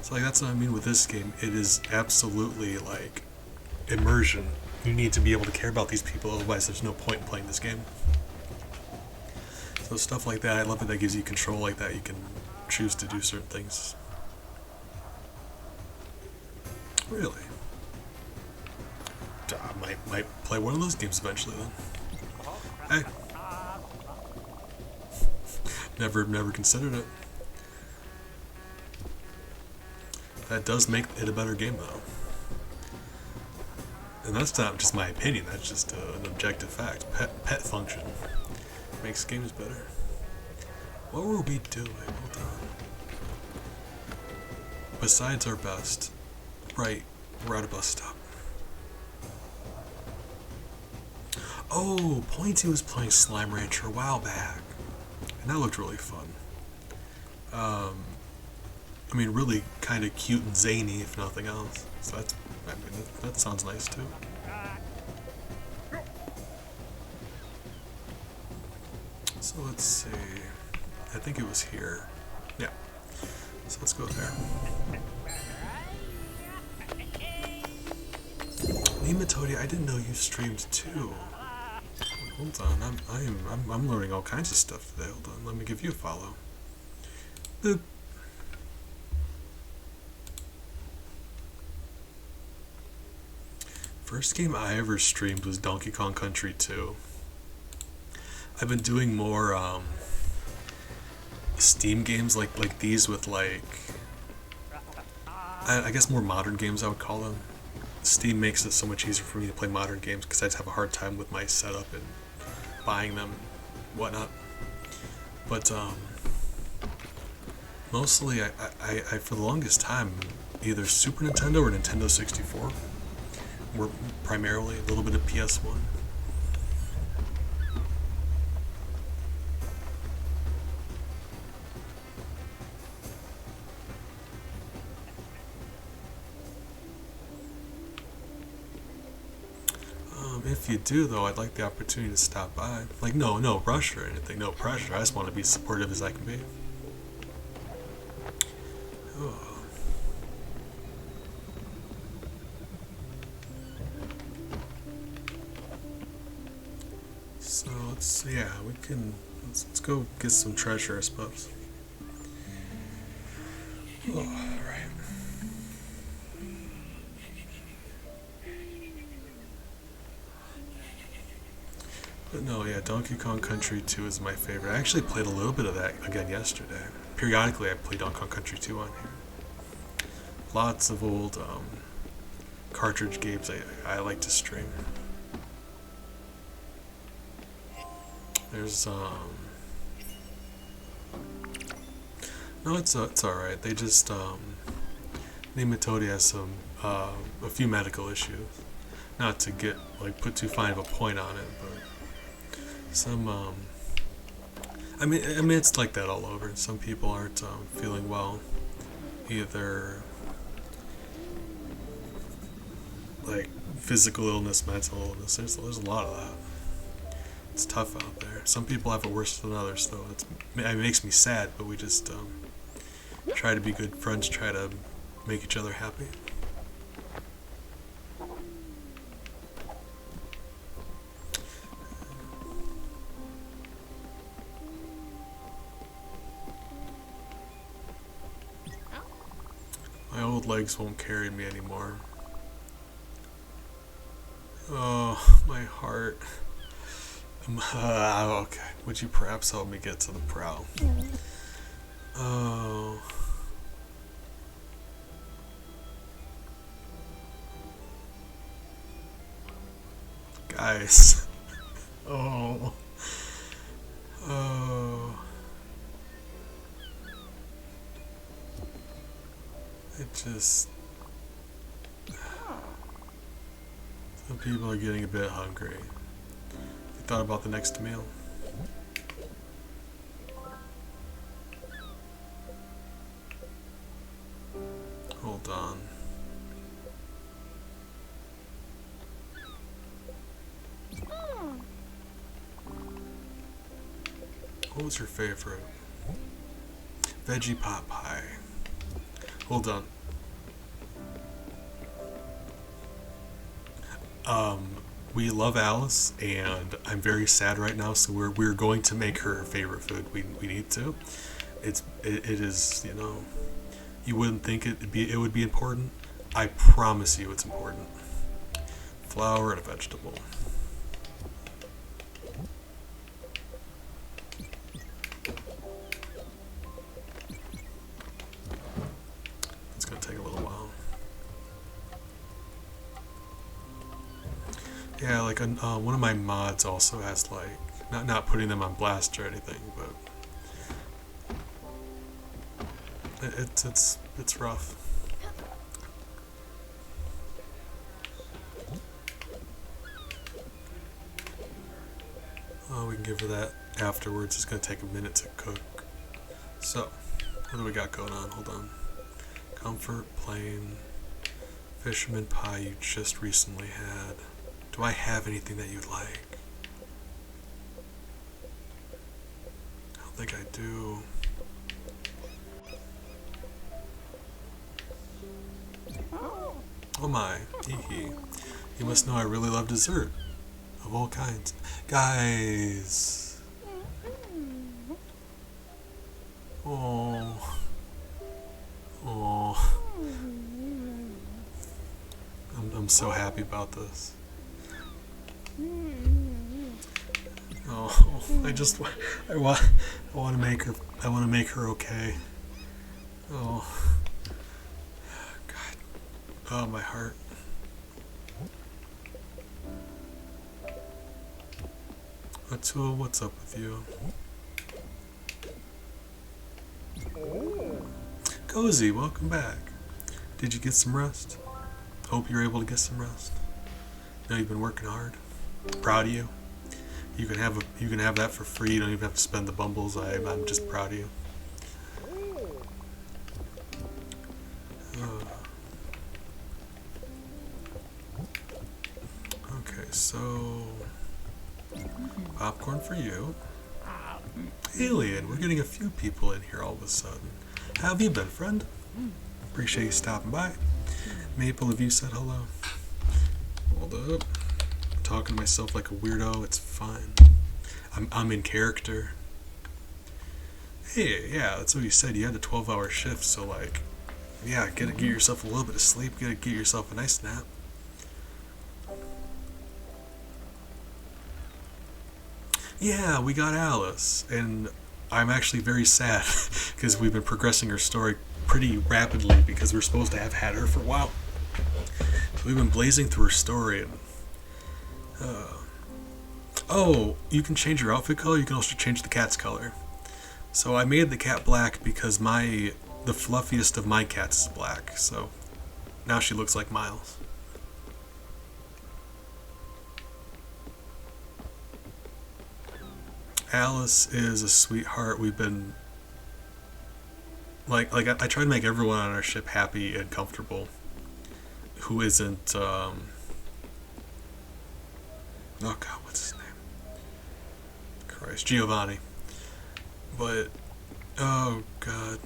So like that's what I mean with this game. It is absolutely like immersion. You need to be able to care about these people, otherwise there's no point in playing this game. So stuff like that, I love that gives you control like that. You can choose to do certain things. Really? I might play one of those games eventually then. Hey. Never considered it. That does make it a better game though. And that's not just my opinion, that's just an objective fact. Pet function makes games better. What were we doing? Hold on. Besides our best. Right, we're at a bus stop. Oh, Pointy was playing Slime Rancher a while back. And that looked really fun. I mean, really kind of cute and zany, if nothing else. So that's, I mean, that sounds nice too. So let's see. I think it was here. Yeah. So let's go there. Nematody, I didn't know you streamed too. Hold on, I'm learning all kinds of stuff today. Hold on, let me give you a follow. Boop. First game I ever streamed was Donkey Kong Country 2. I've been doing more Steam games like these with like I guess more modern games I would call them. Steam makes it so much easier for me to play modern games because I just have a hard time with my setup and buying them, whatnot. But mostly I for the longest time either Super Nintendo or Nintendo 64 were primarily a little bit of PS1. If you do, though, I'd like the opportunity to stop by. Like, no rush or anything, no pressure. I just want to be supportive as I can be. Oh. So yeah, let's go get some treasure, I suppose. Oh, all right. But no, yeah, Donkey Kong Country 2 is my favorite. I actually played a little bit of that again yesterday. Periodically, I play Donkey Kong Country 2 on here. Lots of old cartridge games I like to stream. There's no, it's all right. They just Nematode has some a few medical issues. Not to get like put too fine of a point on it, but some I mean it's like that all over. Some people aren't feeling well, either like physical illness, mental illness. There's a lot of that. It's tough out there. Some people have it worse than others, though. It makes me sad, but we just try to be good friends, try to make each other happy. My old legs won't carry me anymore. Oh, my heart. Okay. Would you perhaps help me get to the prow? Oh. Guys. Oh. Oh. It just... Some people are getting a bit hungry. You thought about the next meal? Hold on. What was your favorite? Veggie pot pie. Hold on. We love Alice, and I'm very sad right now. So we're going to make her favorite food. We need to. It is, you know. You wouldn't think it would be important. I promise you, it's important. Flour and a vegetable. It's gonna take a little while. Yeah, like one of my mods also has like not putting them on blast or anything, but it's rough. Oh, we can give her that afterwards. It's gonna take a minute to cook. So, what do we got going on? Hold on. Comfort, plain, fisherman pie you just recently had. Do I have anything that you'd like? I don't think I do. Oh my, hee. You must know I really love dessert. Of all kinds. Guys! Oh. Oh. I'm so happy about this. Oh. I want, I want to make her okay. Oh, God. Oh, my heart. Atul, what's up with you? Cozy, welcome back. Did you get some rest? Hope you're able to get some rest. Know you've been working hard. Proud of you. You can have that for free. You don't even have to spend the bumbles. I'm just proud of you. Okay, so popcorn for you. Alien, we're getting a few people in here all of a sudden. How have you been, friend? Appreciate you stopping by. Maple, have you said hello? Hold up. I'm talking to myself like a weirdo. It's fine. I'm in character. Hey, yeah, that's what you said. You had a 12-hour shift, so like, yeah, get yourself a little bit of sleep. Get yourself a nice nap. Yeah, we got Alice, and I'm actually very sad because we've been progressing her story pretty rapidly because we're supposed to have had her for a while. So we've been blazing through her story, and oh, you can change your outfit color. You can also change the cat's color. So I made the cat black because the fluffiest of my cats is black. So now she looks like Miles. Alice is a sweetheart. We've been like I try to make everyone on our ship happy and comfortable who isn't oh god, what's his name? Christ, Giovanni. But oh god,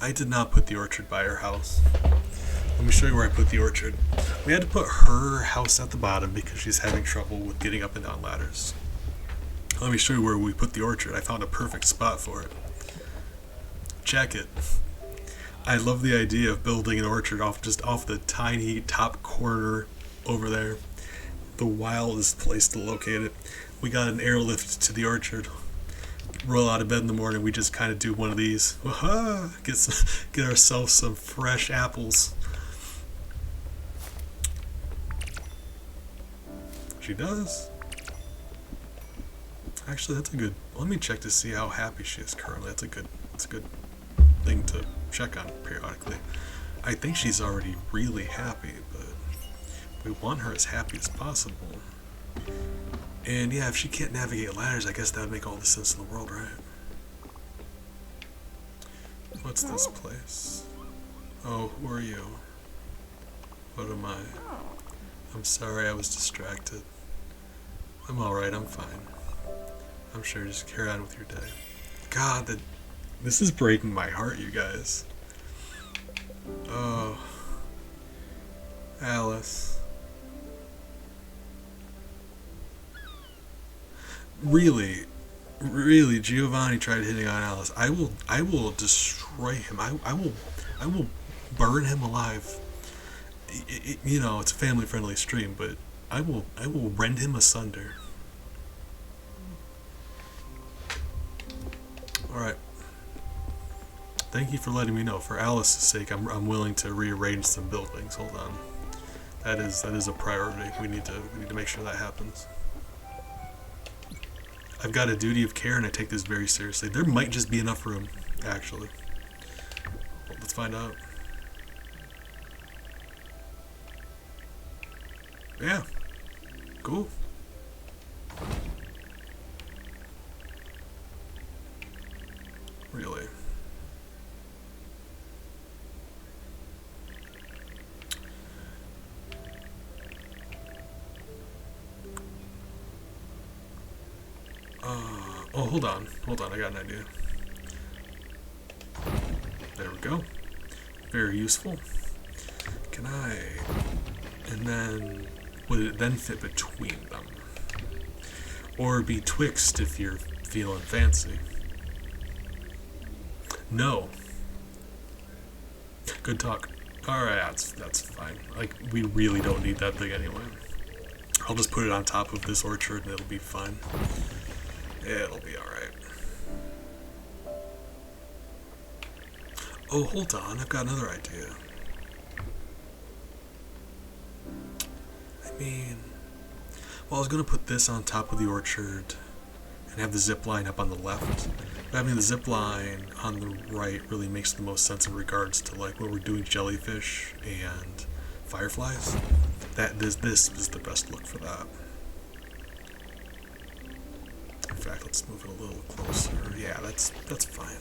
I did not put the orchard by her house. Let me show you where I put the orchard. We had to put her house at the bottom because she's having trouble with getting up and down ladders. Let me show you where we put the orchard. I found a perfect spot for it. Check it. I love the idea of building an orchard off the tiny top corner over there. The wildest place to locate it. We got an airlift to the orchard. Roll out of bed in the morning, we just kind of do one of these. Get ourselves some fresh apples. She does. Actually, that's a good. Let me check to see how happy she is currently. That's a good thing to check on periodically. I think she's already really happy, but we want her as happy as possible. And yeah, if she can't navigate ladders, I guess that would make all the sense in the world, right? What's this place? Oh, who are you? What am I? I'm sorry, I was distracted. I'm alright, I'm fine. I'm sure, just carry on with your day. God, this is breaking my heart, you guys. Oh. Alice. Really, Giovanni tried hitting on Alice. I will destroy him. I will burn him alive. You know, it's a family-friendly stream, but I will rend him asunder. Alright. Thank you for letting me know. For Alice's sake, I'm willing to rearrange some buildings. Hold on. That is a priority. We need to make sure that happens. I've got a duty of care and I take this very seriously. There might just be enough room, actually. Well, let's find out. Yeah. Cool. Really. Oh, hold on, I got an idea. There we go. Very useful. Can I... And then... Would it then fit between them? Or be twixt if you're feeling fancy? No. Good talk. Alright, that's fine. Like, we really don't need that thing anyway. I'll just put it on top of this orchard and it'll be fine. It'll be alright. Oh, hold on, I've got another idea. I mean, well, I was gonna put this on top of the orchard and have the zip line up on the left. But having the zip line on the right really makes the most sense in regards to like when we're doing jellyfish and fireflies. This is the best look for that. In fact, let's move it a little closer. Yeah, that's fine.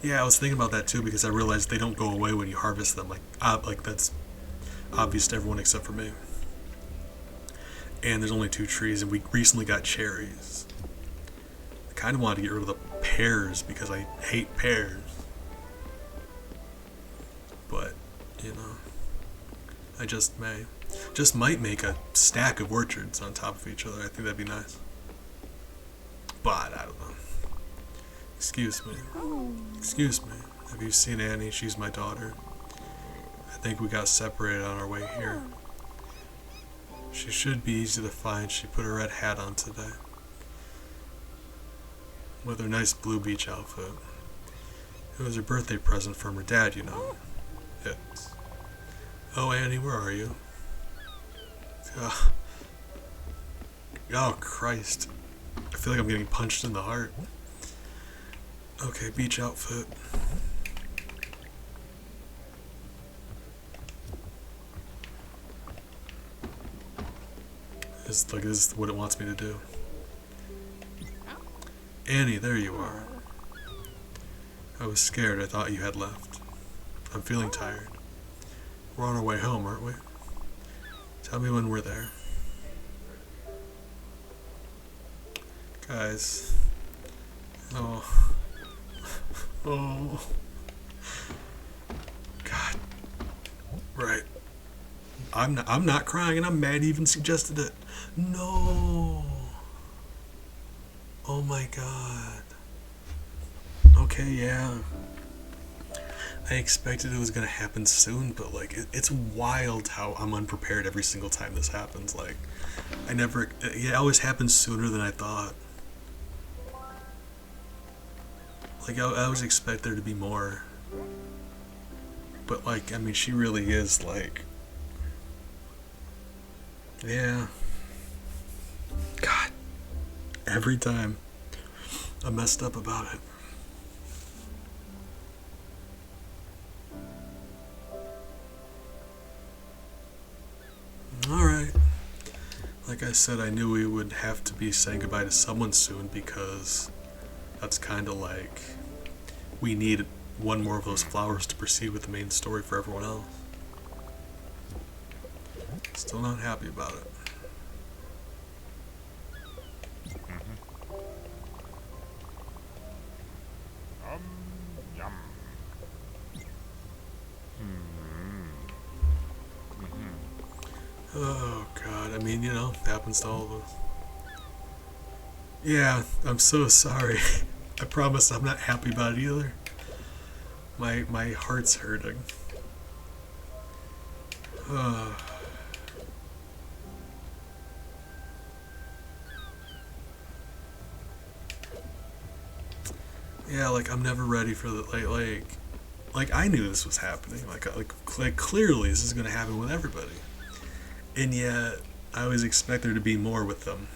Yeah, I was thinking about that too because I realized they don't go away when you harvest them. Like that's obvious to everyone except for me. And there's only 2 trees, and we recently got cherries. I kind of wanted to get rid of the pears because I hate pears. But, you know, I just might make a stack of orchards on top of each other. I think that'd be nice. But, I don't know. Excuse me. Excuse me. Have you seen Annie? She's my daughter. I think we got separated on our way here. She should be easy to find. She put her red hat on today. With her nice blue beach outfit. It was her birthday present from her dad, you know. It's... Oh, Annie, where are you? Oh, Christ. I feel like I'm getting punched in the heart. Okay, beach outfit. This is what it wants me to do. Annie, there you are. I was scared. I thought you had left. I'm feeling tired. We're on our way home, aren't we? Tell me when we're there. Guys. Oh. Oh. God. Right. I'm not crying and I'm mad he even suggested it. No. Oh my God. Okay, yeah. I expected it was gonna happen soon, but like it's wild how I'm unprepared every single time this happens. Like it always happens sooner than I thought. Like I always expect there to be more. But like, I mean, she really is like, yeah. God. Every time I'm messed up about it. Alright. Like I said, I knew we would have to be saying goodbye to someone soon because that's kind of like we need one more of those flowers to proceed with the main story for everyone else. Still not happy about it. Oh God, I mean, you know, it happens to all of us. Yeah, I'm so sorry. I promise I'm not happy about it either. My heart's hurting. Yeah, like I'm never ready for the like I knew this was happening. Like clearly this is gonna happen with everybody. And yet, I always expect there to be more with them.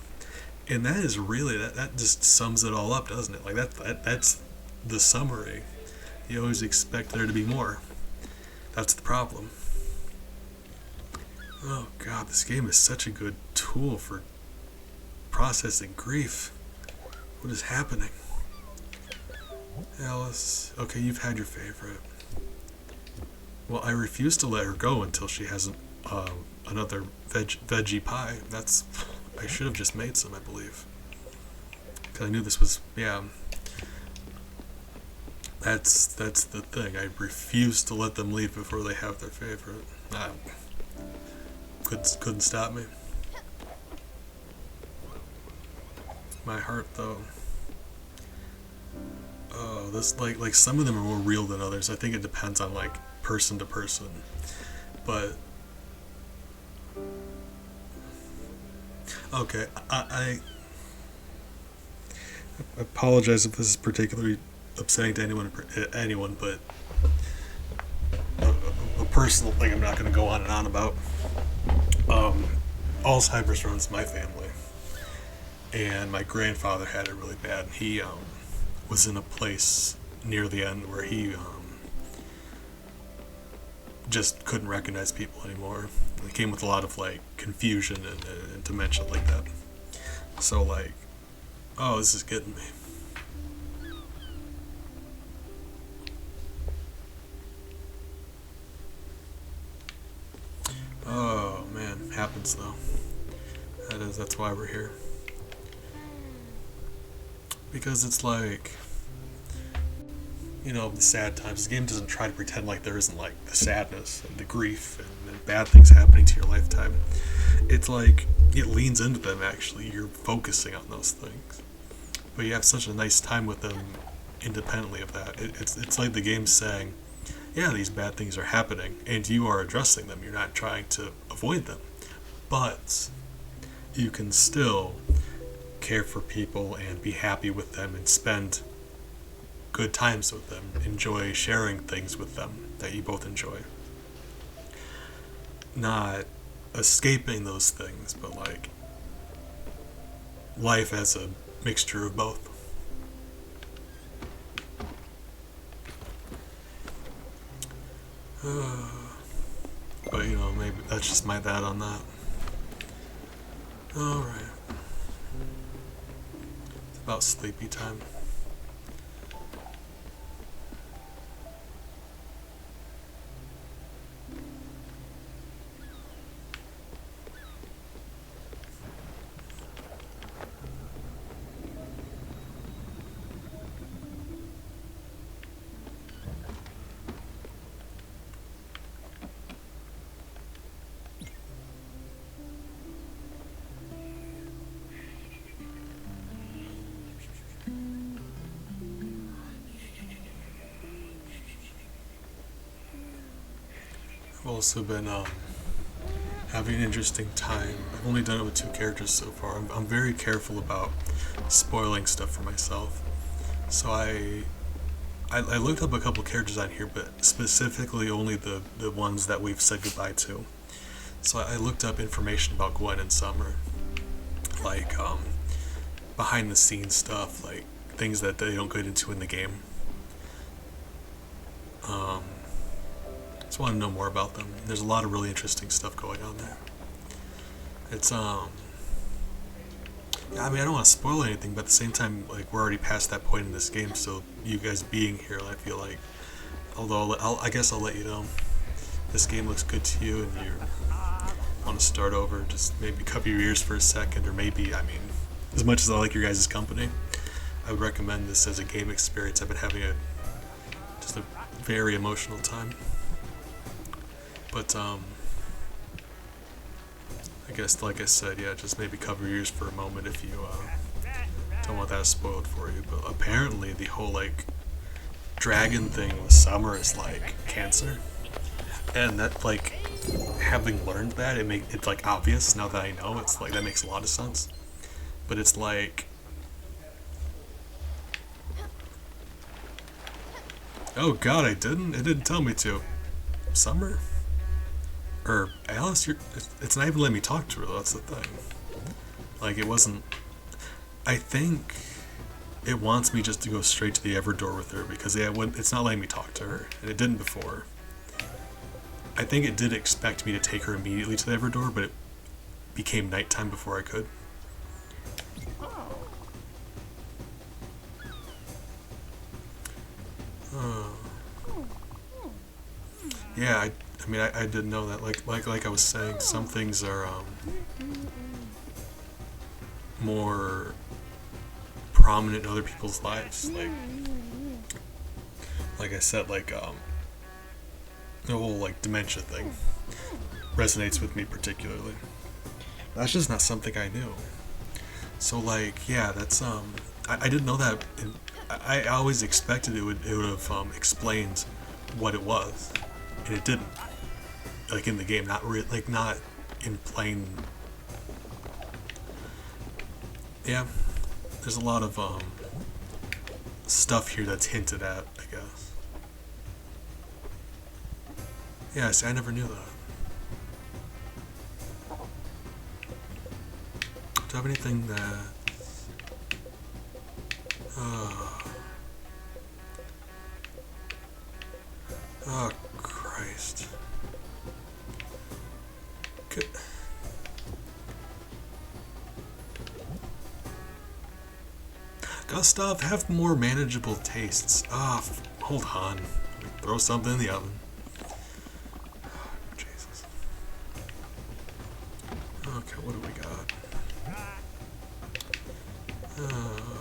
And that is really, that just sums it all up, doesn't it? Like, that's the summary. You always expect there to be more. That's the problem. Oh God, this game is such a good tool for processing grief. What is happening? Alice, okay, you've had your favorite. Well, I refuse to let her go until she has another veggie pie. I should have just made some, I believe. Because I knew this was, yeah. That's the thing. I refuse to let them leave before they have their favorite. Couldn't stop me. My heart, though. Oh, this like some of them are more real than others. I think it depends on like person to person. But Okay, I apologize if this is particularly upsetting to anyone, but a personal thing I'm not going to go on and on about. Um, Alzheimer's runs my family, and my grandfather had it really bad. He was in a place near the end where he just couldn't recognize people anymore. It came with a lot of like confusion and dementia like that. So like, oh, this is getting me. Oh man, happens though. That's why we're here. Because it's like, the sad times. This game doesn't try to pretend like there isn't like the sadness and the grief and bad things happening to your lifetime. It's like it leans into them actually. You're focusing on those things. But you have such a nice time with them independently of that. It's like the game's saying, yeah, these bad things are happening and you are addressing them. You're not trying to avoid them. But you can still care for people and be happy with them and spend good times with them, enjoy sharing things with them that you both enjoy. Not escaping those things, but like life as a mixture of both. But maybe that's just my bad on that. Alright. It's about sleepy time. I've also been having an interesting time. I've only done it with two characters so far. I'm very careful about spoiling stuff for myself. So I looked up a couple characters on here, but specifically only the ones that we've said goodbye to. So I looked up information about Gwen and Summer, like behind the scenes stuff, like things that they don't get into in the game. Just want to know more about them. There's a lot of really interesting stuff going on there. It's I mean, I don't want to spoil anything, but at the same time, like we're already past that point in this game. So you guys being here, I feel like, although I guess I'll let you know. This game looks good to you, and you want to start over. Just maybe cover your ears for a second, or maybe, I mean, as much as I like your guys' company, I would recommend this as a game experience. I've been having just a very emotional time. But I guess, like I said, yeah, just maybe cover your ears for a moment if you don't want that spoiled for you. But apparently, the whole like dragon thing with Summer is like cancer, and that like having learned that, it's like obvious now that I know. It's like that makes a lot of sense. But it's like, oh God, it didn't tell me to. Summer? Or Alice, it's not even letting me talk to her, that's the thing. Like, it wasn't. I think it wants me just to go straight to the Everdor with her because it's not letting me talk to her, and it didn't before. I think it did expect me to take her immediately to the Everdor, but it became nighttime before I could. Yeah, I mean, I didn't know that. Like I was saying, some things are more prominent in other people's lives. Like I said, the whole like dementia thing resonates with me particularly. That's just not something I knew. So like, yeah, that's I didn't know that. I always expected it would have explained what it was, and it didn't. Like in the game, not in plain Yeah, there's a lot of stuff here that's hinted at, I guess. Yeah, see, I never knew that. Do I have anything that... Oh, Christ. Good. Gustav, have more manageable tastes. Hold on. Throw something in the oven. Jesus. Okay, what do we got?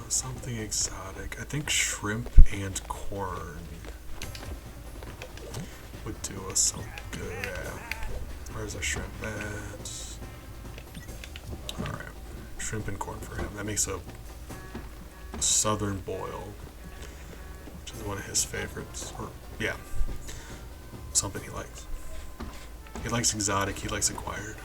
Something exotic. I think shrimp and corn would do us some good. Yeah. Where's our shrimp at? Alright. Shrimp and corn for him. That makes a southern boil, which is one of his favorites. Or, yeah. Something he likes. He likes exotic, he likes acquired.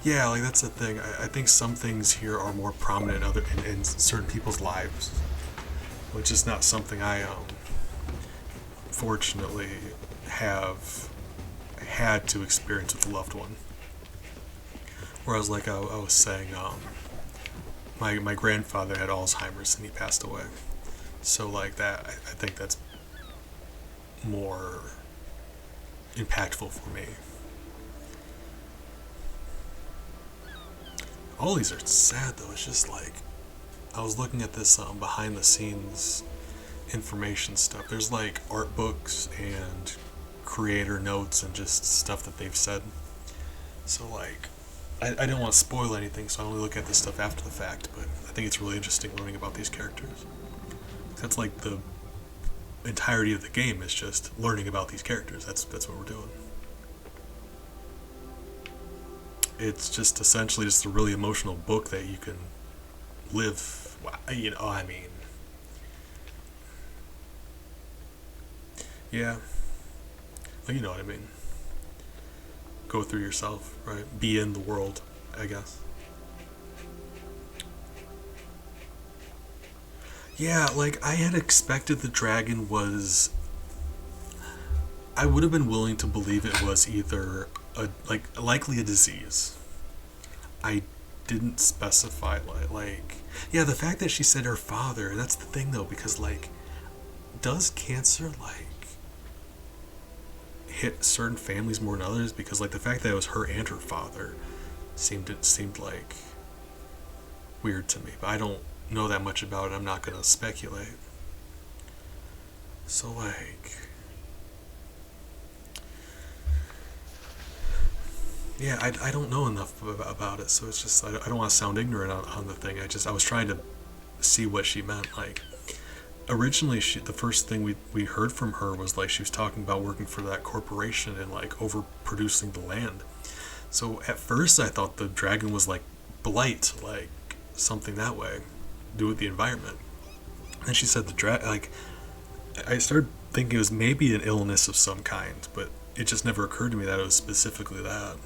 Yeah, like that's the thing. I think some things here are more prominent in certain people's lives, which is not something I fortunately have had to experience with a loved one. Whereas, like I was saying, my grandfather had Alzheimer's and he passed away. So like that, I think that's more impactful for me. All these are sad though. It's just like I was looking at this behind the scenes information stuff. There's like art books and creator notes and just stuff that they've said. So like I didn't want to spoil anything, so I only look at this stuff after the fact. But I think it's really interesting learning about these characters. That's like the entirety of the game is just learning about these characters. That's what we're doing. It's just essentially just a really emotional book that you can live, you know, I mean, yeah, well, you know what I mean. Go through yourself, right? Be in the world, I guess. Yeah, like I had expected the dragon was. I would have been willing to believe it was either likely a disease. I didn't specify like yeah, the fact that she said her father, that's the thing though, because like does cancer like hit certain families more than others? Because like the fact that it was her and her father seemed like weird to me, but I don't know that much about it. I'm not gonna speculate. So like yeah, I don't know enough about it, so it's just I don't want to sound ignorant on the thing. I was trying to see what she meant. Like originally, the first thing we heard from her was like she was talking about working for that corporation and like overproducing the land. So at first I thought the dragon was like blight, like something that way, do with the environment. And she said like I started thinking it was maybe an illness of some kind, but it just never occurred to me that it was specifically that.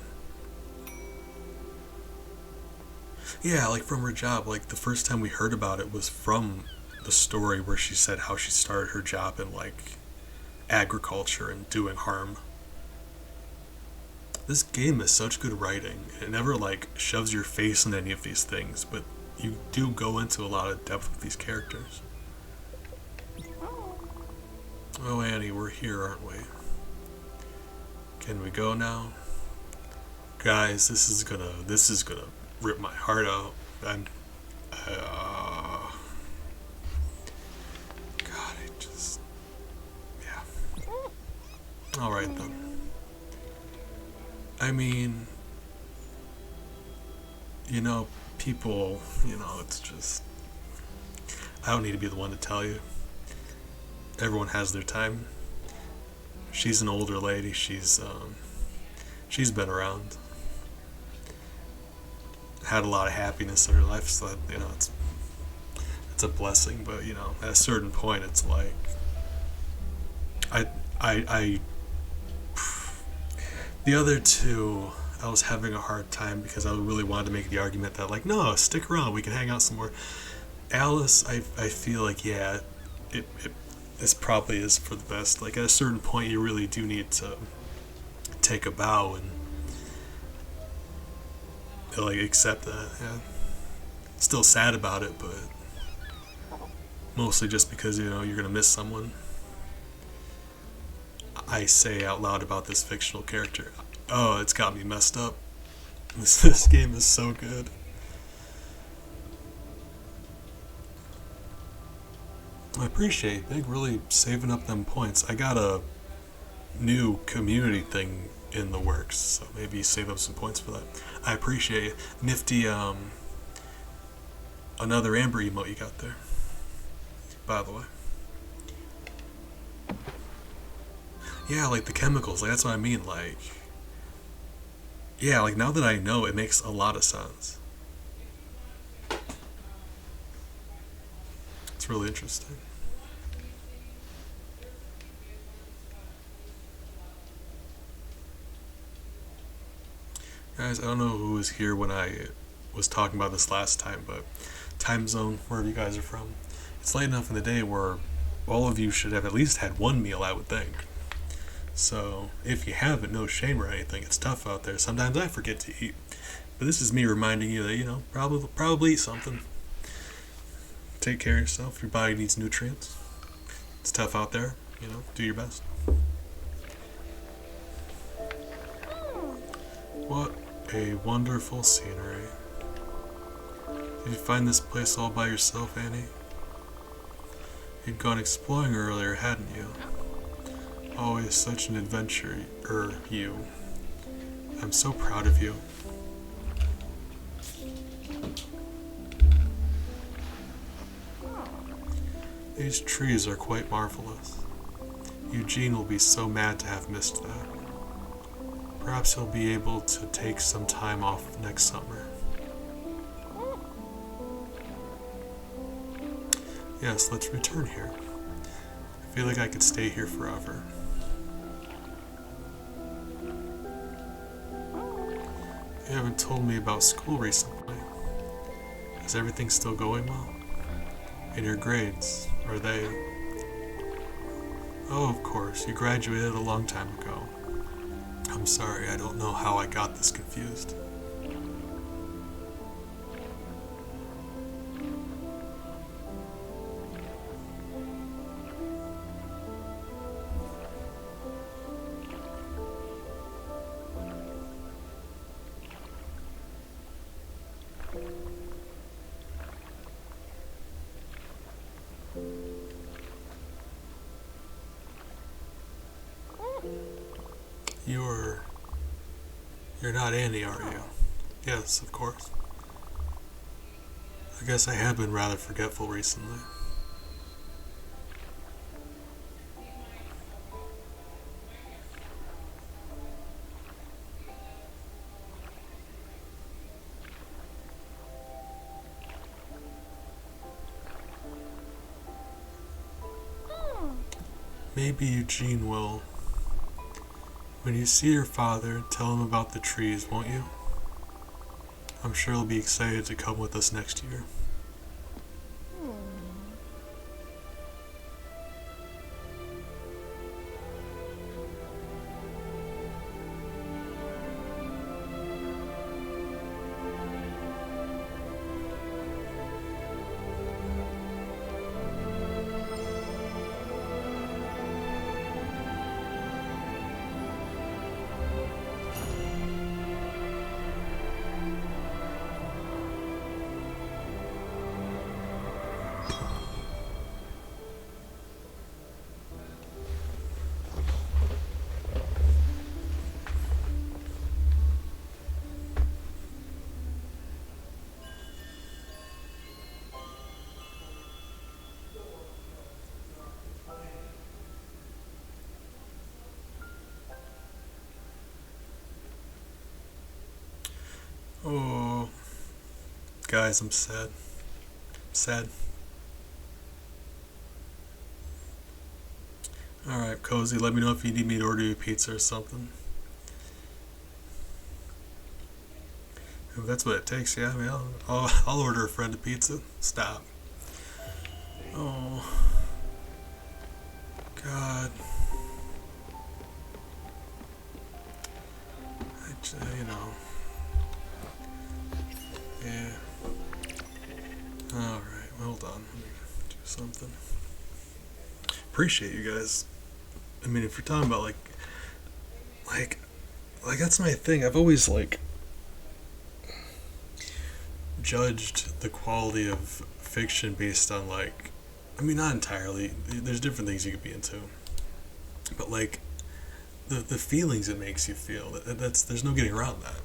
Yeah, like from her job, like the first time we heard about it was from the story where she said how she started her job in like agriculture and doing harm. This game is such good writing. It never like shoves your face in any of these things, but you do go into a lot of depth with these characters. Oh Annie, we're here, aren't we? Can we go now? Guys, this is gonna rip my heart out. God, it just, yeah. All right then. I mean, you know, people, you know, it's just, I don't need to be the one to tell you. Everyone has their time. She's an older lady. She's been around. Had a lot of happiness in her life, so that, you know, it's a blessing. But you know, at a certain point, it's like I The other two, I was having a hard time because I really wanted to make the argument that, like, no, stick around, we can hang out some more. Alice, I feel like, yeah, it this probably is for the best. Like, at a certain point, you really do need to take a bow and, like, accept that. Yeah. Still sad about it, but mostly just because, you're gonna miss someone. I say out loud about this fictional character. Oh, it's got me messed up. This game is so good. I appreciate Big really saving up them points. I got a new community thing in the works, so maybe save up some points for that. I appreciate it. Nifty, another Amber emote you got there, by the way. Yeah, like the chemicals, like that's what I mean, like, yeah, like now that I know, it makes a lot of sense. It's really interesting. Guys, I don't know who was here when I was talking about this last time, but time zone, wherever you guys are from, it's late enough in the day where all of you should have at least had one meal, I would think. So, if you haven't, no shame or anything. It's tough out there. Sometimes I forget to eat. But this is me reminding you that, probably eat something. Take care of yourself. Your body needs nutrients. It's tough out there. Do your best. What a wonderful scenery. Did you find this place all by yourself, Annie? You'd gone exploring earlier, hadn't you? Always such an adventure, you. I'm so proud of you. These trees are quite marvelous. Eugene will be so mad to have missed that. Perhaps he'll be able to take some time off next summer. Yes, let's return here. I feel like I could stay here forever. You haven't told me about school recently. Is everything still going well? And your grades, are they... Oh, of course, you graduated a long time ago. I'm sorry, I don't know how I got this confused. You're not Annie, are you? Yes, of course. I guess I have been rather forgetful recently. Maybe Eugene will. When you see your father, tell him about the trees, won't you? I'm sure he'll be excited to come with us next year. Oh, guys, I'm sad. Sad. Alright, Cozy, let me know if you need me to order you pizza or something. If that's what it takes, yeah, I mean, I'll order a friend a pizza. Stop. Oh, God. You know. Yeah. Alright, hold on. Let me do something. Appreciate you guys. I mean, if you're talking about, like, that's my thing. I've always, judged the quality of fiction based on, I mean, not entirely. There's different things you could be into. But, the feelings it makes you feel, there's no getting around that.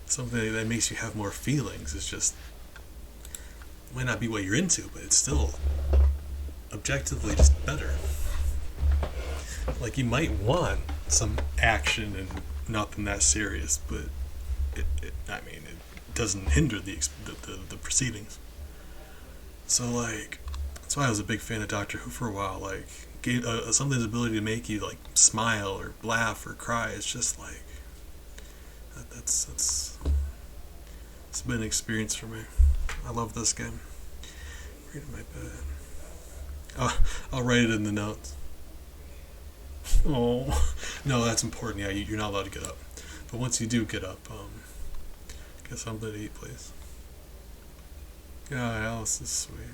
Something that makes you have more feelings is just, it might not be what you're into, but it's still objectively just better. Like, you might want some action and nothing that serious, but it doesn't hinder the proceedings. So, that's why I was a big fan of Doctor Who for a while. Something's ability to make you, smile or laugh or cry. It's just, it's been an experience for me. I love this game. Read my bed. I'll write it in the notes. Oh, no, that's important. Yeah, you're not allowed to get up. But once you do get up, get something to eat, please. Yeah, Alice is sweet.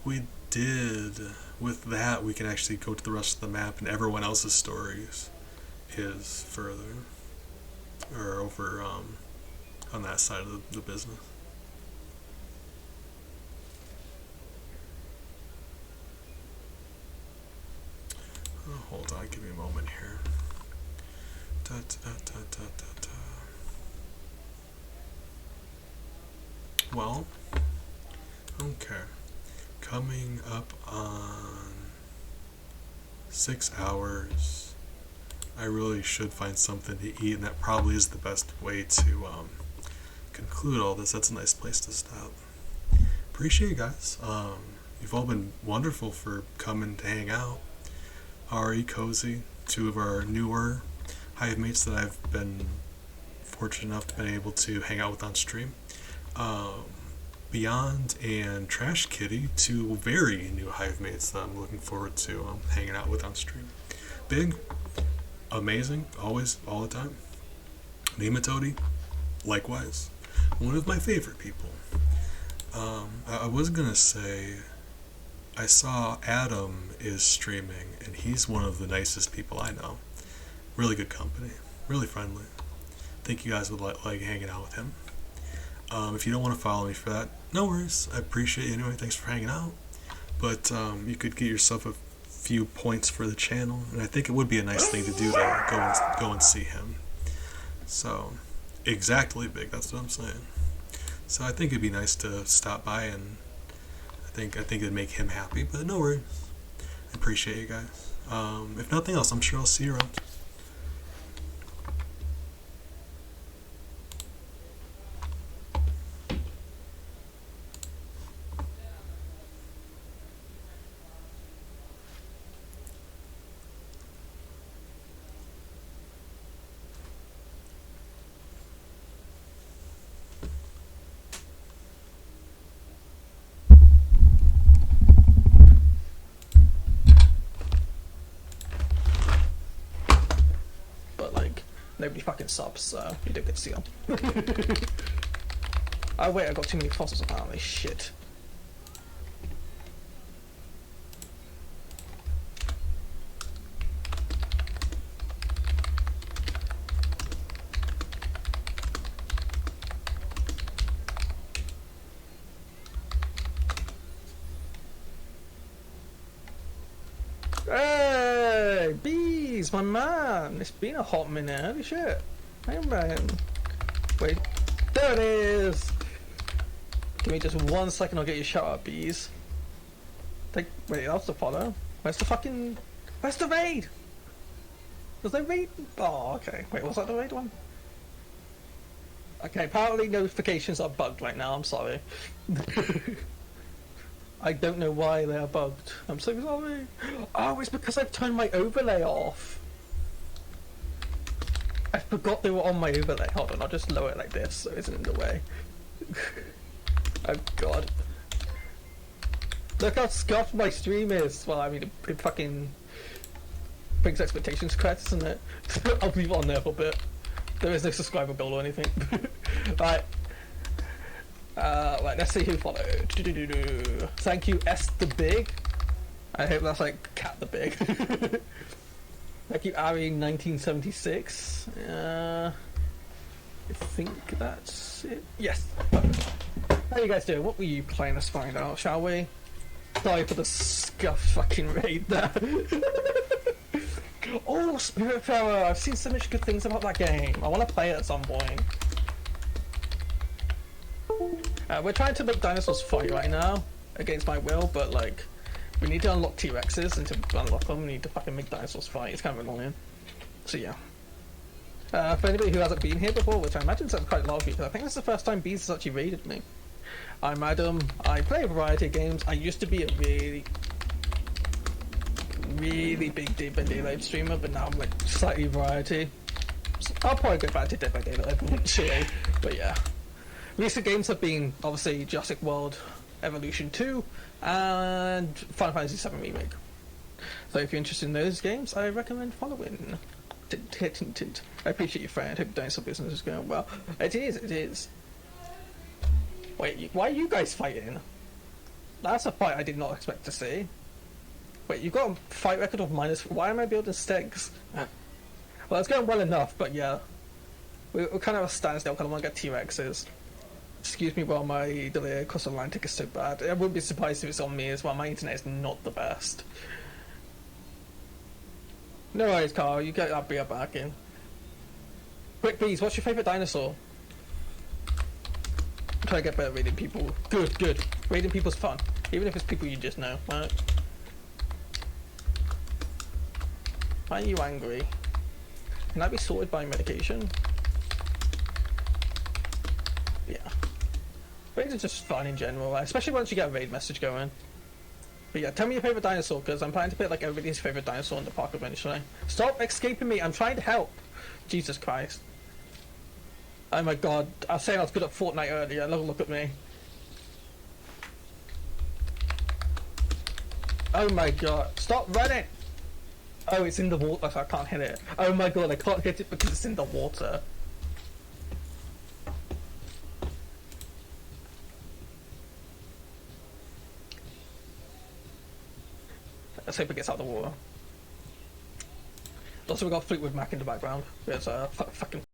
We did. With that, we can actually go to the rest of the map, and everyone else's stories is further. Or over, on that side of the business. Oh, hold on, give me a moment here. Da, da, da, da, da, da. Well, okay. Coming up on 6 hours, I really should find something to eat, and that probably is the best way to conclude all this. That's a nice place to stop. Appreciate you guys. You've all been wonderful for coming to hang out. Ari, Cozy, two of our newer hive mates that I've been fortunate enough to be able to hang out with on stream. Beyond and Trash Kitty, two very new hive mates that I'm looking forward to hanging out with on stream. Big, amazing, always, all the time. Nematody, likewise, one of my favorite people. I was gonna say, I saw Adam is streaming, and he's one of the nicest people I know. Really good company, really friendly. Think you guys would like hanging out with him. If you don't want to follow me for that, no worries. I appreciate you anyway. Thanks for hanging out. But you could get yourself a few points for the channel, and I think it would be a nice thing to do to go and see him. So, exactly, Big. That's what I'm saying. So I think it'd be nice to stop by, and I think it'd make him happy. But no worries. I appreciate you guys. If nothing else, I'm sure I'll see you around. Nobody fucking subs, so you don't get to see them. Oh wait, I got too many fossils apparently. Shit. Hey, Bees, my man. It's been a hot minute. Holy shit. Hey, man. Wait. There it is. Give me just 1 second. I'll get you shout out, Bees. Wait, that's the follow. Where's the fucking... Where's the raid? Was there raid? Oh, okay. Wait, was that the raid one? Okay, apparently notifications are bugged right now. I'm sorry. I don't know why they are bugged. I'm so sorry. Oh, it's because I've turned my overlay off. I forgot they were on my overlay. Hold on, I'll just lower it like this so it isn't in the way. Oh god. Look how scuffed my stream is. Well, I mean, it fucking brings expectations correct, doesn't it? I'll leave it on there for a bit. There is no subscriber goal or anything. Right. Right, let's see who followed. Thank you, S the Big. I hope that's like Cat the Big. Thank you, Ari1976. I think that's it. Yes. How you guys doing? What were you playing? Let's find out, shall we? Sorry for the scuff fucking raid there. Oh, Spiritfarer! I've seen so much good things about that game. I want to play it at some point. We're trying to make dinosaurs fight right now, against my will, but like, we need to unlock T-Rexes, and to unlock them, we need to fucking make dinosaurs fight. It's kind of annoying. So yeah. For anybody who hasn't been here before, which I imagine is quite a lot of you, because I think this is the first time Bees has actually raided me. I'm Adam. I play a variety of games. I used to be a really big Dead by Daylight streamer, but now I'm like slightly variety. So I'll probably go back to Dead by Daylight eventually, but yeah. Recent games have been obviously Jurassic World Evolution 2 and Final Fantasy VII Remake. So if you're interested in those games, I recommend following. I appreciate your friend. Hope dinosaur business is going well. It is. Wait, why are you guys fighting? That's a fight I did not expect to see. Wait, you've got a fight record of minus... Why am I building sticks? Well, it's going well enough, but yeah. We're kind of a standstill, kind of want to get T-Rexes. Excuse me while my delay across Atlantic is so bad. I wouldn't be surprised if it's on me as well. My internet is not the best. No worries, Carl. You get that beer back in. Quick, Bees, what's your favourite dinosaur? I'm trying to get better at raiding people. Good. Raiding people's fun. Even if it's people you just know, right? Why are you angry? Can that be sorted by medication? Yeah. Raids are just fun in general, especially once you get a raid message going. But yeah, tell me your favourite dinosaur, because I'm planning to put like everybody's favourite dinosaur in the park eventually. Stop escaping me, I'm trying to help! Jesus Christ. Oh my god, I was saying I was good at Fortnite earlier, look at me. Oh my god, stop running! Oh, it's in the water, so I can't hit it. Oh my god, I can't hit it because it's in the water. Let's hope it gets out of the water. Also, we got Fleetwood Mac in the background. It's fucking